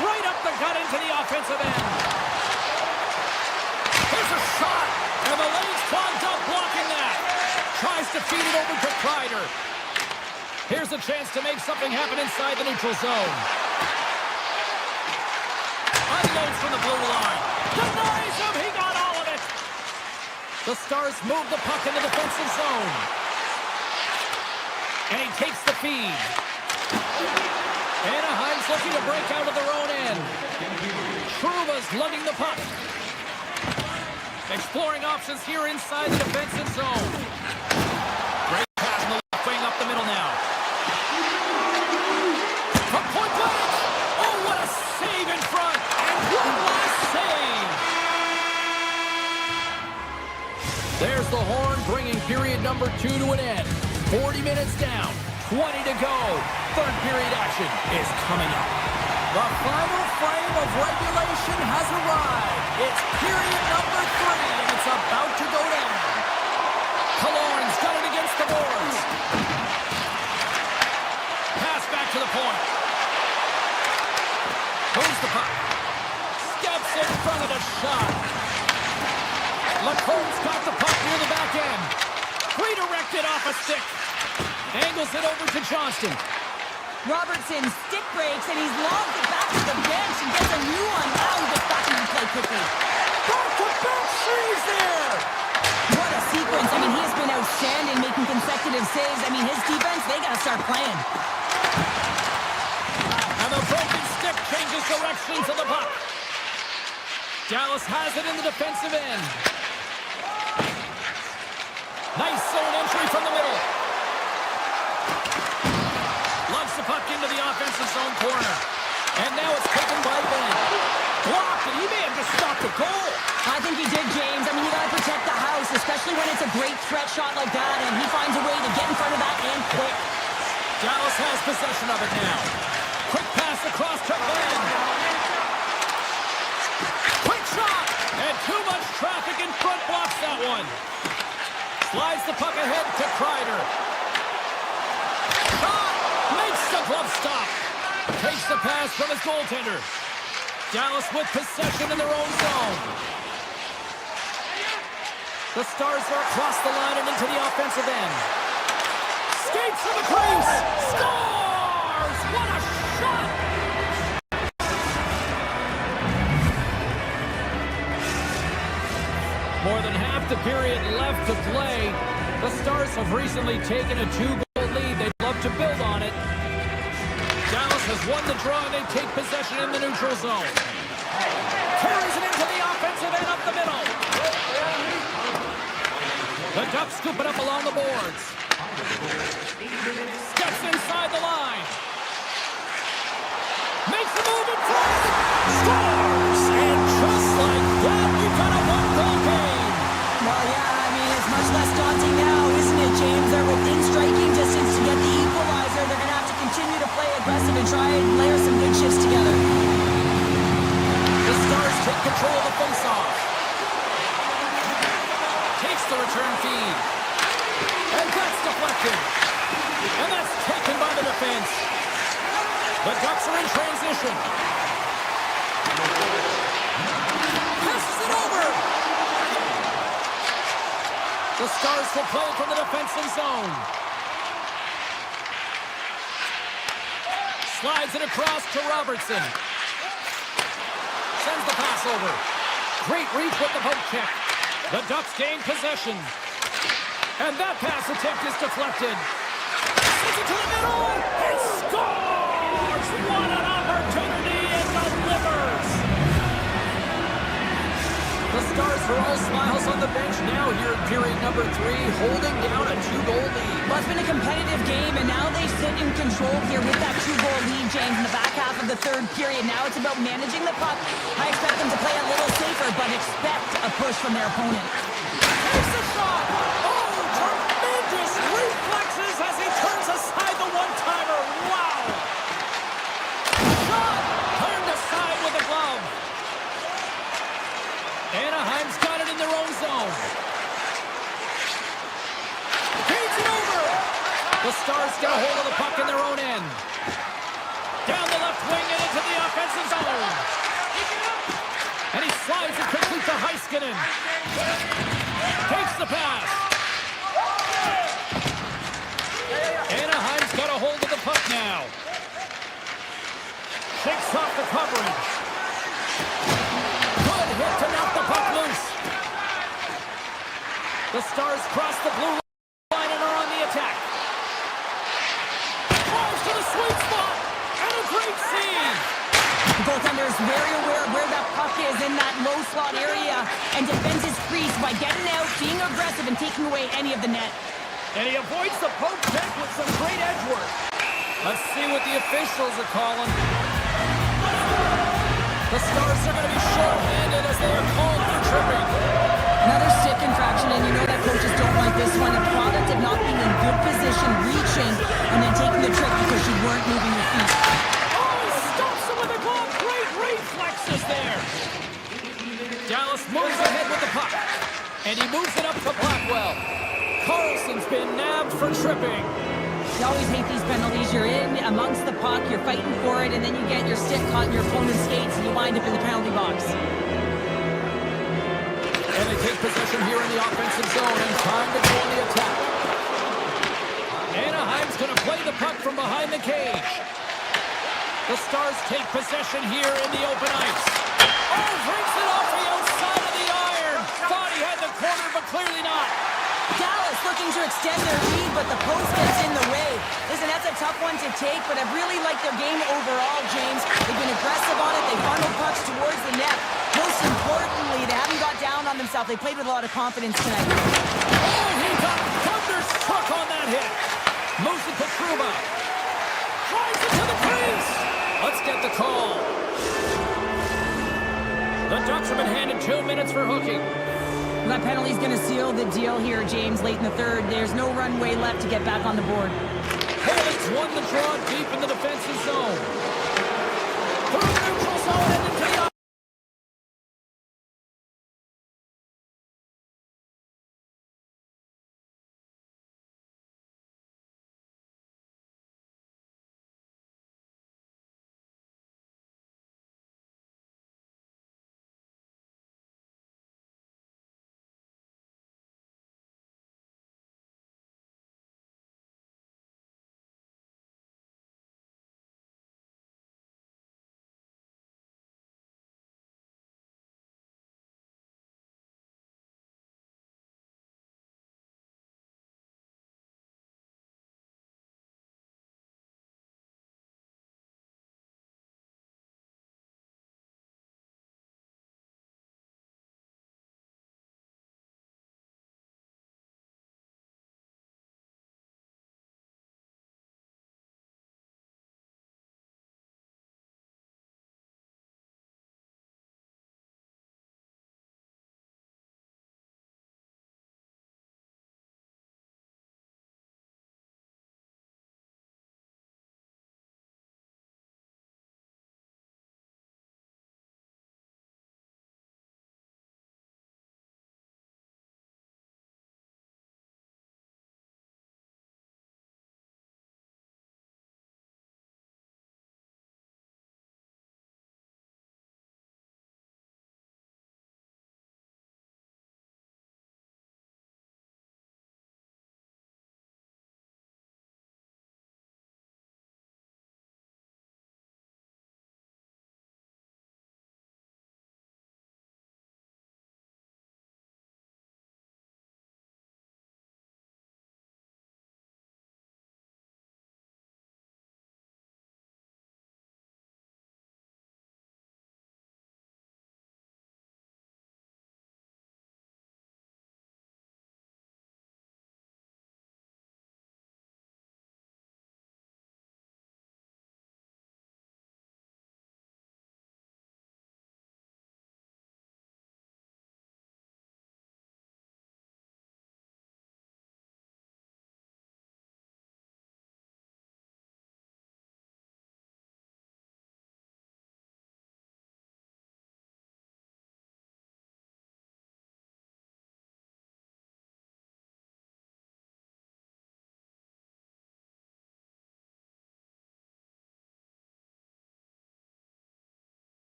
Right up the gut into the offensive end. Here's a shot, and the lane's clogged up blocking that. Tries to feed it over to Kreider. Here's a chance to make something happen inside the neutral zone. Unloads from the blue line. Denies him, he got all of it. The Stars move the puck in the defensive zone. And he takes the feed. Anaheim's looking to break out of their own end. Truba's lugging the puck. Exploring options here inside the defensive zone. Great pass in the left wing up the middle now. From point blank. Oh, what a save in front. And one last save. There's the horn bringing period number 2 to an end. 40 minutes down. 20 to go. Third period action is coming up. The final frame of regulation has arrived. It's period number 3, and it's about to go down. Killorn's got it against the boards. Pass back to the point. Moves the puck. Steps in front of the shot. Lacomb's got the puck near the back end. Redirected off a stick. Angles it over to Johnston. Robertson stick breaks, and he's lobbed it back to the bench and gets a new one. Now he gets back into play quickly. Back-to-back saves there! What a sequence. I mean, he has been outstanding making consecutive saves. I mean, his defense, they got to start playing. And the broken stick changes direction to the puck. Dallas has it in the defensive end. Nice zone entry from the middle. Lugs the puck into the offensive zone corner. And now it's taken by Ben. Blocked, and he may have just stopped the goal. I think he did, James. I mean, you got to protect the house, especially when it's a great threat shot like that, and he finds a way to get in front of that and quick. Dallas has possession of it now. Quick pass across to Ben. Quick shot! And too much traffic in front blocks that one. Slides the puck ahead to Kreider. Shot! Makes the glove stop. Takes the pass from his goaltender. Dallas with possession in their own zone. The Stars are across the line and into the offensive end. Skates to the crease. Scores! What a shot! More than half the period left to play. The Stars have recently taken a 2-goal lead. They'd love to build on it. Dallas has won the draw, and they take possession in the neutral zone. Carries it into the offensive end up the middle. The Ducks scoop it up along the boards. Steps inside the line. Makes a move in front. Scores! And just like that, we've got a 1-goal game. Well, yeah, I mean, it's much less daunting now, isn't it, James? They're within striking distance to get the equalizer. They're going to have to continue to play aggressive and try and layer some good shifts together. The Stars take control of the faceoff. Takes the return feed. And that's deflected. And that's taken by the defense. The Ducks are in transition. Passes it over. The Stars will play from the defensive zone. Slides it across to Robertson. Sends the pass over. Great reach with the poke check. The Ducks gain possession. And that pass attempt is deflected. Sends it to the middle. And scores! What an opportunity, and delivers! The Stars are all smiles on the bench now here in period number 3, holding down a 2-goal lead. Well, it's been a competitive game, and now they sit in control here with that 2-goal lead, James, in the back half of the third period. Now it's about managing the puck. I expect them to play a little safer, but expect a push from their opponent. Takes a shot! Oh, tremendous reflexes as he turns aside the one-timer. Wow! Shot! Turned aside with a glove. Anaheim's got it in their own zone. Feeds it over. The Stars get a hold of the puck in their own end. Down the left wing and into the offensive zone. And he slides it quickly to Heiskanen. Takes the pass. Anaheim's got a hold of the puck now. Shakes off the coverage. Good hit to knock the puck loose. The Stars cross the blue line and are on the attack. Falls to the sweet spot. And a great save. The goaltender is very aware of where that puck is in that low slot area and defends his crease by getting out, being aggressive, and taking away any of the net. And he avoids the poke check with some great edge work. Let's see what the officials are calling. The Stars are going to be short-handed as they are called for tripping. Another stick infraction, and you know that coaches don't like this one. A product of not being in good position, reaching, and then taking the trick because you weren't moving your feet. Oh, he stops him with a glove. Great reflexes there. Dallas moves ahead with the puck, and he moves it up to Blackwell. Carlson's been nabbed for tripping. You always hate these penalties. You're in amongst the puck, you're fighting for it, and then you get your stick caught in your opponent's skates, and you wind up in the penalty box. And they take possession here in the offensive zone, and time to go on the attack. Anaheim's going to play the puck from behind the cage. The Stars take possession here in the open ice. Oh, breaks it off the outside of the iron. Thought he had the corner, but clearly not. Dallas looking to extend their lead, but the post gets in the way. Listen, that's a tough one to take, but I really like their game overall, James. They've been aggressive on it. They funneled pucks towards the net. Most importantly, they haven't got down on themselves. They played with a lot of confidence tonight. Oh, he got thunderstruck on that hit. Moose Petruba drives it to the crease. Let's get the call. The Ducks have been handed 2 minutes for hooking. That penalty's going to seal the deal here, James, late in the third. There's no runway left to get back on the board. Haley's won the draw deep in the defensive zone. Through the neutral zone and into the ice.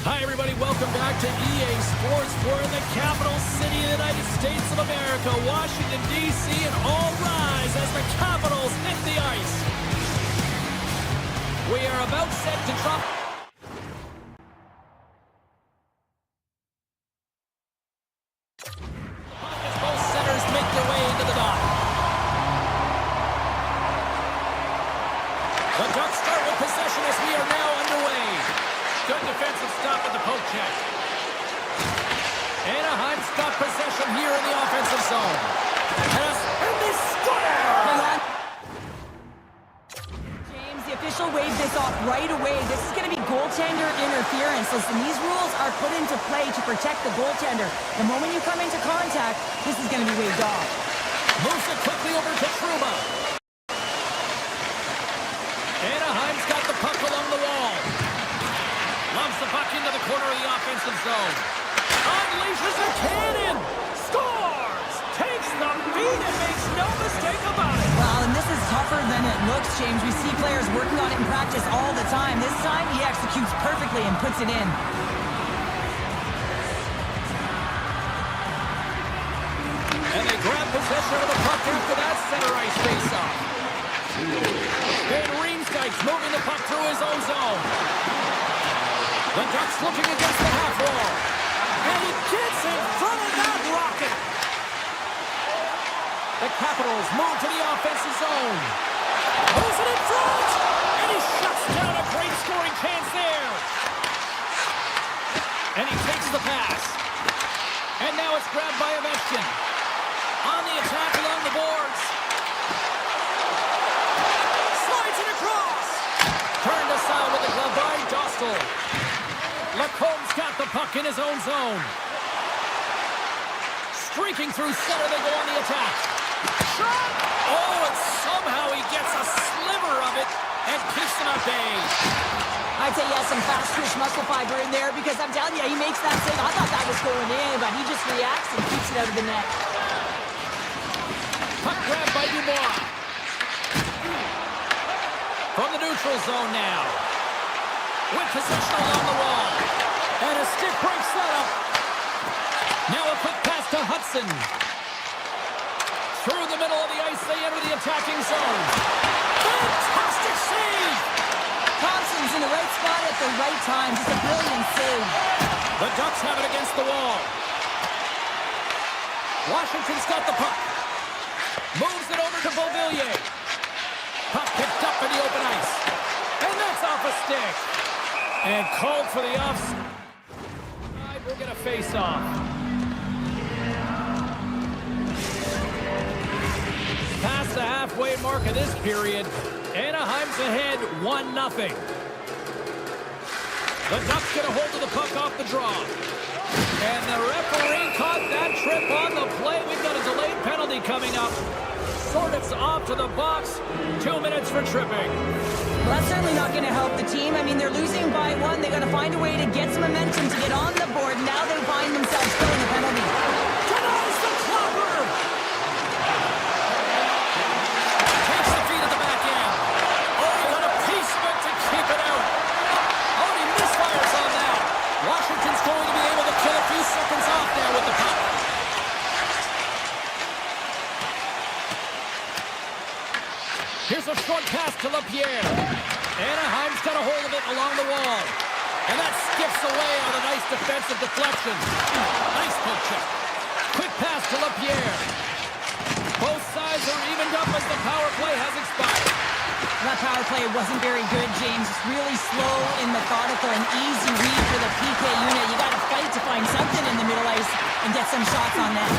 Hi, everybody. Welcome back to EA Sports. We're in the capital city of the United States of America, Washington, D.C., and all rise as the Capitals hit the ice. We are about set to drop. As both centers make their way into the dock. The Ducks start with possession as we are now underway. Good defensive stop at the poke check. Anaheim's got possession here in the offensive zone. And they score! Hang on. James, the official waved this off right away. This is going to be goaltender interference. Listen, these rules are put into play to protect the goaltender. The moment you come into contact, this is going to be waved off. Moves it quickly over to Truba. Anaheim's got the puck along the wall. Loves the puck into the corner of the offensive zone. Unleashes a cannon. Scores! Takes the beat and makes no mistake about it. Well, and this is tougher than it looks, James. We see players working on it in practice all the time. This time, he executes perfectly and puts it in. And they grab possession of the puck after that center ice face-off. And Riemsdyk's moving the puck through his own zone. The Ducks looking against the half wall. And he gets in front of that rocket. The Capitals move to the offensive zone. Moves it in front. And he shuts down a great scoring chance there. And he takes the pass. And now it's grabbed by Ovechkin. On the attack along the boards. Slides it across. Turned aside with the glove by Dostal. Lacombe's got the puck in his own zone. Streaking through center, they go on the attack. Shot! Oh, and somehow he gets a sliver of it and keeps it at bay. I'd say he has some fast twitch muscle fiber in there because I'm telling you, he makes that save. I thought that was going in, but he just reacts and keeps it out of the net. Puck grabbed by Dubois. From the neutral zone now. With possession along the wall. And a stick break setup. Now a quick pass to Hudson. Through the middle of the ice, they enter the attacking zone. Fantastic save! Thompson's in the right spot at the right time. Just a brilliant save. The Ducks have it against the wall. Washington's got the puck. Moves it over to Beauvillier. Puck picked up in the open ice. And that's off a stick. And called for the offside. We'll get a face-off. Past the halfway mark of this period. Anaheim's ahead 1-0. The Ducks get a hold of the puck off the draw. And the referee caught that trip on the play. We've got a delayed penalty coming up. Sortit's off to the box. 2 minutes for tripping. Well, that's certainly not going to help the team. I mean, they're losing by 1. They got to find a way to get some momentum to get on the board. Now they find themselves filling a penalty. Denies the clobber! Takes the feed at the back end. Oh, he got a piece of it to keep it out. Oh, he misfires on that. Washington's going to be able to kill a few seconds off there with the puck. Here's a short pass to LaPierre. Anaheim's got a hold of it along the wall. And that skips away on a nice defensive deflection. Nice poke check. Quick pass to LaPierre. Both sides are evened up as the power play has expired. That power play wasn't very good, James. It's really slow and methodical, an easy read for the PK unit. You got to fight to find something in the middle ice and get some shots on net.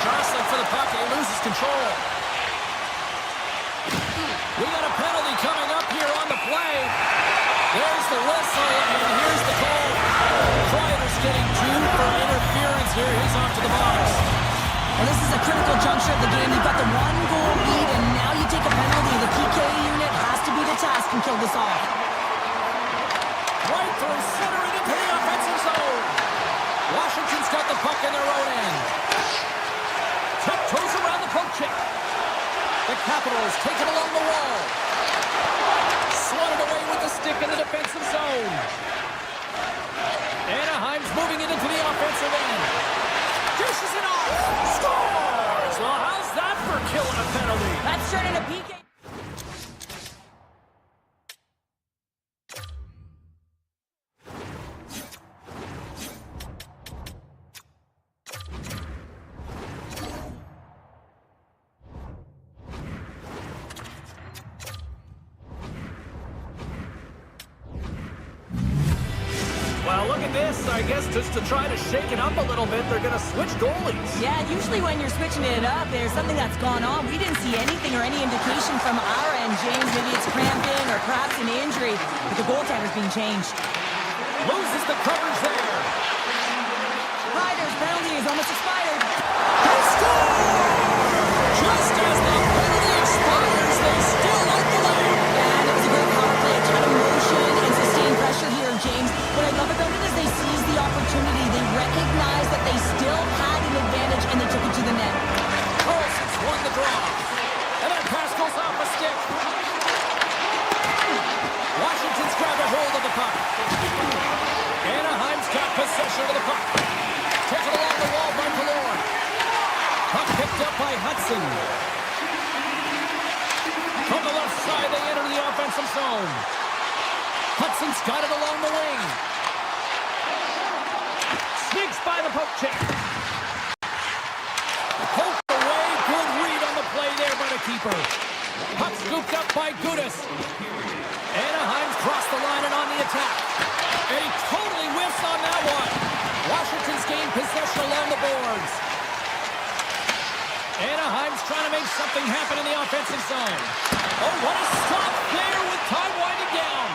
Jostling for the puck, and he loses control. We got a penalty coming up here on the play. There's the whistle, and here's the call. Kreider's getting 2 for interference here. He's off to the box. Well, this is a critical juncture of the game. You've got the 1-goal lead, and now you take a penalty. The PK unit has to be the task and kill this off. Right through center and into the offensive zone. Washington's got the puck in their own end. Tiptoes around the poke check. The Capitals take it along the wall. Swatted away with the stick in the defensive zone. Anaheim's moving it into the offensive end. Dishes it off. Scores! Well, how's that for killing a penalty? That's turning a PK. Well, look at this. I guess just to try to shake it up a little bit, they're going to switch goalies. Yeah, usually when you're switching it up, there's something that's gone on. We didn't see anything or any indication from our end, James. Maybe it's cramping or perhaps an injury, but the goaltender's being changed. Loses the coverage there. Ryder's penalty is almost expired. They score! Just as the penalty expires, they still like the lead. And it was a great power play, a ton of motion and sustained pressure here, James. What I love about it is they seized the opportunity. They recognized that they still had an advantage, and they took it to the net. Carlson's won the draw. And that pass goes off a stick. Washington's grabbed a hold of the puck. Anaheim's got possession of the puck. Taken along the wall by Killorn. Puck picked up by Hudson. From the left side, they enter the offensive zone. Hudson's got it along the wing. Sneaks by the poke check. Poked away. Good read on the play there by the keeper. Puck scooped up by Gudas. Anaheim's crossed the line and on the attack. And he totally whiffs on that one. Washington's gained possession along the boards. Anaheim's trying to make something happen in the offensive zone. Oh, what a stop there with time winding down.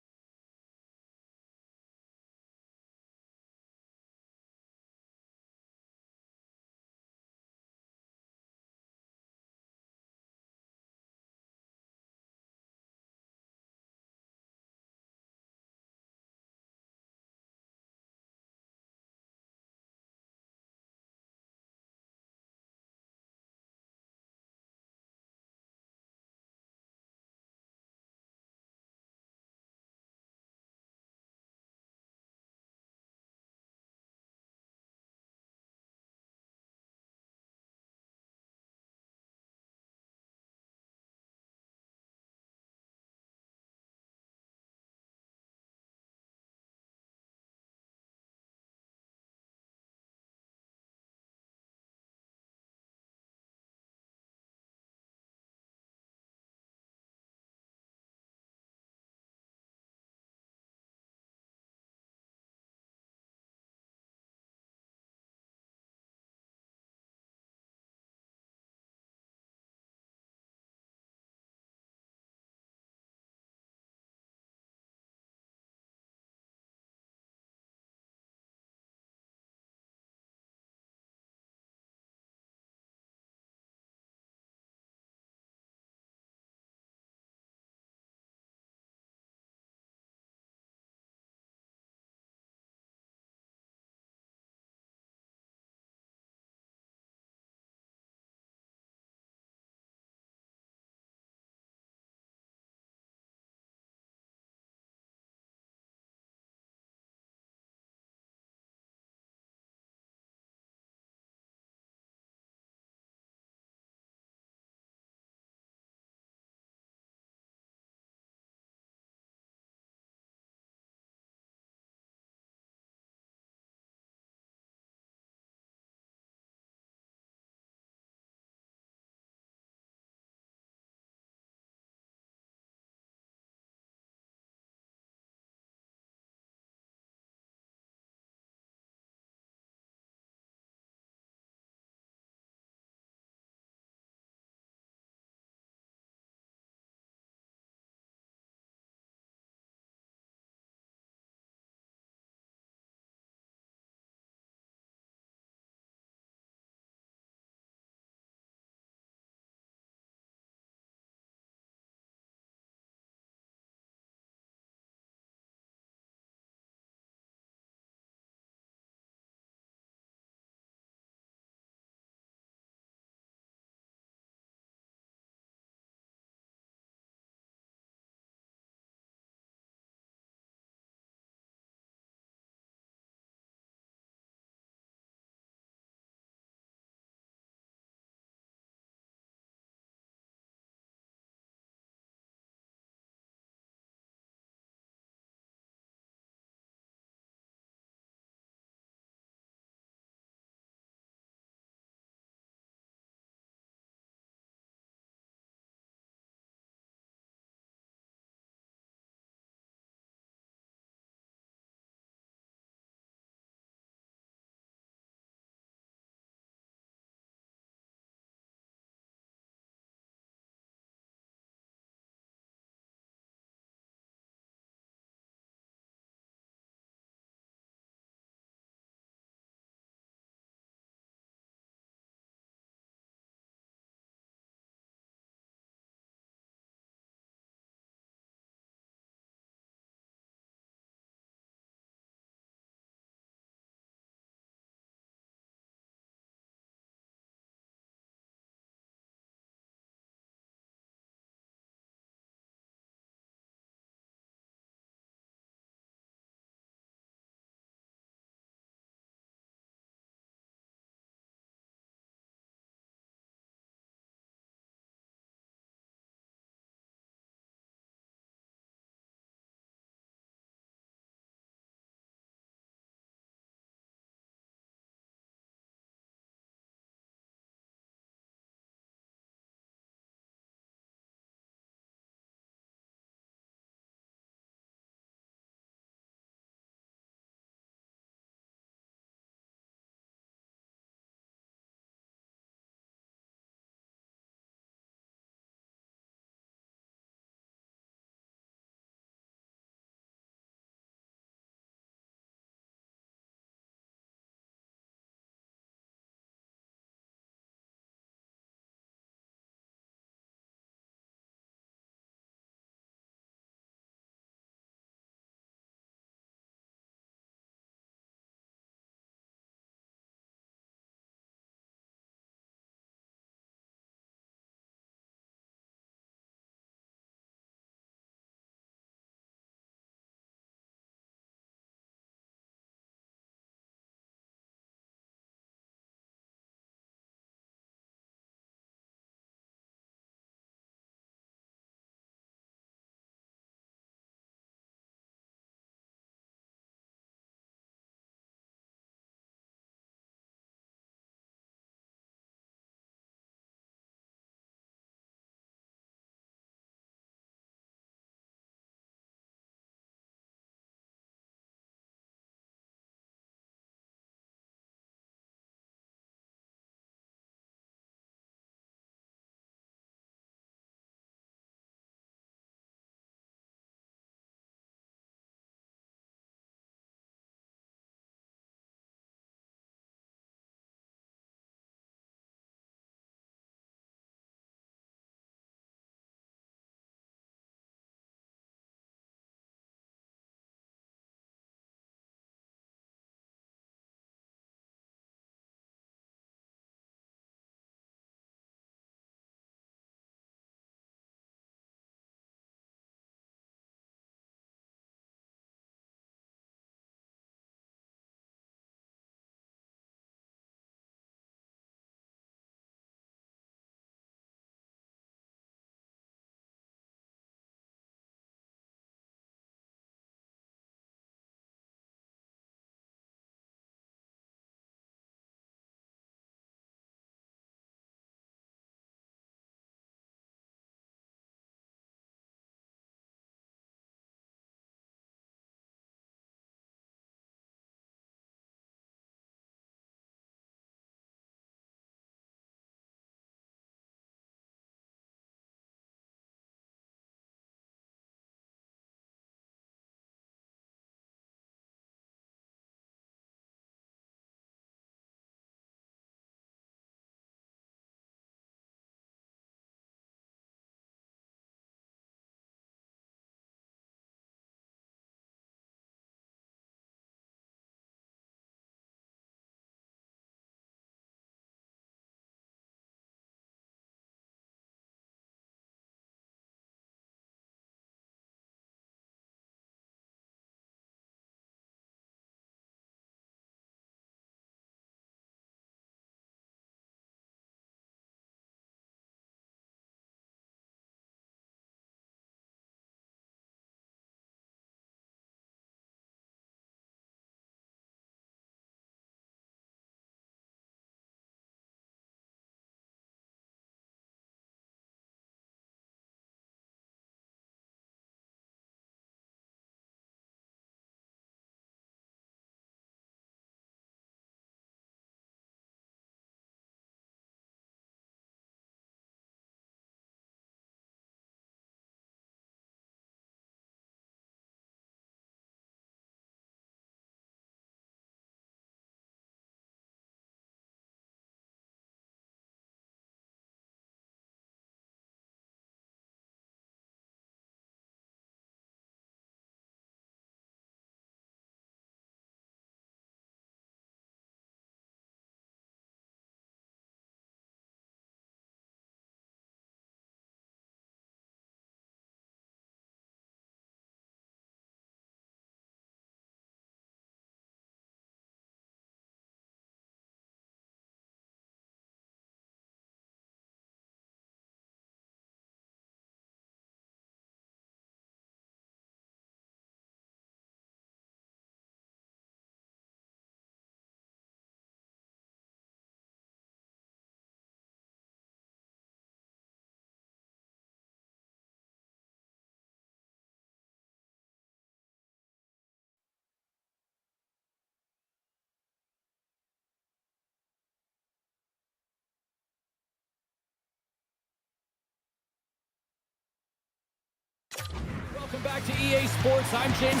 back to EA Sports. I'm James.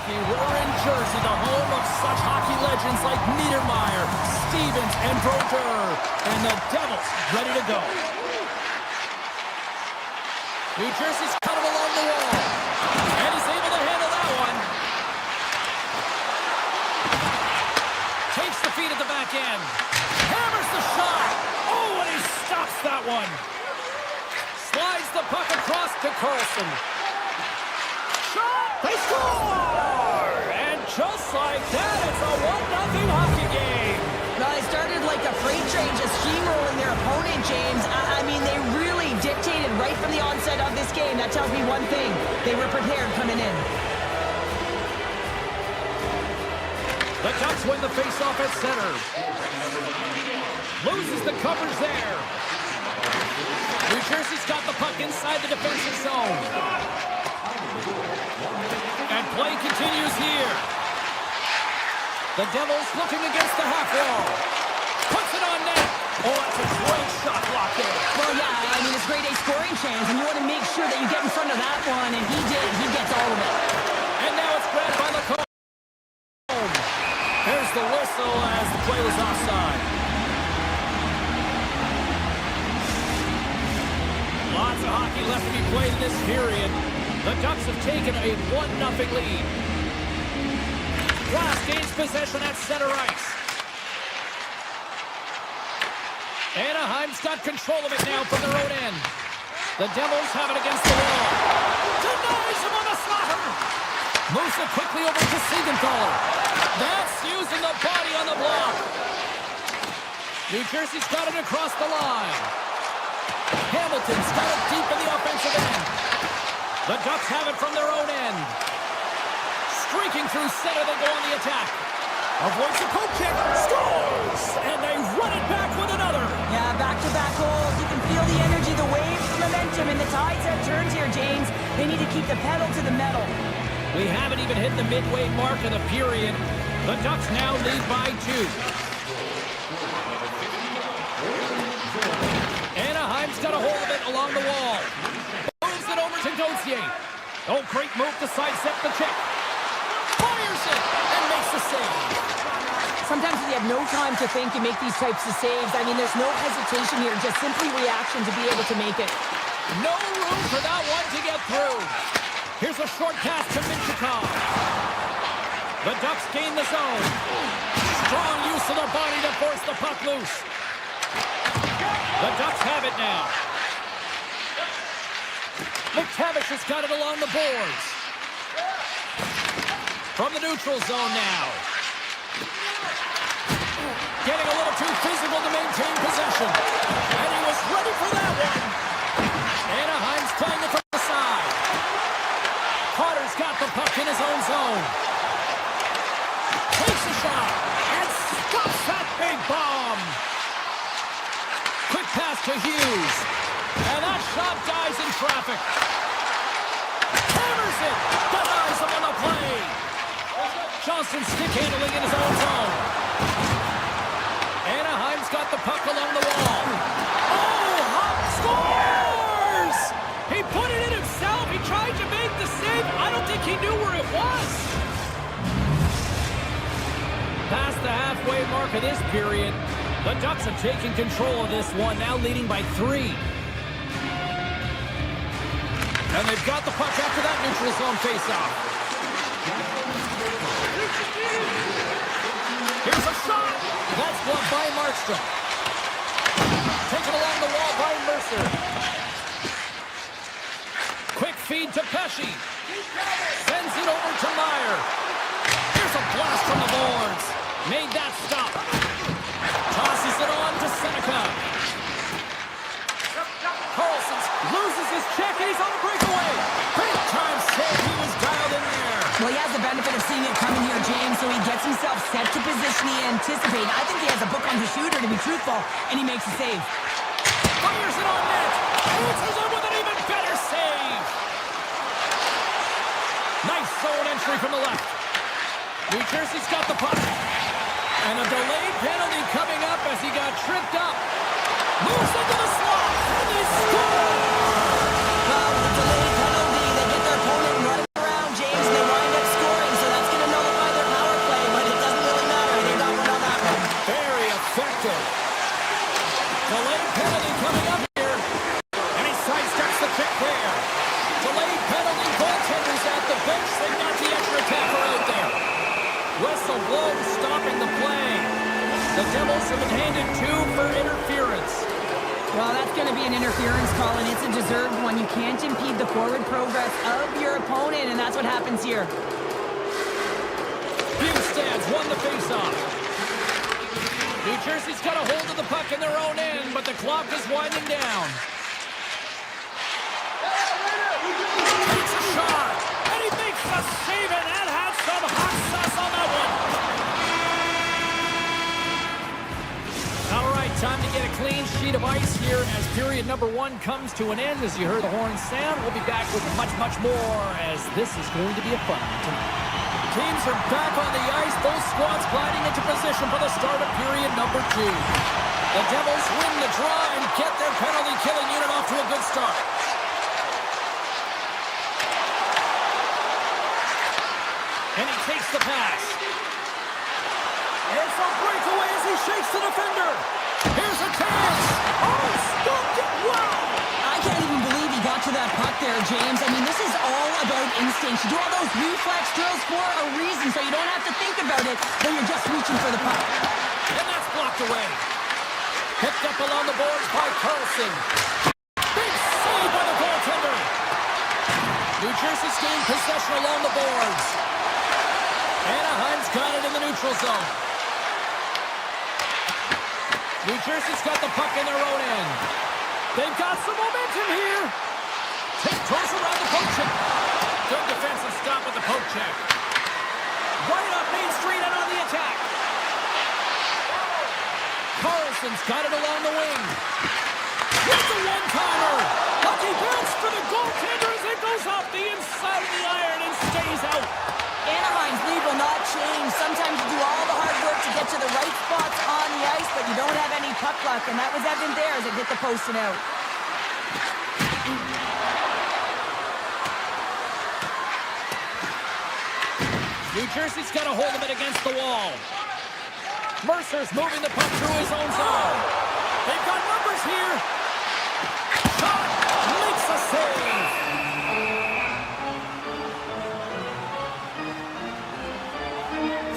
We're in Jersey, the home of such hockey legends like Niedermeyer, Stevens, and Brodeur. And the Devils ready to go. New Jersey's cut him along the wall. And he's able to handle that one. Takes the feed at the back end. Hammers the shot. Oh, and he stops that one. Slides the puck across to Carlson. Shot. They score! And just like that, it's a 1-0 hockey game. Well, they started like a freight train just steamrolling their opponent, James. I mean, they really dictated right from the onset of this game. That tells me one thing. They were prepared coming in. The Ducks win the faceoff at center. Loses the coverage there. New Jersey's got the puck inside the defensive zone. And play continues here. The Devils looking against the half wall. Puts it on net. Oh, that's a great shot block there. Well, yeah, I mean, it's grade A scoring chance, and you want to make sure that you get in front of that one, and he did. He gets all of it. And now it's grabbed by Lacombe. There's the whistle as the play was offside. Lots of hockey left to be played in this period. The Ducks have taken a 1-0 lead. Glass gains possession at center ice. Anaheim's got control of it now from their own end. The Devils have it against the wall. Denies him on the slaughter. Moves it quickly over to Siegenthaler. That's using the body on the block. New Jersey's got it across the line. Hamilton's got it deep in the offensive end. The Ducks have it from their own end. Streaking through center, they go on the attack. Avoids a poke check, scores! And they run it back with another. Yeah, back-to-back goals. You can feel the energy, the waves, the momentum, and the tides have turned here, James. They need to keep the pedal to the metal. We haven't even hit the midway mark of the period. The Ducks now lead by 2. Anaheim's got a hold of it along the wall. Moves it over to Gauthier. Oh, great move to sidestep the check. Fires it and makes the save. Sometimes you have no time to think and make these types of saves. I mean, there's no hesitation here, just simply reaction to be able to make it. No room for that one to get through. Here's a short pass to Minchikov. The Ducks gain the zone. Strong use of the body to force the puck loose. The Ducks have it now. McTavish has got it along the boards. From the neutral zone now. Getting a little too physical to maintain possession. And he was ready for that one. Anaheim's playing it from the side. Carter's got the puck in his own zone. Takes a shot and stops that big bomb. Quick pass to Hughes. And that shot dies in traffic. Hammers it. Denies him on the play. Johnson stick handling in his own zone. Anaheim's got the puck along the wall. Oh, Hop scores! He put it in himself. He tried to make the save. I don't think he knew where it was. Past the halfway mark of this period, the Ducks have taken control of this one, now leading by 3. And they've got the puck after that neutral zone faceoff. Here's a shot. That's blocked by Markstrom. Taken along the wall by Mercer. Quick feed to Pesci. Sends it over to Meyer. Here's a blast from the boards. Made that stop. Tosses it on to Seneca. Carlson loses his check and he's on the breakaway. Big time save. He was dialed in there. Well, he has the benefit of seeing it coming here, James, so he gets himself set to position he anticipated. I think he has a book on his shooter, to be truthful, and he makes a save. Fires it on net. Answers it with an even better save. Nice zone entry from the left. New Jersey's got the puck. And a delayed penalty coming up as he got tripped up. Moves into the slot, and they score! Well, with the delayed penalty, they get their opponent running around, James, and they wind up scoring, so that's going to nullify their power play, but it doesn't really matter. They got one on that one. Very effective. Delayed penalty coming up here. And he sidesteps the kick there. Delayed penalty, goaltenders at the bench. They got the extra attacker out there. Whistle blows, stopping the play. The Devils have been handed 2 for interference. Well, that's going to be an interference call, and it's a deserved one. You can't impede the forward progress of your opponent, and that's what happens here. Bugstad's won the faceoff. New Jersey's got a hold of the puck in their own end, but the clock is winding down. Takes a shot, and he makes a save, and that had some hot sauce on that one. All right, time to get a clean sheet of ice here as period number 1 comes to an end. As you heard the horn sound, we'll be back with much, much more as this is going to be a fun one tonight. Teams are back on the ice, both squads gliding into position for the start of period number 2. The Devils win the draw and get their penalty-killing unit off to a good start. And he takes the pass. It's a breakaway as he shakes the defender. Here's a chance. Oh, stopped it. Wow. I can't even believe he got to that puck there, James. I mean, this is all about instinct. You do all those reflex drills for a reason, so you don't have to think about it when you're just reaching for the puck. And that's blocked away. Picked up along the boards by Carlson. Big save by the goaltender. New Jersey's gained possession along the boards. Anaheim's got it in the neutral zone. New Jersey's got the puck in their own end. They've got some momentum here. Tiptoes around the poke check. Good defensive stop with the poke check. Right up Main Street and on the attack. Carlson's got it along the wing. It's a one-timer. Lucky bounce for the goaltender as it goes off the inside of the iron and stays out. Anaheim's lead will not change. Sometimes you do all the hard work to get to the right spots on the ice, but you don't have any puck luck, and that was evident there as it hit the post and out. New Jersey's got a hold of it against the wall. Mercer's moving the puck through his own zone. They've got numbers here. Shot makes a save.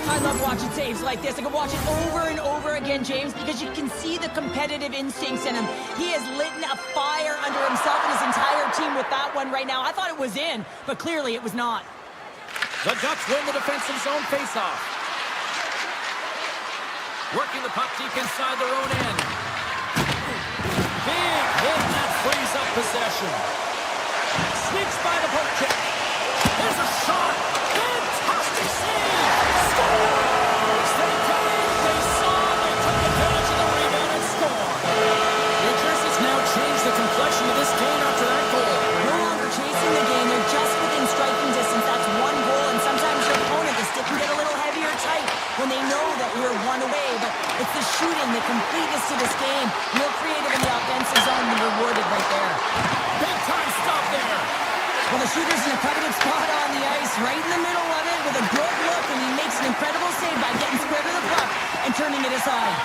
I love watching saves like this. I can watch it over and over again, James, because you can see the competitive instincts in him. He has lit a fire under himself and his entire team with that one right now. I thought it was in, but clearly it was not. The Ducks win the defensive zone faceoff. Working the puck deep inside their own end. Big hit, and that frees up possession. Sneaks by the poke check. There's a shot. Fantastic save. Scores! They came, they saw, they took advantage of the rebound and scored. New Jersey's now changed the complexion of this game after that goal. No longer chasing the game. They're just within striking distance. That's one goal, and sometimes your opponent, the stick can get a little heavier tight when they know that you're one away. But it's the shooting, the completeness to this game. Real creative in the offensive zone and rewarded right there. Big time stop there. Well, the shooter's in a coveted spot on the ice, right in the middle of it with a good look, and he makes an incredible save by getting square to the puck and turning it aside.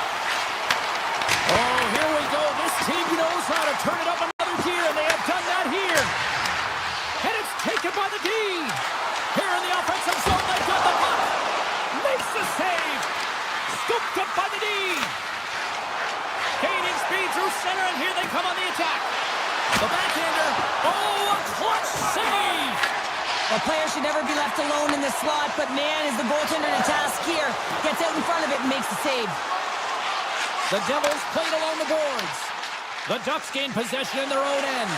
Oh, here we go. This team knows how to turn it up another gear, and they have done that here. And it's taken by the D. Here in the offensive zone, they've got the puck. Makes the save. Scooped up by the D. Gaining speed through center, and here they come on the attack. The backhander. Oh, a clutch save. Well, players should never be left alone in this slot, but man, is the goaltender in a task here. Gets out in front of it and makes the save. The Devils played along the boards. The Ducks gain possession in their own end.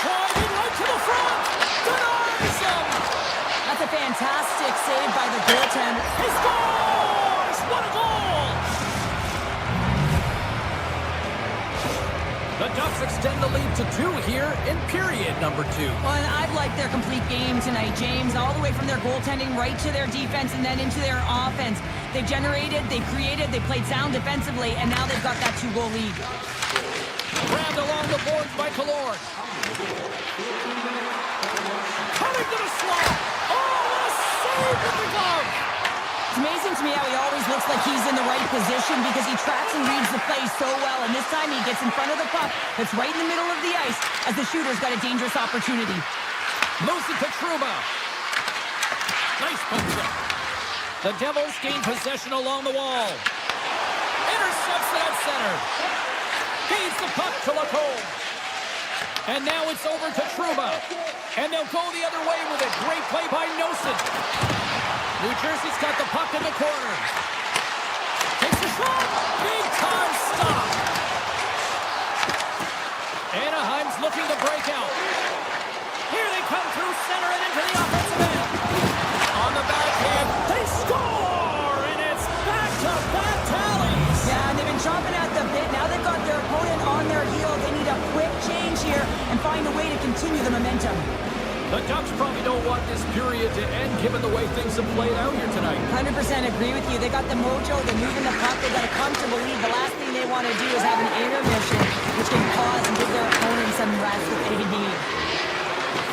Driving right to the front. Denies him. That's a fantastic save by the goaltender. He scores! What a goal! The Ducks are extend the lead to 2 here in period number 2. Well, and I've liked their complete game tonight, James, all the way from their goaltending right to their defense and then into their offense. They generated, they created, they played sound defensively, and now they've got that 2-goal lead. Grabbed along the boards by Killorn. Coming to the slot. Oh, what a save with the glove. It's amazing to me how he always looks like he's in the right position because he tracks and reads the play so well, and this time he gets in front of the puck that's right in the middle of the ice as the shooter's got a dangerous opportunity. Moves it to Trouba. Nice poke check. The Devils gain possession along the wall. Intercepts it at center. Feeds the puck to Lacombe. And now it's over to Trouba. And they'll go the other way with it. Great play by Nosen. New Jersey's got the puck in the corner. Takes a shot. Big time stop. Anaheim's looking to break out. Here they come through center and into the offensive end. On the backhand, they score! And it's back-to-back tallies. Yeah, and they've been chomping at the bit. Now they've got their opponent on their heel. They need a quick change here and find a way to continue the momentum. The Ducks probably don't want this period to end given the way things have played out here tonight. 100% agree with you. They got the mojo. They're moving the puck. They got a comfortable lead. The last thing they want to do is have an intermission, which can pause and give their opponent some rest that they need.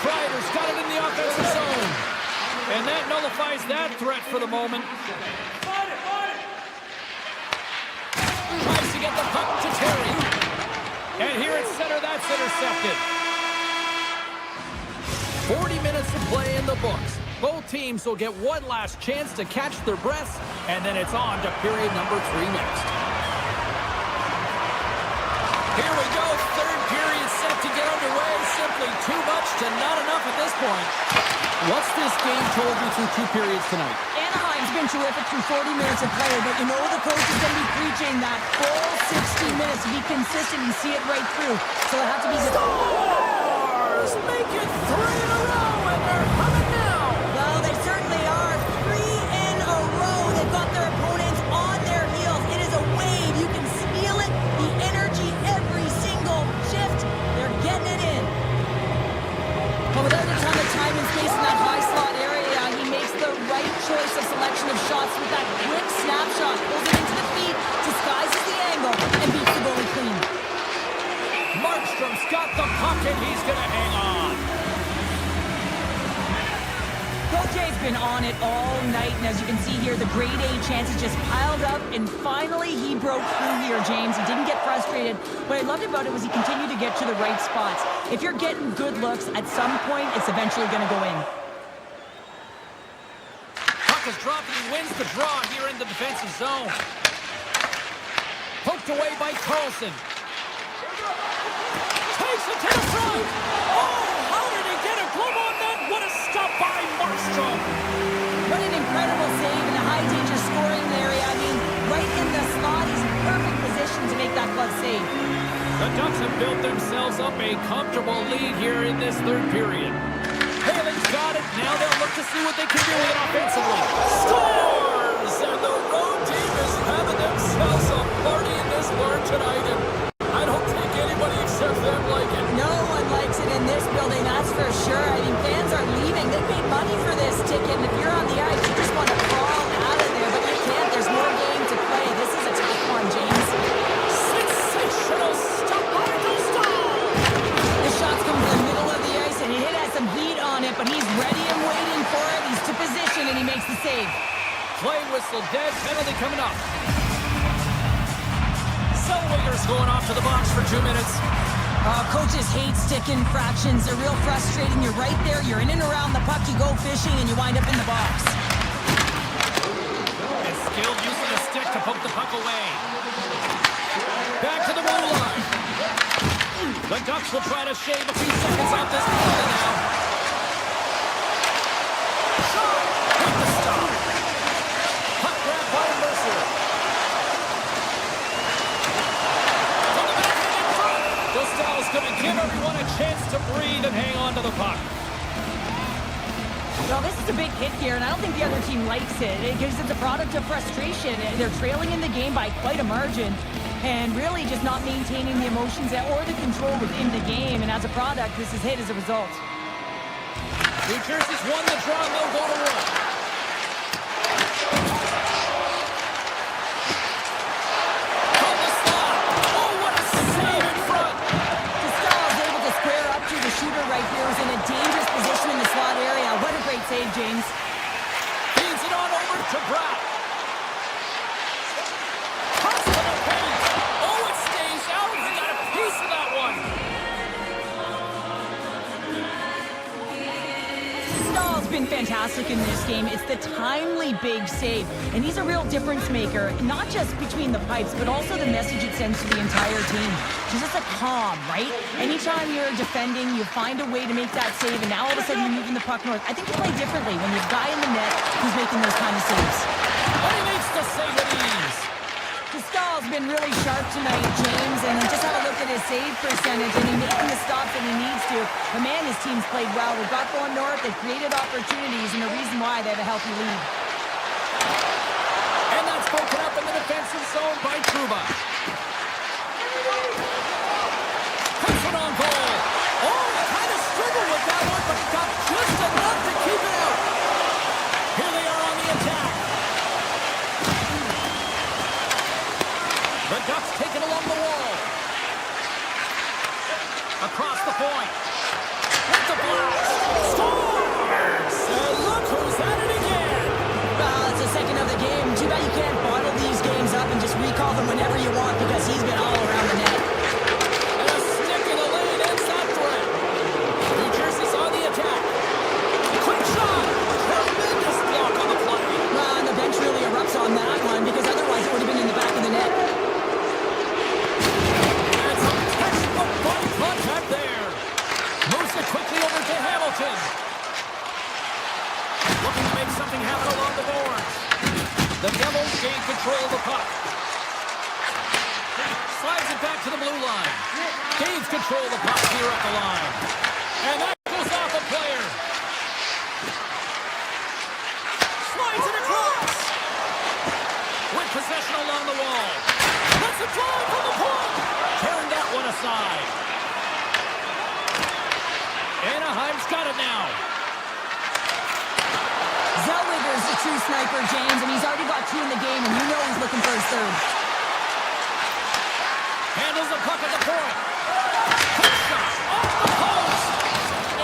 Kreider's got it in the offensive zone. And that nullifies that threat for the moment. Tries to get the puck to Terry. And here at center, that's intercepted. 40 minutes of play in the books. Both teams will get one last chance to catch their breaths, and then it's on to period number 3 next. Here we go, third period set to get underway. Simply too much to not enough at this point. What's this game told you through 2 periods tonight? Anaheim's been terrific through 40 minutes of play, but you know the coach is going to be preaching that full 60 minutes to be consistent and see it right through. So it have to be good. Stars make it 3 in a row, and they're coming now. Well, they certainly are. 3 in a row. They've got their opponents on their heels. It is a wave. You can feel it. The energy every single shift. They're getting it in. But without a ton of time and space in that high slot area, he makes the right choice of selection of shots with that quick snapshot. Pulls it into the feet, disguises the angle, and beats the goalie clean. Markstrom's got the puck, and he's going to hang on. Coach A's been on it all night, and as you can see here, the grade A chances just piled up, and finally he broke through here, James. He didn't get frustrated. What I loved about it was he continued to get to the right spots. If you're getting good looks, at some point, it's eventually going to go in. Puck is dropped, and he wins the draw here in the defensive zone. Poked away by Carlson. Takes it to the front. Oh, how did he get a glove on that? What a stop by Markstrom. What an incredible save in a high-danger scoring area. I mean, right in the slot. He's in perfect position to make that glove save. The Ducks have built themselves up a comfortable lead here in this third period. Haley's got it. Now they'll look to see what they can do with it offensively. Scores! And the road team is having themselves a party in this barn tonight. And I don't think anybody except them like it. No one likes it in this building, that's for sure. I mean, fans are leaving. They paid money for this ticket, and if you're on the ice, you just want to crawl out of there, but you can't. There's more game to play. This is a tough one, James. Sensational stop by Gustav. The shot's come from the middle of the ice, and he has some heat on it, but he's ready and waiting for it. He's to position, and he makes the save. Play whistle dead, penalty coming up. Zellweger's going off to the box for 2 minutes. Coaches hate stick infractions. They're real frustrating. You're right there. You're in and around the puck. You go fishing, and you wind up in the box. And skilled using a stick to poke the puck away. Back to the blue line. The Ducks will try to shave a few seconds off this penalty now. Shot! With the stop. Puck grab by Mercer. Gustav's going to give everyone a chance to breathe and hang on to the puck. Well, this is a big hit here, and I don't think the other team likes it because it's a product of frustration. They're trailing in the game by quite a margin. and really just not maintaining the emotions or the control within the game. And as a product, this is hit as a result. New Jersey's won the draw, and they'll go to work. From the slot. Oh, what a save in front. Costello is able to square up to the shooter right here, who's in a dangerous position in the slot area. What a great save, James. Feeds it on over to Brown. Cuts to the paint. Oh, it stays out. He got a piece of that one. Stahl's been fantastic in this game. It's the timely big save, and he's a real difference maker, not just between the pipes, but also the message it sends to the entire team. He's just a calm, right? Anytime you're defending, you find a way to make that save, and now all of a sudden you're moving the puck north. I think you play differently when you have a guy in the net who's making those kind of saves. But he makes the save with ease. Stahl's been really sharp tonight, James, and just have a look at his save percentage, and he's making the stops that he needs to. But man, his team's played well. They've got going north, they've created opportunities, and the reason why they have a healthy lead. And that's broken up in the defensive zone by Trouba. Puts it on goal. Oh, kind of struggled with that one, but got just enough to keep it out. Here they are on the attack. The Ducks take it along the wall. Across the point. With the blast. Scores! And look who's at it again. Well, it's the second of the game. Too bad you can't bottle these games up and just recall them whenever you want, because he's been all around the net. And a stick in the lane ends that threat. New Jersey's on the attack. Quick shot. Tremendous block on the play. Well, and the bench really erupts on that one, because otherwise it would have been in the back of the net. And some textbook body contact there. Moves it quickly over to Hamilton. Looking to make something happen along the boards. The Devils gain control of the puck. Slides it back to the blue line. Gains control of the puck here at the line. And that goes off a player. Slides it across. With possession along the wall. Let's it fly from the point. Tearing that one aside. Anaheim's got it now. Zellweger's a true sniper, James, and he's already got 2 in the game, and you know he's looking for his third. Handles the puck at the point. Quick shot off the post.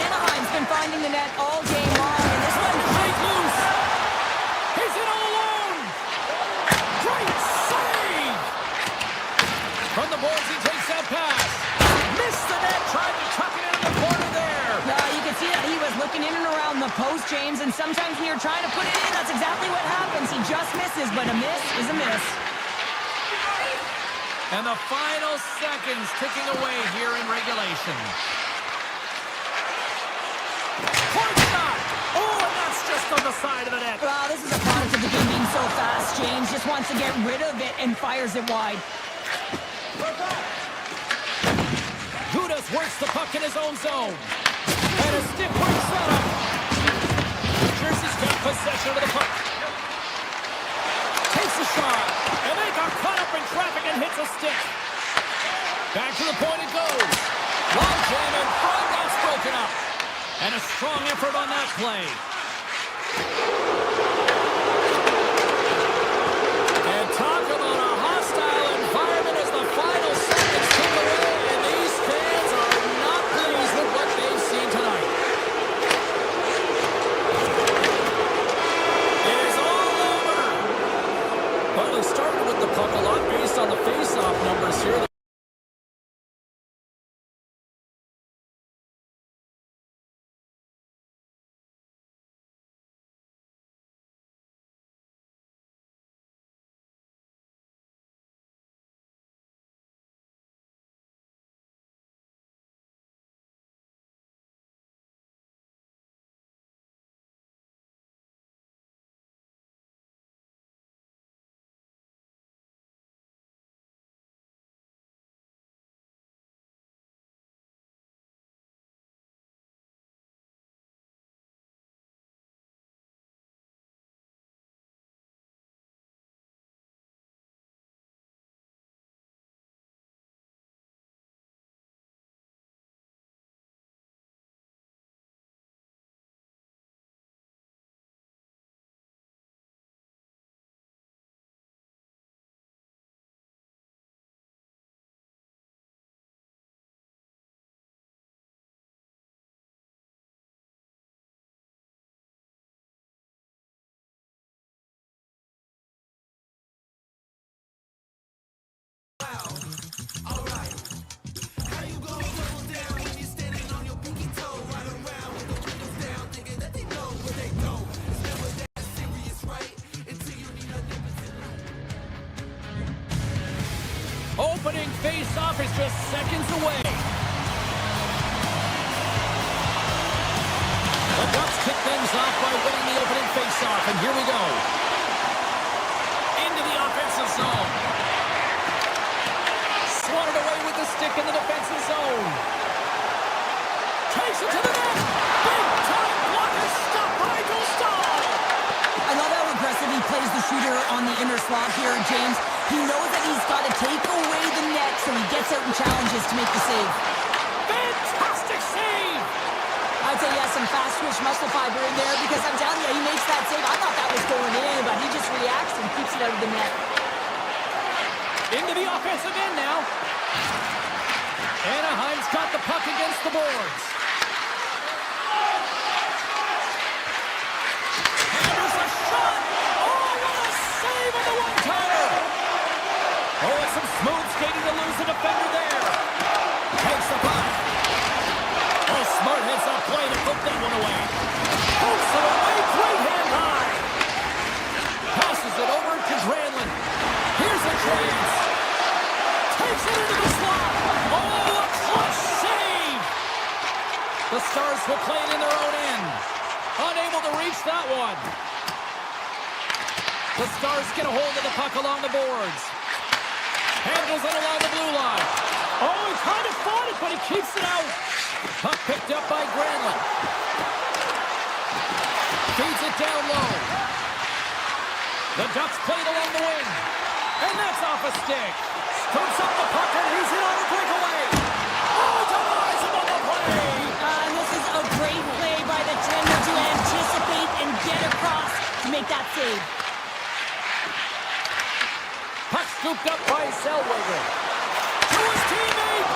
Anaheim's been finding the net all game long, and this one Break loose. He's in all alone. Great save. From the boards, he takes that pass. Missed the net. Tried to tuck it into the corner there. you can see that he was looking in and around the post, James, and sometimes when you're trying to put it in, that's exactly what happens. He just misses, but a miss is a miss. And the final seconds ticking away here in regulation. Point shot! Oh, and that's just on the side of the net. Well, this is a product of the game being so fast. James just wants to get rid of it and fires it wide. Gudas works the puck in his own zone. And a stick break setup. Jersey's got possession of the puck. Takes a shot. And they got caught up in traffic and hits a stick. Back to the point it goes. Long jam in front. That's broken up. And a strong effort on that play. And talk about a hostile environment as the final seconds tick away. And these fans are not pleased with what they've seen tonight. It is all over. Well, they started with the puck a lot based on the face-off numbers here. opening face-off is just seconds away. The Ducks kick things off by winning the opening face-off, and here we go. Into the offensive zone. Swatted away with the stick in the defensive zone. Takes it to the net. Big time block is stopped by Gustav. I love how aggressive he plays the shooter on the inner slot here, James. He knows that he's got to take away the net, so he gets out and challenges to make the save. Fantastic save. I'd say yes, some fast twitch muscle fiber in there, because I'm telling you, he makes that save. I thought that was going in, but he just reacts and keeps it out of the net. Into the offensive end now. Anaheim's got the puck against the boards. And there's a shot. Oh, what a save on the one-timer. Oh, it's some smooth skating to lose the defender there. Takes the puck. Oh, smart heads-up play to put that one away. Pokes it away, great hand high. Passes it over to Granlund. Here's a chance. Takes it into the slot. Oh, a clutch save. The Stars will play it in their own end. Unable to reach that one. The Stars get a hold of the puck along the boards. Handles it along the blue line. Oh, he kind of fought it, but he keeps it out. Puck picked up by Granlund. Feeds it down low. The Ducks play it along the wing. And that's off a stick. Scoops up the puck and he's in on a breakaway. Oh, denies him on the play. And this is a great play by the tender to anticipate and get across to make that save. Puck scooped up by Zellweger. To his teammate.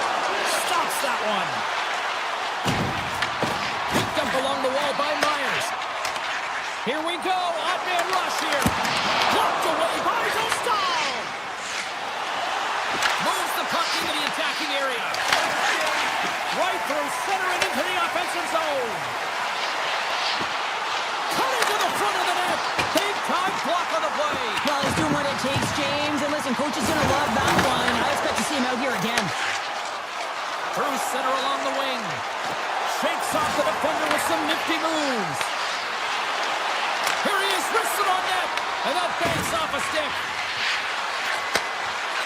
Stops that one. Picked up along the wall by Myers. Here we go. Odd man rush here. Blocked away by Gustav. Moves the puck into the attacking area. Right through center and into the offensive zone. Cutting to the front of the net. Big time block on the play. Well, he's doing what it takes, James. And listen, coach is going to love that one. I expect to see him out here again. Through center along the wing. Shakes off the defender with some nifty moves. Here he is, wristed on net. And that banks off a stick.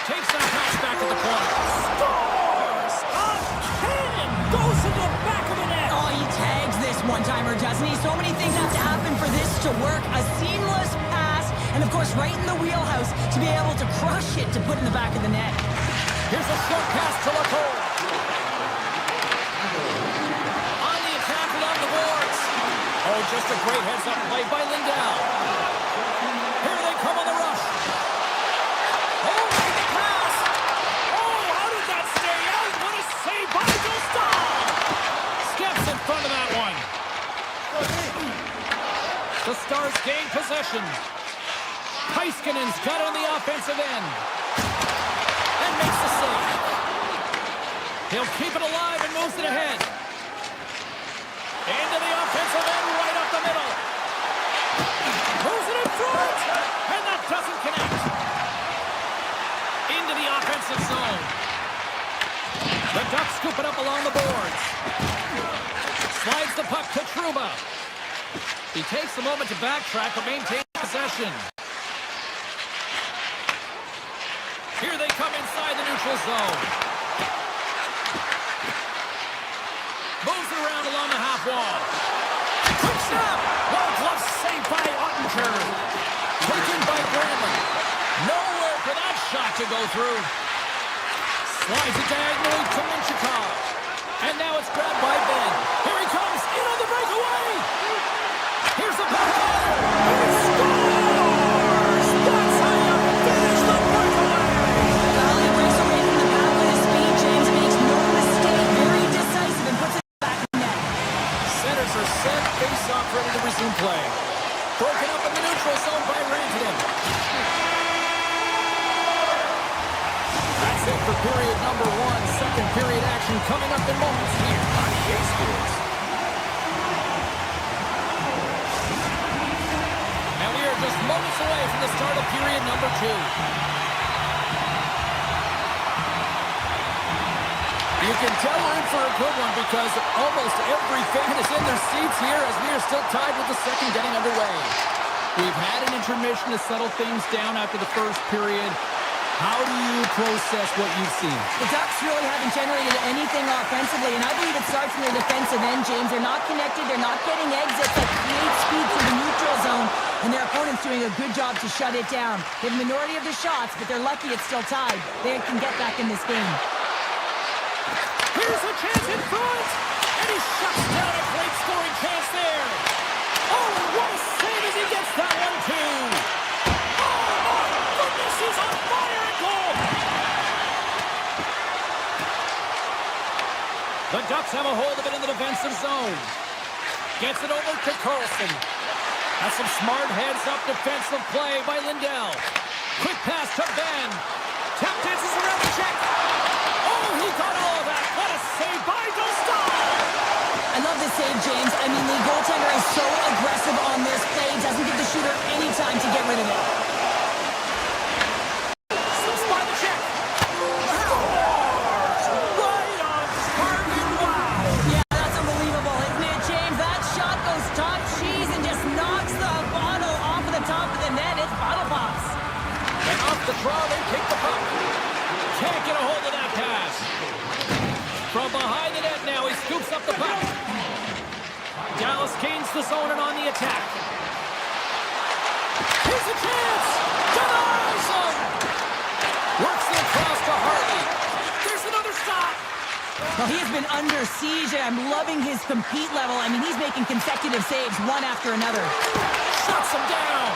Takes that pass back at the point. Scores! A cannon goes in the back of the net. Oh, he tags this one-timer, doesn't he? So many things have to happen for this to work. A seamless pass, and of course, right in the wheelhouse to be able to crush it to put in the back of the net. Here's a short pass to Lacole. On the attack along the boards. Oh, just a great heads-up play by Lindell. Here they come on the rush. Oh, make the pass. Oh, how did that stay out? What a save by Gustav. Steps in front of that one. The Stars gain possession. Heiskanen's got on the offensive end. And makes the save. He'll keep it alive and moves it ahead. Into the offensive end, right up the middle. Moves it in front. And that doesn't connect. Into the offensive zone. The Ducks scoop it up along the boards. Slides the puck to Trouba. He takes a moment to backtrack but maintains possession. Here they come inside the neutral zone. Moves it around along the half wall. Quick snap! Well, glove saved by Ottinger. Taken by Granlund. Nowhere for that shot to go through. Slides it diagonally to Minchikov. And now it's grabbed by Ben. Here he comes, in on the breakaway. Here's the puck. And he scores! That's how you finish the breakaway. Well, he breaks away from the path with his speed. James makes no mistake. Very decisive and puts it back in the net. Centers are set, face-off ready to resume play. Broken up in the neutral zone by Rantanen. That's it for period number one. Second period action coming up in moments here on EA Sports. And we are just moments away from the start of period number two. You can tell we're in for a good one because almost every fan is in their seats here as we are still tied with the second getting underway. We've had an intermission to settle things down after the first period. How do you process what you've seen? The Ducks really haven't generated anything offensively, and I believe it starts from their defensive end, James. They're not connected. They're not getting exits that create speed through the neutral zone, and their opponent's doing a good job to shut it down. They have a minority of the shots, but they're lucky it's still tied. They can get back in this game. Here's a chance in front, and he shuts down a great scoring chance there. Oh, what a save as he gets that one, too. Oh, my goodness, he's on fire at goal. The Ducks have a hold of it in the defensive zone. Gets it over to Carlson. That's some smart heads-up defensive play by Lindell. Quick pass to Ben. Tap dances around the check. Oh, he got all of that. What a save by Dostal. I love this save, James. I mean, the goaltender is so aggressive on this play. He doesn't give the shooter any time to get rid of it. Slips by the check. Scores! Right on target. Wow. Yeah, that's unbelievable, isn't it, James? That shot goes top cheese and just knocks the bottle off of the top of the net. It's bottle pops. And off the draw, they take the puck. Can't get a hold of that pass. From behind the net now, he scoops up the puck. Dallas gains the zone and on the attack. Here's a chance! Denies him! Works it across to Hardy. There's another stop! Well, he has been under siege, and I'm loving his compete level. I mean, he's making consecutive saves, one after another. Shuts him down!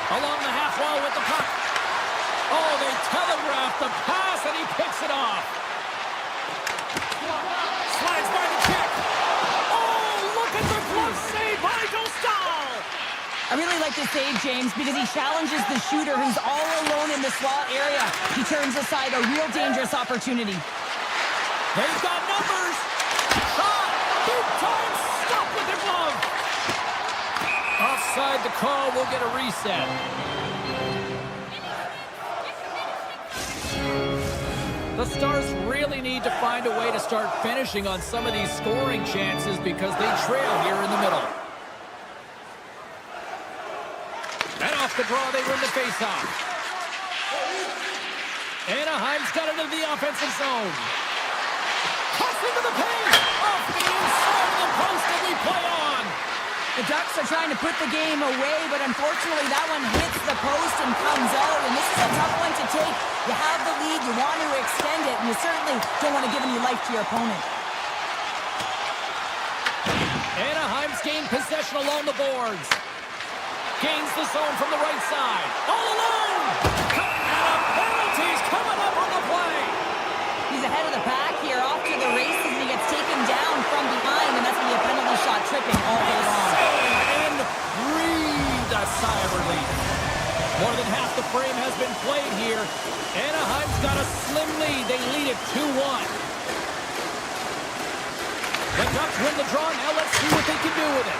Along the half wall with the puck. Oh, they telegraphed the pass, and he picks it off. Slides by the check. Oh, look at the glove save by Dostal! I really like this save, James, because he challenges the shooter who's all alone in the slot area. He turns aside a real dangerous opportunity. They've got numbers. Shot. Big time stop with the glove. Offside the call. We'll get a reset. The Stars really need to find a way to start finishing on some of these scoring chances because they trail here in the middle. And off the draw, they win the faceoff. Anaheim's got it into the offensive zone. Cuts into the paint. Off the inside of the post, and we play on. The Ducks are trying to put the game away, but unfortunately that one hits the post and comes out, and this is a tough one to take. You have the lead, you want to extend it, and you certainly don't want to give any life to your opponent. Anaheim's gained possession along the boards. Gains the zone from the right side. All alone! And a penalty's coming up on the play. He's ahead of the pack here, off to the races, and he gets taken down from behind, and that's going to be a penalty shot tripping all day long. And breathe a sigh of relief. More than half the frame has been played here. Anaheim's got a slim lead. They lead it 2-1. The Ducks win the draw. Now let's see what they can do with it.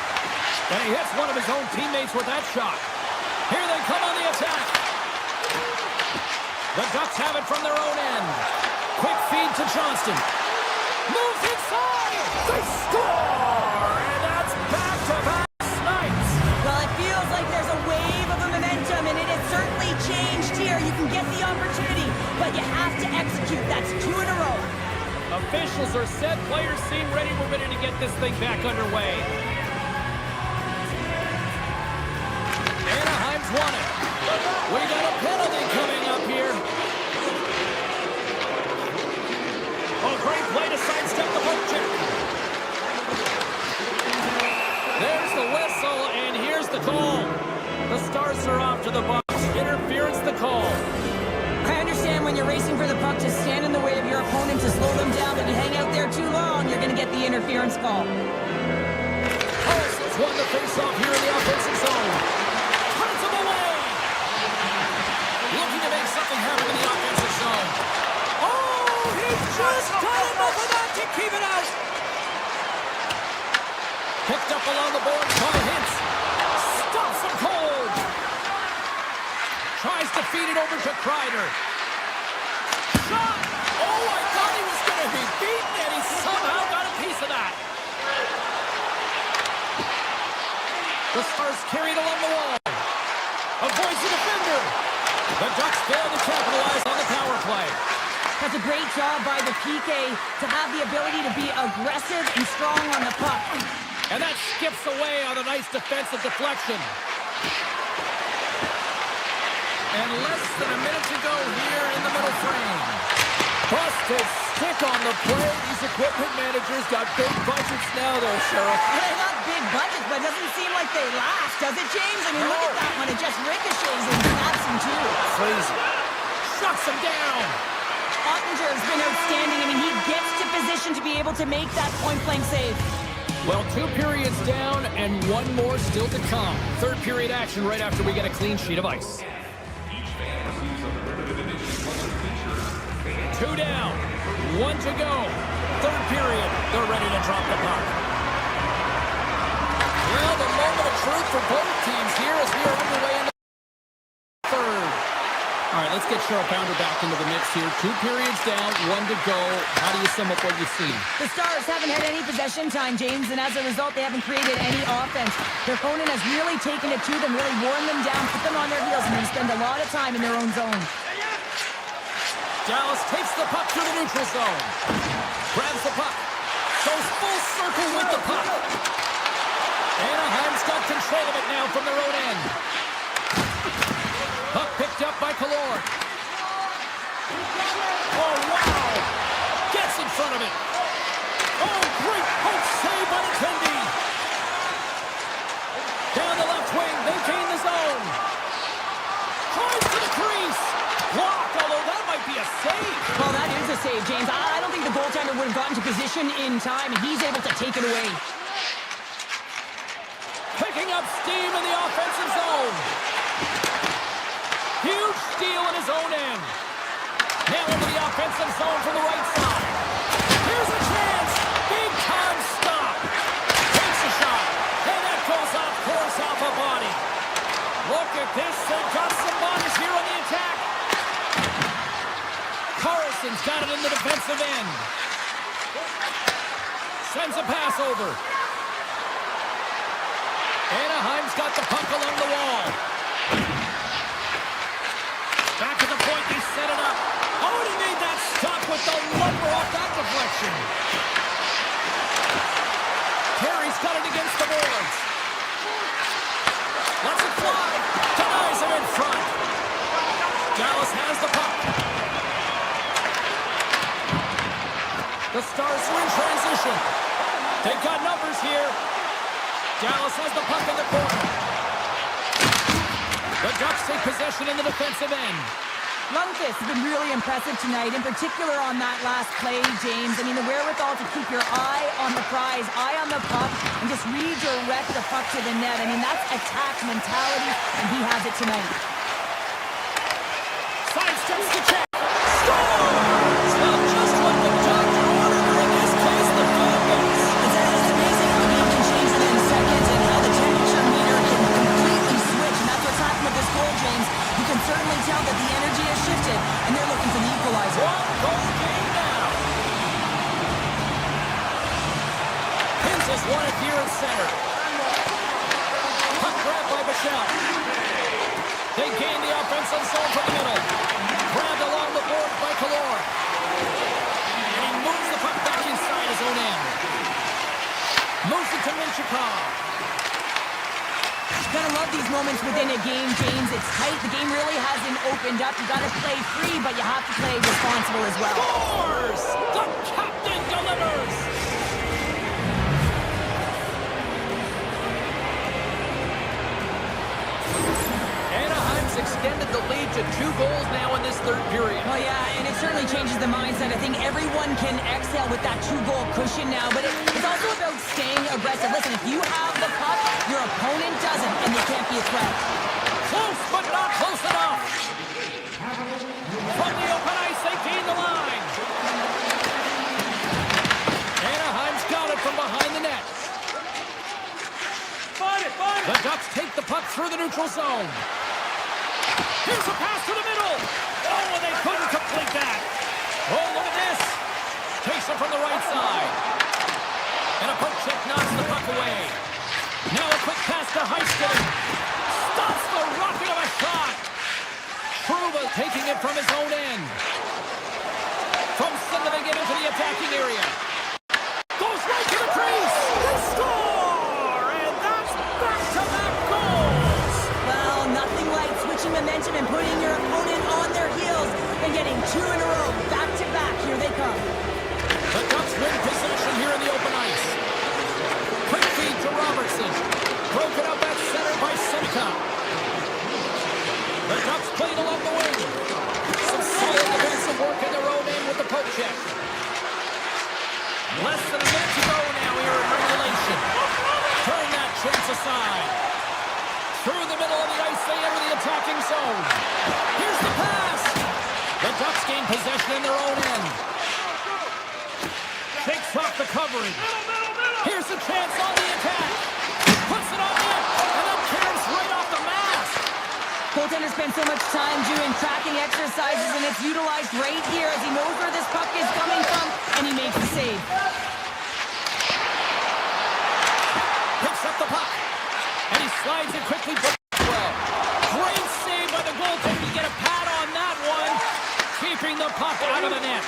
And he hits one of his own teammates with that shot. Here they come on the attack. The Ducks have it from their own end. Quick feed to Johnston. Moves inside. They score! And that's back-to-back snipes. Well, it feels like there's a wave of momentum, and it has certainly changed here. You can get the opportunity, but you have to execute. That's 2 in a row. Officials are set. Players seem ready. We're ready to get this thing back underway. Anaheim's won it. We got a penalty coming up here. Oh, great play to sidestep the poke check. There's the whistle, and here's the call. The Stars are off to the box. Interference the call. I understand when you're racing for the puck to stand in the way of your opponent to slow them down, but you hang out there too long, you're going to get the interference call. Carlson's won the faceoff here in the offensive zone. Turns him away. Looking to make something happen in the offensive zone. Oh, he just got enough of that to keep it out. Picked up along the boards by Hintz. Stops him cold. Tries to feed it over to Kreider. Shot! Oh, I thought he The Stars carried along the wall. Avoids the defender. The Ducks fail to capitalize on the power play. That's a great job by the PK to have the ability to be aggressive and strong on the puck. And that skips away on a nice defensive deflection. And less than a minute to go here in the middle frame. Busted stick on the play. These equipment managers got big budgets now, though, Sheriff. They're not big budgets, but it doesn't seem like they last, does it, James? I mean, look at that one. It just ricochets and snaps him, too. Crazy. Shuts him down. Ottinger has been outstanding. I mean, he gets to position to be able to make that point-blank save. Well, 2 periods down and 1 more still to come. Third period action right after we get a clean sheet of ice. 2 down, 1 to go. Third period, they're ready to drop the puck. Well, the moment of truth for both teams here as we are underway in the third. All right, let's get Cheryl Pounder back into the mix here. 2 periods down, 1 to go. How do you sum up what you've seen? The Stars haven't had any possession time, James, and as a result, they haven't created any offense. Their opponent has really taken it to them, really worn them down, put them on their heels, and they spend a lot of time in their own zone. Dallas takes the puck through the neutral zone. Grabs the puck. Goes full circle with the puck. Anaheim's got control of it now from their own end. Puck picked up by Killorn. Oh, wow! Gets in front of it. Oh, great poke save by the Kendi. Down the left wing, they gain the zone. Tries to the crease. Blocked, although that might be a save. Well, that is a save, James. I don't think the goaltender would have gotten to position in time, and he's able to take it away. Picking up steam in the offensive zone. Huge steal in his own end. Now into the offensive zone from the right side. Here's a chance. Big time stop. Takes a shot. And that goes off course off a body. Look at this. They've got some bodies here on the attack. Carlson's got it in the defensive end. Sends a pass over. Anaheim's got the puck along the wall. Back to the point, he set it up. Oh, and he made that stop with the lumber off that deflection. Terry's got it against the boards. Lets it fly. Denies him in front. Dallas has the puck. The Stars are in transition. They've got numbers here. Dallas has the puck in the corner. The Ducks take possession in the defensive end. Lundqvist has been really impressive tonight, in particular on that last play, James. I mean, the wherewithal to keep your eye on the prize, eye on the puck, and just redirect the puck to the net. I mean, that's attack mentality, and he has it tonight. Sidesteps the check. Scores! Well, just what the doctor ordered, or in this case, the Falcons. It's amazing how the game can change within seconds and how the temperature meter can completely switch, and that's what's happened with this goal, James. You can certainly tell that the energy has shifted, and they're looking for the equalizer. One goal game now. Pins has won it here in center. Puck grabbed by Michelle. They gain the offensive zone from the middle. Grabbed along the board by Killorn. And he moves the puck back inside his own end. Moves it to Minchikov. Gotta love these moments within a game, James. It's tight. The game really hasn't opened up. You gotta play free, but you have to play responsible as well. Scores! The captain delivers! Anaheim's extended the lead to 2 goals now in this third period. Well, yeah, and it certainly changes the mindset. I think everyone can exhale with that 2-goal cushion now, but it's also about staying aggressive. Listen, if you have the puck, your opponent doesn't, and they can't be a threat. Close, but not close enough. From the open ice, they gain the line. Anaheim's got it from behind the net. The Ducks take the puck through the neutral zone. Here's a pass to the middle. Oh, and they couldn't complete that. Oh, look at this. Takes it from the right side. And a poke check knocks the puck away. Now a quick pass to Hasky. Stops the rocket of a shot. Trouba taking it from his own end. From center they get into the attacking area. Goes right to the crease. They score! And that's back-to-back goals. Well, nothing like switching momentum and putting your opponent on their heels and getting two in a row. Back-to-back. Here they come. The Ducks win possession here in the open ice. Quick feed to Robertson. Broken up at center by Seneca. The Ducks played along the wing. Some solid defensive work in their own end with the poke check. Less than a minute to go now here in regulation. Turn that chance aside. Through the middle of the ice, they enter the attacking zone. Here's the pass. The Ducks gain possession in their own end. Shakes off the covering. Here's the chance on the attack. Puts it on in, and then caroms right off the mask. Goaltender spends so much time doing tracking exercises, and it's utilized right here as he knows where this puck is coming from, and he makes the save. Picks up the puck, and he slides it quickly. Well, great save by the goaltender. You get a pat on that one, keeping the puck out of the net.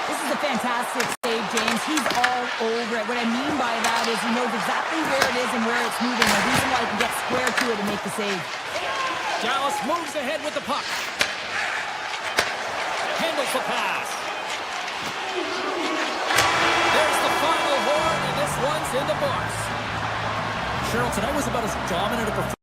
This is a fantastic save, James. He's all over it. What I mean by that is he knows exactly where it is and where it's moving. The reason why he can get square to it and make the save. Dallas moves ahead with the puck. Handles the pass. There's the final horn, and this one's in the books. Cheryl, tonight was about as dominant a performance.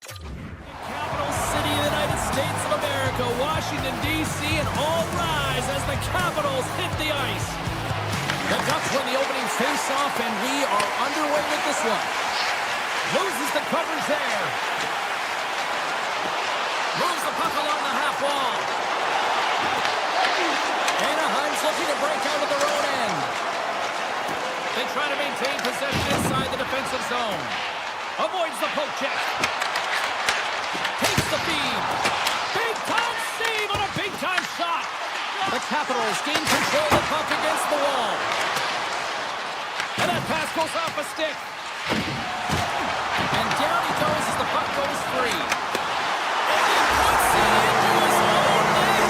Capital City of the United States of America, Washington, D.C., and all rise as the Capitals hit the ice. The Ducks win the opening face-off, and we are underway with this one. Loses the coverage there. Moves the puck along the half wall. Anaheim's looking to break out of their own end. They try to maintain possession inside the defensive zone. Avoids the poke check. Takes the feed. Big-time save on a big-time shot. The Capitals gain control of the puck against the wall. And that pass goes off a stick. And down he goes as the puck goes free. And he puts it into his own net.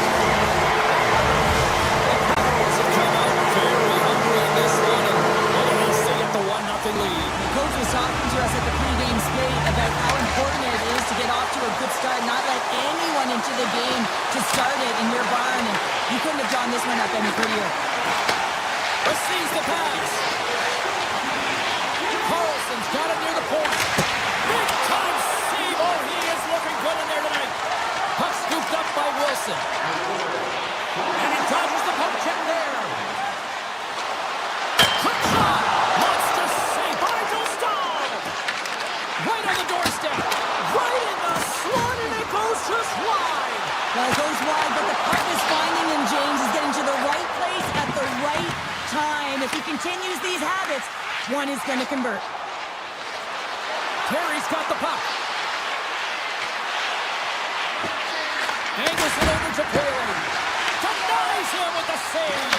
The Capitals have come out very hungry in this one, and they'll stay at the 1-0 lead. The coach was talking to us at the pregame skate about how important it is to get off to a good start, not let anyone into the game to start it in your barn, and you couldn't have drawn this one up any prettier. Receives the pass. Carlson's got it near the point. Big time save. Oh, he is looking good in there tonight. Puck scooped up by Wilson. And he dodges the puck check there. Quick shot. Monster save by Dostal. Right on the doorstep. Right in the slot, and it goes just wide. Well, it goes wide, but the puck is finding him, James. He's getting to the right place at the right time. If he continues these habits, one is going to convert. Terry's got the puck. Angles it over to Perry. Denies him with the save.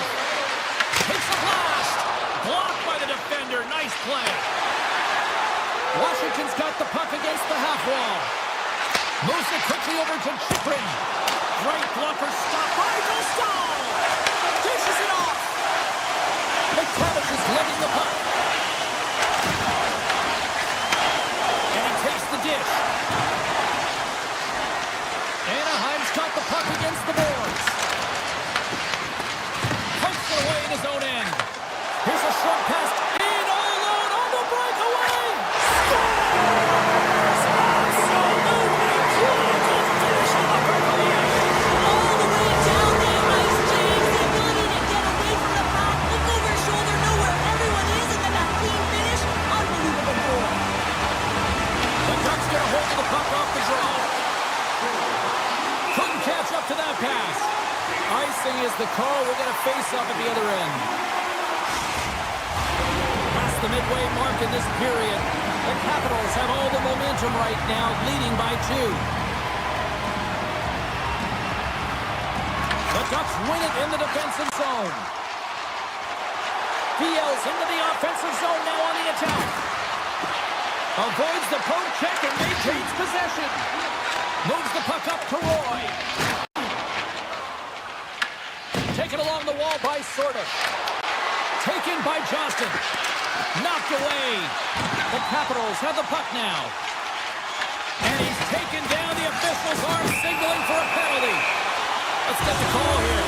Takes a blast. Blocked by the defender. Nice play. Washington's got the puck against the half wall. Moves it quickly over to Chikrin. Great blocker stop by Dostal. Dishes it off. McTavish is letting the puck. And he takes the dish. Anaheim's got the puck against the boards. Punts it away in his own end. Here's a short pass. In all alone on the breakaway. Scores! Absolutely beautiful finish on the breakaway. All the way down the ice, James. The ability to get away from the puck, look over his shoulder, know where everyone is, and then that clean finish. Unbelievable goal. The Ducks get a hold of the puck off the draw. Couldn't catch up to that pass. Icing is the call. We're going to face up at the other end. Past the midway mark in this period. The Capitals have all the momentum right now, leading by 2. The Ducks win it in the defensive zone. Fields into the offensive zone now on the attack. Avoids the poke check and maintains possession. Moves the puck up to Roy. Taken along the wall by Sorda. Taken by Johnston. Knocked away. The Capitals have the puck now. And he's taken down. The officials are signaling for a penalty. Let's get the call here.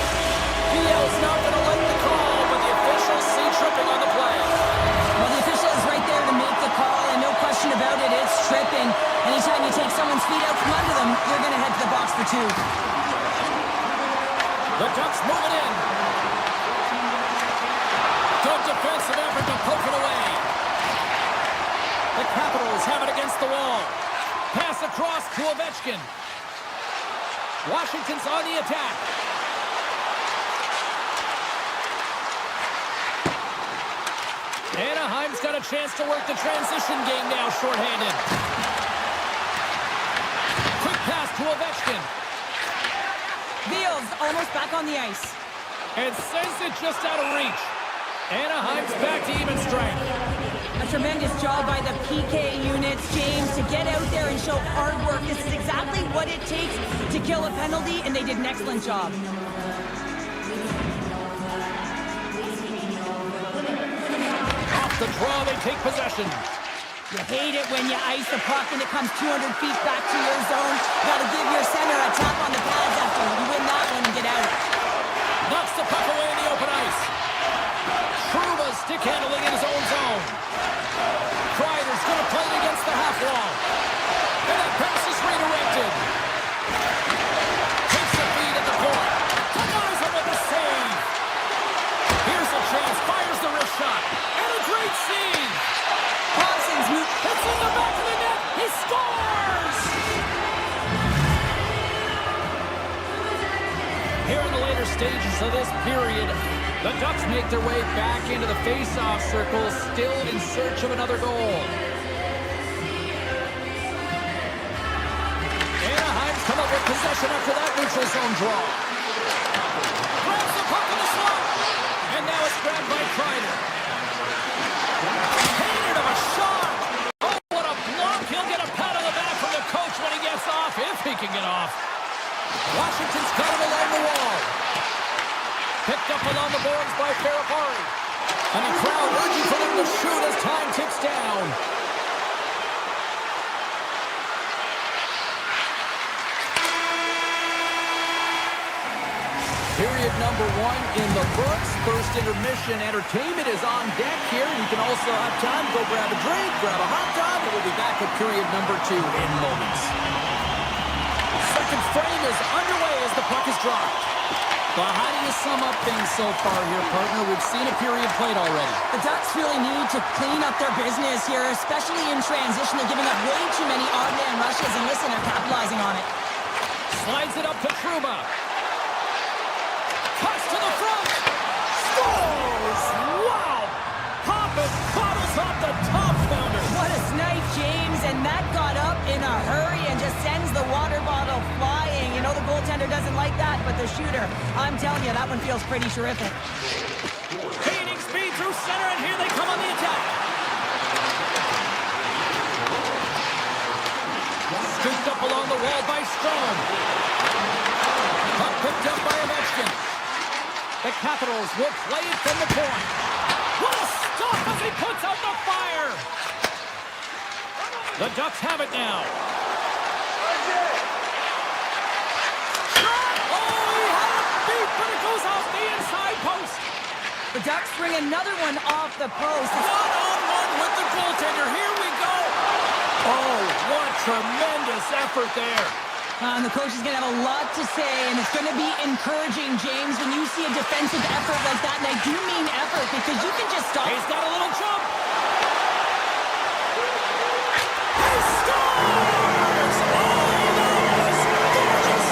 PL's not going to like the call, but the officials see tripping on the play. Well, the official is right there to make the call, and no question about it, it's tripping. Anytime you take someone's feet out from under them, you're going to head to the box for 2. The Ducks move it in. Good defensive effort to poke it away. The Capitals have it against the wall. Pass across to Ovechkin. Washington's on the attack. Anaheim's got a chance to work the transition game now, shorthanded. Quick pass to Ovechkin. Fields almost back on the ice. And sends it just out of reach. Anaheim's back to even strength. A tremendous job by the PK units, James, to get out there and show hard work. This is exactly what it takes to kill a penalty, and they did an excellent job. Off the draw, they take possession. You hate it when you ice the puck and it comes 200 feet back to your zone. You got to give your center a tap on the pads after you win that one and get out. Knocks the puck away in the open ice. Trouba stick handling in his own zone. Kreider's going to play it against the half wall. And that pass is redirected. Takes the feed at the point. Denies him with the save. Here's a chance. Fires the stages of this period. The Ducks make their way back into the face-off circle, still in search of another goal. Anaheim's come up with possession after that neutral zone draw. Grabs the puck in the slot. And now it's grabbed by Kreider. Hated of a shot. Oh, what a block. He'll get a pat on the back from the coach when he gets off, if he can get off. Washington's got him along the wall. Picked up along the boards by Ferrapari. And the crowd urging for them to shoot as time ticks down. Period number 1 in the books. First intermission entertainment is on deck here. You can also have time to go grab a drink, grab a hot dog, and we'll be back at period number 2 in moments. Second frame is underway as the puck is dropped. Well, how do you sum up things so far here, partner? We've seen a period played already. The Ducks really need to clean up their business here, especially in transition. They're giving up way too many odd man rushes, and listen, they're capitalizing on it. Slides it up to Trouba. Cuts to the front. Scores! Wow! Poppin' bottles off the top pounder. What a snipe, James, and that got up in a hurry and just sends the water bottle flying. You know the goaltender doesn't like that, but the shooter, I'm telling you, that one feels pretty terrific. Gaining speed through center, and here they come on the attack. Scooped up along the wall by Strome. Puck picked up by Ovechkin. The Capitals will play it from the point. What a stop as he puts out the fire! The Ducks have it now. Shot! Oh, he had it beat, but it goes off the inside post. The Ducks bring another one off the post. One-on-one with the goaltender. Here we go. Oh, what tremendous effort there. And the coach is going to have a lot to say, and it's going to be encouraging, James, when you see a defensive effort like that, and I do mean effort, because you can just stop. He's got a little jump. He scores! Oh, that was gorgeous.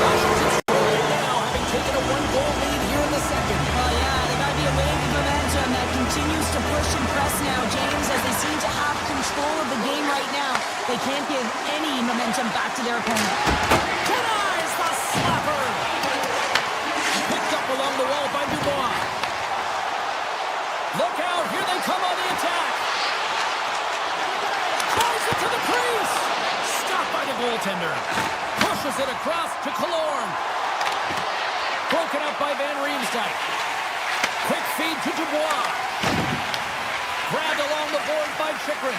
Washington's scoring now, having taken a 1-goal lead here in the second. Oh, yeah, they got to be a wave of momentum that continues to push and press now, James, as they seem to have control of the game right now. They can't give any momentum back to their opponent. Denies the slapper. Picked up along the wall by Dubois. Look out, here they come on the attack. Drives it to the crease. Stopped by the goaltender. Pushes it across to Killorn. Broken up by Van Riemsdyk. Quick feed to Dubois. Grabbed along the board by Chychrun.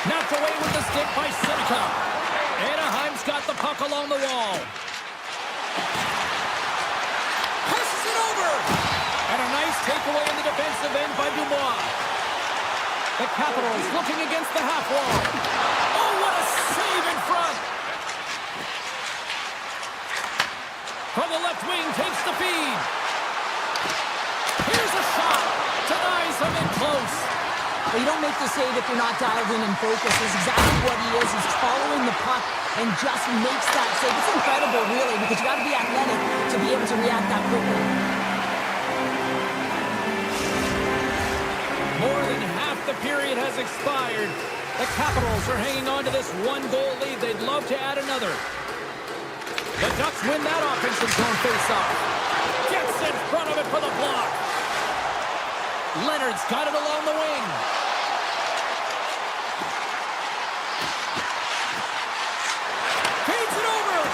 Knocked away with the stick by Seneca. Anaheim's got the puck along the wall. Passes it over. And a nice takeaway in the defensive end by Dubois. The Capitals looking against the half wall. Oh, what a save in front. From the left wing, takes the feed. Here's a shot. Denies him in close. But you don't make the save if you're not dialed in and focused. That's exactly what he is. He's following the puck and just makes that save. It's incredible, really, because you got to be athletic to be able to react that quickly. More than half the period has expired. The Capitals are hanging on to this 1-goal lead. They'd love to add another. The Ducks win that offensive zone faceoff. Gets in front of it for the block. Leonard's got it along the wing. Feeds it over.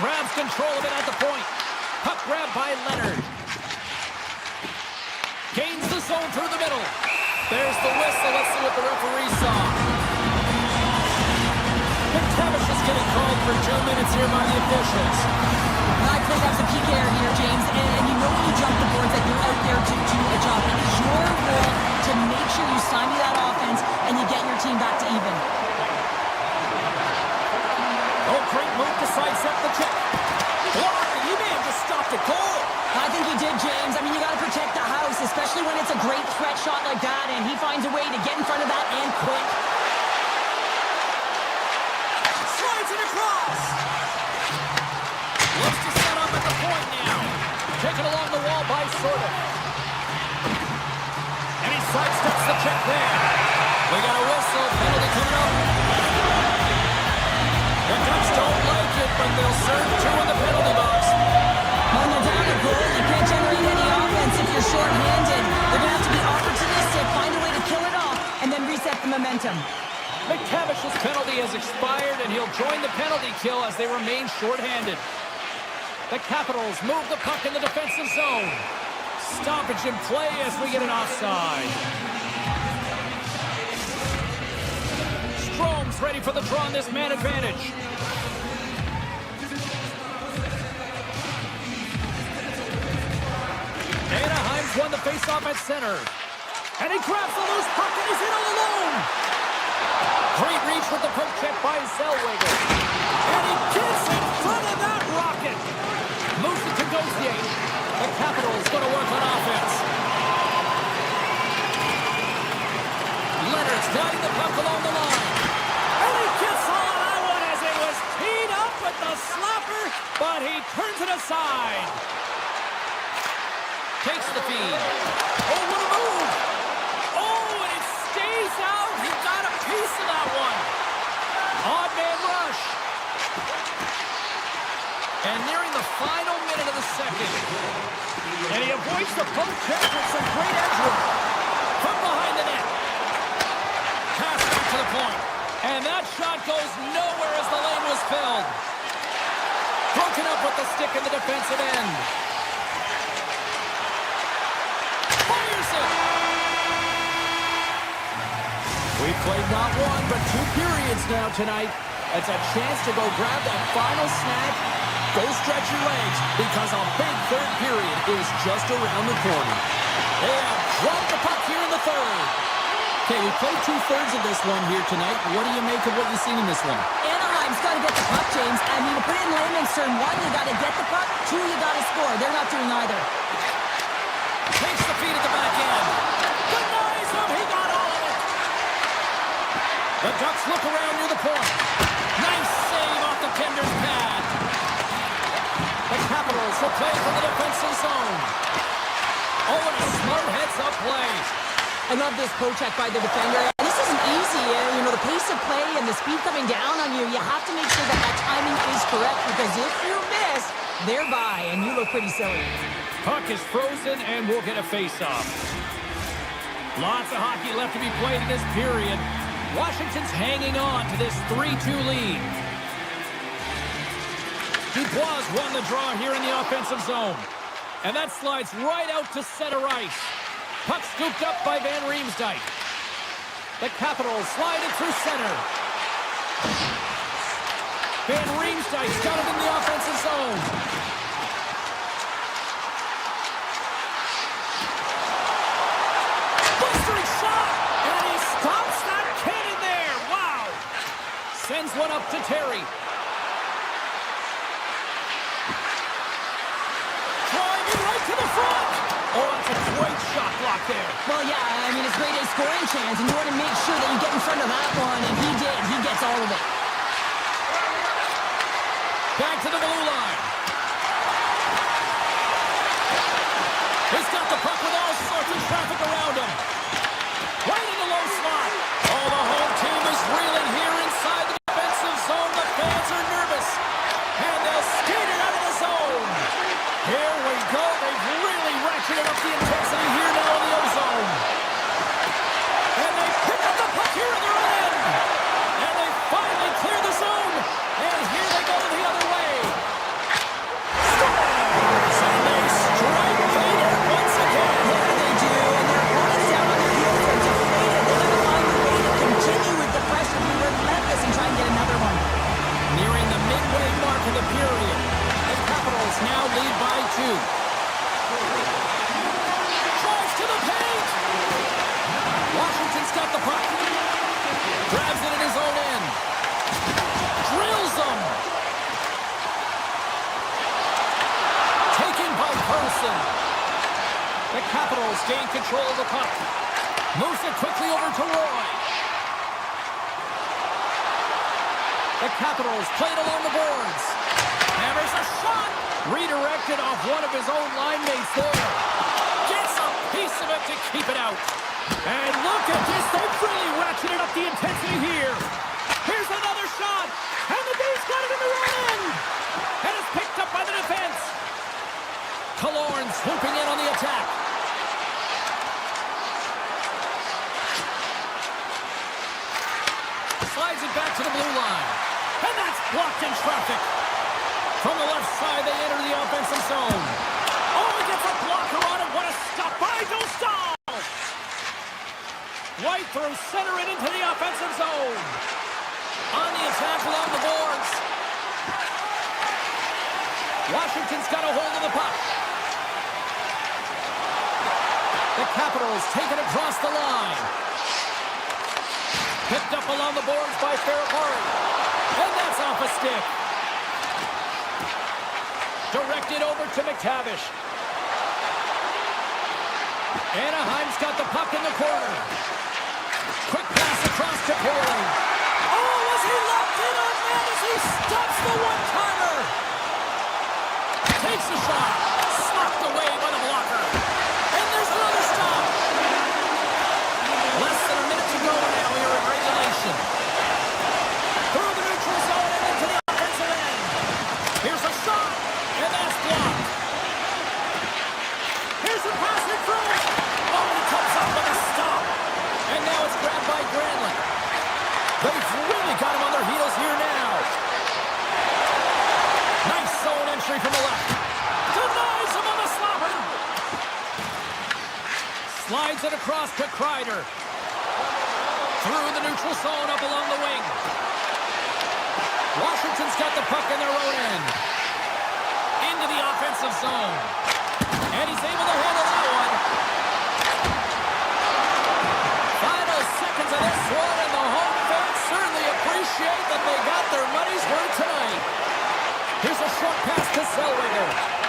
Grabs control of it at the point. Puck grab by Leonard. Gains the zone through the middle. There's the whistle. Let's see what the referee saw. McTavish is getting called for 2 minutes here by the officials. I think that's a peak error here, James, and you know when you jump the boards that you're out there to do a job. It is your role to make sure you stymie that offense and you get your team back to even. Oh, great move to sidestep the check. Block, you may have just stopped a goal. I think he did, James. I mean, you got to protect the house, especially when it's a great threat shot like that, and he finds a way to get in front of that and quick. Slides it across. Looks to set up at the point now. Taken along the wall by Sorda. And he sidesteps the check there. We got a whistle. Penalty coming up. The Ducks don't like it, but they'll serve 2 in the penalty box. When they're down a goal, you can't generate any offense if you're short-handed. They're going to have to be opportunistic, find a way to kill it off, and then reset the momentum. McTavish's penalty has expired, and he'll join the penalty kill as they remain short-handed. The Capitals move the puck in the defensive zone. Stoppage in play as we get an offside. Strome's ready for the draw on this man advantage. Anaheim's won the faceoff at center. And he grabs the loose puck and he's in all alone. Great reach with the poke check by Zellweger. And he gets in front of that rocket. Moves it to Gauthier. The Capitals going to work on offense. Leonard's guiding the puck along the line. And he gets all of that one as it was teed up with the slapper, but he turns it aside. Takes the feed. Oh, what a move! Oh, and it stays out. He got a piece of that one. Odd man rush. And nearing the final minute of the second. And he avoids the poke check with some great edge work. From behind the net. Pass back to the point. And that shot goes nowhere as the lane was filled. Broken up with the stick in the defensive end. We've played not 1, but 2 periods now tonight. It's a chance to go grab that final snack. Go stretch your legs, because a big third period is just around the corner. They have dropped the puck here in the third. Okay, we played 2/3 of this one here tonight. What do you make of what you've seen in this one? Anaheim's got to get the puck, James. I mean, to put it in layman's term, 1, you got to get the puck. 2, you got to score. They're not doing either. Takes the feed at the back end. Denies him. He got all of it. The Ducks look around near the point. Nice save off the tender's pad. The Capitals will play from the defensive zone. Oh, and a smart heads-up play. I love this poke check by the defender. This isn't easy. You know, the pace of play and the speed coming down on you, you have to make sure that that timing is correct, because if you miss, they're by, and you look pretty silly. Puck is frozen, and we'll get a face-off. Lots of hockey left to be played in this period. Washington's hanging on to this 3-2 lead. Dubois won the draw here in the offensive zone. And that slides right out to center ice. Puck scooped up by Van Riemsdyk. The Capitals slide it through center. Van Riemsdyk's got it in the offensive zone. Bustering shot! And he stops that cannon there! Wow! Sends one up to Terry. Driving right to the front! Oh, that's a great shot block there. Well, yeah, I mean, it's great a scoring chance, and you want to make sure that you get in front of that one, and he did. He gets all of it. Back to the blue line. He's got the puck with all sorts of traffic around him. Right in the low slot. Oh, the home team is reeling here inside the defensive zone. The fans are nervous. And they'll skate it out of the zone. Here we go. They've really ratcheted up the intensity here now in the O-zone. And they pick up the puck here in their own end. And they finally clear the zone. And here they go the other way. Scores! And they strike Peter once again. Yeah, they do, and their opponents down on their heels are deflated. They're going to find a way to continue with the pressure, be relentless, and try and get another one. Nearing the midway mark of the period. The Capitals now lead by 2. Drives to the paint. Washington's got the puck. Grabs it in his own end. Drills them. Taken by Carlson. The Capitals gain control of the puck. Moves it quickly over to Roy. The Capitals played along the boards. Hammers a shot. Redirected off one of his own line mates there. Gets a piece of it to keep it out. And look at this. They've really ratcheted up the intensity here. Here's another shot. And the B's got it in the right end. And it's picked up by the defense. Killorn swooping in on the attack. Slides it back to the blue line. And that's blocked in traffic. From the left side, they enter the offensive zone. Oh, he gets a blocker on it. What a stop by Dostal! Right through center and into the offensive zone. On the attack along the boards. Washington's got a hold of the puck. The Capitals take it across the line. Picked up along the boards by Ferrapari. And that's off a stick. Directed over to McTavish. Anaheim's got the puck in the corner. Quick pass across to Poehling. Oh, was he locked in on that as he stops the one-timer? Takes a shot. Slapped away by the blocker. And there's another stop. Less than a minute to go now here in regulation. Through the neutral zone and into the offensive end. Here's a shot. And that's blocked. Here's a pass in front. Oh, he comes up with a stop. And now it's grabbed by Granlund. They've really got him on their heels here now. Nice zone entry from the left. Denies him on the slapper. Slides it across to Kreider. Through the neutral zone up along the wing. Washington's got the puck in their own end. Into the offensive zone. And he's able to handle that one. Final seconds of this one, and the home fans certainly appreciate that they got their money's worth tonight. Here's a short pass to Zellweger.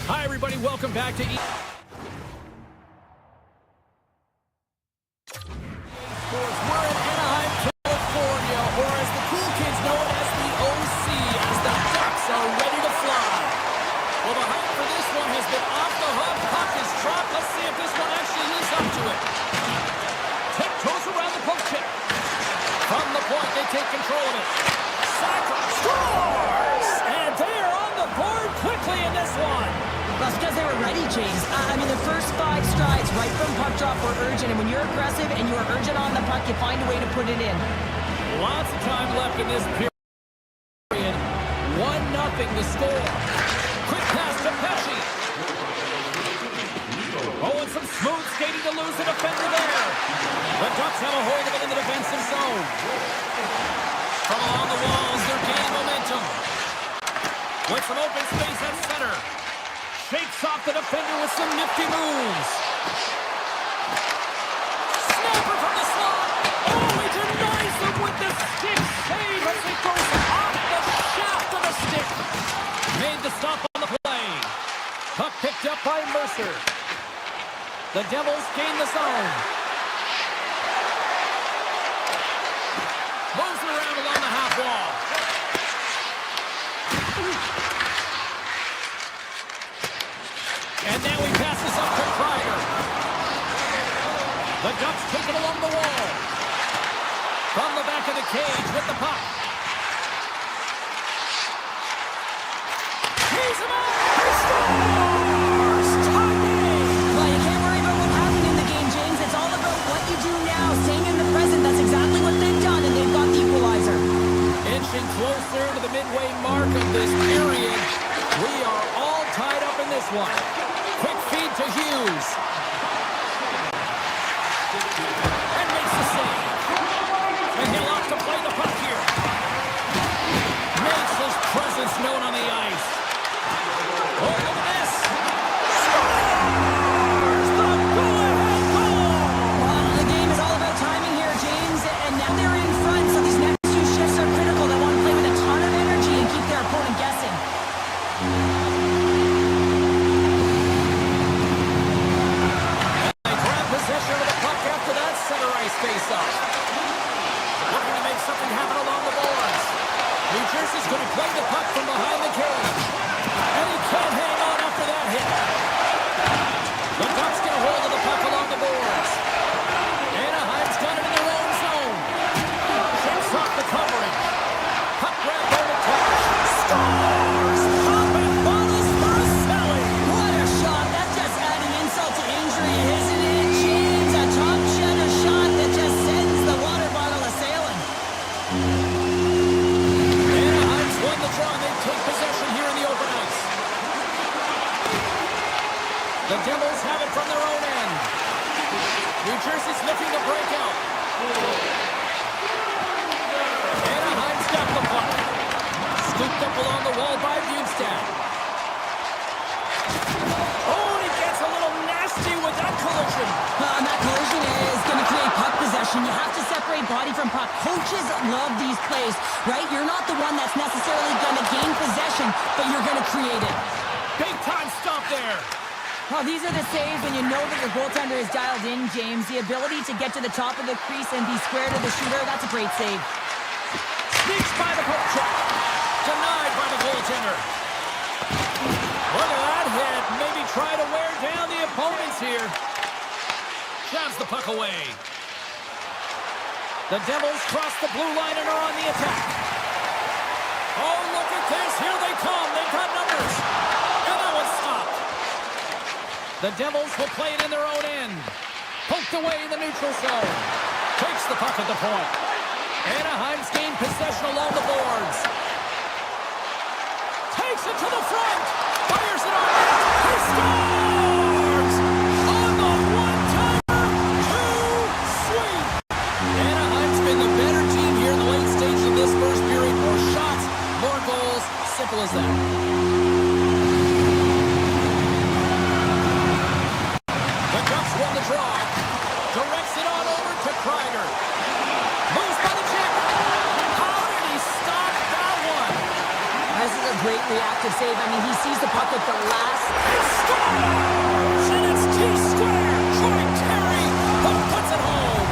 Hi, everybody. Welcome back to We're in Anaheim, California, or as the cool kids know it as the OC, as the Ducks are ready to fly. Well, the hype for this one has been off the hook. Puck is dropped. Let's see if this one actually lives up to it. Tiptoes around the poke check. From the point, they take control of it. Saka scores! And they are on the board quickly in this one. That's because they were ready, James. I mean, the first 5 strides right from puck drop were urgent, and when you're aggressive and you're urgent on the puck, you find a way to put it in. Lots of time left in this period. 1-0 to score. Quick pass to Pesci. Smooth skating to lose the defender there. The Ducks have a hold of it in the defensive zone. From along the walls, they're gaining momentum. With some open space at center. Shakes off the defender with some nifty moves. Snapper from the slot. Oh, he denies him with the stick save as it goes off the shaft of the stick. Made the stop on the play. Puck picked up by Mercer. The Devils gain the zone. Moves it around along the half wall. And now he passes up to Kreider. The Ducks take it along the wall. From the back of the cage with the puck. He's him out! He scores! Tie-game! Well, you can't worry about what happened in the game, James. It's all about what you do now. Staying in the present, that's exactly what they've done, and they've got the equalizer. Inching closer to the midway mark of this period. We are all tied up in this one. Quick feed to Hughes. And makes the save. And he'll opt to play the puck here. Makes his presence known on the ice. Oh, look at this. Scores the go-ahead goal. Well, the game is all about timing here, James, and now they're in front, so these next two shifts are critical. They want to play with a ton of energy and keep their opponent guessing. Face-off. Looking to make something happen along the boards. New Jersey's going to play the puck from behind the cage. And he can't hang on after that hit. The Ducks get a hold of the puck along the boards. Anaheim's got it in their own zone. Shakes off the covering. Puck grabbed over the touch. Scores! Popping bottles for a Sally. What a shot. That's just adding insult to injury, isn't it, James? A top cheddar shot that just sends the water bottle a-sailing. Anaheim's won the draw. They take possession here in the open ice. The Devils have it from their own end. New Jersey's looking to break out. Anaheim's got the puck. Scooped up along the wall by Bjugstad. Oh, and he gets a little nasty with that collision. And that collision is going to create puck possession. You have to separate body from puck. Coaches love these plays, right? You're not the one that's necessarily going to gain possession, but you're going to create it. Big time stop there. Well, these are the saves when you know that your goaltender is dialed in, James. The ability to get to the top of the crease and be square to the shooter, that's a great save. Sneaks by the poke check. Denied by the goaltender. Look at that hit. Maybe try to wear down the opponents here. Shoves the puck away. The Devils cross the blue line and are on the attack. Oh, look at this. Here they come. They've got numbers. And that one's stopped. The Devils will play it in their own end. Poked away in the neutral zone. Takes the puck at the point. Anaheim's gained possession along the boards. Takes it to the front. Fires it on. He scores! On the one-timer. Too sweet. Anaheim's been the better team here in the late stage of this first period. More shots, more goals. Simple as that. The Ducks won the draw. Directs it on over to Kreider. Moves by the check. How did he stop that one? This is a great reactive save. I mean, he sees the puck at the last. He scores! And it's T-square. Troy Terry puts it home.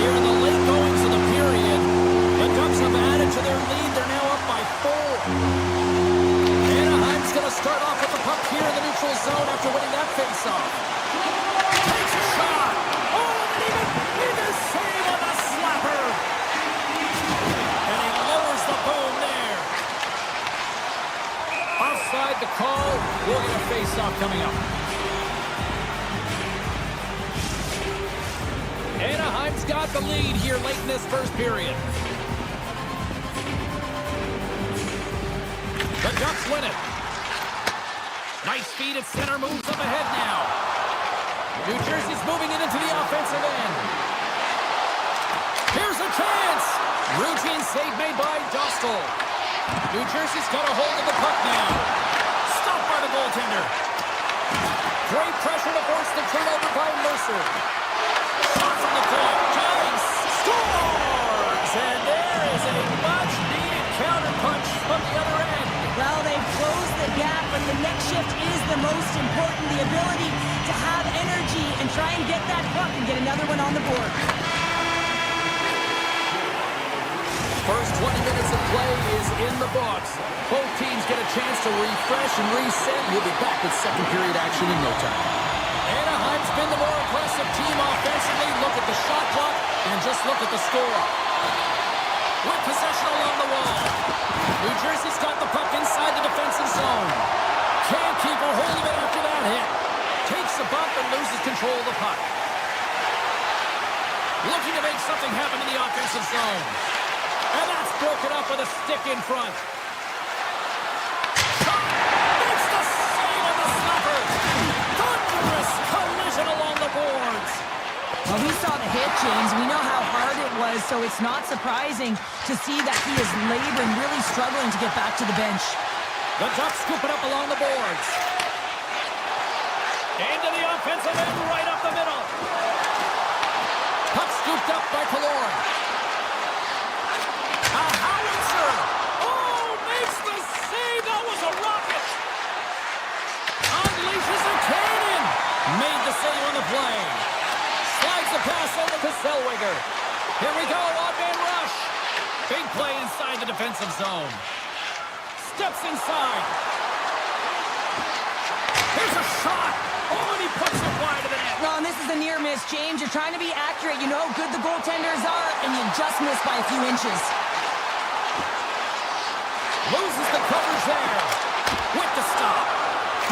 Here in the late goings of the period, the Ducks have added to their lead. They're now up by 4. Anaheim's going to start off with the puck here in the neutral zone after winning that face-off. Takes a shot. Oh, and even save on the slapper. And he lowers the boom there. Offside the call. We'll get a face-off coming up. Anaheim's got the lead here late in this first period. The Ducks win it. Nice feed at center, moves up ahead now. New Jersey's moving it into the offensive end. Here's a chance. Routine save made by Dostal. New Jersey's got a hold of the puck now. Stopped by the goaltender. Great pressure to force the turnover by Mercer. Shot from the corner. Giants scores! And there is a much-needed counterpunch from the other end. Well, they've closed the gap, but the next shift is the most important. The ability to have energy and try and get that puck and get another one on the board. First 20 minutes of play is in the books. Both teams get a chance to refresh and reset. We'll be back with second period action in no time. Anaheim's been the more aggressive team offensively. Look at the shot clock and just look at the score. With possession along the wall. New Jersey's got the puck inside the defensive zone. Can't keep a hold of it after that hit. Takes a bump and loses control of the puck. Looking to make something happen in the offensive zone. And that's broken up with a stick in front. Shot! Makes the save on the slapper! Thunderous collision along the boards! Well, we saw the hit, James. We know how hard it was, so it's not surprising to see that he is laboring, really struggling to get back to the bench. The Ducks scoop it up along the boards. Into the offensive end, right up the middle. Puck scooped up by Kaloran. A howitzer! Oh, makes the save! That was a rocket! Unleashes a cannon! Made the save on the play. Slides the pass over to Zellweger. Here we go, odd-man rush. Big play inside the defensive zone. Steps inside. Here's a shot! Oh, and he puts it wide of the net. Well, and this is a near miss, James. You're trying to be accurate. You know how good the goaltenders are, and you just miss by a few inches. Loses the coverage there. With the stop.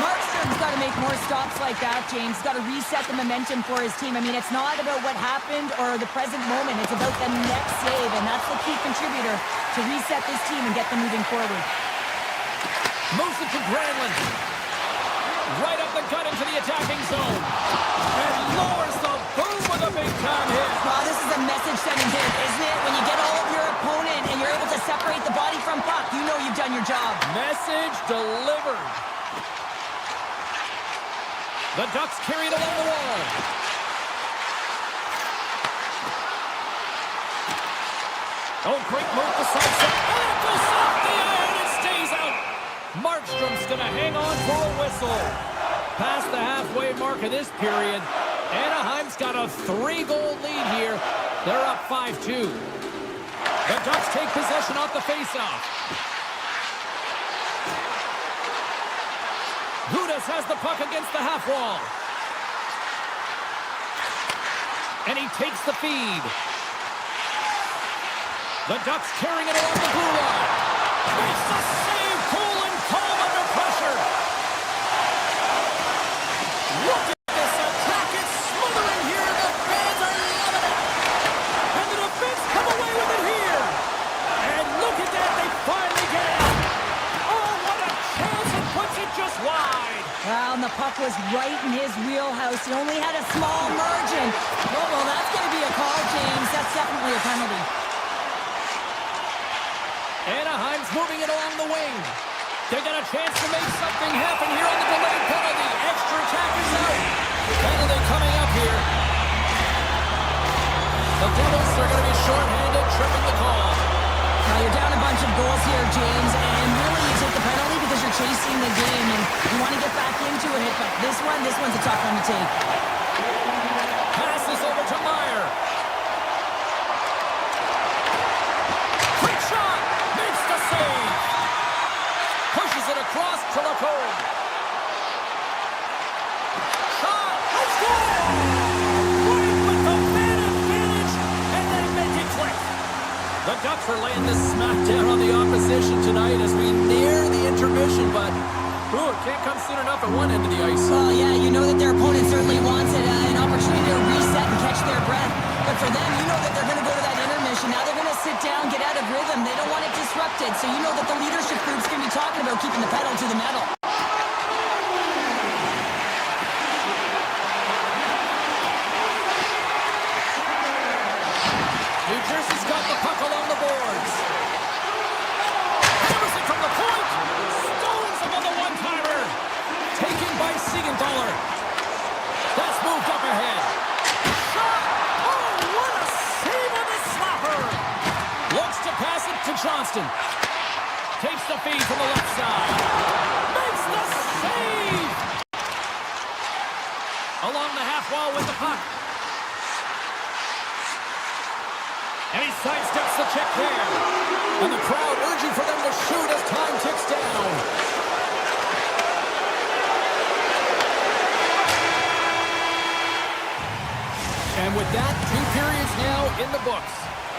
Markstrom's got to make more stops like that, James. Got to reset the momentum for his team. I mean, it's not about what happened or the present moment. It's about the next save, and that's the key contributor to reset this team and get them moving forward. Moves it to Granlund. Right up the gut into the attacking zone. And lowers the boom with a big-time hit. Well, this is a message-sending hit, isn't it? When you get all of your opponent and you're able to separate the body from puck, you know you've done your job. Message delivered. The Ducks carry it along the wall. Oh, great move to sidestep. And it goes off the iron and stays out. Markstrom's going to hang on for a whistle. Past the halfway mark of this period, Anaheim's got a 3-goal lead here. They're up 5-2. The Ducks take possession off the faceoff. Gudas has the puck against the half wall. And he takes the feed. The Ducks carrying it along the blue line. Makes the save, cool and calm under pressure. Look at this attack, it's smothering here. The fans are loving it. And the defense come away with it here. And look at that, they finally get it. Oh, what a chance, and puts it just wide. Well, and the puck was right in his wheelhouse. He only had a small margin. Oh, well, that's going to be a call, James. That's definitely a penalty. Anaheim's moving it along the wing. They got a chance to make something happen here on the delayed penalty. Extra attackers out. Penalty coming up here. The Devils are going to be shorthanded, tripping the call. Now, you're down a bunch of goals here, James, and really you take the penalty because you're chasing the game and you want to get back into it. But this one's a tough one to take. Passes over to Meyer. Quick shot. Makes the save. Pushes it across to Lacombe. Shot. Let's go. Right with the man advantage. And then make it click. The Ducks are laying this smackdown on the opposition tonight as we near the intermission, but it can't come soon enough at one end of the ice. Well, yeah, you know that their opponent certainly wants it, an opportunity to reset and catch their breath. But for them, you know that they're going to go to that intermission. Now they're going to sit down, get out of rhythm. They don't want it disrupted. So you know that the leadership group's going to be talking about keeping the pedal to the metal. Boston. Takes the feed from the left side. Makes the save! Along the half wall with the puck. And he sidesteps the check there. And the crowd urging for them to shoot as time ticks down. And with that, 2 periods now in the books.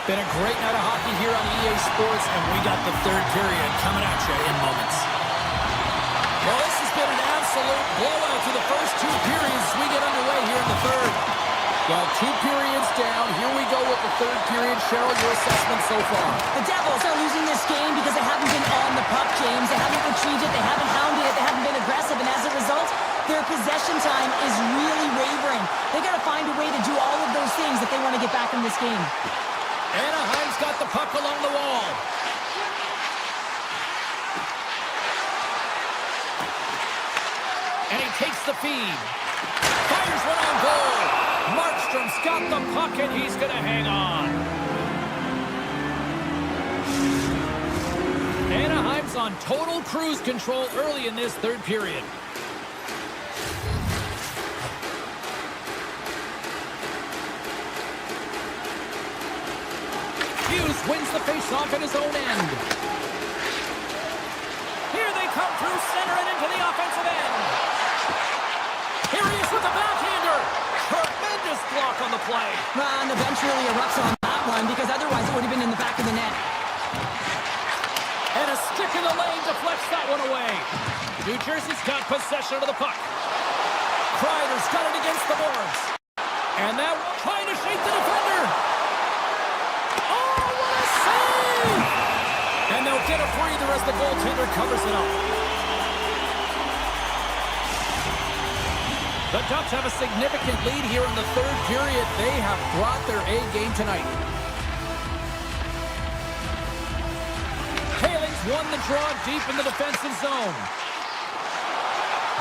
Been a great night of hockey here on EA Sports, and we got the third period coming at you in moments. Well, this has been an absolute blowout to the first 2 periods as we get underway here in the third. Well, 2 periods down. Here we go with the third period. Cheryl, your assessment so far? The Devils are losing this game because they haven't been on the puck, James. They haven't retreated, they haven't hounded it, they haven't been aggressive, and as a result, their possession time is really wavering. They got to find a way to do all of those things if they want to get back in this game. Anaheim's got the puck along the wall. And he takes the feed. Fires one on goal. Markstrom's got the puck, and he's going to hang on. Anaheim's on total cruise control early in this third period. Hughes wins the faceoff at his own end. Here they come through center and into the offensive end. Here he is with the backhander. Tremendous block on the play. And the bench really erupts on that one because otherwise it would have been in the back of the net. And a stick in the lane deflects that one away. New Jersey's got possession of the puck. Kreider's got it against the boards. And that one trying to shake the defender. Oh, what a save! And they'll get a breather as the goaltender covers it up. The Ducks have a significant lead here in the third period. They have brought their A game tonight. Haling's won the draw deep in the defensive zone.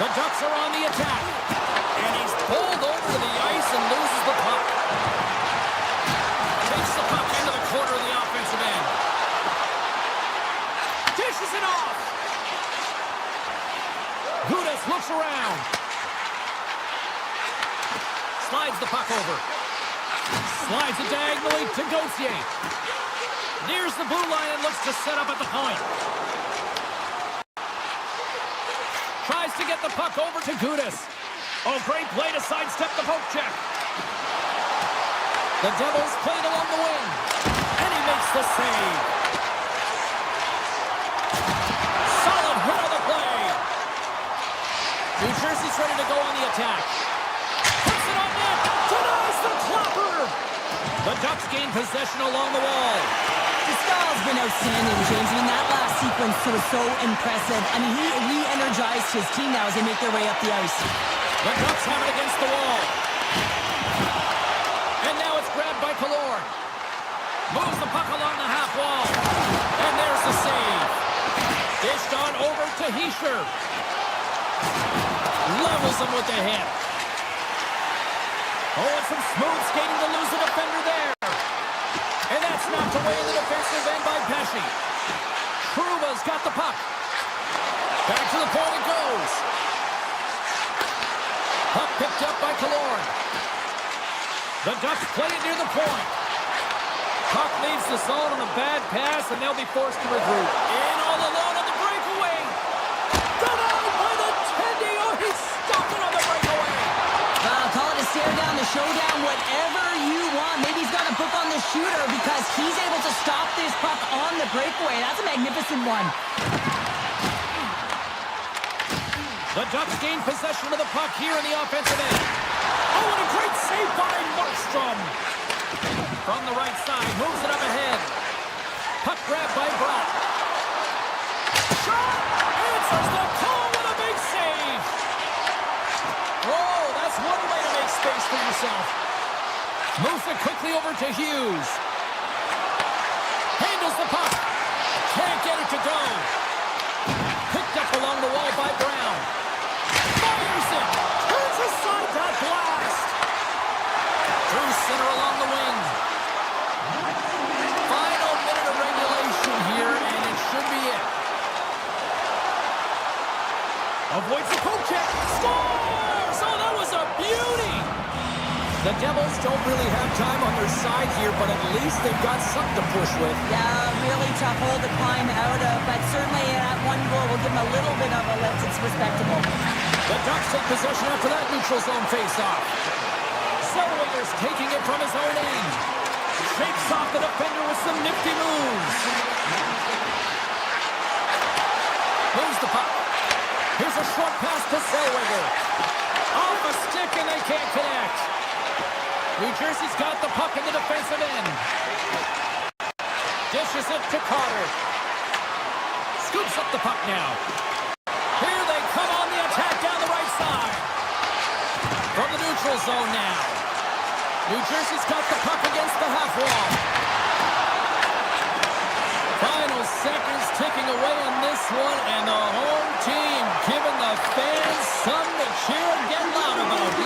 The Ducks are on the attack. And he's pulled over to the ice and loses the puck. Takes the puck into the corner of the offensive end. Dishes it off. Gudas looks around. Slides the puck over. Slides it diagonally to Gauthier. Nears the blue line and looks to set up at the point. Tries to get the puck over to Gudas. Oh, great play to sidestep the poke check. The Devils play it along the wing. And he makes the save. Solid hit on the play. New Jersey's ready to go on the attack. Puts it on net. Denies the clapper. The Ducks gain possession along the wall. Stahl's been outstanding, James. I mean, that last sequence was so impressive. I mean, he re-energized his team now as they make their way up the ice. The Ducks have it against the wall. And now it's grabbed by Killorn. Moves the puck along the half wall. And there's the save. Dished on over to Hischier. Levels him with the hit. Oh, and some smooth skating to lose the defender there. And that's knocked away in the defensive end by Pesce. Truba's got the puck. Back to the point it goes. Puck picked up by Killorn. The Ducks play it near the point. Puck leaves the zone on a bad pass, and they'll be forced to regroup. In all alone on the breakaway. Denied by the Tendy. Oh, he's stopped it on the breakaway. Call it a stare down, the showdown, whatever you want. Maybe he's got a book on the shooter because he's able to stop this puck on the breakaway. That's a magnificent one. The Ducks gain possession of the puck here in the offensive end. Oh, and a great save by Markstrom. From the right side, moves it up ahead. Puck grab by Brock. Shot! Answers the call with a big save. Oh, that's one way to make space for yourself. Moves it quickly over to Hughes. Handles the puck. Can't get it to go. Picked up along the wall by Brown. Fires it. Turns aside that blast. Through center along the wing. Final minute of regulation here, Avoids the poke check. Scores! Oh, that was a beauty! The Devils don't really have time on their side here, but at least they've got something to push with. Yeah, really tough hole to climb out of, but certainly that one goal will give them a little bit of a lift. It's respectable. The Ducks take possession after that neutral zone face-off. Zellweger's taking it from his own end. Shakes off the defender with some nifty moves. Moves the puck. Here's a short pass to Zellweger. Off a stick and they can't connect. New Jersey's got the puck in the defensive end. Dishes it to Carter. Scoops up the puck now. Here they come on the attack down the right side. From the neutral zone now. New Jersey's got the puck against the half wall. Final seconds ticking away on this one, and the home team giving the fans something to cheer and get loud about.